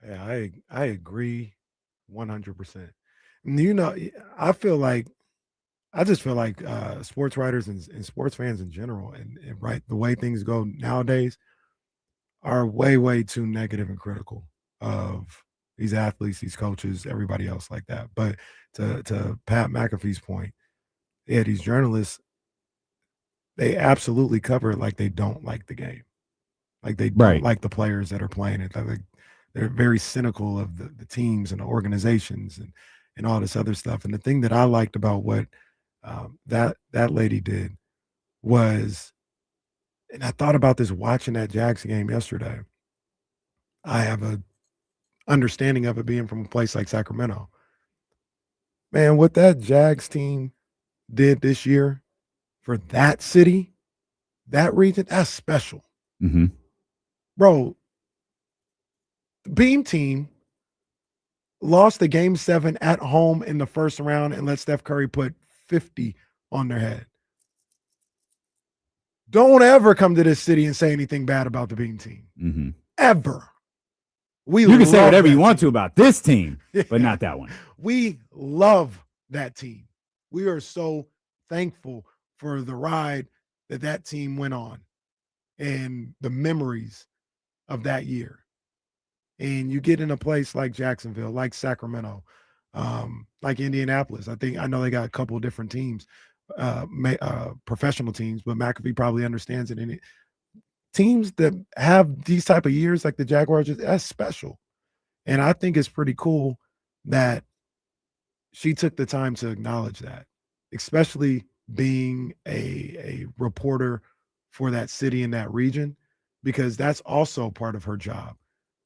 Yeah, I agree 100%. I just feel like sports writers and sports fans in general, and right, the way things go nowadays, are way, way too negative and critical of these athletes, these coaches, everybody else like that. But to Pat McAfee's point, yeah, these journalists, they absolutely cover it like they don't like the game. Like they don't like the players that are playing it. They're very cynical of the teams and the organizations and all this other stuff. And the thing that I liked about what that lady did was, and I thought about this watching that Jags game yesterday. I have a understanding of it being from a place like Sacramento. Man, what that Jags team did this year for that city, that region, that's special. Mm-hmm. Bro, the Beam team lost the game 7 at home in the first round and let Steph Curry put 50 on their head. Don't ever come to this city and say anything bad about the Beam team. Mm-hmm. Ever. You can say whatever you want to about this team, but not that one. We love that team. We are so thankful for the ride that team went on and the memories of that year. And you get in a place like Jacksonville, like Sacramento, like Indianapolis. I know they got a couple of different teams, professional teams, but McAfee probably understands it. And teams that have these type of years like the Jaguars, that's special. And I think it's pretty cool that she took the time to acknowledge that, especially being a reporter for that city and that region, because that's also part of her job.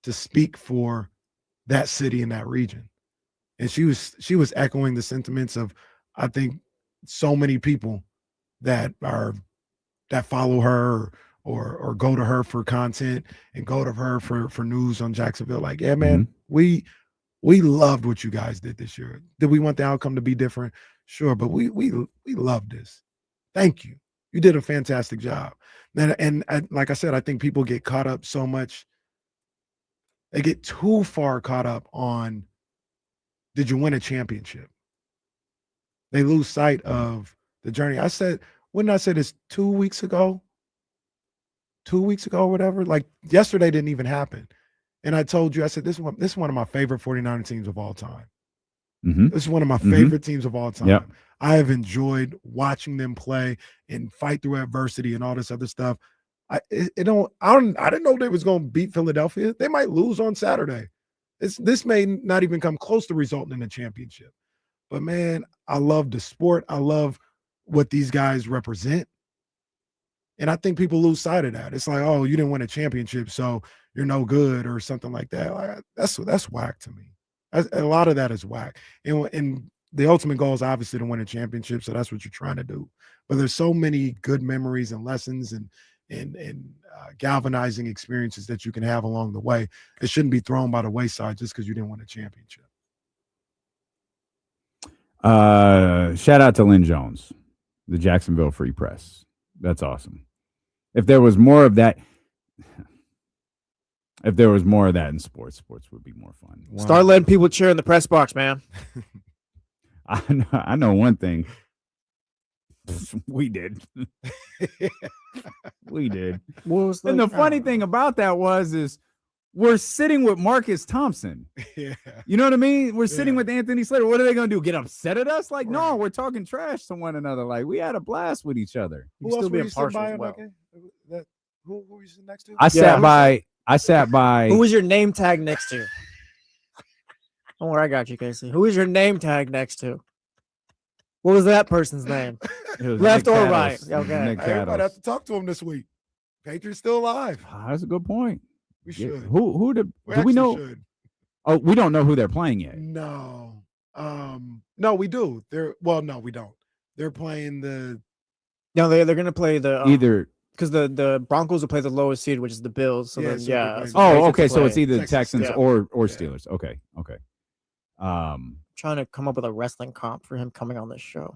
to speak for that city and that region. And she was echoing the sentiments of, I think, so many people that follow her or go to her for content and go to her for news on Jacksonville. Like, yeah, man, we loved what you guys did this year. Did we want the outcome to be different? Sure, but we loved this. Thank you. You did a fantastic job. And like I said, I think people get caught up so much. They get too far caught up on, did you win a championship? They lose sight of the journey. When did I say this? 2 weeks ago? 2 weeks ago or whatever? Like yesterday didn't even happen. And I told you, I said, this is one of my favorite 49er teams of all time. This is one of my favorite teams of all time. Yep. I have enjoyed watching them play and fight through adversity and all this other stuff. I didn't know they was going to beat Philadelphia. They might lose on Saturday. This may not even come close to resulting in a championship. But man, I love the sport. I love what these guys represent. And I think people lose sight of that. It's like, oh, you didn't win a championship, so you're no good or something like that. Like, that's whack to me. A lot of that is whack. And the ultimate goal is obviously to win a championship, so that's what you're trying to do. But there's so many good memories and lessons and galvanizing experiences that you can have along the way. It shouldn't be thrown by the wayside just because you didn't win a championship. Shout out to Lynn Jones, the Jacksonville Free Press. That's awesome. If there was more of that in sports would be more fun. Start letting people cheer in the press box, man. I know one thing. We did. We did. And the funny thing about that is we're sitting with Marcus Thompson. Yeah. You know what I mean? We're sitting with Anthony Slater. What are they going to do? Get upset at us? Like, no, we're talking trash to one another. Like, we had a blast with each other. Who else were you sitting by? Who were you sitting next to? I sat by. Who was your name tag next to? Don't worry, I got you, Casey. Who was your name tag next to? What was that person's name? Left Nick or Cattles. right? Okay. Nick I might Cattles. have to talk to him this week. Patriots still alive. That's a good point. We should. Who do we actually know? should. Oh, we don't know who they're playing yet. No. No, we do. No, we don't. They're playing the. No, they're going to play the Either because the Broncos will play the lowest seed, which is the Bills. So Yeah, then, so yeah. they're playing so Oh, Patriots okay. So play. it's either Texans, Texans yeah. or Yeah. Steelers. Okay. Trying to come up with a wrestling comp for him coming on this show.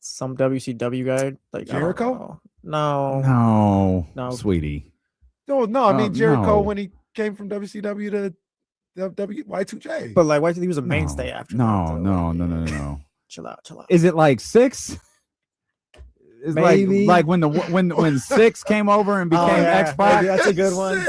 Some WCW guy like Jericho? No, No, sweetie. No, I mean Jericho no. when he came from WCW to Y2J. but like, why he was a mainstay after? that, though. No. Chill out. Is it like 6? It's Maybe. like when 6 came over and became X-Pac. Maybe that's a good one.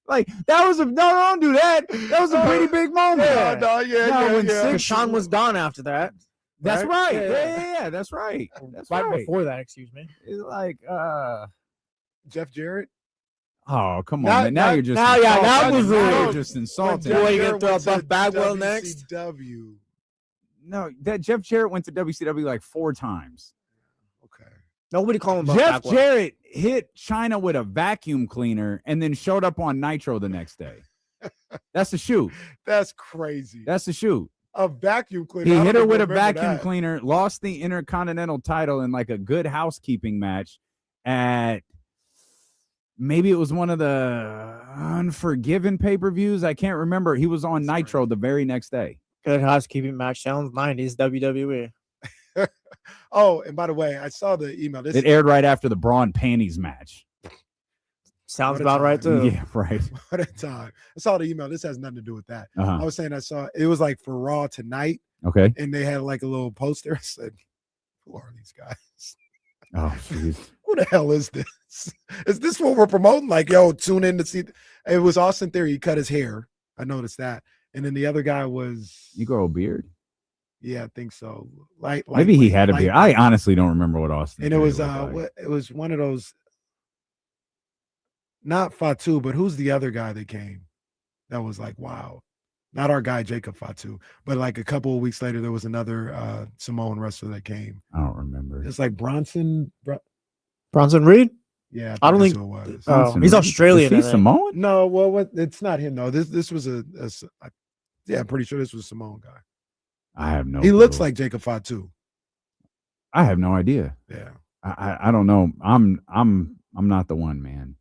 Like that was don't do that. That was a pretty big moment. Yeah. Because Sean was gone after that. That's right. Yeah. Yeah, that's right. That's Right right. before that, excuse me. It's like Jeff Jarrett. oh, come on, Now- man. Now now- you're just now, yeah, that insulting. was Now rude. you're just insulting. Boy, you Jarrett gonna throw went a Buff to Bagwell next? WCW. No, that Jeff Jarrett went to WCW like 4 times. Okay. Nobody call him Buff Jeff Bagwell. Jarrett hit China with a vacuum cleaner and then showed up on Nitro the next day. That's the shoot. That's crazy. That's the shoot. A vacuum cleaner. He I hit don't her with a remember vacuum that. cleaner, lost the Intercontinental title in like a Good Housekeeping match at maybe it was one of the Unforgiven pay-per-views. I can't remember. He was on Nitro the very next day. Good housekeeping match. Sounds 90s WWE. Oh, and by the way, I saw the email. It aired right after the bra and panties match. Sounds What a about right time. too. Yeah, right. What a time. I saw the email. This has nothing to do with that. Uh-huh. I was saying I saw it was like for Raw tonight, Okay. and they had like a little poster. I said, who are these guys? Oh, jeez. Who the hell is this? Is this what we're promoting? Like, yo, tune in to see. It was Austin Theory. He cut his hair. I noticed that. And then the other guy was, You grow a beard? yeah, I think so. Like Maybe he had a like- beard. I honestly don't remember what Austin. And it was Theory looked like. it was one of those, not Fatu, but who's the other guy that came? That was like, wow. Not our guy Jacob Fatu, but like a couple of weeks later, there was another Samoan wrestler that came. I don't remember. It's like Bronson Bronson Reed? Yeah, I don't think so it was. Oh, he's Australian. Is he Samoan? No, well, it's not him. No, this was yeah, I'm pretty sure this was a Samoan guy. I have no. He clue. looks like Jacob Fatu. I have no idea. Yeah, I don't know. I'm not the one, man.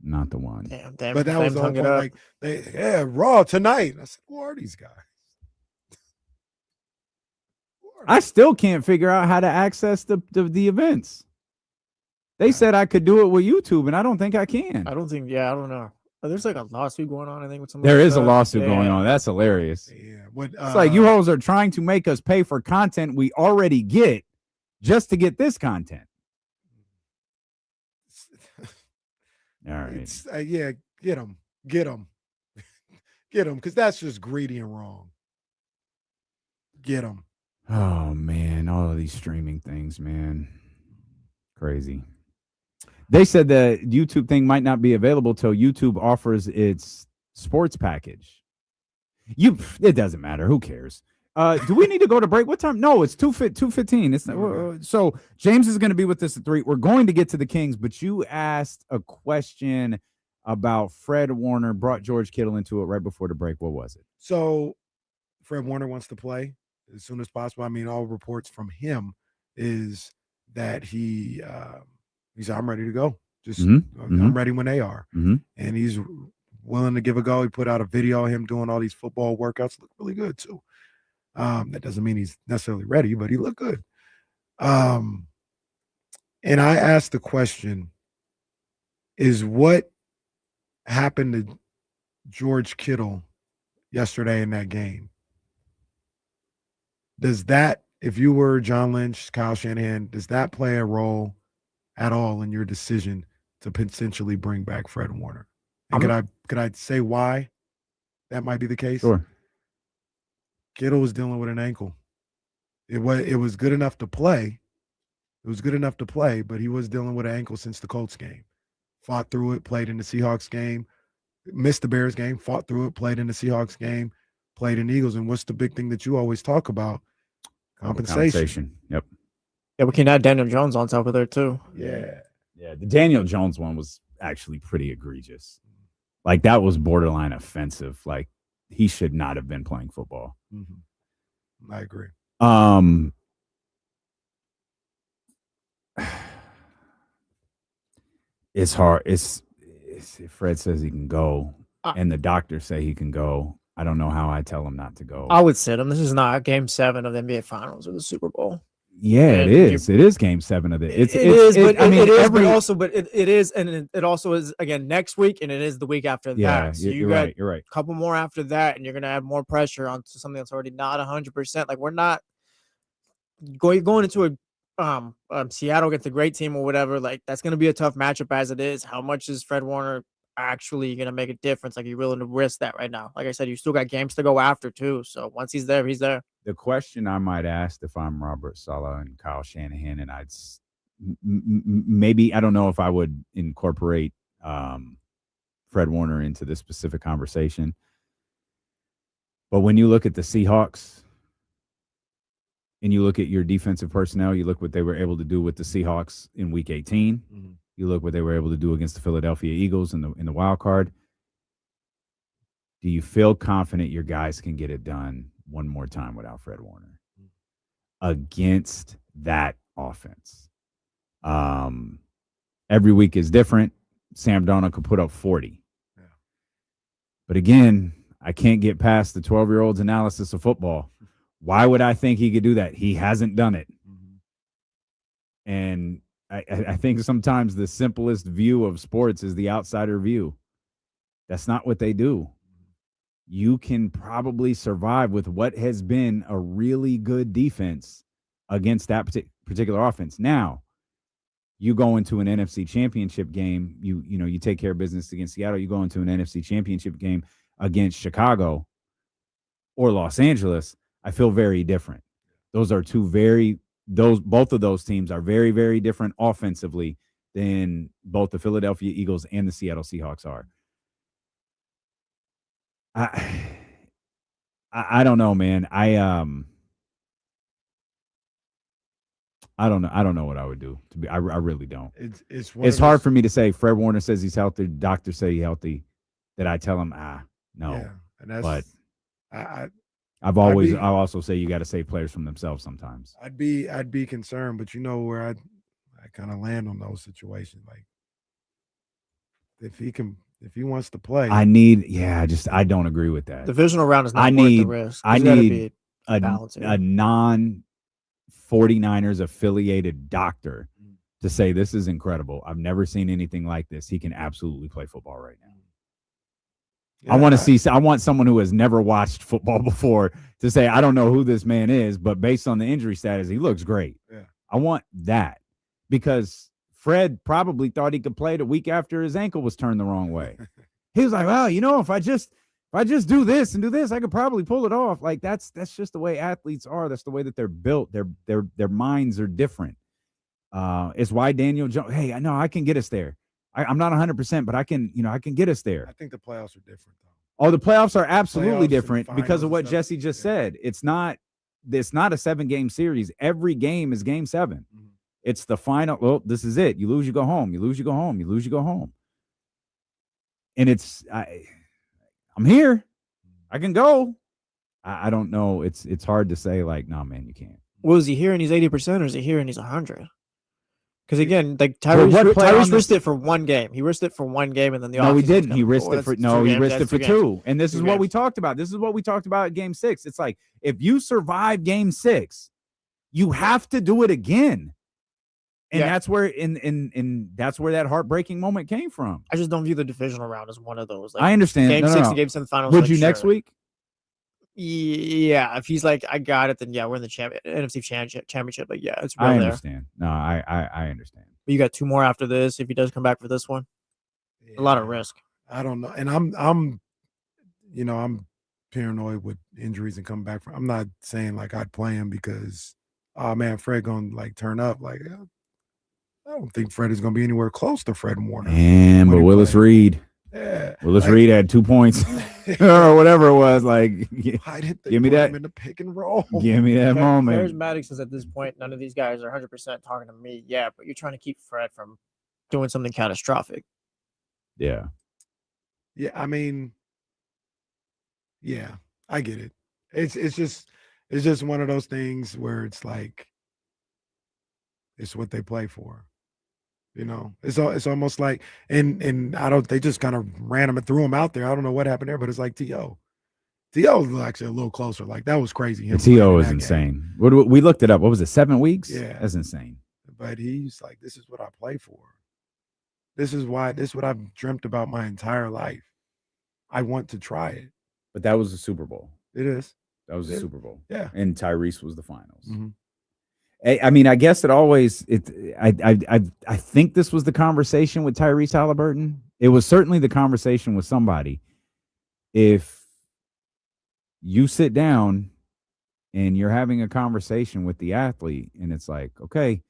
Not the one. Damn. But that was the whole point. Like Raw tonight. I said, who are these guys? I still can't figure out how to access the events. They said I could do it with YouTube, and I don't think I can. I don't know. There's like a lawsuit going on, I think, with some. There is a lawsuit going on. That's hilarious. Yeah. It's like you hoes are trying to make us pay for content we already get just to get this content. All right. Yeah, get them. Get them, because that's just greedy and wrong. Get them. Oh, man. All of these streaming things, man. Crazy. They said the YouTube thing might not be available till YouTube offers its sports package. It doesn't matter. Who cares? Do we need to go to break? What time? No, it's 2:15. It's so James is going to be with us at 3. We're going to get to the Kings, but you asked a question about Fred Warner brought George Kittle into it right before the break. What was it? So Fred Warner wants to play as soon as possible. I mean, all reports from him is that he said, I'm ready to go. Just I'm ready when they are. And he's willing to give a go. He put out a video of him doing all these football workouts. Look really good too. That doesn't mean he's necessarily ready, but he looked good. And I asked the question, is what happened to George Kittle yesterday in that game? Does that, if you were John Lynch, Kyle Shanahan, does that play a role at all in your decision to potentially bring back Fred Warner? And could I say why that might be the case? Sure. Kittle was dealing with an ankle. It was good enough to play. It was good enough to play, but he was dealing with an ankle since the Colts game. Fought through it, played in the Seahawks game, missed the Bears game, fought through it, played in the Seahawks game, played in Eagles. And what's the big thing that you always talk about? Compensation. Yep. Yeah, we can add Daniel Jones on top of there too. Yeah. The Daniel Jones one was actually pretty egregious. Like, that was borderline offensive. Like, he should not have been playing football. I agree. It's hard. It's if Fred says he can go and the doctors say he can go, I don't know how I tell him not to go. I would sit him. This is not Game 7 of the NBA Finals or the Super Bowl. Yeah, it is. It is Game 7 of it. It is, and it also is again next week, and it is the week after that. So you're right. You're right. A couple more after that, and you're gonna add more pressure onto something that's already not 100%. Like, we're not going into a Seattle against a great team or whatever. Like, that's gonna be a tough matchup as it is. How much is Fred Warner actually gonna make a difference? Like, you're willing to risk that right now? Like I said, you still got games to go after too. So once he's there, he's there. The question I might ask if I'm Robert Saleh and Kyle Shanahan, and I'd maybe, I don't know if I would incorporate Fred Warner into this specific conversation, but when you look at the Seahawks and you look at your defensive personnel, you look what they were able to do with the Seahawks in Week 18. You look what they were able to do against the Philadelphia Eagles in the wild card. Do you feel confident your guys can get it done one more time without Fred Warner against that offense? Every week is different. Sam Darnold could put up 40. Yeah. But again, I can't get past the 12-year-old's analysis of football. Why would I think he could do that? He hasn't done it. And I think sometimes the simplest view of sports is the outsider view. That's not what they do. You can probably survive with what has been a really good defense against that particular offense. Now, you go into an NFC championship game, you take care of business against Seattle, you go into an NFC championship game against Chicago or Los Angeles, I feel very different. Both of those teams are very, very different offensively than both the Philadelphia Eagles and the Seattle Seahawks are. I don't know, man. I don't know. I don't know what I would do. I really don't. It's hard for me to say. Fred Warner says he's healthy. Doctors say he's healthy. That I tell him, no. Yeah, and that's. But I also say you got to save players from themselves sometimes. I'd be concerned, but you know where I kind of land on those situations. Like if he wants to play, I don't agree with that. Divisional round is not worth the risk. I need a non 49ers affiliated doctor to say this is incredible. I've never seen anything like this. He can absolutely play football right now. Yeah, I want someone who has never watched football before to say, I don't know who this man is, but based on the injury status, he looks great. Yeah. I want that because Fred probably thought he could play the week after his ankle was turned the wrong way. He was like, well, if I just do this and do this, I could probably pull it off. Like that's just the way athletes are. That's the way that they're built. Their minds are different. It's why Daniel Jones, hey, I know I can get us there. I'm not 100%, but I can get us there. I think the playoffs are different, though. Oh, the playoffs are absolutely different because of what Jesse just said. It's not a 7-game series. Every game is game 7. Mm-hmm. It's the final. Well, this is it. You lose, you go home. You lose, you go home. You lose, you go home. And I'm here. I can go. I don't know. It's hard to say like, no, man, you can't. Well, is he here and he's 80%, or is he here and he's 100? Because again, like Tyrese risked it for one game. He risked it for one game, and then he didn't. He risked it for two. And this is what we talked about. This is what we talked about at Game 6. It's like if you survive Game 6, you have to do it again. And that's where that's where that heartbreaking moment came from. I just don't view the divisional round as one of those. Like, I understand. Game 6 and Game 7 finals. Would you next week? Yeah, if he's like, I got it, then yeah, we're in the NFC championship. Like, yeah, it's real I understand. There. No, I understand. But you got 2 more after this. If he does come back for this one, a lot of risk. I don't know, and I'm paranoid with injuries and coming back from. I'm not saying like I'd play him because, oh man, Fred gonna like turn up. Like, I don't think Fred is gonna be anywhere close to Fred Warner. But Willis Reed. Yeah. Willis Reed had 2 points or whatever it was. Like, give me that in the pick and roll. Give me that moment. There's Maddox says at this point, none of these guys are 100% talking to me. Yeah, but you're trying to keep Fred from doing something catastrophic. Yeah. Yeah, I mean, yeah, I get it. It's just one of those things where it's like it's what they play for. It's almost like, and they just kind of ran him and threw him out there. I don't know what happened there, but it's like T.O. T.O. was actually a little closer. Like that was crazy. T.O. is insane. We looked it up. What was it? 7 weeks? Yeah, that's insane. But he's like, this is what I play for. This is what I've dreamt about my entire life. I want to try it. But that was the Super Bowl. It is. That was the Super Bowl. Yeah. And Tyrese was the finals. Mm-hmm. I mean, I guess I think this was the conversation with Tyrese Halliburton. It was certainly the conversation with somebody. If you sit down and you're having a conversation with the athlete and it's like, okay,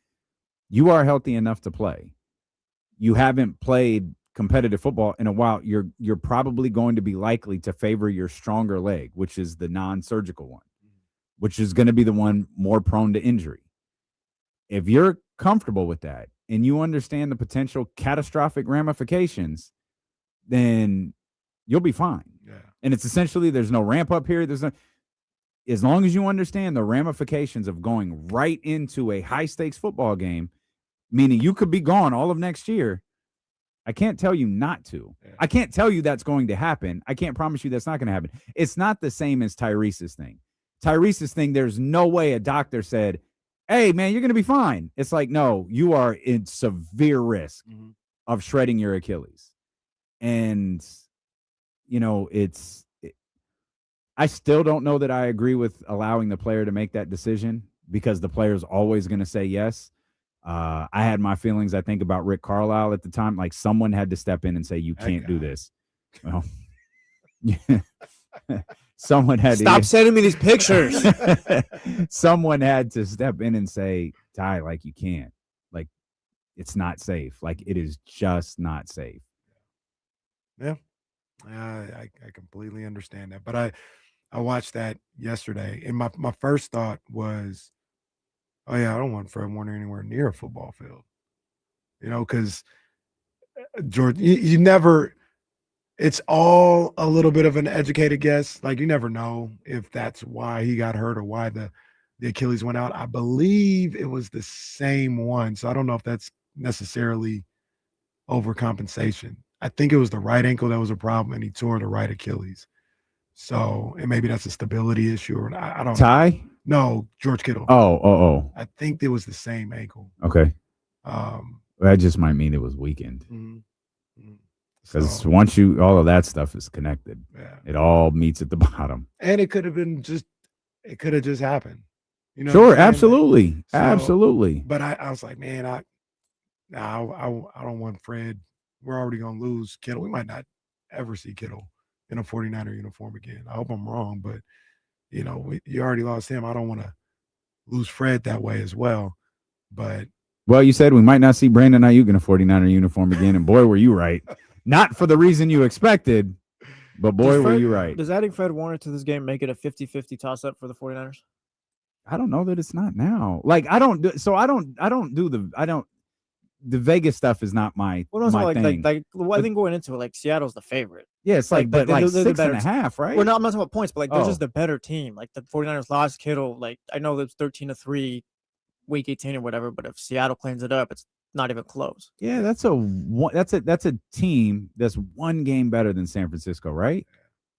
you are healthy enough to play. You haven't played competitive football in a while. You're probably going to be likely to favor your stronger leg, which is the non-surgical one, which is going to be the one more prone to injury. If you're comfortable with that and you understand the potential catastrophic ramifications, then you'll be fine. Yeah. And it's essentially there's no ramp up period. As long as you understand the ramifications of going right into a high stakes football game, meaning you could be gone all of next year. I can't tell you not to. Yeah. I can't tell you that's going to happen. I can't promise you that's not going to happen. It's not the same as Tyrese's thing. Tyrese's thing, there's no way a doctor said, hey, man, you're going to be fine. It's like, no, you are in severe risk of shredding your Achilles. And, I still don't know that I agree with allowing the player to make that decision because the player's always going to say yes. I had my feelings, I think, about Rick Carlisle at the time. Like, someone had to step in and say, you can't do this. Well, someone had to stop sending me these pictures. Someone had to step in and say, Ty, like, you can't. Like, it's not safe. Like, it is just not safe. Yeah. I completely understand that. But I watched that yesterday, and my first thought was, oh yeah, I don't want Fred Warner anywhere near a football field. Because George, you never. It's all a little bit of an educated guess. Like you never know if that's why he got hurt or why the Achilles went out. I believe it was the same one, so I don't know if that's necessarily overcompensation. I think it was the right ankle that was a problem, and he tore the right Achilles. So, and maybe that's a stability issue, or I don't. Ty? No, George Kittle. Oh. I think it was the same ankle. Okay. That just might mean it was weakened. Because once all of that stuff is connected, it all meets at the bottom. And it could have just happened. Sure, absolutely. Absolutely. But I was like, man, I don't want Fred. We're already going to lose Kittle. We might not ever see Kittle in a 49er uniform again. I hope I'm wrong, but, you already lost him. I don't want to lose Fred that way as well. But. Well, you said we might not see Brandon Ayuk in a 49er uniform again, and boy, were you right. Not for the reason you expected, but boy, were you right. Does adding Fred Warner to this game make it a 50-50 toss-up for the 49ers? I don't know that it's not now. Like, the Vegas stuff is not my thing. I think going into it, like Seattle's the favorite. Yeah, it's like 6.5, right? Well, I'm not talking about points, but they're just the better team. Like the 49ers lost Kittle. Like I know it's 13-3, week 18 or whatever, but if Seattle cleans it up, it's not even close. Yeah, that's a team that's one game better than San Francisco, right?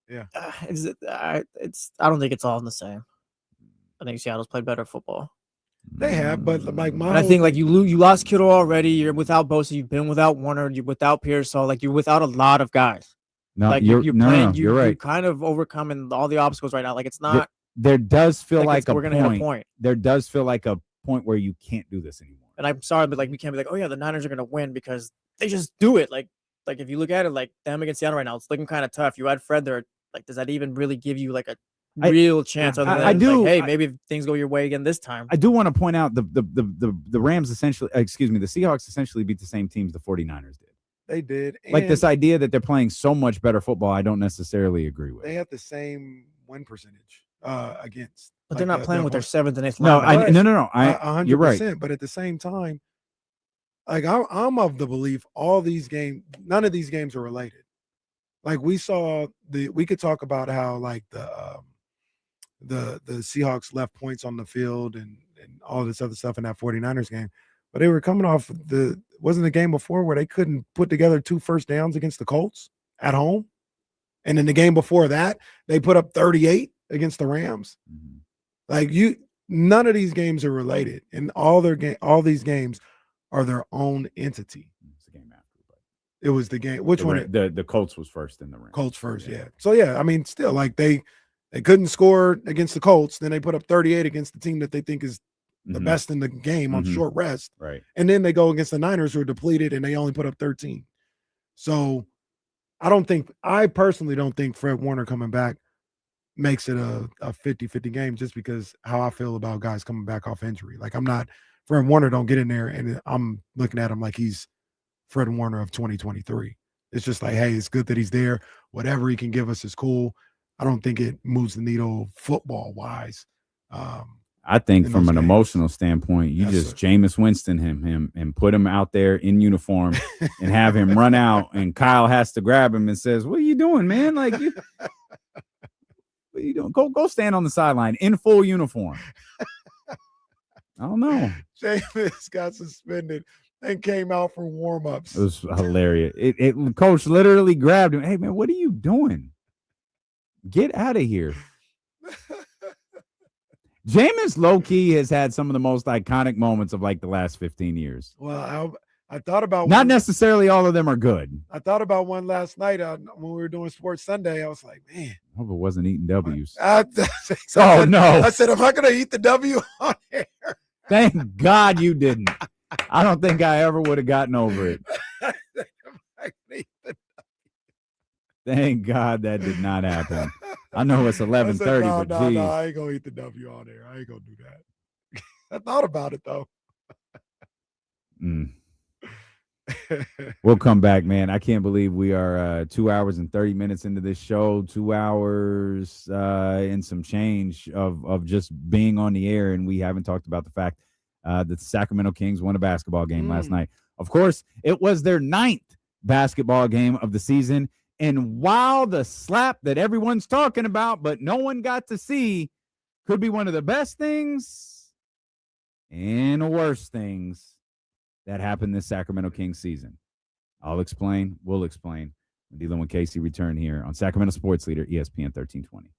Yeah. I don't think it's all the same. I think Seattle's played better football. They have, but like and I think like you lost Kittle already. You're without Bosa. You've been without Warner. You're without Pierce. So like you're without a lot of guys. No, like you're right. You're kind of overcoming all the obstacles right now. Like it's not. There does feel like we're gonna hit a point. There does feel like a point where you can't do this anymore. And I'm sorry, but like we can't be like, oh yeah, the Niners are gonna win because they just do it. Like if you look at it, like them against Seattle right now, it's looking kind of tough. You add Fred there, like does that even really give you like a real chance? Other than like, hey, maybe if things go your way again this time. I do want to point out the Rams essentially, the Seahawks essentially beat the same teams the 49ers did. They did. Like this idea that they're playing so much better football, I don't necessarily agree with. They have the same win percentage against. But they're not playing with their 7th and 8th. No, no. 100%. You're right. But at the same time, like I'm of the belief none of these games are related. Like we could talk about how like the Seahawks left points on the field and all this other stuff in that 49ers game, but they were coming off wasn't the game before where they couldn't put together 2 first downs against the Colts at home, and in the game before that they put up 38 against the Rams. Mm-hmm. Like none of these games are related, and all these games are their own entity. It's the game after, but it was the game. Which one? The Colts was first in the Rams. Colts first, yeah. So yeah, I mean, still like they couldn't score against the Colts, then they put up 38 against the team that they think is the best in the game on short rest, right? And then they go against the Niners who are depleted and they only put up 13. So I personally don't think Fred Warner coming back makes it a 50-50 game just because how I feel about guys coming back off injury. Like Fred Warner don't get in there and I'm looking at him like he's Fred Warner of 2023. It's just like, hey, it's good that he's there. Whatever he can give us is cool. I don't think it moves the needle football wise. I think from an emotional standpoint, you just Jameis Winston him and put him out there in uniform and have him run out, and Kyle has to grab him and says, "What are you doing, man? Like, what are you doing? Go stand on the sideline in full uniform." I don't know. Jameis got suspended and came out for warm-ups. It was hilarious. Coach literally grabbed him. Hey, man, what are you doing? Get out of here. Jameis low-key has had some of the most iconic moments of like the last 15 years. Well, I thought about not necessarily all of them are good. I thought about one last night when we were doing Sports Sunday. I was like, man, I hope it wasn't eating W's. No! I said, am I going to eat the W on air? Thank God you didn't. I don't think I ever would have gotten over it. Thank God that did not happen. I know it's 11:30, but geez. No, I ain't gonna eat the W on there. I ain't gonna do that. I thought about it though. We'll come back, man. I can't believe we are 2 hours and 30 minutes into this show. 2 hours and some change of just being on the air, and we haven't talked about the fact The Sacramento Kings won a basketball game last night. Of course, it was their 9th basketball game of the season. And while the slap that everyone's talking about, but no one got to see, could be one of the best things and worst things that happened this Sacramento Kings season. I'll explain. We'll explain. When Dealing with Casey return here on Sacramento Sports Leader, ESPN 1320.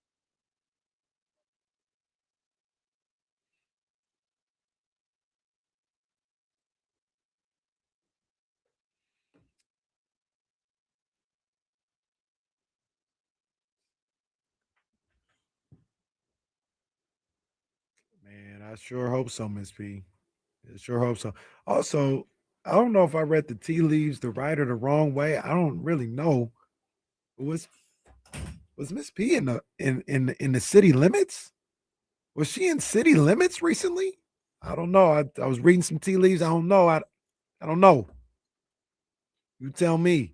Man, I sure hope so, Miss P. I sure hope so. Also, I don't know if I read the tea leaves the right or the wrong way. I don't really know. Was Miss P in the city limits? Was she in city limits recently? I don't know. I was reading some tea leaves. I don't know. I don't know. You tell me.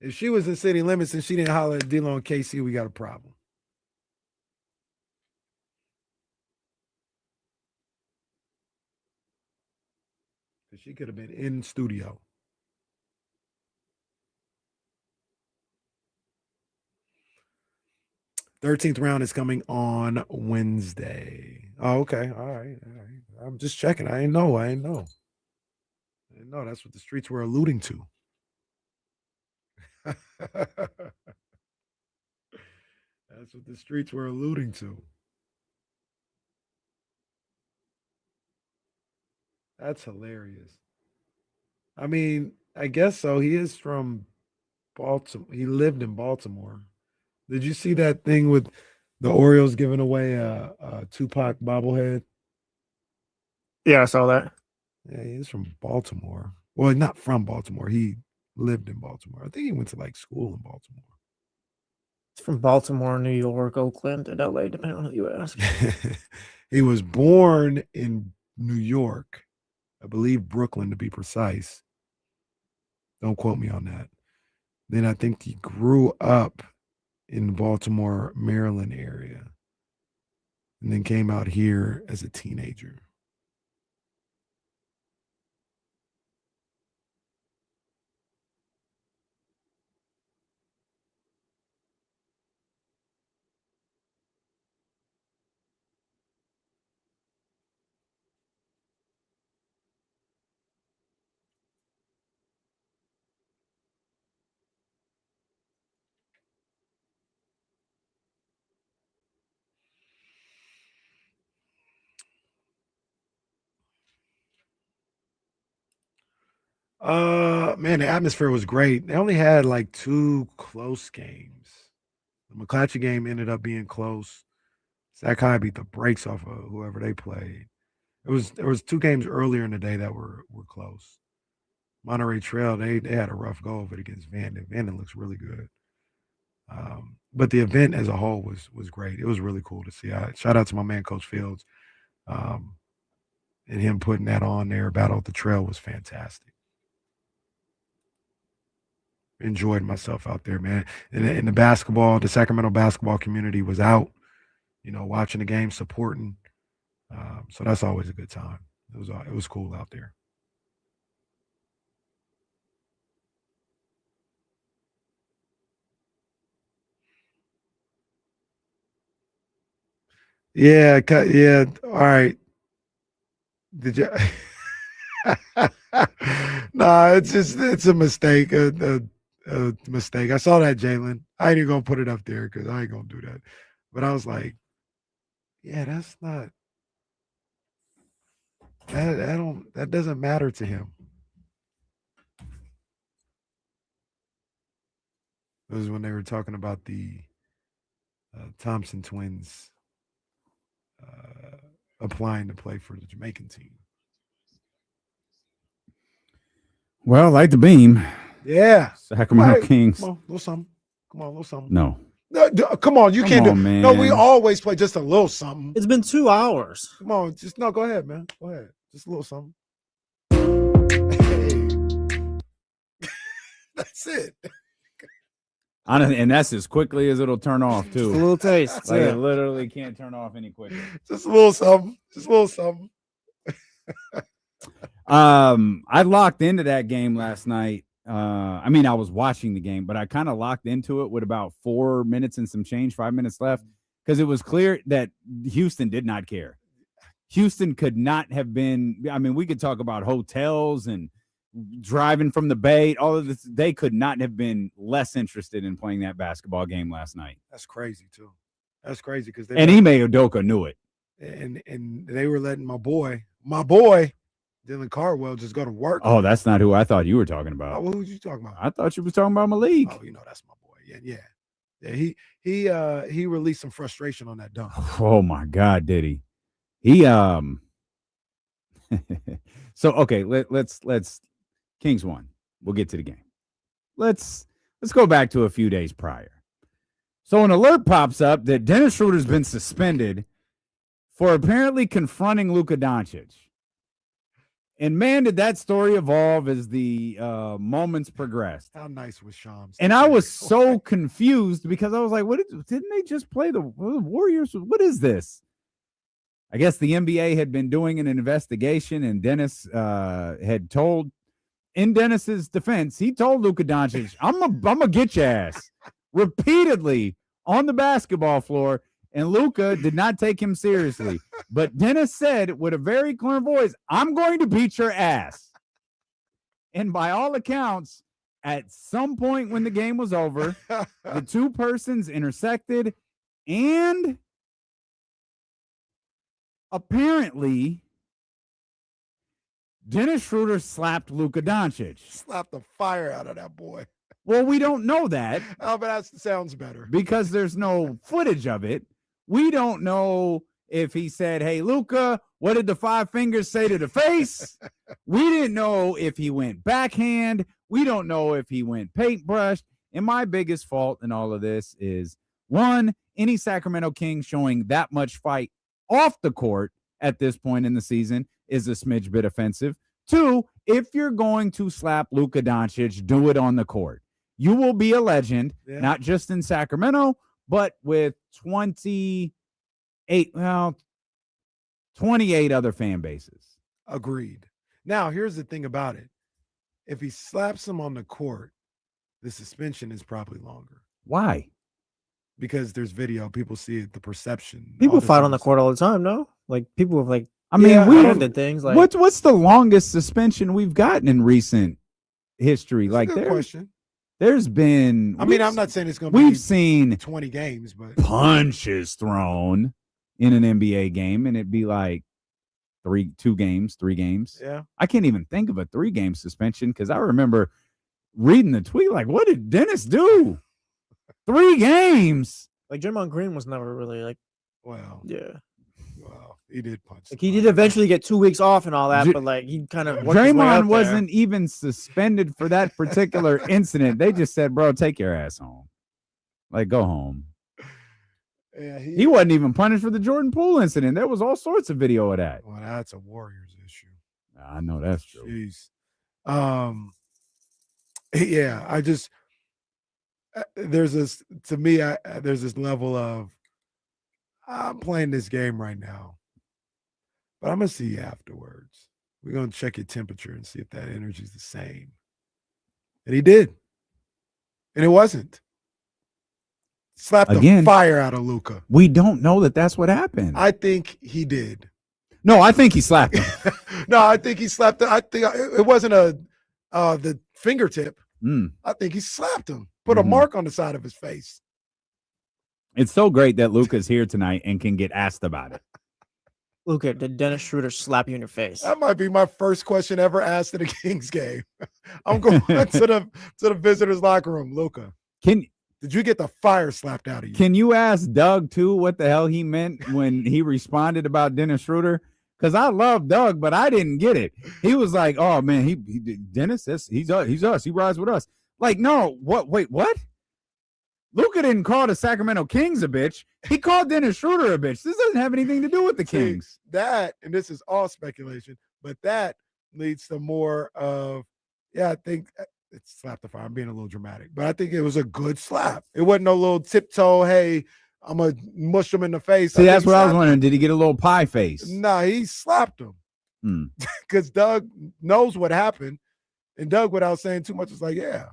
If she was in city limits and she didn't holler at D-Lo and KC, we got a problem. Because she could have been in studio. '13th round is coming on Wednesday. Oh, okay. All right. I'm just checking. I ain't know. That's what the streets were alluding to. That's what the streets were alluding to. That's hilarious. I mean, I guess so. He is from Baltimore. He lived in Baltimore. Did you see that thing with the Orioles giving away a Tupac bobblehead? Yeah, I saw that. Yeah, he's from Baltimore. Well, not from Baltimore. He lived in Baltimore. I think he went to like school in Baltimore. It's from Baltimore, New York, Oakland, and LA, depending on who you ask. He was born in New York. I believe Brooklyn, to be precise. Don't quote me on that. Then I think he grew up in the Baltimore, Maryland area, and then came out here as a teenager. Man, the atmosphere was great. They only had like 2 close games. The McClatchy game ended up being close. Sac High beat the brakes off of whoever they played. There was 2 games earlier in the day that were close. Monterey Trail, they had a rough go of it against Vanden. Vanden looks really good. But the event as a whole was great. It was really cool to see. Shout out to my man, Coach Fields. And him putting that on there, Battle at the Trail, was fantastic. Enjoyed myself out there, man. And the Sacramento basketball community was out, watching the game, supporting. So that's always a good time. It was cool out there. Yeah, all right. Did you? Nah, it's a mistake. A mistake. I saw that, Jalen. I ain't even gonna put it up there because I ain't gonna do that. But I was like, yeah, that's not that doesn't matter to him. It was when they were talking about the Thompson twins applying to play for the Jamaican team. Well, like the beam. Yeah. Sacramento Kings. Come on, a little something. Come on, a little something. No. Come on, you can't do. Man. No, we always play just a little something. It's been 2 hours. Come on, go ahead, man. Go ahead. Just a little something. Hey. That's it. And that's as quickly as it'll turn off too. Just a little taste. Like, it literally can't turn off any quicker. Just a little something. Just a little something. I locked into that game last night. I mean, I was watching the game, but I kind of locked into it with about 4 minutes and some change, 5 minutes left, because it was clear that Houston did not care. Houston could not have been. I mean, we could talk about hotels and driving from the Bay, all of this. They could not have been less interested in playing that basketball game last night. That's crazy too. That's crazy because and Ime Udoka knew it. And they were letting my boy, Dylan Cardwell, just go to work. Oh, that's not who I thought you were talking about. Who was you talking about? I thought you was talking about Malik. Oh, that's my boy. Yeah. He released some frustration on that dunk. Oh my God, did he? So okay, let's Kings won. We'll get to the game. Let's go back to a few days prior. So an alert pops up that Dennis Schroder's been suspended for apparently confronting Luka Doncic. And man, did that story evolve as the moments progressed. How nice was Shams? And I was so confused because I was like, didn't they just play the Warriors? What is this? I guess the NBA had been doing an investigation, and Dennis had told, in Dennis's defense, he told Luka Doncic, I'm gonna get your ass repeatedly on the basketball floor, and Luka did not take him seriously. But Dennis said with a very clear voice, I'm going to beat your ass. And by all accounts, at some point when the game was over, the two persons intersected, and apparently Dennis Schroder slapped Luka Doncic. Slapped the fire out of that boy. Well, we don't know that. Oh, but that sounds better. Because there's no footage of it. We don't know if he said, hey, Luka, what did the 5 fingers say to the face? We didn't know if he went backhand. We don't know if he went paintbrush. And my biggest fault in all of this is, one, any Sacramento King showing that much fight off the court at this point in the season is a smidge bit offensive. 2, if you're going to slap Luka Doncic, do it on the court. You will be a legend, not just in Sacramento, but with 28 other fan bases. Agreed. Now, here's the thing about it. If he slaps him on the court, the suspension is probably longer. Why? Because there's video. People see it, the perception. People fight on the court all the time, no? Like, people have, like, I mean, we did things like what's the longest suspension we've gotten in recent history? That's a good question. There's been. I mean, I'm not saying it's going to be. We've seen 20 games, but punches thrown in an NBA game, and it'd be like 3 games. Yeah, I can't even think of a 3-game suspension because I remember reading the tweet like, "What did Dennis do? 3 games?" Like Draymond Green was never really like. Well, yeah. Well, he did punch. Like he did eventually get 2 weeks off and all that, but like he kind of Draymond wasn't even suspended for that particular incident. They just said, "Bro, take your ass home. Like, go home." Yeah, he wasn't even punished for the Jordan Poole incident. There was all sorts of video of that. Well, that's a Warriors issue. I know that's true. Jeez. Yeah, I just there's this to me. There's this level of I'm playing this game right now, but I'm gonna see you afterwards. We're gonna check your temperature and see if that energy is the same. And he did, and it wasn't. Slapped the fire out of Luka. We don't know that that's what happened. I think he did. No, I think he slapped him. No, I think he slapped him. I think it wasn't the fingertip. I think he slapped him. Put a mark on the side of his face. It's so great that Luka's here tonight and can get asked about it. Luka, did Dennis Schroder slap you in your face? That might be my first question ever asked at a Kings game. I'm going to the visitors' locker room. Luka, did you get the fire slapped out of you? Can you ask Doug too what the hell he meant when he responded about Dennis Schroder? Because I love Doug, but I didn't get it. He was like, "Oh man, he Dennis, he's us. He rides with us." Like, no, what? Wait, what? Luka didn't call the Sacramento Kings a bitch. He called Dennis Schroder a bitch. This doesn't have anything to do with the Kings. That, and this is all speculation, but that leads to more of, I think slapped the fire. I'm being a little dramatic, but I think it was a good slap. It wasn't no little tiptoe. Hey, I'm gonna mush him in the face. See, that's what I was wondering. Did he get a little pie face? Nah, he slapped him because Doug knows what happened, and Doug, without saying too much, is like, "Yeah,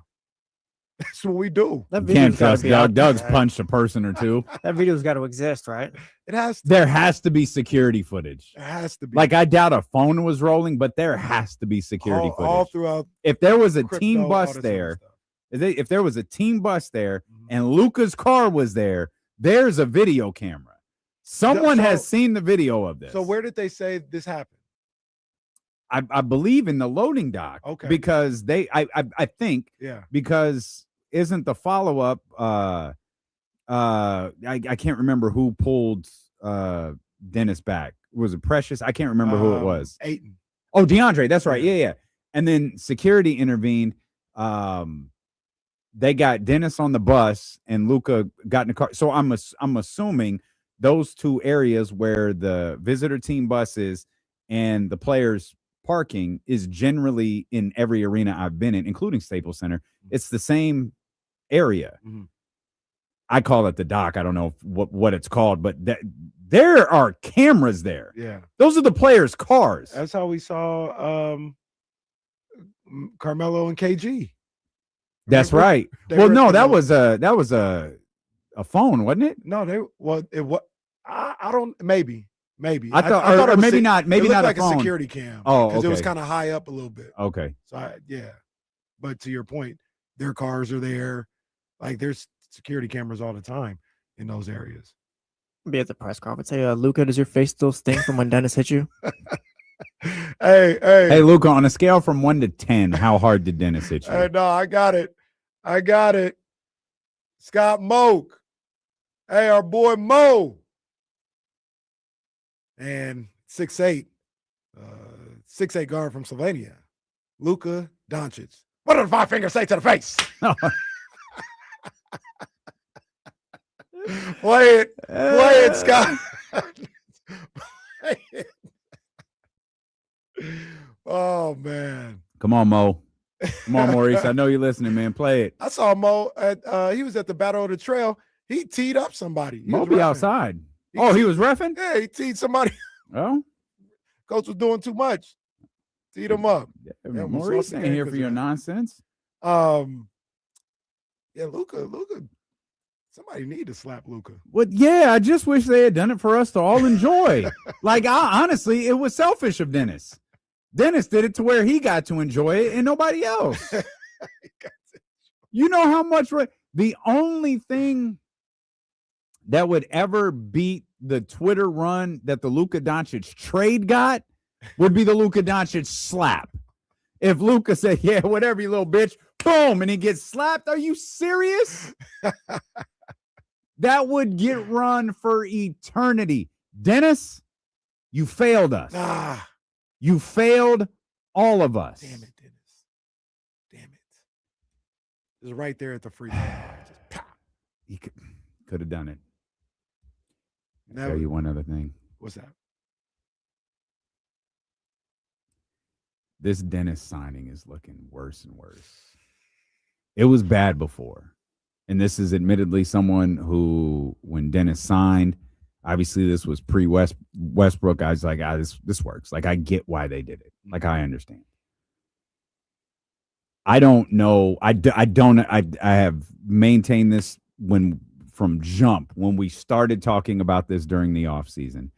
that's what we do." That You can't video's trust Doug. Doug's punched a person or two. That video's got to exist, right? It has to. There has to be security footage. It has to be. Like, I doubt a phone was rolling, but there has to be security footage. All throughout. If there was a crypto, team all bus this there, other stuff. if there was a team bus there and Luka's car was there, there's a video camera. Someone has seen the video of this. So where did they say this happened? I believe in the loading dock. Okay. Because I think because isn't the follow-up I can't remember who pulled Dennis back. Was it Precious? I can't remember who it was. Ayton. Oh, DeAndre, that's right. Yeah. And then security intervened. They got Dennis on the bus and Luka got in the car. So I'm assuming those two areas where the visitor team bus is and the players parking is generally in every arena I've been in, including Staples Center. It's the same area. Mm-hmm. I call it the dock. I don't know what it's called, but there are cameras there. Yeah. Those are the players' cars. That's how we saw Carmelo and KG. That's right. Well, no, that was a phone, wasn't it? No, it was. I don't. Maybe. I thought, or maybe not. Maybe it looked not like a phone. security cam. Oh, because okay. it was kind of high up a little bit. Okay. So but to your point, their cars are there. Like there's security cameras all the time in those areas. Be at the press conference. Hey, Luka, does your face still sting from when Dennis hit you? Hey, Luka, on a scale from 1 to 10, how hard did Dennis hit you? No, I got it. Scott Moak. Hey, our boy Mo. And 6'8", 6'8" guard from Slovenia, Luka Doncic. What did the 5 fingers say to the face? Play it, Scott. Play it. Oh man! Come on, Mo. Come on, Maurice. I know you're listening, man. Play it. I saw Mo at he was at the Battle of the Trail. He teed up somebody. Mo be outside. He was reffing? Yeah, he teed somebody. Oh, coach was doing too much. Teed him up. Yeah, Maurice ain't here for your nonsense. Yeah, Luka. Somebody need to slap Luka. Well, yeah, I just wish they had done it for us to all enjoy. Honestly, it was selfish of Dennis. Dennis did it to where he got to enjoy it and nobody else. You know how much the only thing that would ever beat the Twitter run that the Luka Doncic trade got would be the Luka Doncic slap. If Luka said, yeah, whatever, you little bitch, boom, and he gets slapped. Are you serious? That would get run for eternity. Dennis, you failed us. You failed all of us. Damn it, Dennis. Damn it. It was right there at the free throw line. Just pop. He could have done it. Now, Tell you one other thing. What's that? This Dennis signing is looking worse and worse. It was bad before. And this is admittedly someone who, when Dennis signed, obviously this was pre-Westbrook. I was like, this works. Like, I get why they did it. Like, I understand. I don't know. I have maintained this from jump when we started talking about this during the offseason.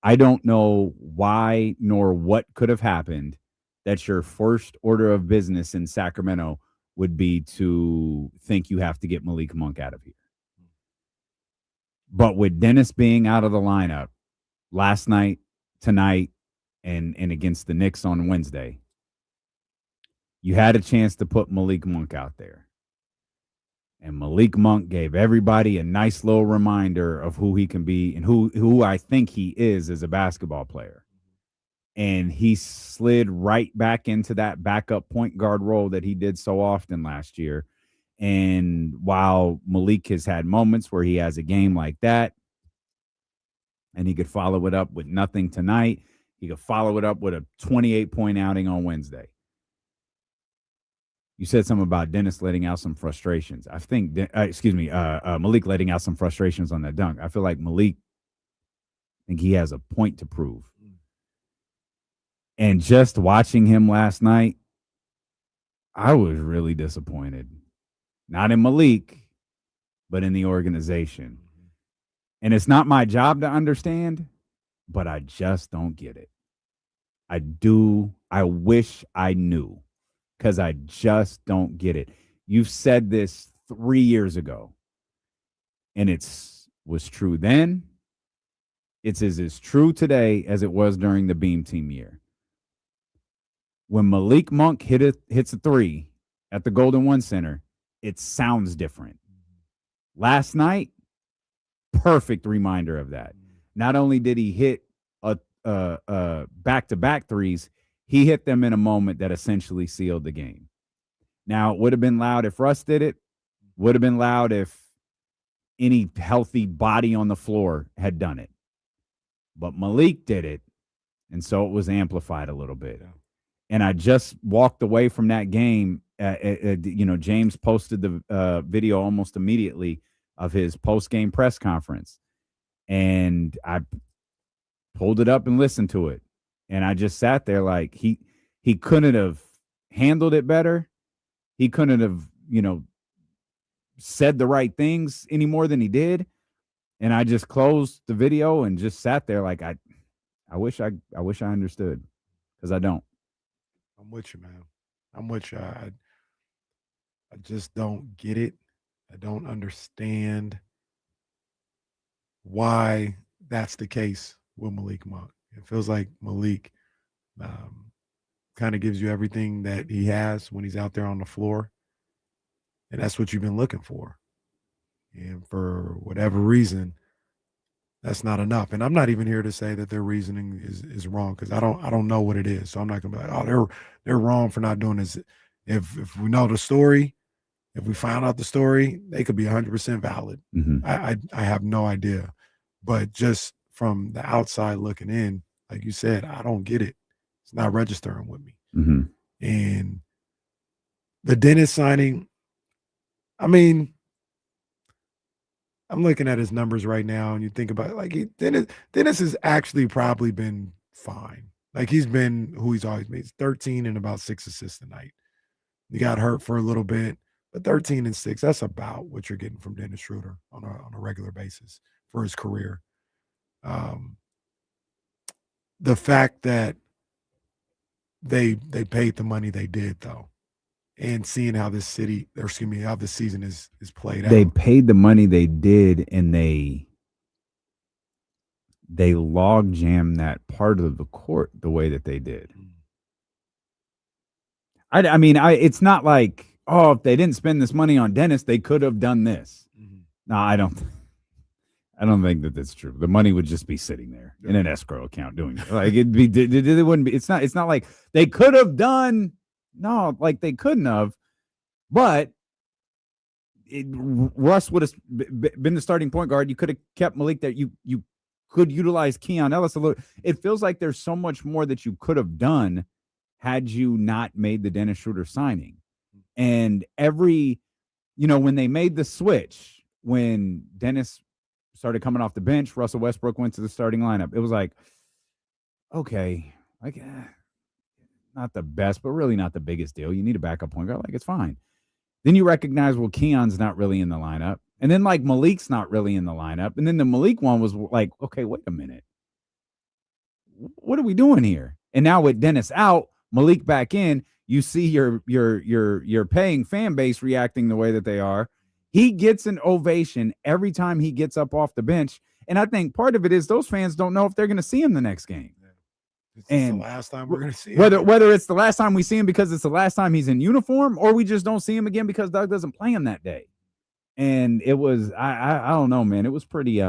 I don't know why nor what could have happened that your first order of business in Sacramento would be to think you have to get Malik Monk out of here. But with Dennis being out of the lineup last night, tonight, and against the Knicks on Wednesday, you had a chance to put Malik Monk out there. And Malik Monk gave everybody a nice little reminder of who he can be and who I think he is as a basketball player. And he slid right back into that backup point guard role that he did so often last year. And while Malik has had moments where he has a game like that, and he could follow it up with nothing tonight, he could follow it up with a 28-point outing on Wednesday. You said something about Dennis letting out some frustrations. I think, Malik letting out some frustrations on that dunk. I feel like Malik, I think he has a point to prove. And just watching him last night, I was really disappointed. Not in Malik, but in the organization. And it's not my job to understand, but I just don't get it. I wish I knew, because I just don't get it. You've said this 3 years ago, and was true then. It's as true today as it was during the Beam Team year. When Malik Monk hits a three at the Golden One Center, it sounds different. Last night, perfect reminder of that. Not only did he hit back-to-back threes, he hit them in a moment that essentially sealed the game. Now, it would have been loud if Russ did it. Would have been loud if any healthy body on the floor had done it. But Malik did it, and so it was amplified a little bit. Yeah. And I just walked away from that game. James posted the video almost immediately of his post-game press conference. And I pulled it up and listened to it. And I just sat there like he couldn't have handled it better. He couldn't have, said the right things any more than he did. And I just closed the video and just sat there like I wish I understood, because I don't. I'm with you, man. I'm with you. I just don't get it. I don't understand why that's the case with Malik Monk. It feels like Malik kind of gives you everything that he has when he's out there on the floor. And that's what you've been looking for. And for whatever reason, that's not enough. And I'm not even here to say that their reasoning is wrong, because I don't know what it is. So I'm not gonna be like, oh, they're wrong for not doing this. If we know the story, if we found out the story, they could be 100% valid. Mm-hmm. I have no idea. But just from the outside looking in, like you said, I don't get it. It's not registering with me. Mm-hmm. And the Dennis signing, I mean, I'm looking at his numbers right now, and you think about it, like Dennis has actually probably been fine. Like, he's been who he's always been. He's 13 and about 6 assists a night. He got hurt for a little bit, but 13 and 6, that's about what you're getting from Dennis Schroder on a regular basis for his career. The fact that they paid the money they did, though, and seeing how this how this season is played out. They paid the money they did, and they log jammed that part of the court the way that they did. I mean, it's not like, oh, if they didn't spend this money on Dennis, they could have done this. Mm-hmm. No, I don't think that that's true. The money would just be sitting there in an escrow account doing it. Like, it wouldn't be. It's not like they could have done. No, like they couldn't have. But Russ would have been the starting point guard. You could have kept Malik there. You could utilize Keon Ellis a little. It feels like there's so much more that you could have done had you not made the Dennis Schroder signing. And when they made the switch, when Dennis started coming off the bench, Russell Westbrook went to the starting lineup. It was like, okay, like not the best, but really not the biggest deal. You need a backup point guard. Like, it's fine. Then you recognize, well, Keon's not really in the lineup. And then, like, Malik's not really in the lineup. And then the Malik one was like, okay, wait a minute. What are we doing here? And now with Dennis out, Malik back in, you see your paying fan base reacting the way that they are. He gets an ovation every time he gets up off the bench. And I think part of it is those fans don't know if they're going to see him the next game. It's the last time we're going to see him. Whether it's the last time we see him because it's the last time he's in uniform, or we just don't see him again because Doug doesn't play him that day. And it was, I don't know, man. It was pretty,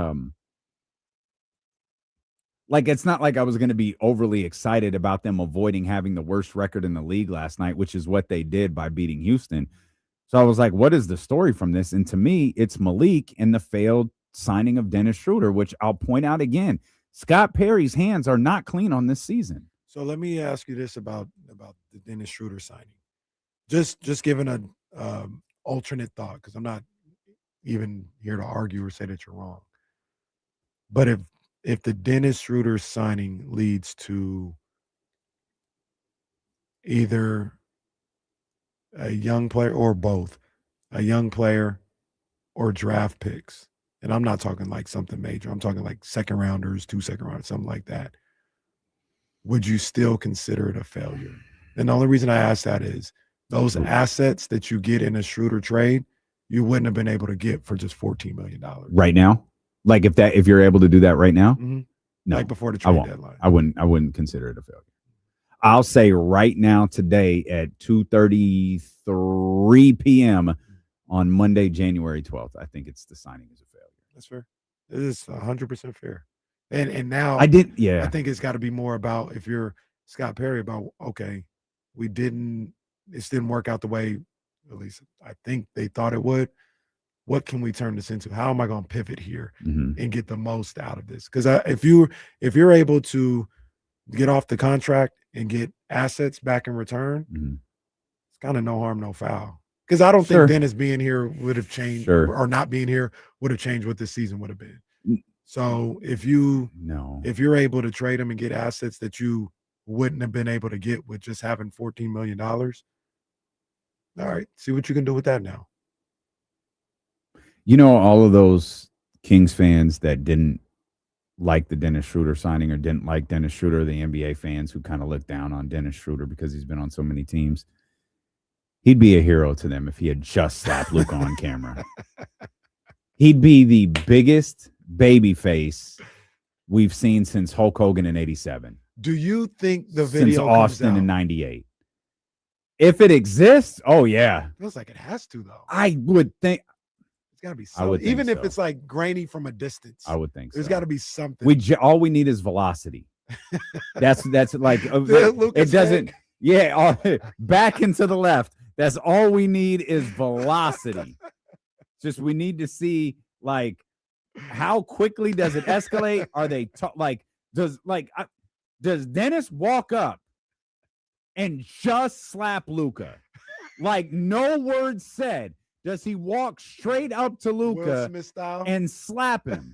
like, it's not like I was going to be overly excited about them avoiding having the worst record in the league last night, which is what they did by beating Houston. So I was like, what is the story from this? And to me, it's Malik and the failed signing of Dennis Schroder, which I'll point out again. Scott Perry's hands are not clean on this season. So let me ask you this about the Dennis Schroder signing. just giving a alternate thought, because I'm not even here to argue or say that you're wrong. But if the Dennis Schroder signing leads to either a young player or both, a young player or draft picks, and I'm not talking like something major, I'm talking like second rounders, 2 second rounders, something like that, would you still consider it a failure? And the only reason I ask that is those assets that you get in a Schroder trade, you wouldn't have been able to get for just $14 million right now. Like if you're able to do that right now, mm-hmm. No, like before the trade deadline. I wouldn't consider it a failure. I'll say right now today at 2:33 p.m. on Monday, January 12th, I think the signing is a failure. That's fair. It is 100% fair. And now I think it's got to be more about, if you're Scott Perry, about, okay, this didn't work out the way, at least I think they thought it would. What can we turn this into? How am I going to pivot here and get the most out of this? Because if you're able to get off the contract and get assets back in return, it's kind of no harm, no foul. Because I don't think Dennis being here would have changed, or not being here would have changed what this season would have been. So if you're able to trade him and get assets that you wouldn't have been able to get with just having $14 million, all right, see what you can do with that now. You know, all of those Kings fans that didn't like the Dennis Schroder signing, or didn't like Dennis Schroder, the NBA fans who kind of look down on Dennis Schroder because he's been on so many teams, he'd be a hero to them if he had just slapped Luka on camera. He'd be the biggest baby face we've seen since Hulk Hogan in '87. Do you think the video since Austin in '98? If it exists, oh yeah. Feels like it has to, though. I would think it's got to be something. Even if it's like grainy from a distance, I would think there's got to be something. All we need is velocity. That's like it doesn't. Yeah, back and to the left. That's all we need is velocity. Just we need to see, like, how quickly does it escalate? Are they does Dennis walk up and just slap Luka? Like, no word said. Does he walk straight up to Luka and slap him?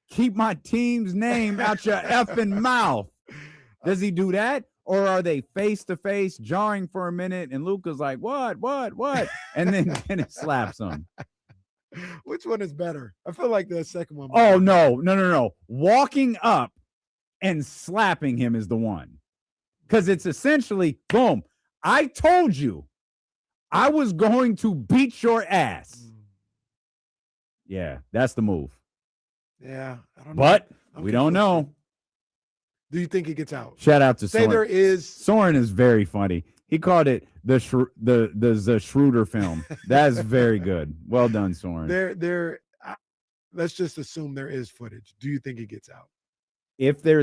Keep my team's name out your effing mouth. Does he do that? Or are they face to face, jarring for a minute, and Luka's like, what? And then Dennis slaps him. Which one is better? I feel like the second one. Oh, no. Walking up and slapping him is the one. Because it's essentially, boom, I told you I was going to beat your ass. Yeah, that's the move. Yeah, I don't know. But we don't know. Do you think he gets out? Shout out to Soren. Soren is very funny. He called it the Schroder film. That's very good. Well done, Soren. Let's just assume there is footage. Do you think he gets out? If there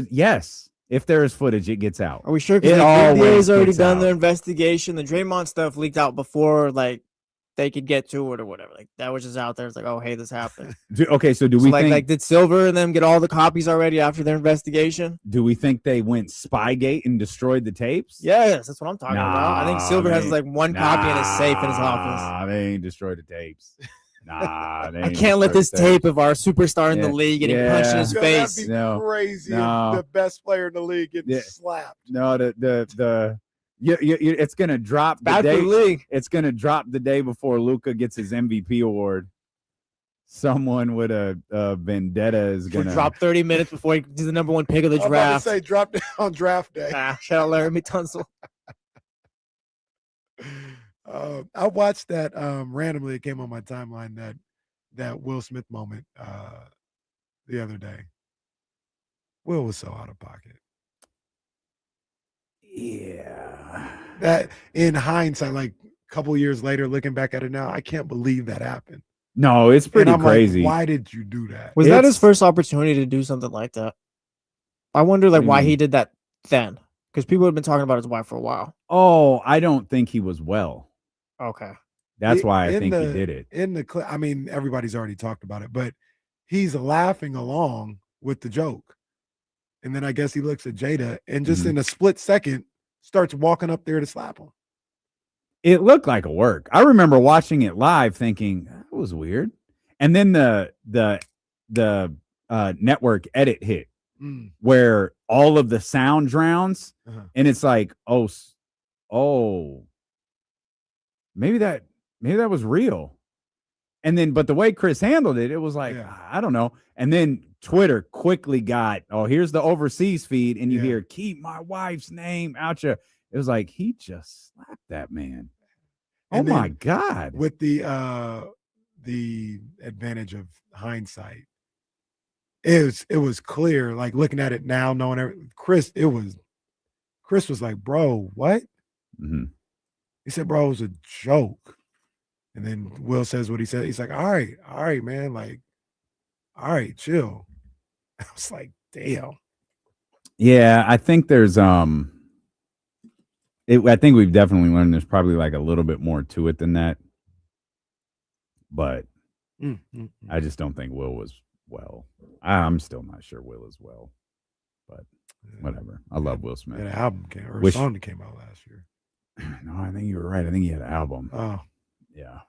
is footage, it gets out. Are we sure? Because the NBA's already done their investigation. The Draymond stuff leaked out before, like, they could get to it or whatever. Like, that was just out there. It's like, oh, hey, this happened. So do we think, did Silver and them get all the copies already after their investigation? Do we think they went Spygate and destroyed the tapes? Yes, that's what I'm talking about. I think Silver has like one copy in his safe in his office. Nah, they ain't destroyed the tapes. Nah, they I can't let this tape of our superstar in the league getting punched in his face. That'd be crazy. If the best player in the league gets slapped. No, it's gonna drop the Bad for the league. It's gonna drop the day before Luka gets his MVP award. Someone with a vendetta is gonna drop 30 minutes before he does the number one pick of the draft. I was about to say drop it on draft day. Shout out Larry Tunsil. I watched that randomly. It came on my timeline, that Will Smith moment the other day. Will was so out of pocket. Yeah. That in hindsight, like a couple years later, looking back at it now, I can't believe that happened. No, it's pretty crazy. Like, why did you do that? Was that his first opportunity to do something like that? I wonder, why he did that then. Because people have been talking about his wife for a while. Oh, I don't think he was well. Okay. That's why I think he did it. In the clip, I mean, everybody's already talked about it, but he's laughing along with the joke. And then I guess he looks at Jada and just in a split second starts walking up there to slap him. it looked like a work. I remember watching it live thinking that was weird. And then the network edit hit where all of the sound drowns and it's like, oh, maybe that was real. And then, but the way Chris handled it, it was like, I don't know. And then Twitter quickly got, here's the overseas feed. And you hear, keep my wife's name out your. It was like, he just slapped that man. And my God. With the advantage of hindsight, it was clear, like looking at it now, knowing Chris was like, bro, what? Mm-hmm. He said, bro, it was a joke. And then Will says what he said. He's like, all right, man. Like, all right, chill. I was like, damn. Yeah, I think there's I think we've definitely learned there's probably like a little bit more to it than that. But I just don't think Will was well. I'm still not sure Will is well. But whatever. I love Will Smith. An album song that came out last year. No, I think you were right. I think he had an album. Oh. Yeah.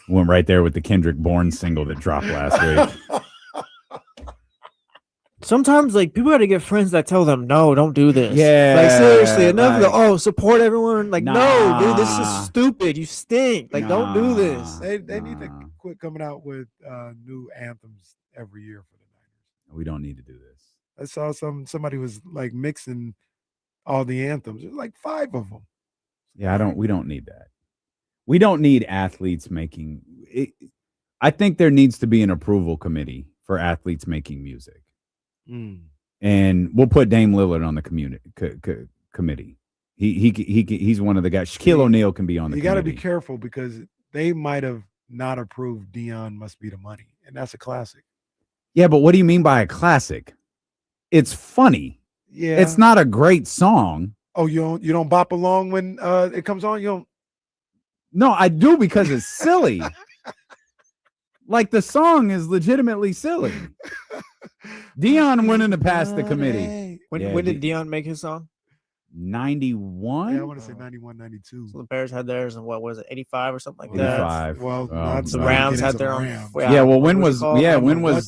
Went right there with the Kendrick Bourne single that dropped last week. Sometimes, like, people got to get friends that tell them, no, don't do this. Yeah. Like, seriously, enough of the, support everyone. Like, Nah. no, dude, this is stupid. You stink. Like, don't do this. They need to quit coming out with new anthems every year for the Niners. We don't need to do this. I saw somebody was like mixing all the anthems. There's like 5 of them. Yeah, we don't need that. We don't need athletes making it. I think there needs to be an approval committee for athletes making music. And we'll put Dame Lillard on the committee. He's one of the guys. Shaquille O'Neal can be on the committee. You got to be careful because they might have not approved Dion Must Be the Money, and that's a classic. Yeah, but what do you mean by a classic? It's funny. Yeah, it's not a great song. Oh, you don't bop along when it comes on? You don't? No, I do because it's silly. Like the song is legitimately silly. Dion went in to pass the committee. When did Dion make his song? 91? Yeah, I want to say 91, 92. So the Bears had theirs in what was it, 85 or something like 85. that? Well, the Rams had their own. Yeah, well, when was what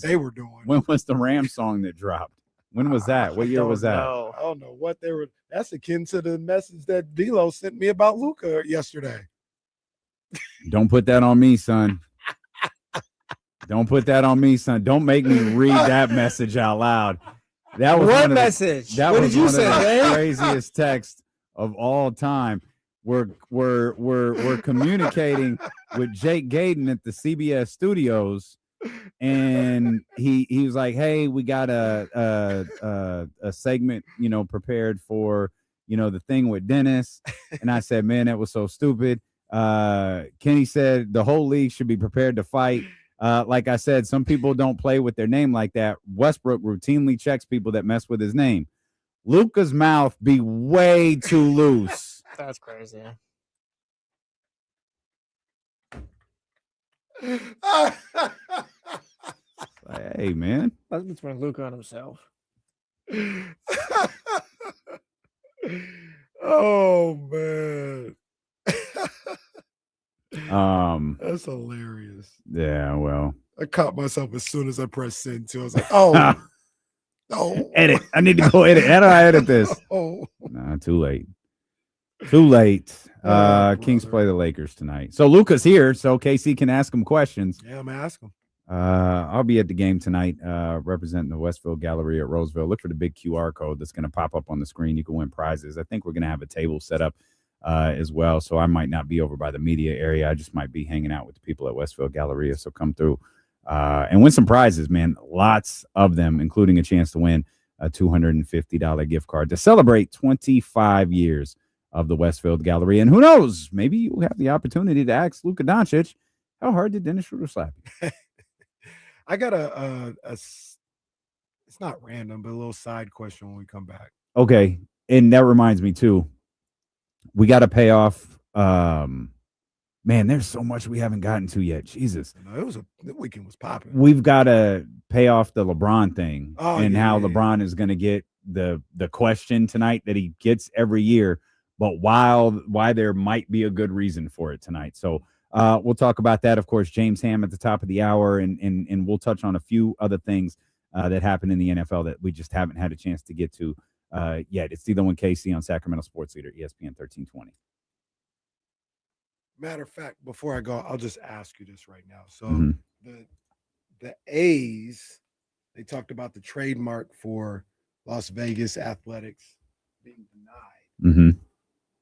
they were doing? When was the Rams song that dropped? When was that? What year was that? I don't know what they were. That's akin to the message that D-Lo sent me about Luka yesterday. Don't put that on me, son. Don't put that on me, son. Don't make me read that message out loud. That was what message? That what was did you one say, of the man? craziest text of all time. We're communicating with Jake Gaden at the CBS studios, and he was like, "Hey, we got a segment, prepared for the thing with Dennis." And I said, "Man, that was so stupid." Kenny said the whole league should be prepared to fight. Like I said, some people don't play with their name like that. Westbrook routinely checks people that mess with his name. Luka's mouth be way too loose. That's crazy. Hey, man. That's between Luka and himself. Oh, man. That's hilarious. Yeah, well, I caught myself as soon as I pressed send too. I was like, oh no. Edit. I need to go edit. How do I edit this? Oh, nah, too late. Kings play the Lakers tonight. So Luka's here, so KC can ask him questions. Yeah, I'm gonna ask him. I'll be at the game tonight, representing the Westfield Gallery at Roseville. Look for the big QR code that's going to pop up on the screen. You can win prizes. I think we're going to have a table set up as well. So I might not be over by the media area. I just might be hanging out with the people at Westfield Galleria. So come through and win some prizes, man. Lots of them, including a chance to win a $250 gift card to celebrate 25 years of the Westfield Gallery. And who knows, maybe you'll have the opportunity to ask Luka Doncic, how hard did Dennis Schroder slap you? I got it's not random, but a little side question when we come back. Okay. And that reminds me too, we got to pay off. Man, there's so much we haven't gotten to yet. Jesus. No, the weekend was popping. We've got to pay off the LeBron thing how LeBron is going to get the question tonight that he gets every year but why there might be a good reason for it tonight. So we'll talk about that. Of course, James Ham at the top of the hour, and we'll touch on a few other things that happened in the NFL that we just haven't had a chance to get to yet. It's D'Lo and KC on Sacramento Sports Leader, ESPN 1320. Matter of fact, before I go, I'll just ask you this right now. So the A's, they talked about the trademark for Las Vegas Athletics being denied.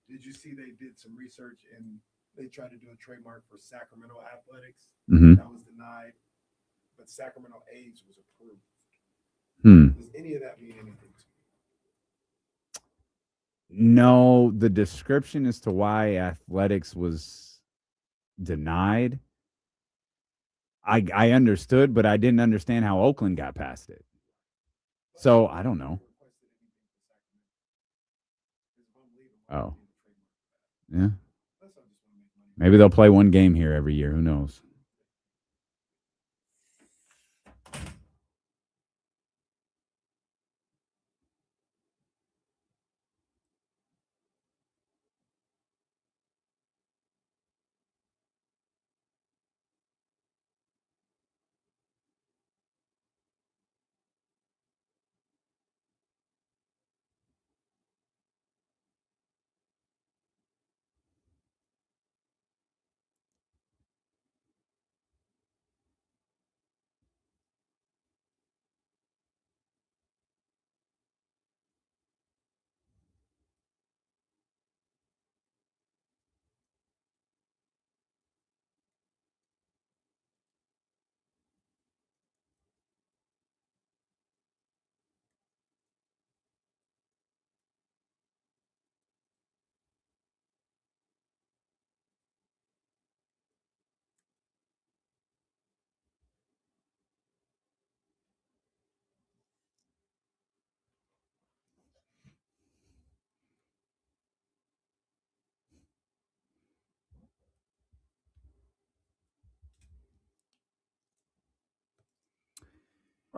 Did you see they did some research and they tried to do a trademark for Sacramento Athletics? That was denied, but Sacramento A's was approved. Does any of that mean anything to you? No, the description as to why athletics was denied, I understood, but I didn't understand how Oakland got past it. So I don't know. Oh, yeah. Maybe they'll play one game here every year. Who knows?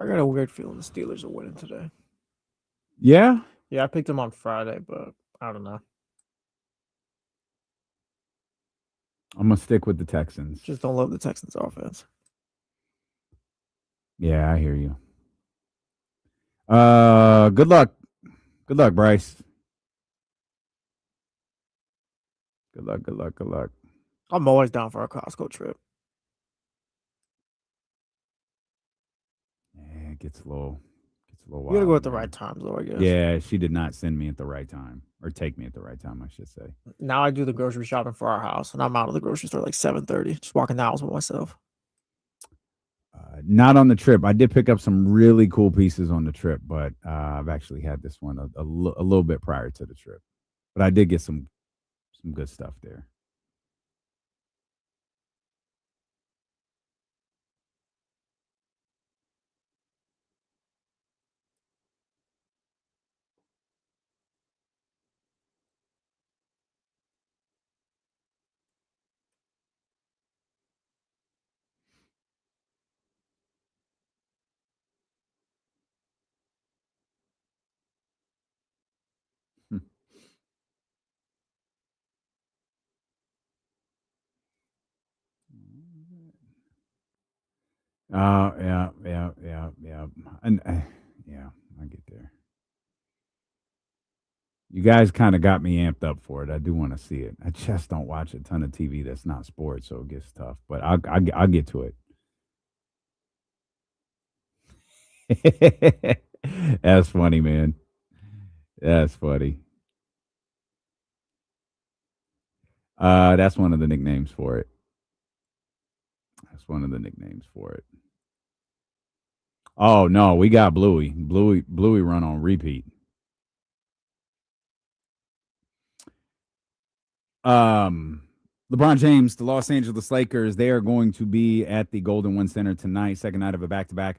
I got a weird feeling the Steelers are winning today. Yeah? Yeah, I picked them on Friday, but I don't know. I'm going to stick with the Texans. Just don't love the Texans offense. Yeah, I hear you. Good luck. Good luck, Bryce. Good luck. I'm always down for a Costco trip. Yeah, it gets a little wild. You gotta go at the right times, though, I guess. Yeah, she did not send me at the right time, or take me at the right time, I should say. Now I do the grocery shopping for our house, and I'm out of the grocery store like 7:30, just walking the house with myself. Not on the trip. I did pick up some really cool pieces on the trip, but I've actually had this one a little bit prior to the trip. But I did get some good stuff there. Yeah. And yeah, I get there. You guys kind of got me amped up for it. I do want to see it. I just don't watch a ton of TV that's not sports, so it gets tough. But I'll get to it. That's funny, man. That's funny. That's one of the nicknames for it. Oh no, we got Bluey. Bluey run on repeat. LeBron James, the Los Angeles Lakers, they are going to be at the Golden One Center tonight, second night of a back-to-back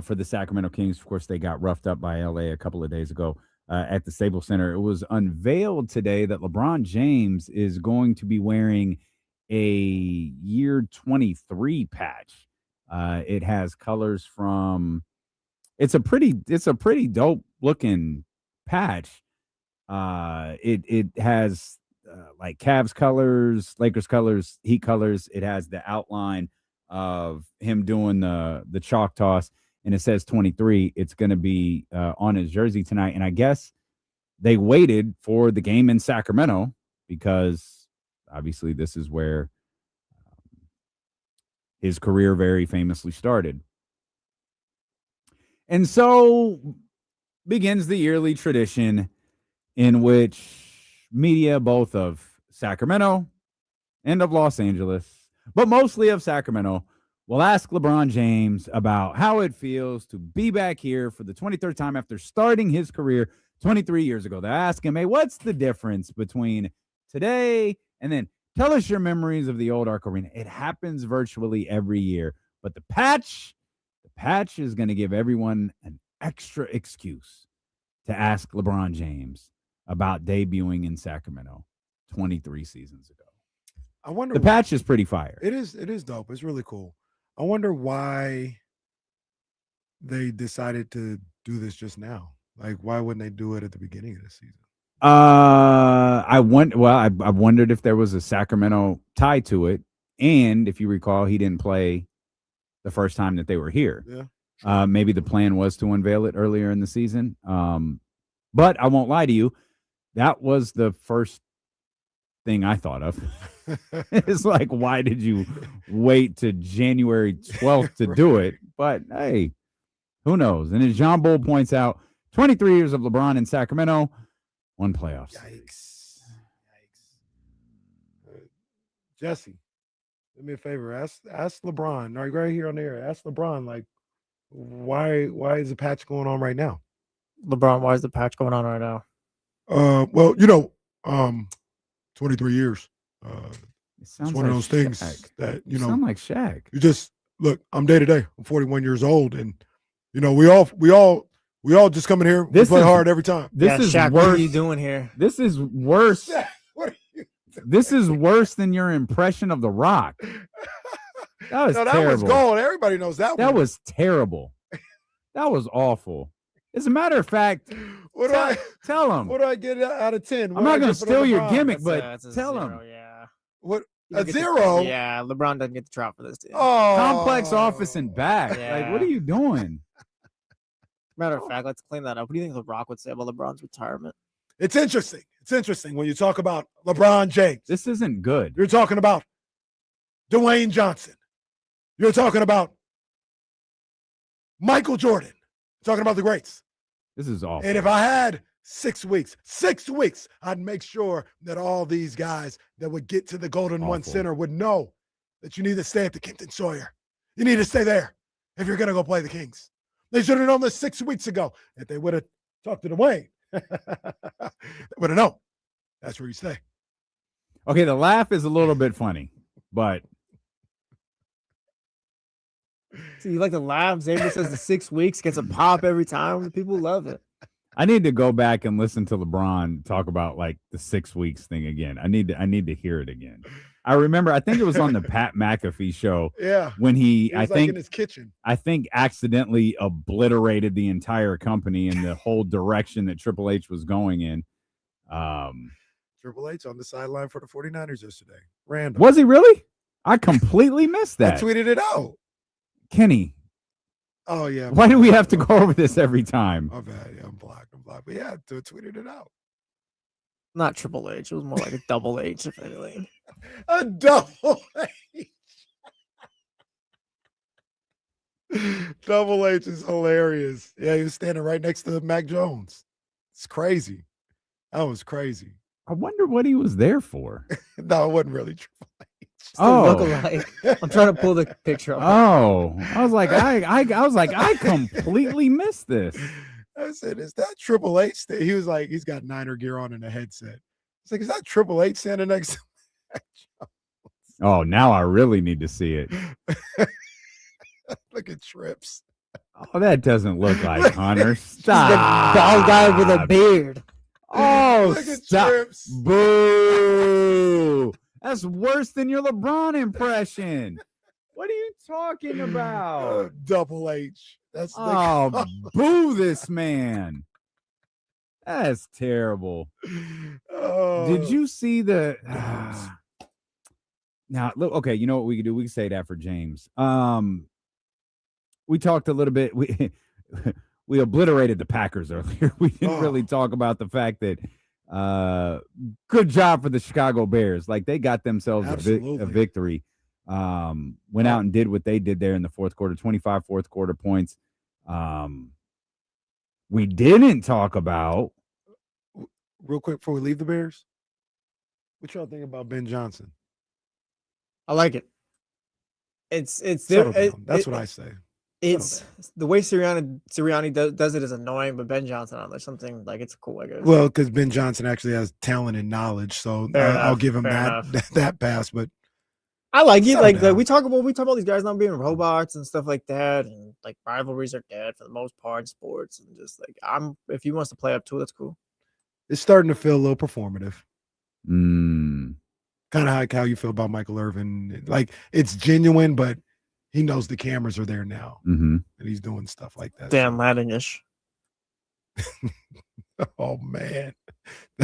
for the Sacramento Kings. Of course, they got roughed up by LA a couple of days ago at the Staples Center. It was unveiled today that LeBron James is going to be wearing a year 23 patch. It has colors from it's a pretty dope looking patch. It has like Cavs colors, Lakers colors, Heat colors. It has the outline of him doing the chalk toss, and it says 23. It's going to be on his jersey tonight. And I guess they waited for the game in Sacramento because obviously this is where his career very famously started. And so begins the yearly tradition in which media, both of Sacramento and of Los Angeles, but mostly of Sacramento, will ask LeBron James about how it feels to be back here for the 23rd time after starting his career 23 years ago. They ask him, hey, what's the difference between today and then tell us your memories of the old Arc Arena. It happens virtually every year, but the patch is going to give everyone an extra excuse to ask LeBron James about debuting in Sacramento 23 seasons ago. I wonder the patch is pretty fire. It is dope. It's really cool. I wonder why they decided to do this just now. Like, why wouldn't they do it at the beginning of the season? I wondered if there was a Sacramento tie to it, and if you recall, he didn't play the first time that they were here. Yeah. Maybe the plan was to unveil it earlier in the season. But I won't lie to you, that was the first thing I thought of. It's like, why did you wait to January 12th to do it? But hey, who knows? And as John Bull points out, 23 years of LeBron in Sacramento, one playoff series. Jesse, do me a favor. Ask LeBron, right here on the air. Ask LeBron, like, why is the patch going on right now? LeBron, why is the patch going on right now? Well, 23 years. It's one like of those things Shaq. that, You sound like Shaq. You just look, I'm day to day. I'm 41 years old, and we all just come in here. We play hard every time. This is Shaq, worse. what are you doing here? This is worse. What are you doing? This is worse than your impression of The Rock. That was No, that terrible. was gold. Everybody knows that one. That was terrible. That was awful. As a matter of fact, tell him. What do I get out of 10? I'm not going to steal your gimmick, but That's a tell zero, him. Yeah. What? You don't A get to- zero? Yeah, LeBron doesn't get the trot for this team. Oh, Complex office and back. Like, Yeah. what are you doing? Matter of fact, let's clean that up. What do you think The Rock would say about LeBron's retirement? It's interesting. It's interesting when you talk about LeBron James. This isn't good. You're talking about Dwayne Johnson. You're talking about Michael Jordan. You're talking about the greats. This is awful. And if I had 6 weeks, I'd make sure that all these guys that would get to the Golden One Awful. Center would know that you need to stay at the Kimpton Sawyer. You need to stay there if you're going to go play the Kings. They should have known this 6 weeks ago. If they would have talked to Dwayne, they would have known. That's where you stay. Okay, the laugh is a little bit funny, but See, you like to laugh. Xavier says the 6 weeks gets a pop every time. People love it. I need to go back and listen to LeBron talk about like the 6 weeks thing again. I need to hear it again. I remember, I think it was on the Pat McAfee show. Yeah. When he was like in his kitchen. I think accidentally obliterated the entire company and the whole direction that Triple H was going in. Triple H on the sideline for the 49ers yesterday. Random. Was he really? I completely missed that. I tweeted it out. Kenny. Oh, yeah. Why do we have to go over this every time? My bad. Yeah, I'm blocked. But yeah, I tweeted it out. Not Triple H. It was more like a double H, if anything. A double H. Double H is hilarious. Yeah, he was standing right next to Mac Jones. It's crazy. That was crazy. I wonder what he was there for. No, it wasn't really Triple H. Look alike. I'm trying to pull the picture up. Oh, I was like, I completely missed this. I said, is that Triple H? He was like, he's got Niner gear on and a headset. It's like, is that Triple H standing next to Mac Jones? Oh, now I really need to see it. Look at Trips. Oh, that doesn't look like Hunter. Stop. The bald guy with a beard. Oh, Look at stop. Trips. Boo. That's worse than your LeBron impression. What are you talking about? Double H. That's Oh, boo this man. That's terrible. Oh, Did you see the? Now, look. Okay, you know what we can do? We can say that for James. We talked a little bit. We obliterated the Packers earlier. We didn't really talk about the fact that good job for the Chicago Bears. Like they got themselves a victory. Went out and did what they did there in the fourth quarter, 25 fourth quarter points. We didn't talk about real quick before we leave the Bears. What y'all think about Ben Johnson? I like it. It's Settle down. That's what I say. It's the way Sirianni does it is annoying, but Ben Johnson on there's something like it's cool, I guess. Well, because Ben Johnson actually has talent and knowledge, so I'll give him that pass. But I like it. Like we talk about these guys not being robots and stuff like that, and like rivalries are dead for the most part in sports, and just like if he wants to play up to it, that's cool. It's starting to feel a little performative. Kind of like how you feel about Michael Irvin. Like it's genuine, but he knows the cameras are there now, and he's doing stuff like that. Damn Latin-ish. Oh man,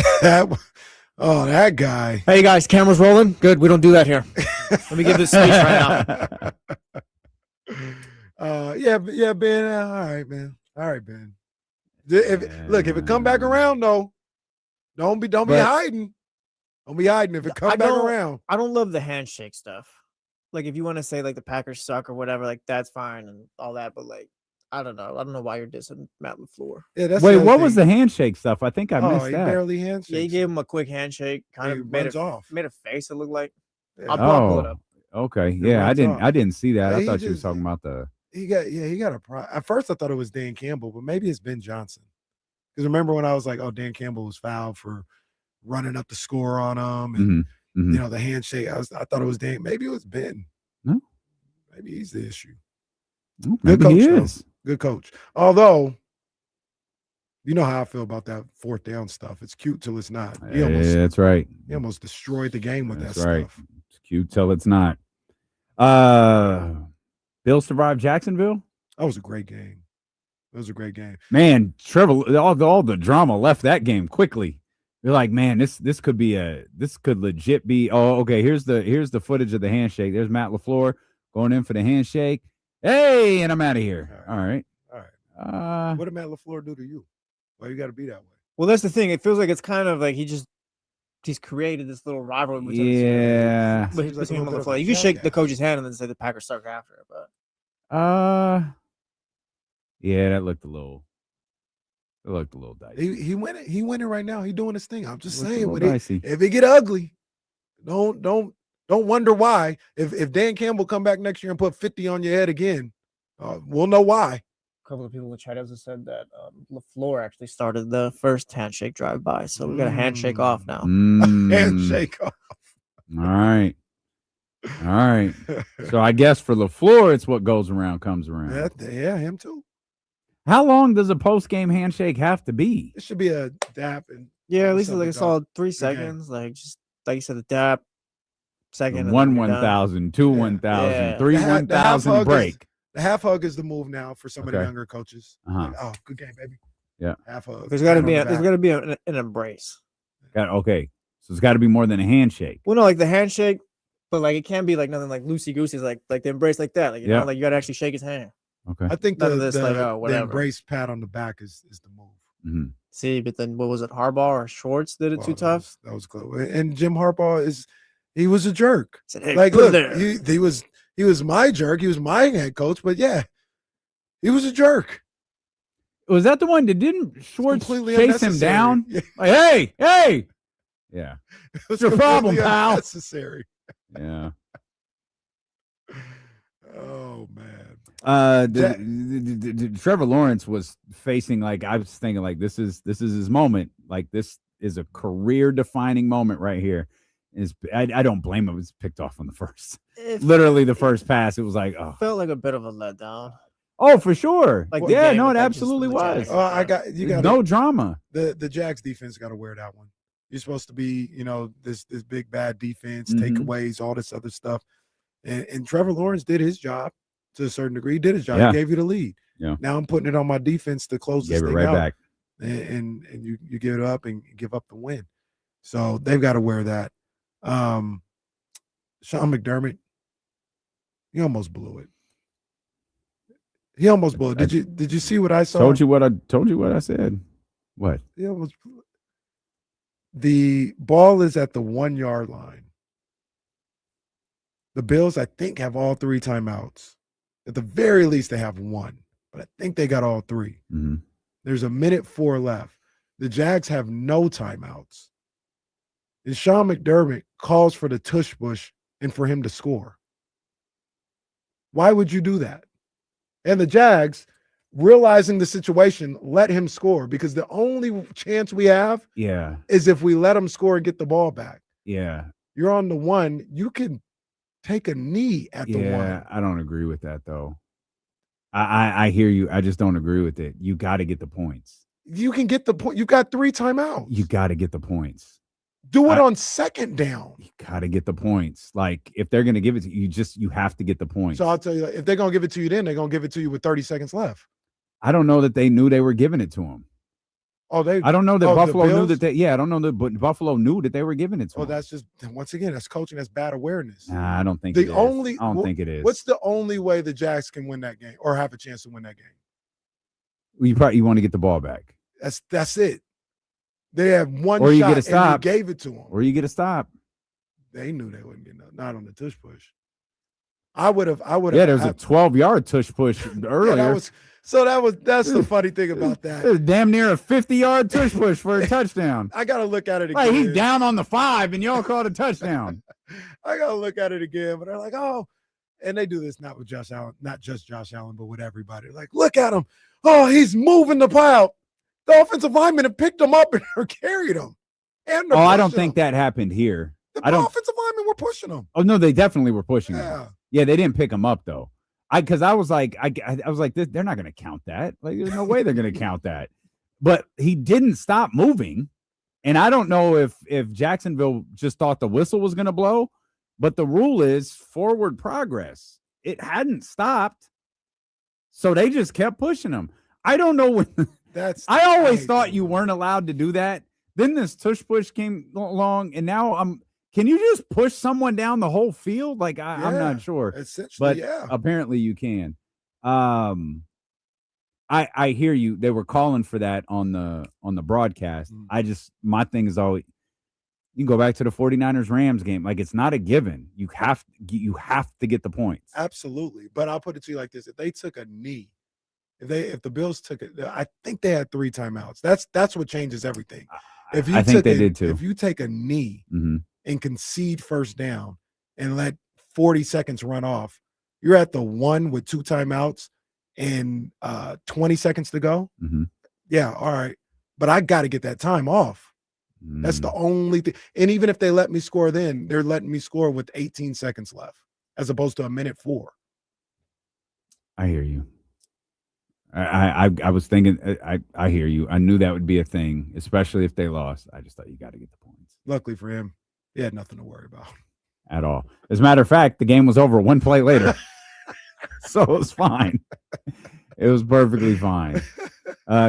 that guy. Hey guys, cameras rolling. Good. We don't do that here. Let me give this speech right now. Yeah, Ben. All right, man. All right, Ben. If it come back around, though, don't be hiding. Don't be hiding if it comes back around. I don't love the handshake stuff. Like if you want to say like the Packers suck or whatever, like that's fine and all that, but like I don't know why you're dissing Matt LaFleur. Yeah, wait, what was the handshake stuff? I think I missed he that. Barely handshake. Yeah, he gave him a quick handshake, kind of made a face. It looked like. Yeah. I'll pull it up. Okay, yeah, I didn't see that. I thought you were talking about the. He got a. At first, I thought it was Dan Campbell, but maybe it's Ben Johnson. Because remember when I was like, "Oh, Dan Campbell was fouled for running up the score on him," and you know the handshake. I thought it was Dan. Maybe it was Ben. No, maybe he's the issue. Maybe he is. Good coach. Although, you know how I feel about that fourth down stuff. It's cute till it's not. That's right. He almost destroyed the game with that right. stuff. It's cute till it's not. Bill survived Jacksonville. That was a great game. It was a great game. Man, Trevor, all the drama left that game quickly. You're like, man, this could legit be. Oh, okay. Here's the footage of the handshake. There's Matt LaFleur going in for the handshake. Hey, and I'm out of here. All right. What did Matt LaFleur do to you? Why you got to be that way? Well, that's the thing. It feels like it's kind of like he's created this little rivalry between him and LaFleur. You can shake the coach's hand and then say the Packers suck after it, but yeah, that looked a little. It looked a little dicey. He winning right now. He doing his thing. I'm just saying, if it get ugly, don't wonder why. If Dan Campbell come back next year and put 50 on your head again, we'll know why. A couple of people in the chat have said that LaFleur actually started the first handshake drive-by, so we got a handshake off now. Handshake off. All right. So I guess for LaFleur, it's what goes around comes around. Yeah, him too. How long does a post-game handshake have to be? It should be a dap. And at least like I saw 3 seconds. Like just like you said, the dap. Second. 1,000, 2 1,000, 3 1,000 break. The half hug is the move now for some of the younger coaches. Like, oh, good game, baby. Yeah. Half hug. There's got to be an embrace. Okay. So it's got to be more than a handshake. Well, no, like the handshake, but like it can't be like nothing like loosey goosey, like the embrace like that. Like you know, like you got to actually shake his hand. Okay. I think the embrace pat on the back is the move. See, but then what was it? Harbaugh or Schwartz did it too tough? That was close. And Jim Harbaugh he was a jerk. Said, hey, like, look, he was my jerk. He was my head coach, but yeah, he was a jerk. Was that the one that didn't Schwartz chase him down? Yeah. Like, hey. Yeah. What's your problem, pal? Unnecessary. Yeah. Oh man. Trevor Lawrence was facing, like, I was thinking, like, this is his moment. Like, this is a career defining moment right here. I don't blame him. It was picked off on the first. Literally the first pass. It was like, oh. Felt like a bit of a letdown. Oh, for sure. Like yeah, no, it absolutely was. You got no drama. The Jags defense got to wear that one. You're supposed to be, this big bad defense, takeaways, all this other stuff. And Trevor Lawrence did his job to a certain degree. He did his job. Yeah. He gave you the lead. Yeah. Now I'm putting it on my defense to close this thing out. Back. and you give it up and give up the win. So they've got to wear that. Sean McDermott, he almost blew it. He almost blew it. Did you see what I saw? Told you what I said. What? He almost blew it. The ball is at the 1 yard line. The Bills, I think, have all 3 timeouts. At the very least, they have 1, but I think they got all 3. Mm-hmm. There's 1:04 left. The Jags have no timeouts. And Sean McDermott calls for the tush push and for him to score. Why would you do that? And the Jags, realizing the situation, let him score because the only chance we have is if we let him score and get the ball back. Yeah. You're on the 1. You can take a knee at the 1. Yeah, I don't agree with that, though. I hear you. I just don't agree with it. You got to get the points. You can get the point. You got 3 timeouts. You got to get the points. Do it on second down. You got to get the points. Like, if they're going to give it to you, you have to get the points. So I'll tell you, if they're going to give it to you then, they're going to give it to you with 30 seconds left. I don't know that they knew they were giving it to him. I don't know that Buffalo knew that I don't know that Buffalo knew that they were giving it to him. That's just, once again, that's coaching. That's bad awareness. Nah, I don't think I don't think it is. What's the only way the Jags can win that game or have a chance to win that game? You want to get the ball back. That's it. They have one or you shot get a stop. and you gave it to them. Or you get a stop. They knew they wouldn't get not on the tush push. I would have. Yeah, there was a 12-yard tush push earlier. That's the funny thing about that. It was damn near a 50-yard tush push for a touchdown. I gotta look at it again. Like he's down on the 5 and y'all called a touchdown. I gotta look at it again, but they're like, oh, and they do this not with Josh Allen, not just Josh Allen, but with everybody. Like, look at him. Oh, he's moving the pile. The offensive linemen have picked him up and carried him. And I don't think that happened here. The offensive linemen were pushing him. Oh no, they definitely were pushing him. Yeah. Yeah, they didn't pick him up though. Because I was like, they're not going to count that. Like, there's no way they're going to count that. But he didn't stop moving, and I don't know if Jacksonville just thought the whistle was going to blow. But the rule is forward progress. It hadn't stopped, so they just kept pushing him. I don't know when. I always thought you weren't allowed to do that. Then this tush push came along, and now can you just push someone down the whole field? Like I'm not sure. Essentially, but apparently you can. I hear you. They were calling for that on the broadcast. My thing is always, you can go back to the 49ers Rams game. Like, it's not a given. You have to get the points. Absolutely. But I'll put it to you like this: if they took a knee, if the Bills took it, I think they had 3 timeouts. That's what changes everything. I think they did too. If you take a knee and concede first down and let 40 seconds run off, you're at the 1 with 2 timeouts and 20 seconds to go. Yeah, all right. But I got to get that time off. That's the only thing. And even if they let me score then, they're letting me score with 18 seconds left as opposed to 1:04. I hear you. I was thinking, I hear you. I knew that would be a thing, especially if they lost. I just thought you got to get the points. Luckily for him, he had nothing to worry about at all. As a matter of fact, the game was over 1 play later. So it was fine. It was perfectly fine.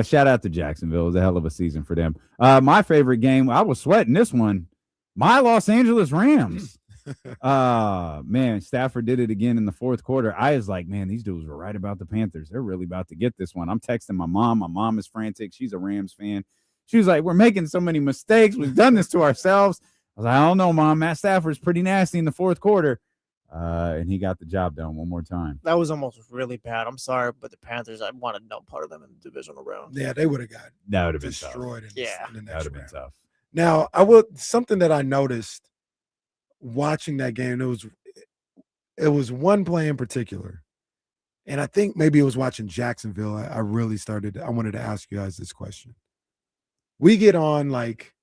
Shout out to Jacksonville. It was a hell of a season for them. My favorite game, I was sweating this one. My Los Angeles Rams. Man, Stafford did it again in the fourth quarter. I was like, man, these dudes were right about the Panthers. They're really about to get this one. I'm texting my mom. My mom is frantic. She's a Rams fan. She was like, we're making so many mistakes. We've done this to ourselves. I was like, I don't know, Mom. Matt Stafford's pretty nasty in the fourth quarter. And he got the job done one more time. That was almost really bad. I'm sorry, but the Panthers, I wanted no part of them in the divisional round. Yeah, they would have got that would have been destroyed. Tough. In the next that would have round. been tough. Now, something that I noticed watching that game, it was one play in particular, and I think maybe it was watching Jacksonville. I wanted to ask you guys this question. We get on like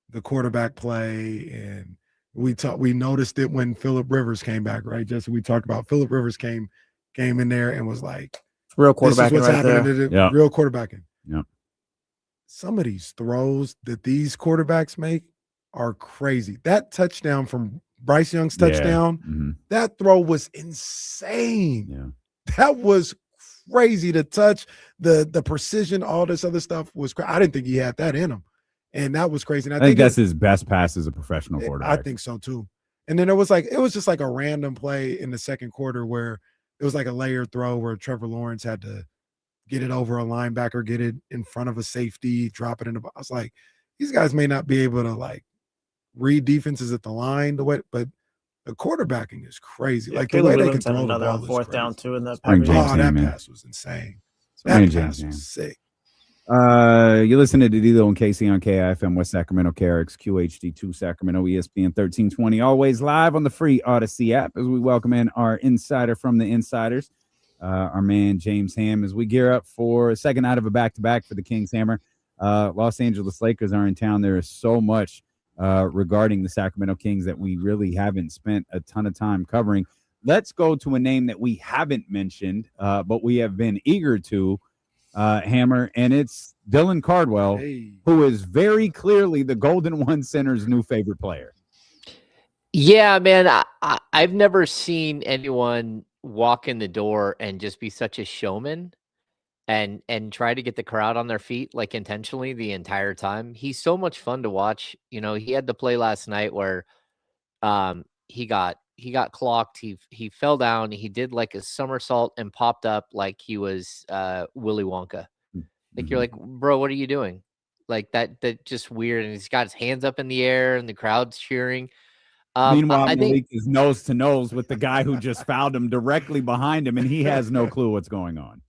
the quarterback play, and we noticed it when Phillip Rivers came back, right? Just we talked about Phillip Rivers came in there and was like, it's real quarterbacking right there. Yep. Real quarterbacking. Yep. Some of these throws that these quarterbacks make are crazy. That touchdown from Bryce Young's touchdown, that throw was insane. Yeah. That was crazy. The touch, the precision, all this other stuff was crazy. I didn't think he had that in him. And that was crazy. And I think that's his best pass as a professional quarterback. I think so too. And then it was just like a random play in the second quarter where it was like a layer throw where Trevor Lawrence had to get it over a linebacker, get it in front of a safety, drop it in the box. I was like, these guys may not be able to like read defenses at the line but the quarterbacking is crazy. Yeah, like Caleb the way they Williams can had throw another the on ball fourth is down crazy. too in the Spring Packers. James Oh, that man. pass was insane. Spring That James pass was sick. You're listening to D'Lo and Casey on KIFM West Sacramento, KRX QHD2 Sacramento, ESPN 1320. Always live on the free Odyssey app as we welcome in our insider from the Insiders, our man James Ham, as we gear up for a second night of a back-to-back for the Kings Hammer. Los Angeles Lakers are in town. There is so much regarding the Sacramento Kings that we really haven't spent a ton of time covering. Let's go to a name that we haven't mentioned, but we have been eager to, Hammer, and it's Dylan Cardwell, who is very clearly the Golden One Center's new favorite player. Yeah, man, I've never seen anyone walk in the door and just be such a showman and try to get the crowd on their feet like intentionally the entire time. He's so much fun to watch. You know, he had the play last night where he got clocked. He fell down. He did like a somersault and popped up like he was Willy Wonka. Like you're like, bro, what are you doing? Like that just weird. And he's got his hands up in the air and the crowd's cheering. Meanwhile, I Malik think is nose to nose with the guy who just fouled him directly behind him, and he has no clue what's going on.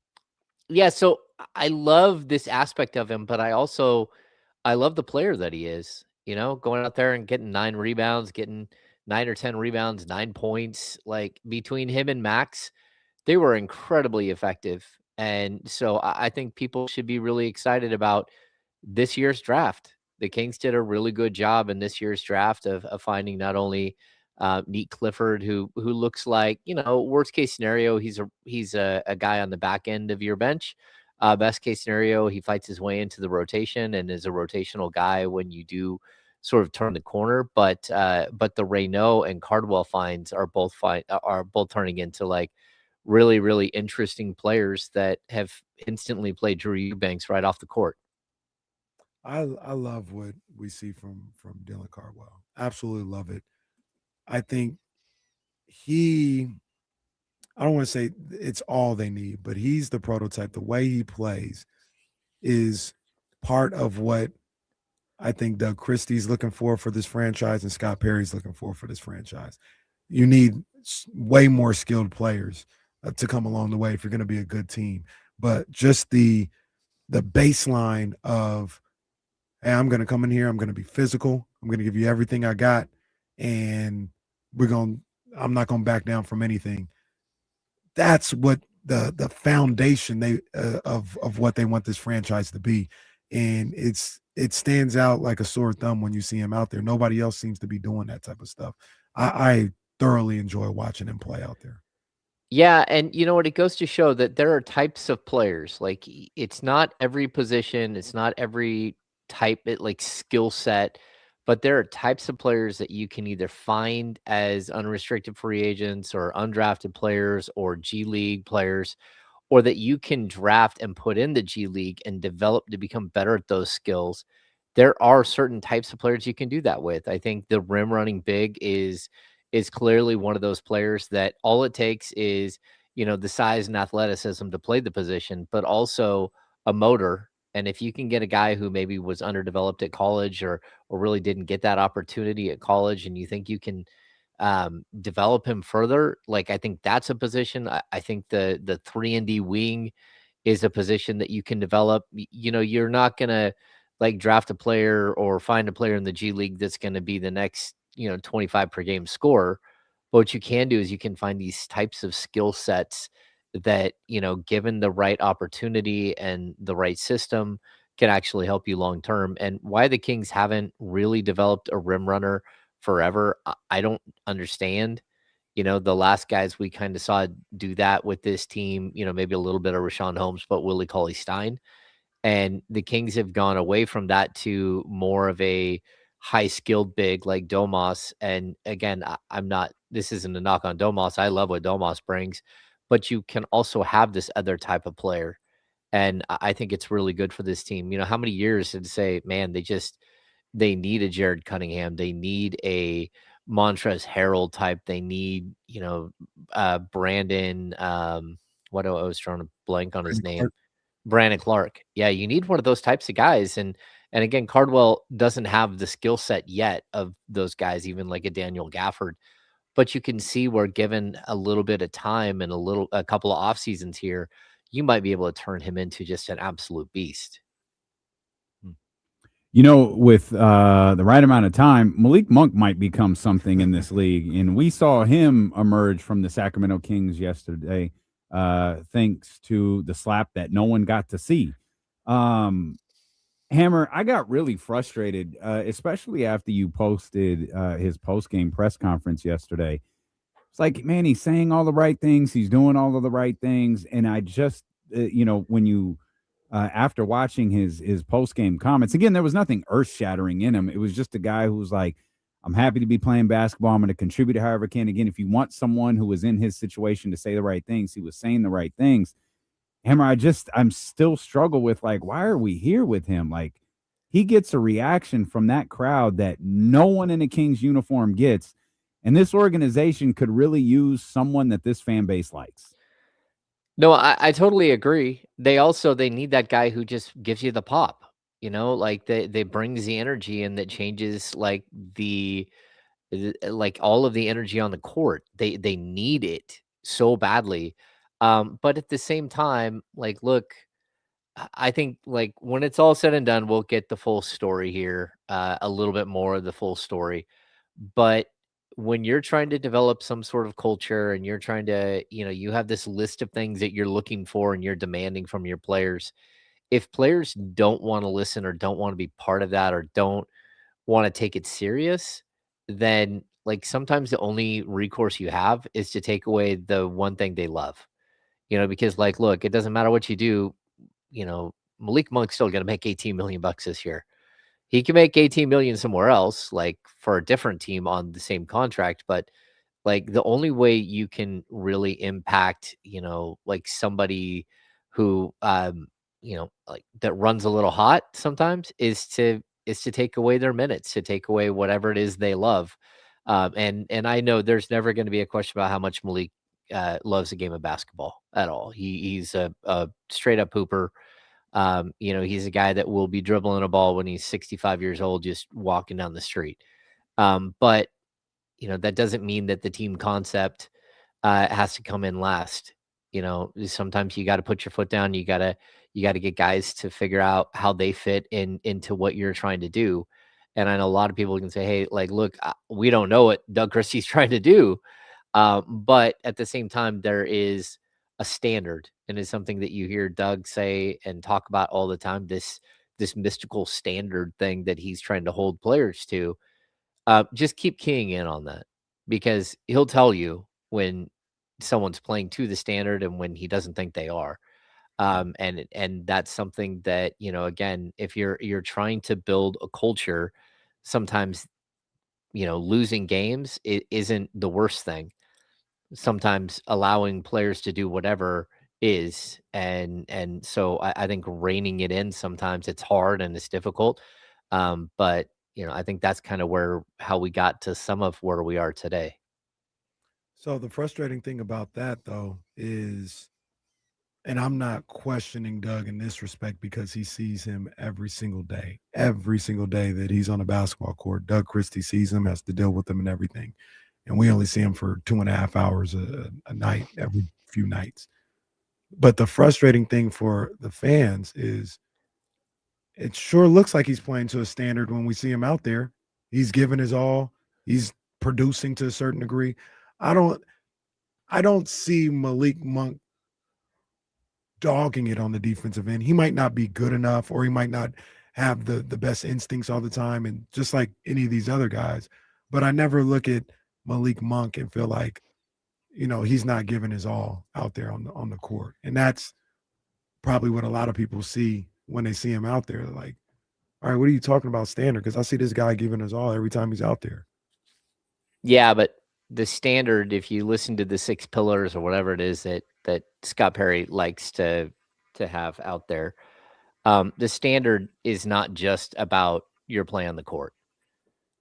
yeah, so I love this aspect of him, but I love the player that he is. You know, going out there and getting 9 rebounds, getting 9 or 10 rebounds, 9 points. Like between him and Max, they were incredibly effective. And so I think people should be really excited about this year's draft. The Kings did a really good job in this year's draft of finding not only Neat Clifford, who looks like, you know, worst case scenario, he's a guy on the back end of your bench. Best case scenario, he fights his way into the rotation and is a rotational guy when you do sort of turn the corner. But the Reynaud and Cardwell finds are both turning into like really, really interesting players that have instantly played Drew Eubanks right off the court. I love what we see from Dylan Cardwell. Absolutely love it. I think I don't want to say it's all they need, but he's the prototype. The way he plays is part of what I think Doug Christie's looking for this franchise and Scott Perry's looking for this franchise. You need way more skilled players to come along the way if you're going to be a good team. But just the baseline of, hey, I'm going to come in here. I'm going to be physical. I'm going to give you everything I got. And I'm not going to back down from anything. That's what the foundation of what they want this franchise to be. And it stands out like a sore thumb when you see him out there. Nobody else seems to be doing that type of stuff. I thoroughly enjoy watching him play out there. Yeah, and you know what? It goes to show that there are types of players. Like it's not every position, it's not every type, like skill set, but there are types of players that you can either find as unrestricted free agents or undrafted players or G League players, or that you can draft and put in the G League and develop to become better at those skills. There are certain types of players you can do that with. I think the rim running big is clearly one of those players that all it takes is, you know, the size and athleticism to play the position, but also a motor. And if you can get a guy who maybe was underdeveloped at college or really didn't get that opportunity at college, and you think you can develop him further, like I think that's a position. I think the 3-and-D wing is a position that you can develop. You know, you're not gonna like draft a player or find a player in the G League that's going to be the next, 25 per game scorer. But what you can do is you can find these types of skill sets that, given the right opportunity and the right system, can actually help you long term. And why the Kings haven't really developed a rim runner forever, I don't understand. The last guys we kind of saw do that with this team, maybe a little bit of Rashawn Holmes, but Willie Cauley-Stein. And the Kings have gone away from that to more of a high-skilled big like Domas. And again, I'm not, this isn't a knock on Domas. I love what Domas brings, but you can also have this other type of player. And I think it's really good for this team. How many years did say, man, they need a Jared Cunningham. They need a Montrezl Harrell type. They need, Brandon, what I was trying to blank on his name. Brandon Clark. Yeah, you need one of those types of guys. And again, Cardwell doesn't have the skill set yet of those guys, even like a Daniel Gafford. But you can see where given a little bit of time and a couple of off seasons here, you might be able to turn him into just an absolute beast. With the right amount of time, Malik Monk might become something in this league. And we saw him emerge from the Sacramento Kings yesterday, thanks to the slap that no one got to see. Hammer, I got really frustrated, especially after you posted his post-game press conference yesterday. It's like, man, he's saying all the right things. He's doing all of the right things. And I just, when you after watching his post-game comments, again, there was nothing earth-shattering in him. It was just a guy who was like, I'm happy to be playing basketball. I'm going to contribute however I can. Again, if you want someone who was in his situation to say the right things, he was saying the right things. Hammer, I'm still struggle with, like, why are we here with him? Like, he gets a reaction from that crowd that no one in a Kings uniform gets. And this organization could really use someone that this fan base likes. No, I totally agree. They need that guy who just gives you the pop, like they brings the energy and that changes like like all of the energy on the court. They need it so badly. But at the same time, like, look, I think like when it's all said and done, we'll get the full story here, a little bit more of the full story. But when you're trying to develop some sort of culture and you're trying to, you have this list of things that you're looking for and you're demanding from your players. If players don't want to listen or don't want to be part of that or don't want to take it serious, then like sometimes the only recourse you have is to take away the one thing they love, because like, look, it doesn't matter what you do, Malik Monk's still going to make 18 million bucks this year. He can make 18 million somewhere else, like for a different team on the same contract. But like the only way you can really impact, like somebody who, like that runs a little hot sometimes is to take away their minutes, to take away whatever it is they love. And I know there's never going to be a question about how much Malik loves the game of basketball at all. He's a straight up hooper. He's a guy that will be dribbling a ball when he's 65 years old, just walking down the street. But that doesn't mean that the team concept has to come in last. Sometimes you got to put your foot down. You got to get guys to figure out how they fit into what you're trying to do. And I know a lot of people can say, hey, like, look, we don't know what Doug Christie's trying to do. But at the same time, there is a standard, and it's something that you hear Doug say and talk about all the time, this mystical standard thing that he's trying to hold players to. Just keep keying in on that, because he'll tell you when someone's playing to the standard and when he doesn't think they are. And that's something that, again, if you're trying to build a culture, sometimes, losing games isn't the worst thing. Sometimes allowing players to do whatever is, and so I think reining it in, sometimes it's hard and it's difficult. But I think that's kind of how we got to some of where we are today. So the frustrating thing about that, though, is, and I'm not questioning Doug in this respect because he sees him every single day that he's on a basketball court. Doug Christie sees him, has to deal with him and everything. And we only see him for 2.5 hours a night, every few nights. But the frustrating thing for the fans is it sure looks like he's playing to a standard when we see him out there. He's giving his all. He's producing to a certain degree. I don't see Malik Monk dogging it on the defensive end. He might not be good enough, or he might not have the best instincts all the time, and just like any of these other guys. But I never look at Malik Monk and feel like, he's not giving his all out there on the court. And that's probably what a lot of people see when they see him out there. They're like, all right, what are you talking about standard? Because I see this guy giving his all every time he's out there. Yeah, but the standard, if you listen to the 6 pillars or whatever it is that that Scott Perry likes to have out there. The standard is not just about your play on the court.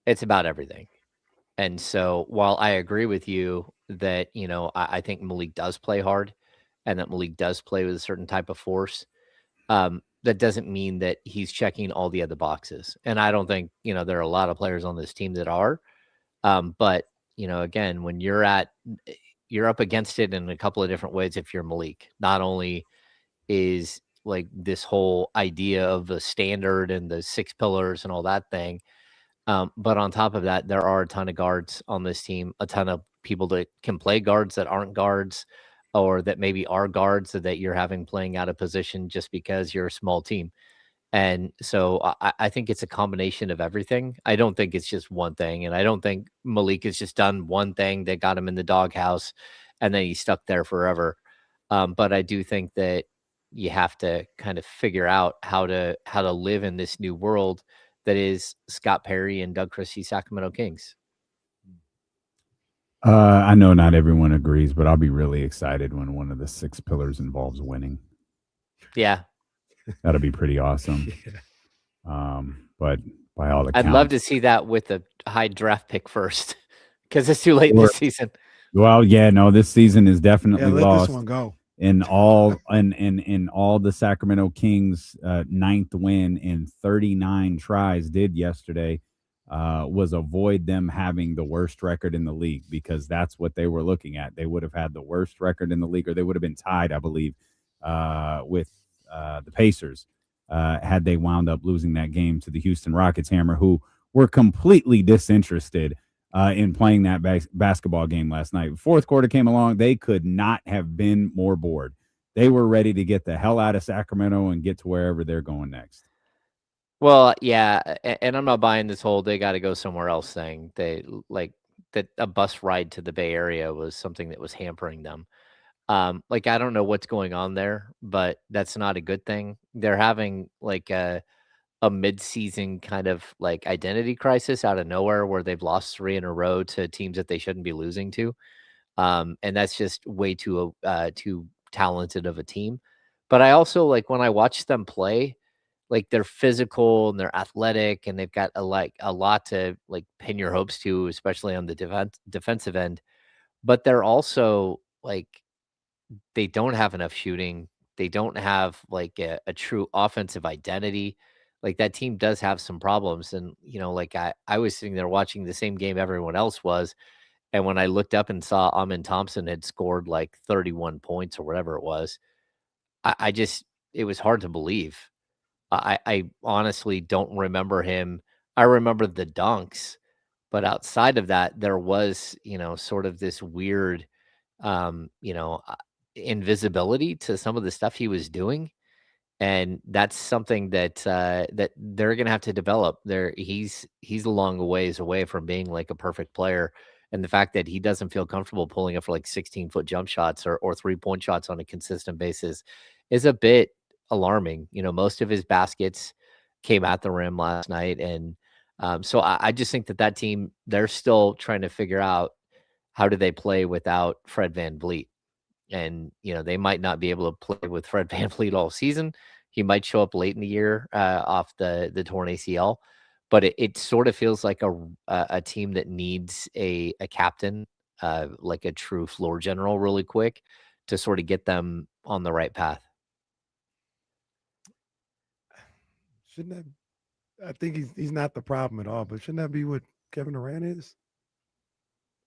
It's about everything. And so while I agree with you that, I think Malik does play hard and that Malik does play with a certain type of force, that doesn't mean that he's checking all the other boxes. And I don't think, there are a lot of players on this team that are. But, again, when you're up against it in a couple of different ways if you're Malik. Not only is like this whole idea of the standard and the 6 pillars and all that thing, but on top of that, there are a ton of guards on this team, a ton of people that can play guards that aren't guards, or that maybe are guards that you're having playing out of position just because you're a small team. And so I think it's a combination of everything. I don't think it's just one thing. And I don't think Malik has just done one thing that got him in the doghouse and then he's stuck there forever. But I do think that you have to kind of figure out how to live in this new world that is Scott Perry and Doug Christie's Sacramento Kings. I know not everyone agrees, but I'll be really excited when one of the 6 pillars involves winning. Yeah. That'll be pretty awesome. But by all accounts, I'd love to see that with a high draft pick first because it's too late this season. Well, yeah, no, this season is definitely let lost. this one go. In all the Sacramento Kings' 9th win in 39 tries did yesterday was avoid them having the worst record in the league, because that's what they were looking at. They would have had the worst record in the league, or they would have been tied, I believe, with the Pacers had they wound up losing that game to the Houston Rockets, Hammer, who were completely disinterested in playing that basketball game last night. Fourth quarter came along. They could not have been more bored. They were ready to get the hell out of Sacramento and get to wherever they're going next. Well, yeah, and I'm not buying this whole they got to go somewhere else thing. They like that a bus ride to the Bay Area was something that was hampering them. I don't know what's going on there, but that's not a good thing. They're having like a mid-season kind of like identity crisis out of nowhere where they've lost 3 in a row to teams that they shouldn't be losing to. And that's just way too talented of a team. But I also like when I watch them play, like they're physical and they're athletic and they've got a lot to like pin your hopes to, especially on the defensive end. But they're also like, they don't have enough shooting. They don't have like a true offensive identity. Like that team does have some problems. And, like I was sitting there watching the same game everyone else was. And when I looked up and saw Amin Thompson had scored like 31 points or whatever it was, it was hard to believe. I honestly don't remember him. I remember the dunks, but outside of that, there was, sort of this weird, invisibility to some of the stuff he was doing. And that's something that that they're going to have to develop. He's a long ways away from being like a perfect player. And the fact that he doesn't feel comfortable pulling up for like 16-foot jump shots or 3-point shots on a consistent basis is a bit alarming. Most of his baskets came at the rim last night. And so I just think that team, they're still trying to figure out how do they play without Fred VanVleet. And, they might not be able to play with Fred VanVleet all season. He might show up late in the year off the torn ACL. But it sort of feels like a team that needs a captain, like a true floor general really quick to sort of get them on the right path. Shouldn't that? I think he's not the problem at all. But shouldn't that be what Kevin Durant is?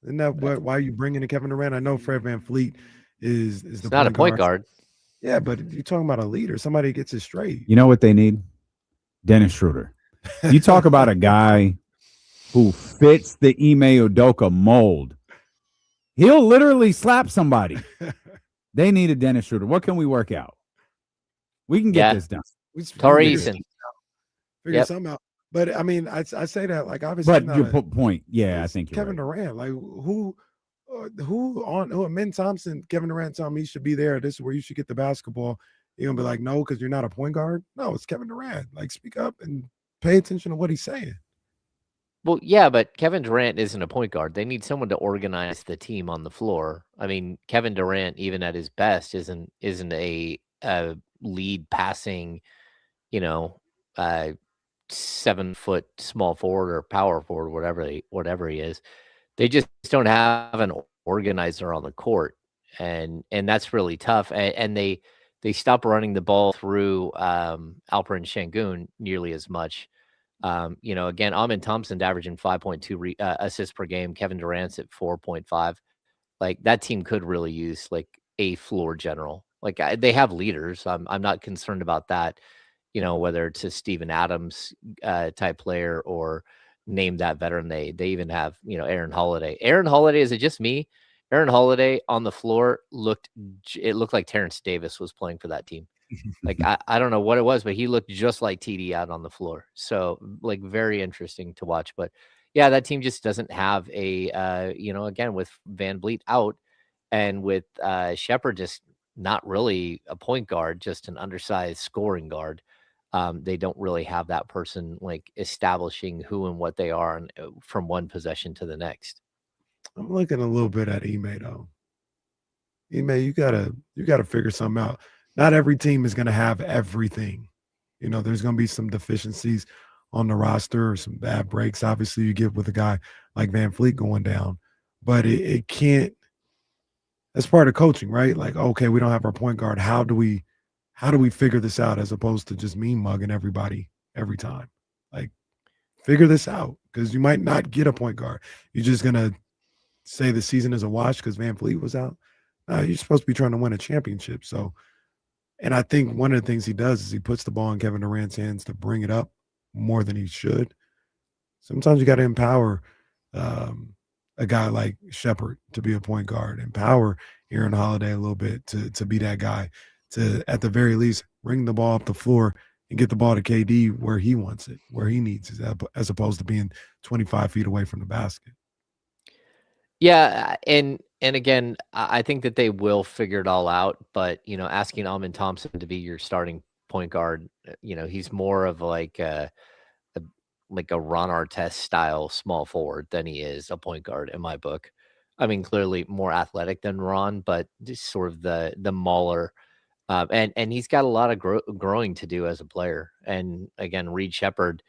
Isn't that why you bring in Kevin Durant? I know Fred VanVleet is the not a point guard. Yeah, but you're talking about a leader, somebody who gets it straight. You know what they need? Dennis Schroder. You talk about a guy who fits the Ime Udoka mold. He'll literally slap somebody. They need a Dennis Schroder. What can we work out? We can get this done. Torrey Eason. Figure something out. But I mean, I say that like obviously. But your point, I think you're Kevin right. Durant. Like who Amin Thompson, Kevin Durant told me he should be there. This is where you should get the basketball. You're gonna be like, no, because you're not a point guard. No, it's Kevin Durant. Like, speak up and pay attention to what he's saying. Well, yeah, but Kevin Durant isn't a point guard. They need someone to organize the team on the floor. I mean, Kevin Durant, even at his best, isn't a lead passing, you know, 7-foot small forward or power forward, whatever he is. They just don't have an organizer on the court, and that's really tough. And they stop running the ball through Alperen Şengün nearly as much. Again, Amin Thompson's averaging 5.2 assists per game. Kevin Durant's at 4.5. Like that team could really use like a floor general. Like they have leaders. I'm not concerned about that. Whether it's a Steven Adams type player or name that veteran. They even have Aaron Holiday. Aaron Holiday, is it just me? Aaron Holiday on the floor looked like Terrence Davis was playing for that team. Like I don't know what it was, but he looked just like TD out on the floor. So like very interesting to watch. But yeah, that team just doesn't have a again with Van Vliet out and with Shepard just not really a point guard, just an undersized scoring guard. They don't really have that person like establishing who and what they are from one possession to the next. I'm looking a little bit at Ime though. Ime, you gotta figure something out. Not every team is gonna have everything. There's gonna be some deficiencies on the roster or some bad breaks. Obviously, you get with a guy like Van Vliet going down, but it can't. That's part of coaching, right? Like, okay, we don't have our point guard. How do we figure this out as opposed to just me mugging everybody every time? Like, figure this out because you might not get a point guard. You're just gonna say the season is a wash because Van Vliet was out. You're supposed to be trying to win a championship. So, and I think one of the things he does is he puts the ball in Kevin Durant's hands to bring it up more than he should. Sometimes you got to empower a guy like Shepard to be a point guard, empower Aaron Holiday a little bit to be that guy, to at the very least bring the ball up the floor and get the ball to KD where he wants it, where he needs it, as opposed to being 25 feet away from the basket. Yeah, and again, I think that they will figure it all out. But asking Amin Thompson to be your starting point guard, he's more of like a Ron Artest style small forward than he is a point guard in my book. I mean, clearly more athletic than Ron, but just sort of the mauler. And he's got a lot of growing to do as a player. And again, Reed Shepard,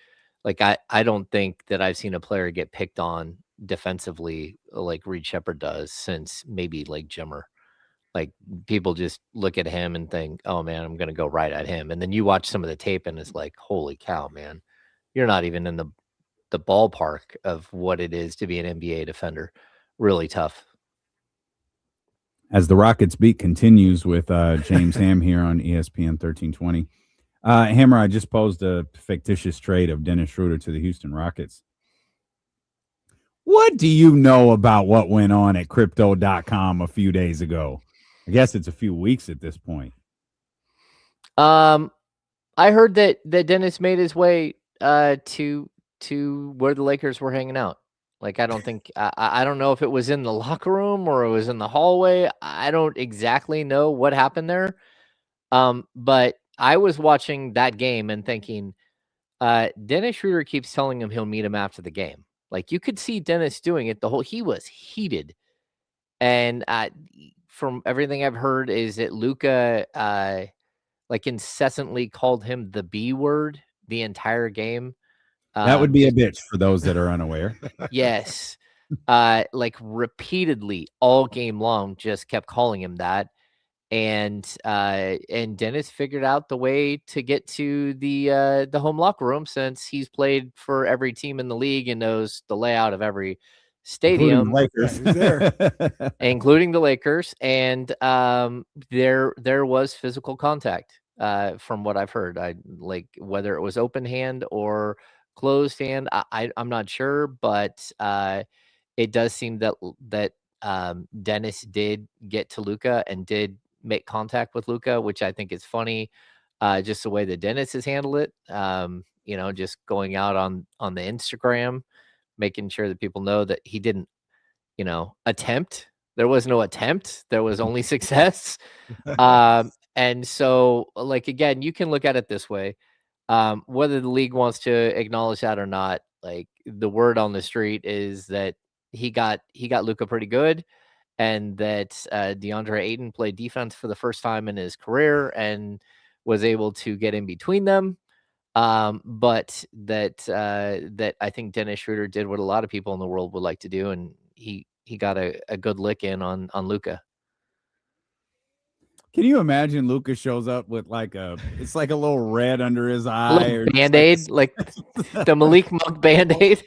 like I don't think that I've seen a player get picked on defensively like Reed Shepard does since maybe like Jimmer. Like people just look at him and think, oh man, I'm going to go right at him. And then you watch some of the tape and it's like, holy cow, man, you're not even in the ballpark of what it is to be an NBA defender. Really tough. As the Rockets beat continues with James Ham here on ESPN 1320. Hammer, I just posed a fictitious trade of Dennis Schroder to the Houston Rockets. What do you know about what went on at crypto.com a few days ago? I guess it's a few weeks at this point. I heard that Dennis made his way to where the Lakers were hanging out. Like, I don't think I don't know if it was in the locker room or it was in the hallway. I don't exactly know what happened there. But I was watching that game and thinking, Dennis Schroder keeps telling him he'll meet him after the game. Like you could see Dennis doing it. He was heated. And from everything I've heard is that Luka like incessantly called him the B word the entire game. That would be a bitch for those that are unaware. Yes. Like repeatedly all game long just kept calling him that. And Dennis figured out the way to get to the home locker room since he's played for every team in the league and knows the layout of every stadium, including the Lakers. And there was physical contact from what I've heard. I like whether it was open hand or closed hand. I'm not sure, but it does seem that Dennis did get to Luka and did make contact with Luka, which I think is funny. Just the way that Dennis has handled it. Just going out on the Instagram, making sure that people know that he didn't, attempt. There was no attempt. There was only success. And so, like, again, you can look at it this way. Whether the league wants to acknowledge that or not, like the word on the street is that he got Luka pretty good, and that DeAndre Ayton played defense for the first time in his career and was able to get in between them. But that I think Dennis Schroder did what a lot of people in the world would like to do, and he got a good lick in on Luka. Can you imagine Luka shows up with it's like a little red under his eye, or Band-Aid, like the Malik Monk Band-Aid.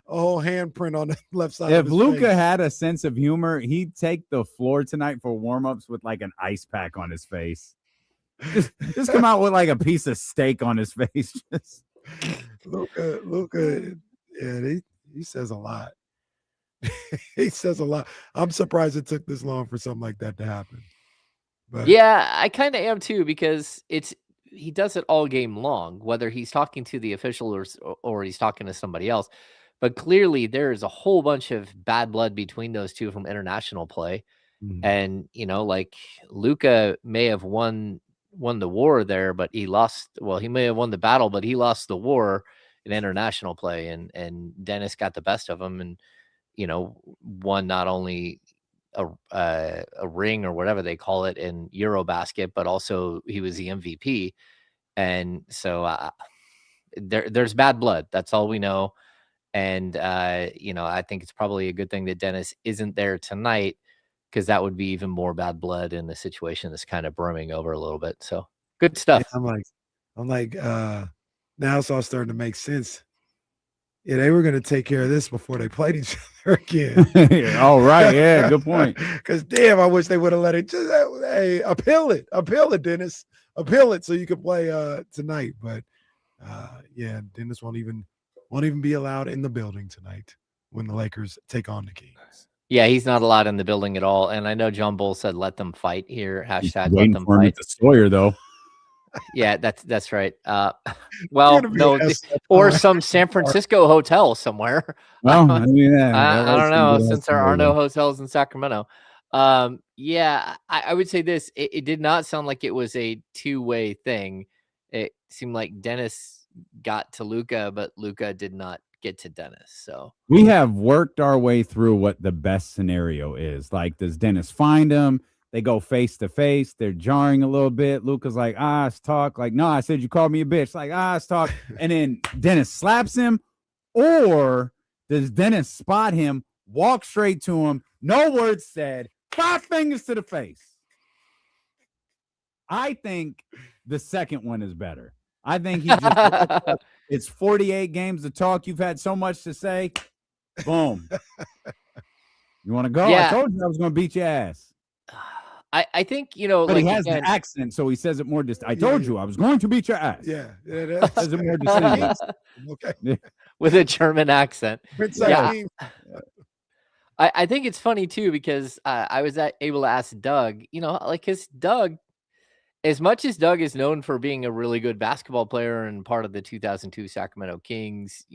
Handprint on the left side. If Luka had a sense of humor, he'd take the floor tonight for warm-ups with like an ice pack on his face. Just come out with like a piece of steak on his face. Luka, yeah, he says a lot. He says a lot. I'm surprised it took this long for something like that to happen. But yeah, I kind of am too, because he does it all game long, whether he's talking to the official or he's talking to somebody else. But clearly there is a whole bunch of bad blood between those two from international play. And, like Luka may have won the war there, but he lost. Well, he may have won the battle, but he lost the war in international play, and Dennis got the best of him and, won not only a ring or whatever they call it in Eurobasket, but also he was the MVP. And so there's bad blood. That's all we know. And, I think it's probably a good thing that Dennis isn't there tonight, because that would be even more bad blood in the situation that's kind of brimming over a little bit. So good stuff. Yeah, I'm like, now it's all starting to make sense. Yeah, they were going to take care of this before they played each other again. All right. Yeah, good point. Because damn, I wish they would have let it just appeal it, Dennis, appeal it so you could play tonight. But yeah, Dennis won't even be allowed in the building tonight when the Lakers take on the Kings. Yeah, he's not allowed in the building at all. And I know John Bull said, "Let them fight" here. Hashtag let them fight. The Sawyer, though. Yeah, that's right. Well, no, or some San Francisco hotel somewhere. Well, I don't know, since there are no hotels in Sacramento. Yeah, I would say this. It did not sound like it was a two-way thing. It seemed like Dennis got to Luka, but Luka did not get to Dennis. So we have worked our way through what the best scenario is. Like, does Dennis find him? They go face to face. They're jarring a little bit. Luka's like, let's talk. Like, no, I said you called me a bitch. Like, let's talk. And then Dennis slaps him. Or does Dennis spot him, walk straight to him, no words said, 5 fingers to the face? I think the second one is better. I think he just it's 48 games to talk. You've had so much to say. Boom. You want to go? Yeah. I told you I was going to beat your ass. I think, but like, he has the accent, so he says it more I told you I was going to beat your ass. Yeah. Says it more distinct. Okay. Yeah. With a German accent. Yeah. I think it's funny too, because I was able to ask Doug, because Doug, as much as Doug is known for being a really good basketball player and part of the 2002 Sacramento Kings,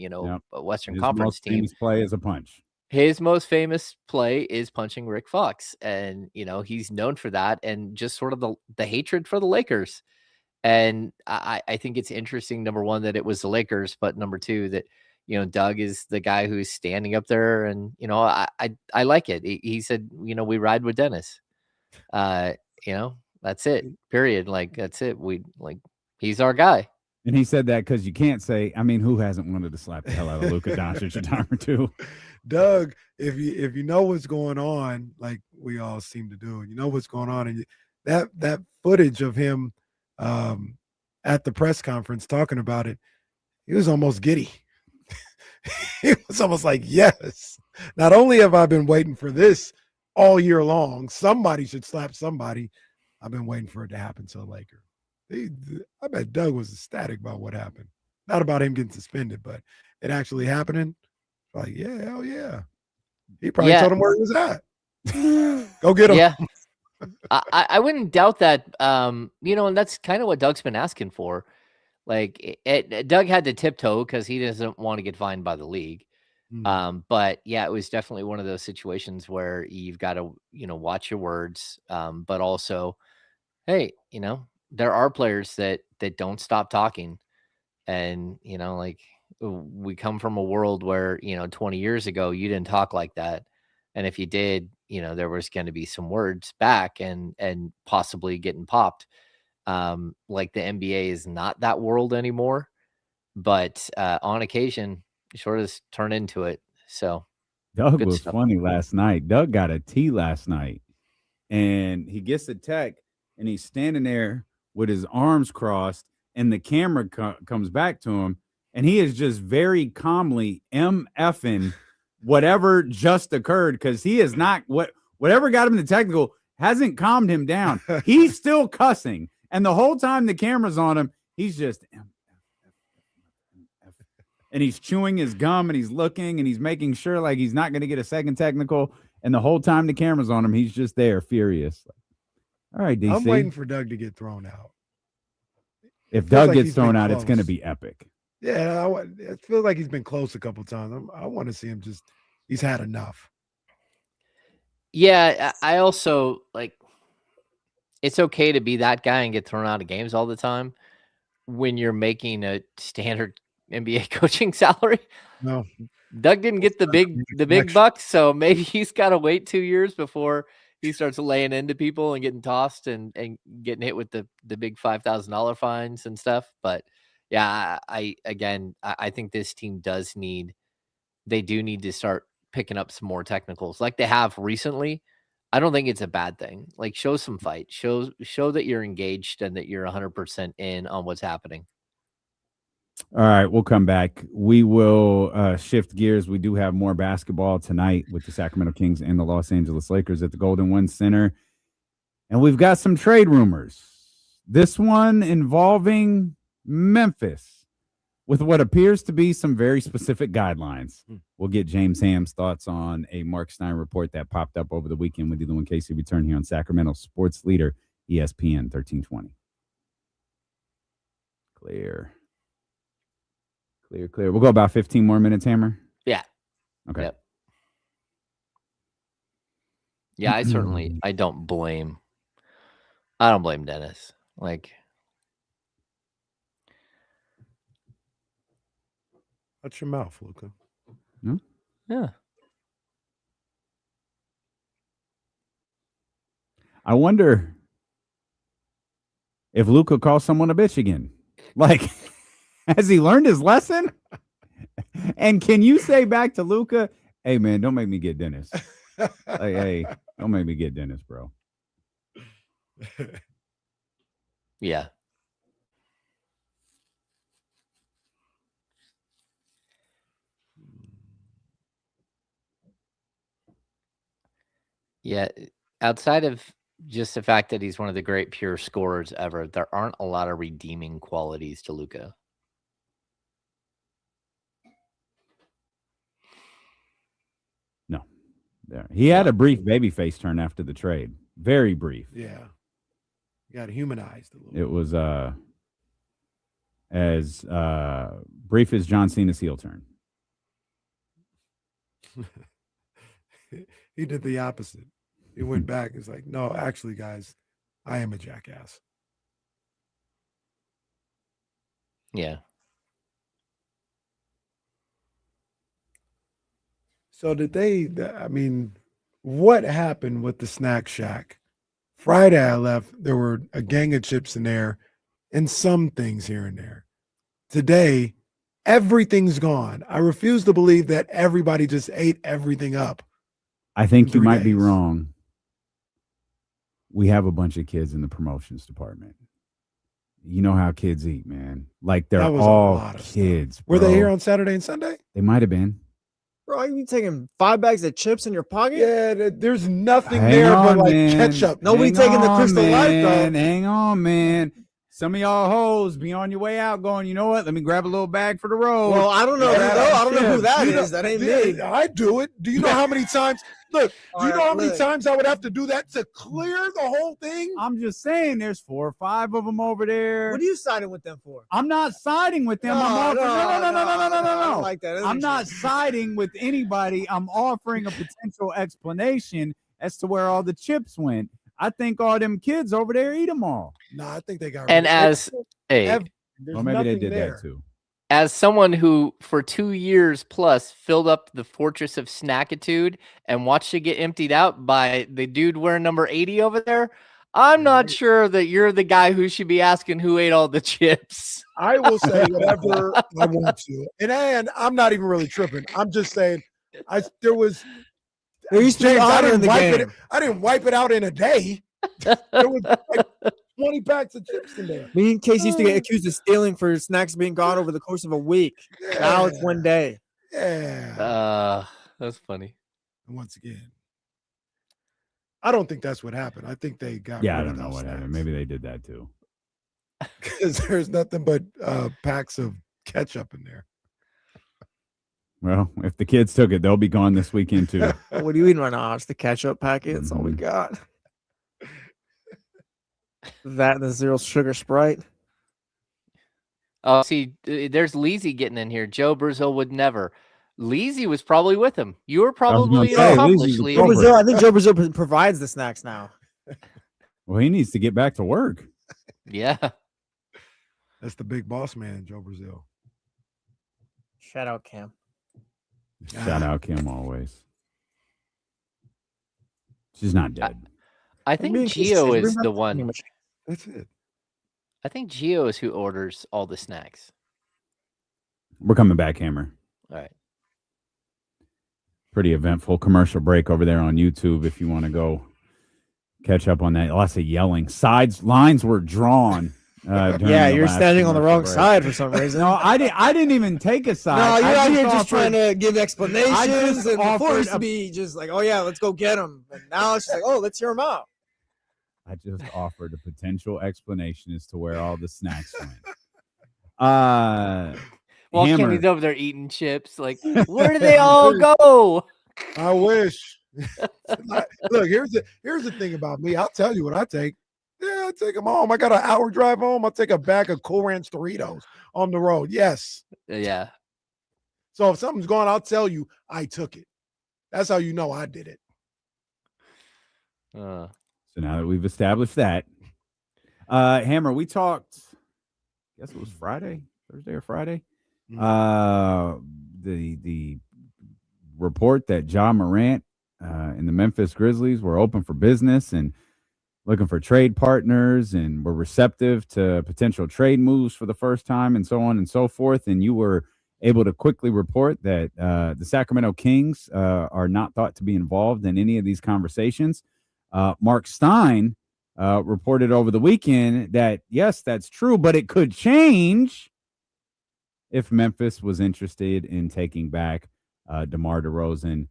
Western Conference team, his play is a punch. His most famous play is punching Rick Fox, and he's known for that, and just sort of the hatred for the Lakers. And I think it's interesting, number one, that it was the Lakers, but number two, that Doug is the guy who's standing up there, and I like it. He said, we ride with Dennis. That's it. Period. Like, that's it. He's our guy. And he said that because you can't say, who hasn't wanted to slap the hell out of Luka Doncic a time or two? Doug, if you know what's going on, like we all seem to do, what's going on, and that footage of him at the press conference talking about it, he was almost giddy. He was almost like, yes, not only have I been waiting for this all year long, somebody should slap somebody. I've been waiting for it to happen to a Laker. I bet Doug was ecstatic about what happened. Not about him getting suspended, but it actually happening. Like, yeah, hell yeah. He probably told him where he was at. Go get him. Yeah. I wouldn't doubt that. And that's kind of what Doug's been asking for. Like, Doug had to tiptoe because he doesn't want to get fined by the league. But yeah, it was definitely one of those situations where you've got to, watch your words. But also, hey, there are players that don't stop talking, and we come from a world where, 20 years ago, you didn't talk like that. And if you did, there was going to be some words back and possibly getting popped. Like the NBA is not that world anymore, but on occasion, Schroder's turn into it. So Doug was funny last night. Doug got a tee last night, and he gets a tech, and he's standing there with his arms crossed, and the camera comes back to him, and he is just very calmly MFing whatever just occurred, because he is not whatever got him the technical hasn't calmed him down. He's still cussing, and the whole time the camera's on him, he's just and he's chewing his gum, and he's looking, and he's making sure like he's not going to get a second technical. And the whole time the camera's on him, he's just there, furious. All right, DC. I'm waiting for Doug to get thrown out. If Doug gets thrown out, it's going to be epic. Yeah, it feels like he's been close a couple times. I want to see him he's had enough. Yeah, I also it's okay to be that guy and get thrown out of games all the time when you're making a standard NBA coaching salary. No, Doug didn't get the big bucks, so maybe he's got to wait 2 years before he starts laying into people and getting tossed and getting hit with the big $5,000 fines and stuff. But yeah, I think this team need to start picking up some more technicals like they have recently. I don't think it's a bad thing. Like, show some fight, show that you're engaged and that you're 100% in on what's happening. All right, we'll come back. We will shift gears. We do have more basketball tonight with the Sacramento Kings and the Los Angeles Lakers at the Golden One Center. And we've got some trade rumors. This one involving Memphis with what appears to be some very specific guidelines. We'll get James Ham's thoughts on a Mark Stein report that popped up over the weekend with Dylan Casey. Return here on Sacramento Sports Leader, ESPN 1320. Clear. We'll go about 15 more minutes, Hammer. Yeah. Okay. Yep. Yeah, I don't blame Dennis. Like, watch your mouth, Luka. Hmm? Yeah. I wonder if Luka calls someone a bitch again. Like, has he learned his lesson? And can you say back to Luka, hey, man, don't make me get Dennis. Hey, don't make me get Dennis, bro. Yeah. Yeah. Outside of just the fact that he's one of the great pure scorers ever, there aren't a lot of redeeming qualities to Luka. No. There. He had a brief babyface turn after the trade. Very brief. Yeah. Got humanized a little. It was as brief as John Cena's heel turn. He did the opposite. He went back. It's like, no, actually, guys, I am a jackass. Yeah. So what happened with the snack shack? Friday I left, there were a gang of chips in there and some things here and there. Today, everything's gone. I refuse to believe that everybody just ate everything up. I think you might be wrong. We have a bunch of kids in the promotions department. You know how kids eat, man. Like, they're all kids. Were they here on Saturday and Sunday? They might have been. Bro, are you taking 5 bags of chips in your pocket? Yeah, there's nothing there but like ketchup. Nobody taking the Crystal Light, though. Hang on, man. Some of y'all hoes be on your way out going, you know what? Let me grab a little bag for the road. Well, I don't know. I don't know who that is. That ain't me. I do it. Do you know how many times? Look, do you know how many times I would have to do that to clear the whole thing? I'm just saying there's 4 or 5 of them over there. What are you siding with them for? I'm not siding with them. No, I'm offering, no. I don't like that. I'm not siding with anybody. I'm offering a potential explanation as to where all the chips went. I think all them kids over there eat them all. No, I think they got. And as well, maybe they did that too. as someone who for 2 years plus filled up the Fortress of Snackitude and watched it get emptied out by the dude wearing number 80 over there, I'm not sure that you're the guy who should be asking who ate all the chips. I will say whatever I want to. And I'm not even really tripping. I'm just saying there was James, I didn't wipe it out in a day. There was like 20 packs of chips in there. Me and Casey used to get accused of stealing for snacks being gone over the course of a week. Yeah. Now it's one day. Yeah. That's funny. And once again, I don't think that's what happened. I think they got Yeah, I rid don't of know what those happened. Maybe they did that too. because there's nothing but packs of ketchup in there. Well, if the kids took it, they'll be gone this weekend too. What are you eating right now? It's the ketchup packet. That's all we got. That and the zero sugar Sprite. Oh, see, there's Leezy getting in here. Joe Brazil would never. Leezy was probably with him. You were probably accomplished, Leezy. I think Joe Brazil provides the snacks now. Well, he needs to get back to work. Yeah. That's the big boss man, Joe Brazil. Shout out Cam. Shout out Kim always. She's not dead. I think Gio is the one. That's it. I think Gio is who orders all the snacks. We're coming back, Hammer. All right. Pretty eventful commercial break over there on YouTube if you want to go catch up on that. Lots of yelling. Lines were drawn. Yeah, you're standing on the wrong side for some reason. No, I didn't even take a side. No, you're out here just trying to give explanations and forced to be just like, oh yeah, let's go get him. And now it's just like, oh, let's hear him out. I just offered a potential explanation as to where all the snacks went. While Kenny's over there eating chips, like, where do they all go? I wish. Look, here's the thing about me. I'll tell you what I take. Yeah, I'll take them home. I got an hour drive home. I'll take a bag of Cool Ranch Doritos on the road. Yes. Yeah. So if something's gone, I'll tell you I took it. That's how you know I did it. So now that we've established that, Hammer, we talked, I guess it was Thursday or Friday. The report that Ja Morant and the Memphis Grizzlies were open for business and looking for trade partners and were receptive to potential trade moves for the first time and so on and so forth. And you were able to quickly report that the Sacramento Kings are not thought to be involved in any of these conversations. Mark Stein reported over the weekend that, yes, that's true, but it could change if Memphis was interested in taking back DeMar DeRozan,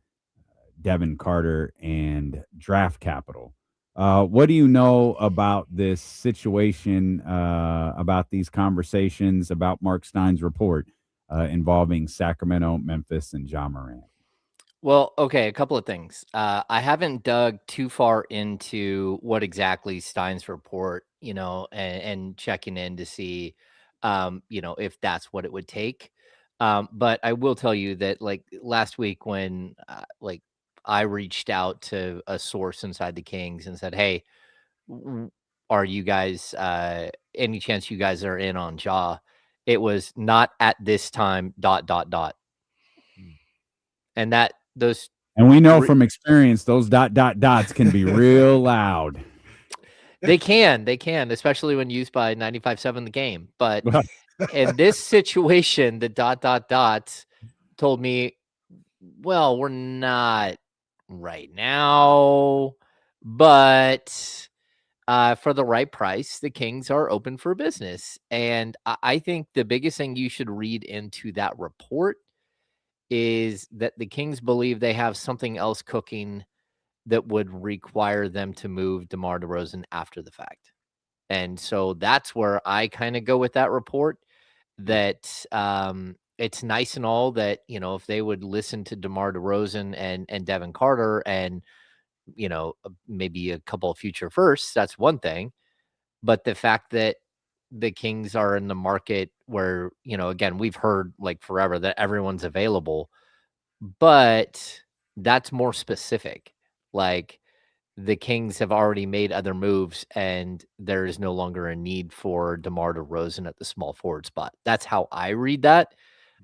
Devin Carter, and draft capital. What do you know about this situation, about these conversations, about Mark Stein's report involving Sacramento, Memphis, and Ja Morant? Well, okay, a couple of things. I haven't dug too far into what exactly Stein's report, and checking in to see, if that's what it would take. But I will tell you that, like, last week when, I reached out to a source inside the Kings and said, hey, are you guys, any chance you guys are in on Ja? It was not at this time, ... And and we know from experience, those ... can be real loud. They can, especially when used by 95.7 The Game. But in this situation, the ... told me, well, we're not right now, but for the right price, the Kings are open for business. And I think the biggest thing you should read into that report is that the Kings believe they have something else cooking that would require them to move DeMar DeRozan after the fact. And so that's where I kind of go with that report, that it's nice and all that, if they would listen to DeMar DeRozan and Devin Carter and, maybe a couple of future firsts, that's one thing. But the fact that the Kings are in the market where, again, we've heard like forever that everyone's available, but that's more specific. Like, the Kings have already made other moves and there is no longer a need for DeMar DeRozan at the small forward spot. That's how I read that.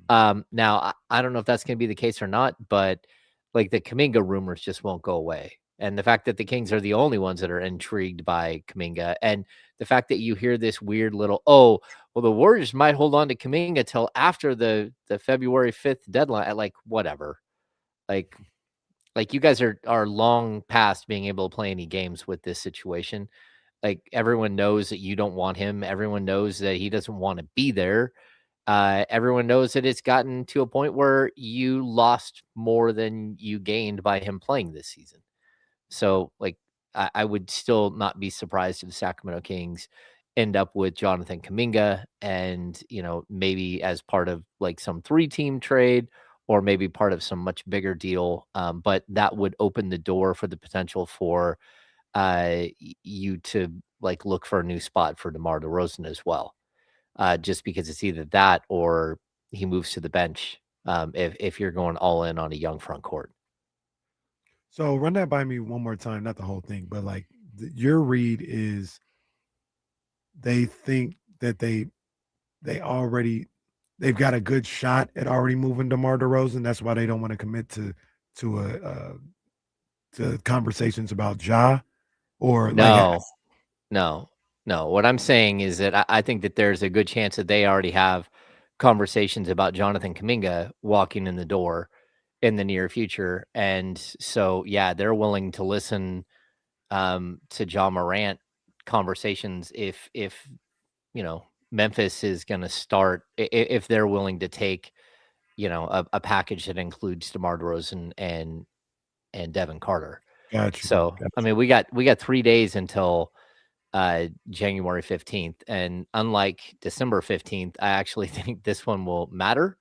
Now, I don't know if that's going to be the case or not, but like the Kuminga rumors just won't go away. And the fact that the Kings are the only ones that are intrigued by Kuminga, and the fact that you hear this weird little, oh, well, the Warriors might hold on to Kuminga till after the February 5th deadline. Like, whatever. Like you guys are long past being able to play any games with this situation. Like, everyone knows that you don't want him. Everyone knows that he doesn't want to be there. Everyone knows that it's gotten to a point where you lost more than you gained by him playing this season. So, like, I would still not be surprised if the Sacramento Kings end up with Jonathan Kuminga and, maybe as part of like some 3-team trade or maybe part of some much bigger deal. But that would open the door for the potential for you to like look for a new spot for DeMar DeRozan as well. Just because it's either that or he moves to the bench if you're going all in on a young front court. So run that by me one more time, not the whole thing, but like your read is they think that they've got a good shot at already moving DeMar DeRozan. That's why they don't want to commit to conversations about Ja or no. What I'm saying is that I think that there's a good chance that they already have conversations about Jonathan Kuminga walking in the door in the near future. And so, yeah, they're willing to listen to Ja Morant conversations if Memphis is going to start, if they're willing to take, a package that includes DeMar DeRozan and Devin Carter. Gotcha. So, I mean, we got 3 days until January 15th. And unlike December 15th, I actually think this one will matter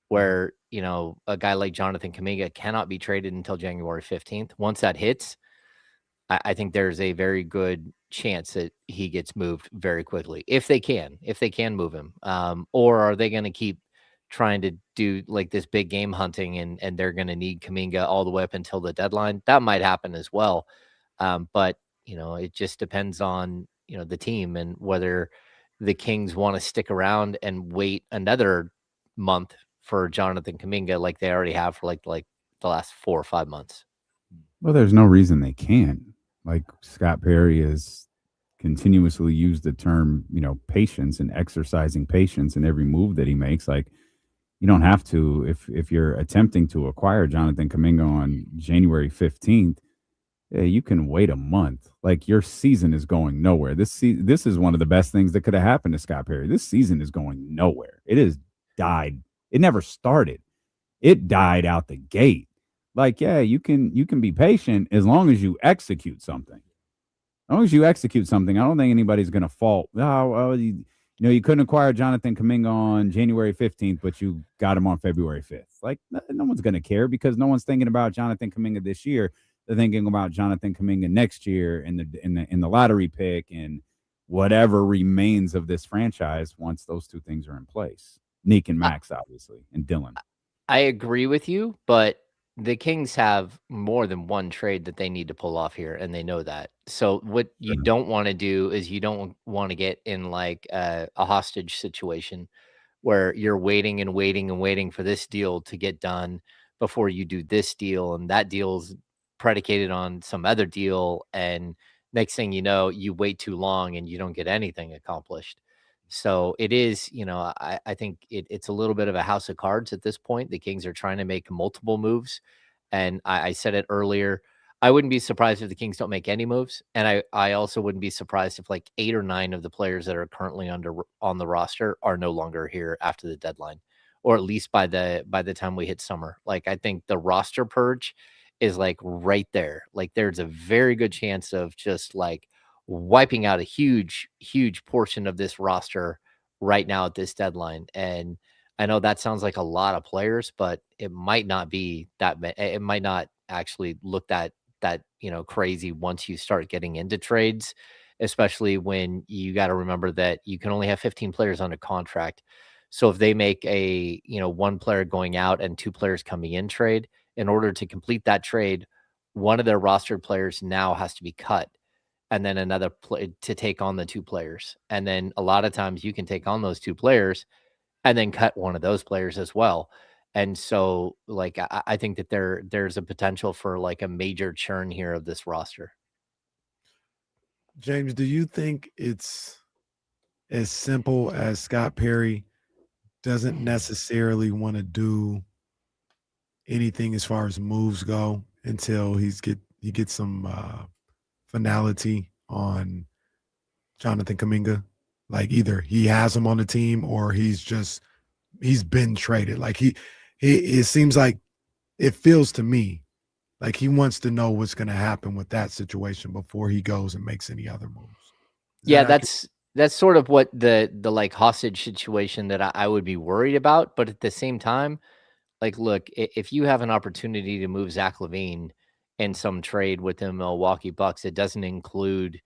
where, a guy like Jonathan Kuminga cannot be traded until January 15th. Once that hits, I think there's a very good chance that he gets moved very quickly if they can move him. Or are they going to keep trying to do like this big game hunting and they're going to need Kuminga all the way up until the deadline? That might happen as well. But it just depends on, the team and whether the Kings want to stick around and wait another month for Jonathan Kuminga like they already have for like the last 4 or 5 months. Well, there's no reason they can't. Like Scott Perry has continuously used the term, patience and exercising patience in every move that he makes. Like, you don't have to, if you're attempting to acquire Jonathan Kuminga on January 15th, you can wait a month. Like, your season is going nowhere. This is one of the best things that could have happened to Scott Perry. This season is going nowhere. It has died. It never started. It died out the gate. Like, yeah, you can be patient as long as you execute something. As long as you execute something, I don't think anybody's going to fault. Oh, well, you couldn't acquire Jonathan Kuminga on January 15th, but you got him on February 5th. Like, no one's going to care because no one's thinking about Jonathan Kuminga this year. They're thinking about Jonathan Kuminga next year in the lottery pick and whatever remains of this franchise once those two things are in place. Nick and Max, obviously, and Dylan. I agree with you, but the Kings have more than one trade that they need to pull off here, and they know that. So what you don't want to do is you don't want to get in like a hostage situation where you're waiting and waiting and waiting for this deal to get done before you do this deal, and that deal's predicated on some other deal, and next thing you know, you wait too long and you don't get anything accomplished. So it is, I think it's a little bit of a house of cards at this point. The Kings are trying to make multiple moves. And I said it earlier, I wouldn't be surprised if the Kings don't make any moves. And I also wouldn't be surprised if like 8 or 9 of the players that are currently on the roster are no longer here after the deadline, or at least by the time we hit summer. Like, I think the roster purge is like right there. Like, there's a very good chance of just like wiping out a huge portion of this roster right now at this deadline. And I know that sounds like a lot of players, but it might not be that. It might not actually look that crazy once you start getting into trades, especially when you got to remember that you can only have 15 players on a contract. So if they make a 1 player going out and 2 players coming in trade, in order to complete that trade, one of their rostered players now has to be cut, and then another play to take on the 2 players. And then a lot of times you can take on those 2 players and then cut one of those players as well. And so, like, I think that there's a potential for like a major churn here of this roster. James, do you think it's as simple as Scott Perry doesn't necessarily want to do anything as far as moves go until he gets some finality on Jonathan Kuminga? Like either he has him on the team or he's been traded. Like it seems like, it feels to me like he wants to know what's going to happen with that situation before he goes and makes any other moves. Yeah, that's sort of what the like hostage situation that I would be worried about. But at the same time, like, look, if you have an opportunity to move Zach LaVine in some trade with the Milwaukee Bucks, it doesn't include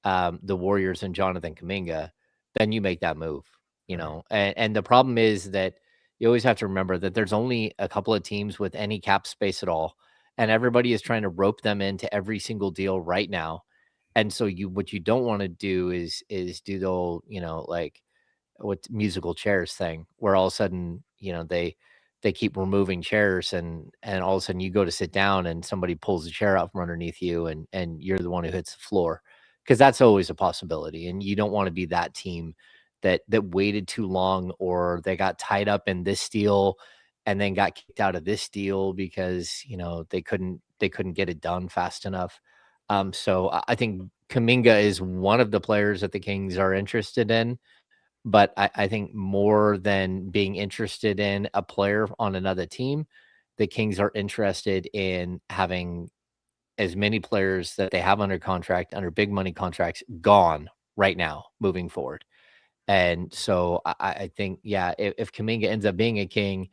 the Warriors and Jonathan Kuminga, then you make that move, you know. And the problem is that you always have to remember that there's only a couple of teams with any cap space at all, and everybody is trying to rope them into every single deal right now. And so what you don't want to do is do the whole, you know, like what musical chairs thing, where all of a sudden, you know, they keep removing chairs and all of a sudden you go to sit down and somebody pulls the chair out from underneath you and you're the one who hits the floor, because that's always a possibility. And you don't want to be that team that waited too long, or they got tied up in this deal and then got kicked out of this deal because, you know, they couldn't get it done fast enough. So I think Kuminga is one of the players that the Kings are interested in, but I think more than being interested in a player on another team, the Kings are interested in having as many players that they have under contract, under big money contracts, gone right now moving forward. And so I think, yeah, if Kuminga ends up being a King,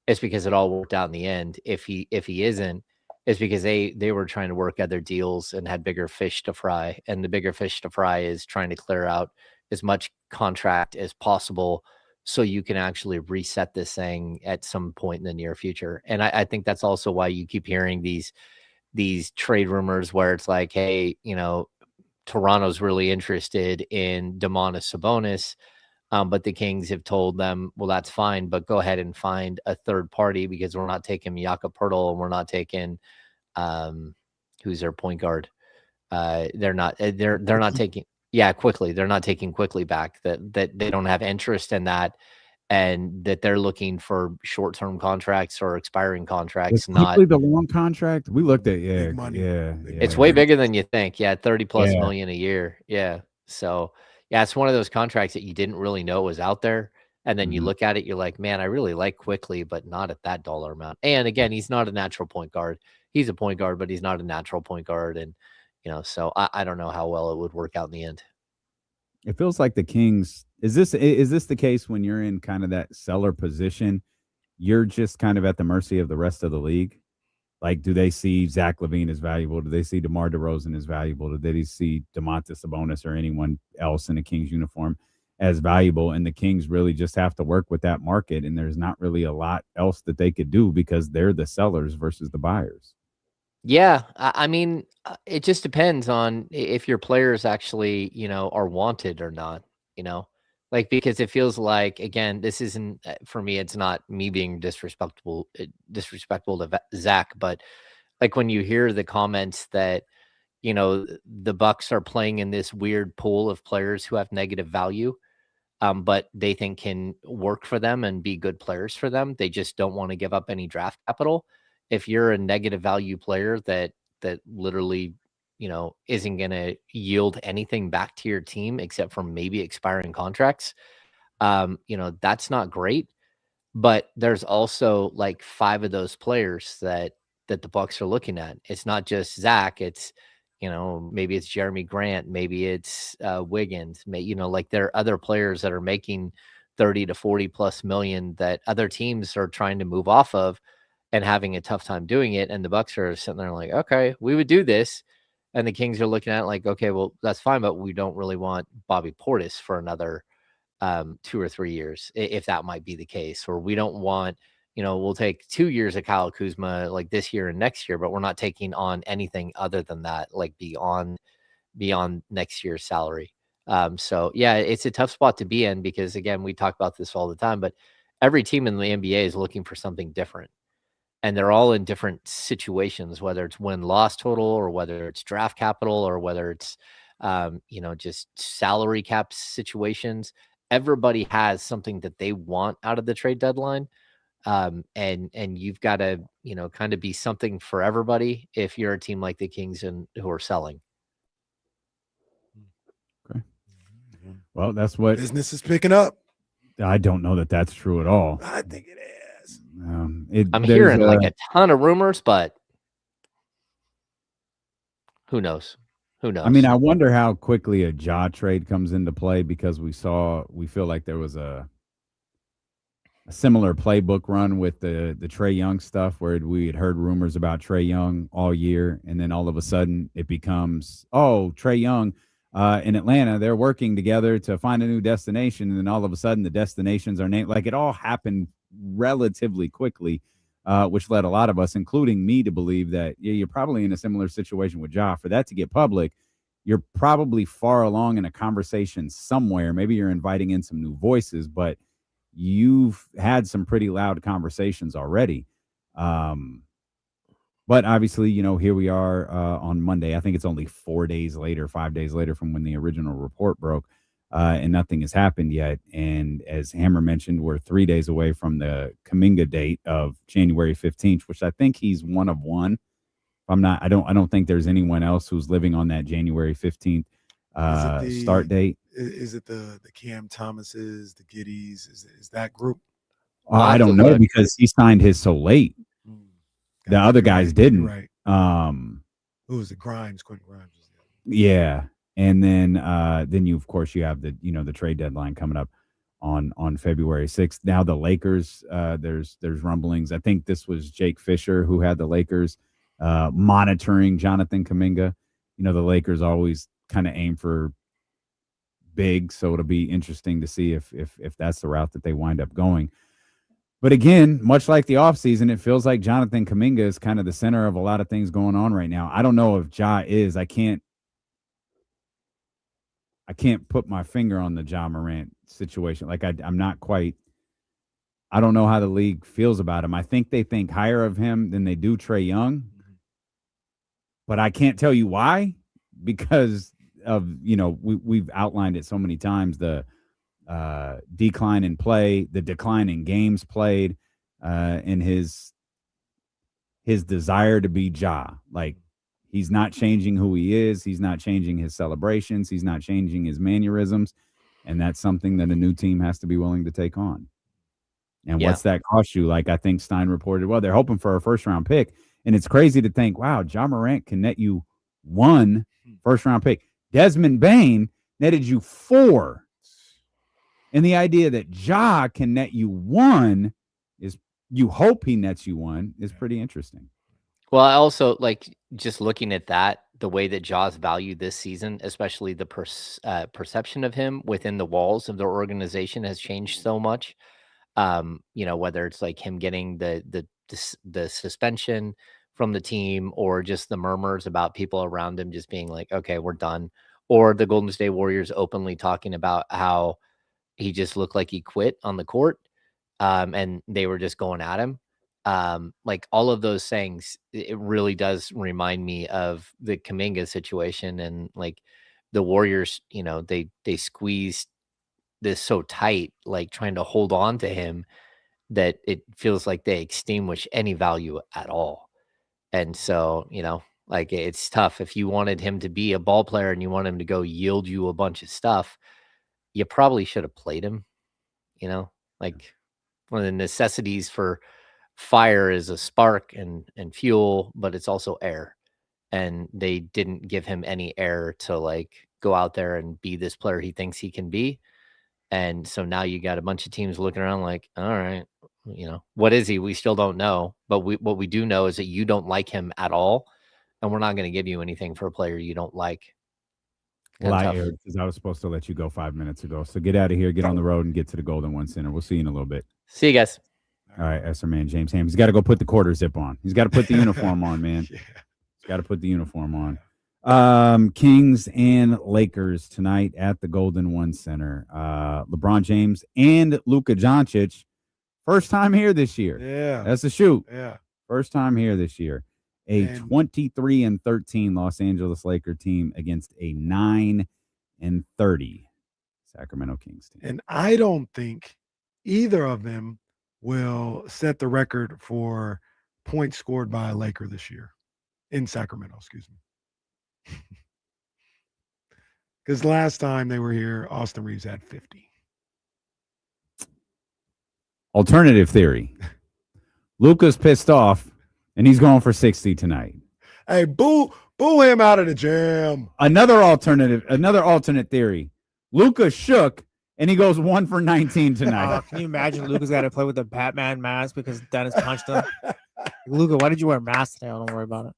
it's because it all worked out in the end. If he isn't, it's because they were trying to work other deals and had bigger fish to fry. And the bigger fish to fry is trying to clear out as much contract as possible so you can actually reset this thing at some point in the near future. And I think that's also why you keep hearing these trade rumors where it's like, hey, you know, Toronto's really interested in Domantas Sabonis, but the Kings have told them, well, that's fine, but go ahead and find a third party, because we're not taking Jakob Poeltl and we're not taking who's their point guard. They're not taking quickly. They're not taking quickly back. That they don't have interest in that, and that they're looking for short-term contracts or expiring contracts. Not the long contract we looked at. Yeah, big money. It's way bigger than you think. Yeah, 30+ million a year. Yeah. So yeah, it's one of those contracts that you didn't really know was out there. And then you look at it, you're like, man, I really like Quickly, but not at that dollar amount. And again, he's not a natural point guard. He's a point guard, but he's not a natural point guard. And, you know, so I don't know how well it would work out in the end. It feels like the Kings, is this the case when you're in kind of that seller position? You're just kind of at the mercy of the rest of the league. Like, do they see Zach LaVine as valuable? Do they see DeMar DeRozan as valuable? Do they see Domantas Sabonis or anyone else in a Kings uniform as valuable? And the Kings really just have to work with that market. And there's not really a lot else that they could do because they're the sellers versus the buyers. Yeah. I mean, it just depends on if your players actually, you know, are wanted or not, you know, like, because it feels like, again, this isn't, for me, it's not me being disrespectful to Zach, but like when you hear the comments that, you know, the Bucks are playing in this weird pool of players who have negative value, but they think can work for them and be good players for them. They just don't want to give up any draft capital. If you're a negative value player that literally, you know, isn't going to yield anything back to your team except for maybe expiring contracts, you know, that's not great. But there's also like 5 of those players that the Bucks are looking at. It's not just Zach. It's, you know, maybe it's Jeremy Grant, maybe it's Wiggins, you know, like there are other players that are making 30 to 40+ million that other teams are trying to move off of and having a tough time doing it. And the Bucks are sitting there like, okay, we would do this. And the Kings are looking at it like, okay, well, that's fine, but we don't really want Bobby Portis for another 2 or 3 years, if that might be the case. Or we don't want we'll take 2 years of Kyle Kuzma like this year and next year, but we're not taking on anything other than that, like beyond next year's salary. So yeah, it's a tough spot to be in because again, we talk about this all the time, but every team in the NBA is looking for something different. And they're all in different situations, whether it's win-loss total or whether it's draft capital or whether it's, just salary cap situations. Everybody has something that they want out of the trade deadline. And you've got to, kind of be something for everybody if you're a team like the Kings and who are selling. Okay. Well, that's what business is picking up. I don't know that that's true at all. I think it is. I'm hearing like a ton of rumors, but who knows? Who knows? I mean, I wonder how quickly a Ja trade comes into play because we feel like there was a similar playbook run with the Trae Young stuff where we had heard rumors about Trae Young all year. And then all of a sudden it becomes, Trae Young in Atlanta, they're working together to find a new destination. And then all of a sudden the destinations are named. Like it all happened relatively quickly, which led a lot of us, including me, to believe that you're probably in a similar situation with Ja. For that to get public, you're probably far along in a conversation somewhere. Maybe you're inviting in some new voices, but you've had some pretty loud conversations already. But obviously, here we are on Monday. I think it's only 5 days later from when the original report broke, and nothing has happened yet. And as Hammer mentioned, we're 3 days away from the Kuminga date of January 15th, which I think he's one of one. I don't think there's anyone else who's living on that January 15th start date. Is it the Cam Thomases, the Giddies? Is that group? I don't know because he signed his so late. The other guys didn't. Right. Who was it? Grimes, Quentin Grimes. Yeah. And then you, of course, you have the trade deadline coming up on February 6th. Now the Lakers, there's rumblings. I think this was Jake Fisher who had the Lakers monitoring Jonathan Kuminga. The Lakers always kind of aim for big, so it'll be interesting to see if that's the route that they wind up going. But again, much like the offseason, it feels like Jonathan Kuminga is kind of the center of a lot of things going on right now. I don't know if Ja is. I can't put my finger on the Ja Morant situation. Like I'm not quite. I don't know how the league feels about him. I think they think higher of him than they do Trae Young, but I can't tell you why because of we've outlined it so many times, the decline in play, the decline in games played, and his desire to be Ja. Like he's not changing who he is. He's not changing his celebrations. He's not changing his mannerisms. And that's something that a new team has to be willing to take on. And what's that cost you? Like I think Stein reported, well, they're hoping for a first-round pick. And it's crazy to think, wow, Ja Morant can net you 1 first-round pick. Desmond Bane netted you 4. And the idea that Ja can net you 1 is, you hope he nets you 1, is pretty interesting. Well, I also like just looking at that, the way that Ja's valued this season, especially the perception of him within the walls of their organization has changed so much. Whether it's like him getting the suspension from the team or just the murmurs about people around him just being like, okay, we're done. Or the Golden State Warriors openly talking about how he just looked like he quit on the court and they were just going at him. Like all of those things, it really does remind me of the Kuminga situation and like the Warriors, they squeezed this so tight, like trying to hold on to him that it feels like they extinguish any value at all. And so, like it's tough. If you wanted him to be a ball player and you want him to go yield you a bunch of stuff, you probably should have played him, like one of the necessities for fire is a spark and fuel, but it's also air. And they didn't give him any air to like go out there and be this player he thinks he can be. And so now you got a bunch of teams looking around like, all right, what is he? We still don't know. But what we do know is that you don't like him at all. And we're not going to give you anything for a player you don't like. Well, I aired because I was supposed to let you go 5 minutes ago. So get out of here, get on the road, and get to the Golden One Center. We'll see you in a little bit. See you guys. All right, Esser man, James Ham. He's got to go put the quarter zip on. He's got to put the uniform on, man. Yeah. He's got to put the uniform on. Kings and Lakers tonight at the Golden One Center. LeBron James and Luka Doncic, first time here this year. Yeah. That's a shoot. Yeah. First time here this year. A 23-13 Los Angeles Laker team against a 9-30 Sacramento Kings team. And I don't think either of them will set the record for points scored by a Laker this year in Sacramento, excuse me. Because last time they were here, Austin Reeves had 50. Alternative theory. Luka's pissed off, and he's going for 60 tonight. Hey, boo him out of the jam. Another alternate theory. Luka shook, and he goes 1 for 19 tonight. Can you imagine Luka's got to play with the Batman mask because Dennis punched him? Luka, why did you wear a mask today? Don't worry about it.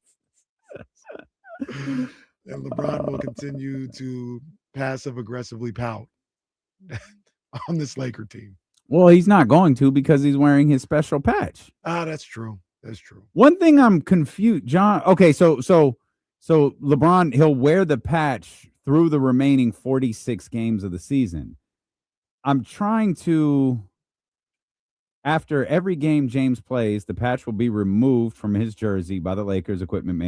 And LeBron will continue to passive-aggressively pout on this Laker team. Well, he's not going to because he's wearing his special patch. That's true. That's true. One thing I'm confused, John. Okay, so LeBron, he'll wear the patch through the remaining 46 games of the season. I'm trying to, after every game James plays, the patch will be removed from his jersey by the Lakers equipment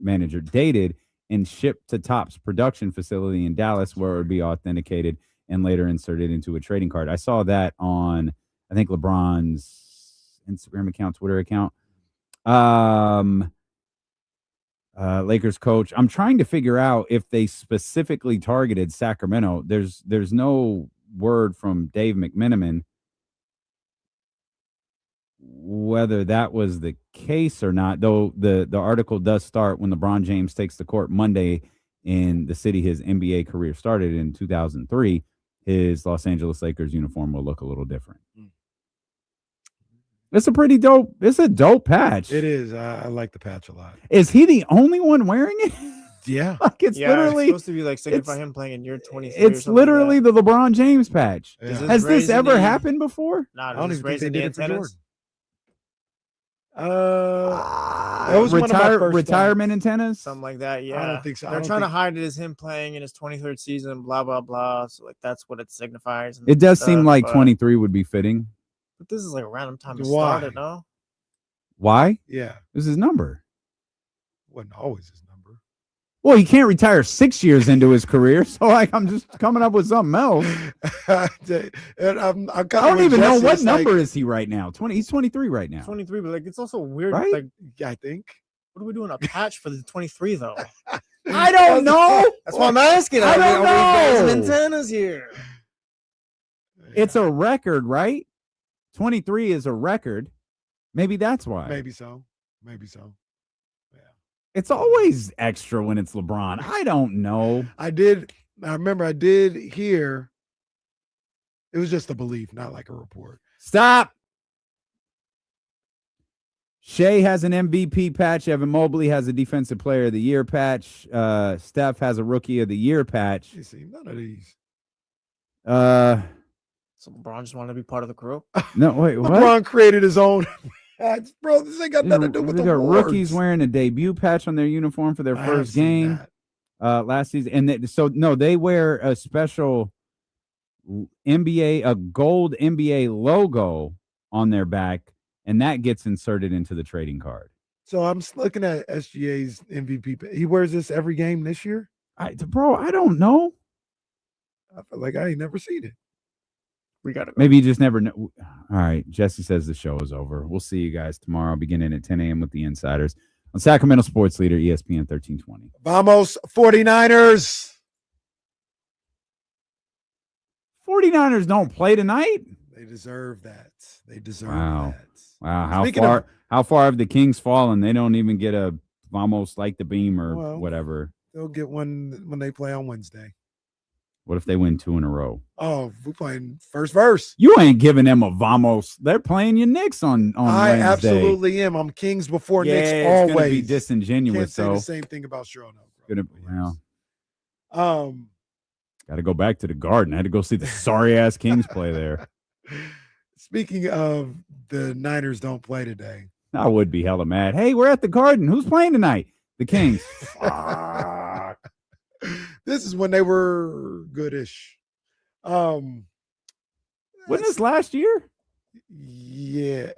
manager, dated and shipped to Topps production facility in Dallas, where it would be authenticated and later inserted into a trading card. I saw that on, I think, LeBron's Instagram account, Twitter account. Lakers coach. I'm trying to figure out if they specifically targeted Sacramento. There's no word from Dave McMenamin whether that was the case or not, though the article does start when LeBron James takes the court Monday in the city his NBA career started in 2003. His Los Angeles Lakers uniform will look a little different. It's a dope patch. It is. I like the patch a lot. Is he the only one wearing it? Yeah. Like it's literally supposed to be like signify him playing in year 23. It's literally the LeBron James patch. Yeah. Has this ever happened before? Nah, I don't even think they did it for Jordan. That was one of my first retirement thoughts. antennas? Something like that. Yeah. I don't think so. They're trying to hide it as him playing in his 23rd season, blah, blah, blah. So, like, that's what it signifies. And It does seem stuff, like but- 23 would be fitting. But this is like a random time to Why? start it, no? Why? Yeah. This is his number. Wasn't always his number. Well, he can't retire 6 years into his career, so like I'm just coming up with something else. And I don't even know what number is he right now. 20. He's 23 right now. 23, but like it's also weird. Right? Like, I think. what are we doing a patch for the 23 though? I don't know. That's why I'm asking. I don't Are we advancing know. antennas here? It's a record, right? 23 is a record. Maybe that's why. Maybe so. Maybe so. It's always extra when it's LeBron. I don't know. I remember I did hear it was just a belief, not like a report. Stop. Shea has an MVP patch. Evan Mobley has a Defensive Player of the Year patch. Steph has a Rookie of the Year patch. You see, none of these. So LeBron just wanted to be part of the crew. No, wait, what? LeBron created his own patch. Bro, this ain't got nothing to do with They the got awards. rookies wearing a debut patch on their uniform for their I have first seen game that. last season. And they wear a special a gold NBA logo on their back, and that gets inserted into the trading card. So I'm just looking at SGA's MVP. He wears this every game this year? I don't know. I feel like I ain't never seen it. We got to go. Maybe you just never know. All right. Jesse says the show is over. We'll see you guys tomorrow beginning at 10 a.m. with the Insiders on Sacramento Sports Leader, ESPN 1320. Vamos 49ers. 49ers don't play tonight? They deserve that. They deserve Wow. that. Wow. Speaking How far have the Kings fallen? They don't even get a almost like the beam or Well, whatever. They'll get one when they play on Wednesday. What if they win 2 in a row? Oh, we're playing first verse. You ain't giving them a vamos. They're playing your Knicks on I Wednesday. absolutely am. I'm Kings before Yeah, Knicks it's gonna always. be disingenuous. Can't say So the same thing about Schroder. got to go back to the Garden. I had to go see the sorry ass Kings play there. Speaking of the Niners don't play today. I would be hella mad. Hey, we're at the Garden. Who's playing tonight? The Kings. This is when they were goodish. Wasn't this last year? Yeah.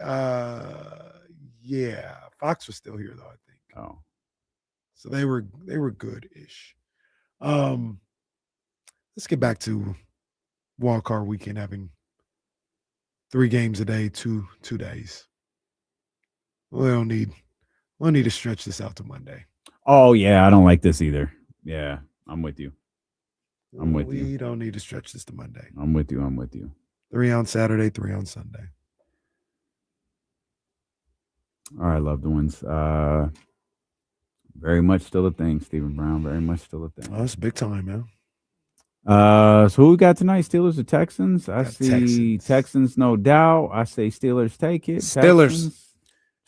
Yeah. Fox was still here though, I think. Oh. So they were good-ish. Let's get back to wild card weekend having 3 games a day, 2 days. We don't need to stretch this out to Monday. Oh yeah, I don't like this either. Yeah, I'm with you. We don't need to stretch this to Monday. I'm with you. 3 on Saturday, 3 on Sunday. All right, loved ones. Very much still a thing, Stephen Brown. Very much still a thing. Oh, that's big time, man. So who we got tonight? Steelers or Texans? I see Texans, no doubt. I say Steelers take it. Steelers.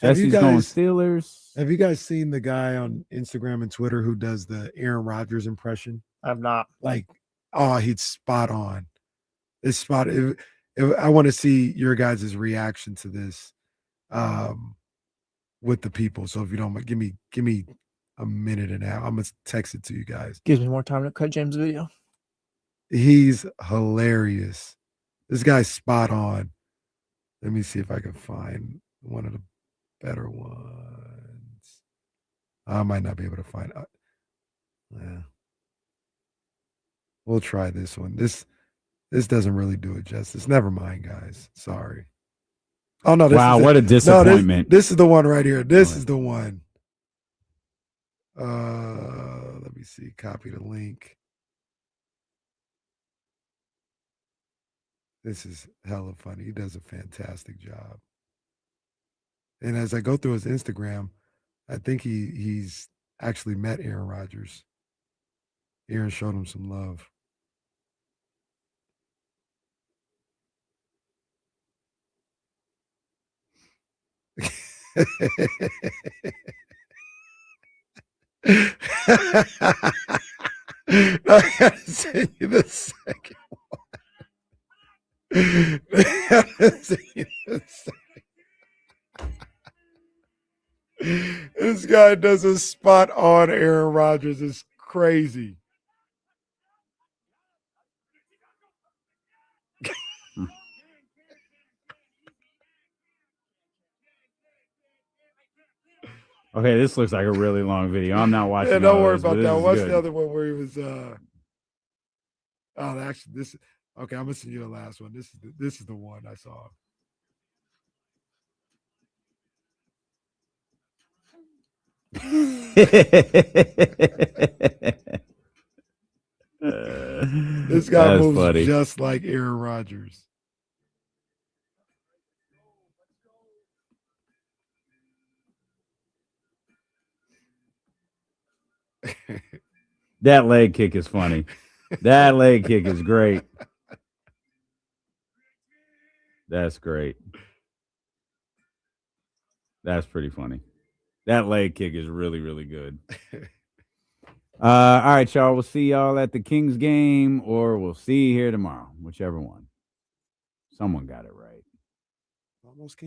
Jesse's going Steelers. Have you guys seen the guy on Instagram and Twitter who does the Aaron Rodgers impression? I've not. Like, oh, he's spot on. It's spot. I want to see your guys' reaction to this with the people. So if you don't mind, give me a minute and a half. I'm gonna text it to you guys. Gives me more time to cut James' video. He's hilarious. This guy's spot on. Let me see if I can find one of the better ones. I might not be able to find it. Yeah. We'll try this one. This doesn't really do it justice. Never mind, guys. Sorry. Oh no! Wow, what a disappointment. No, this is the one right here. This is the one. Let me see. Copy the link. This is hella funny. He does a fantastic job. And as I go through his Instagram, I think he's actually met Aaron Rodgers. Aaron showed him some love. I gotta send you the second one. This guy does a spot on Aaron Rodgers. It's crazy. Okay, this looks like a really long video. I'm not watching. Yeah, don't worry those, about that. Watch good. the other one where he was. Oh, actually, this. Okay, I'm gonna send you the last one. This is the one I saw. This guy moves funny. Just like Aaron Rodgers. That leg kick is funny. That leg kick is great. That's great. That's pretty funny. That leg kick is really, really good. All right, y'all. We'll see y'all at the Kings game, or we'll see you here tomorrow. Whichever one. Someone got it right. Almost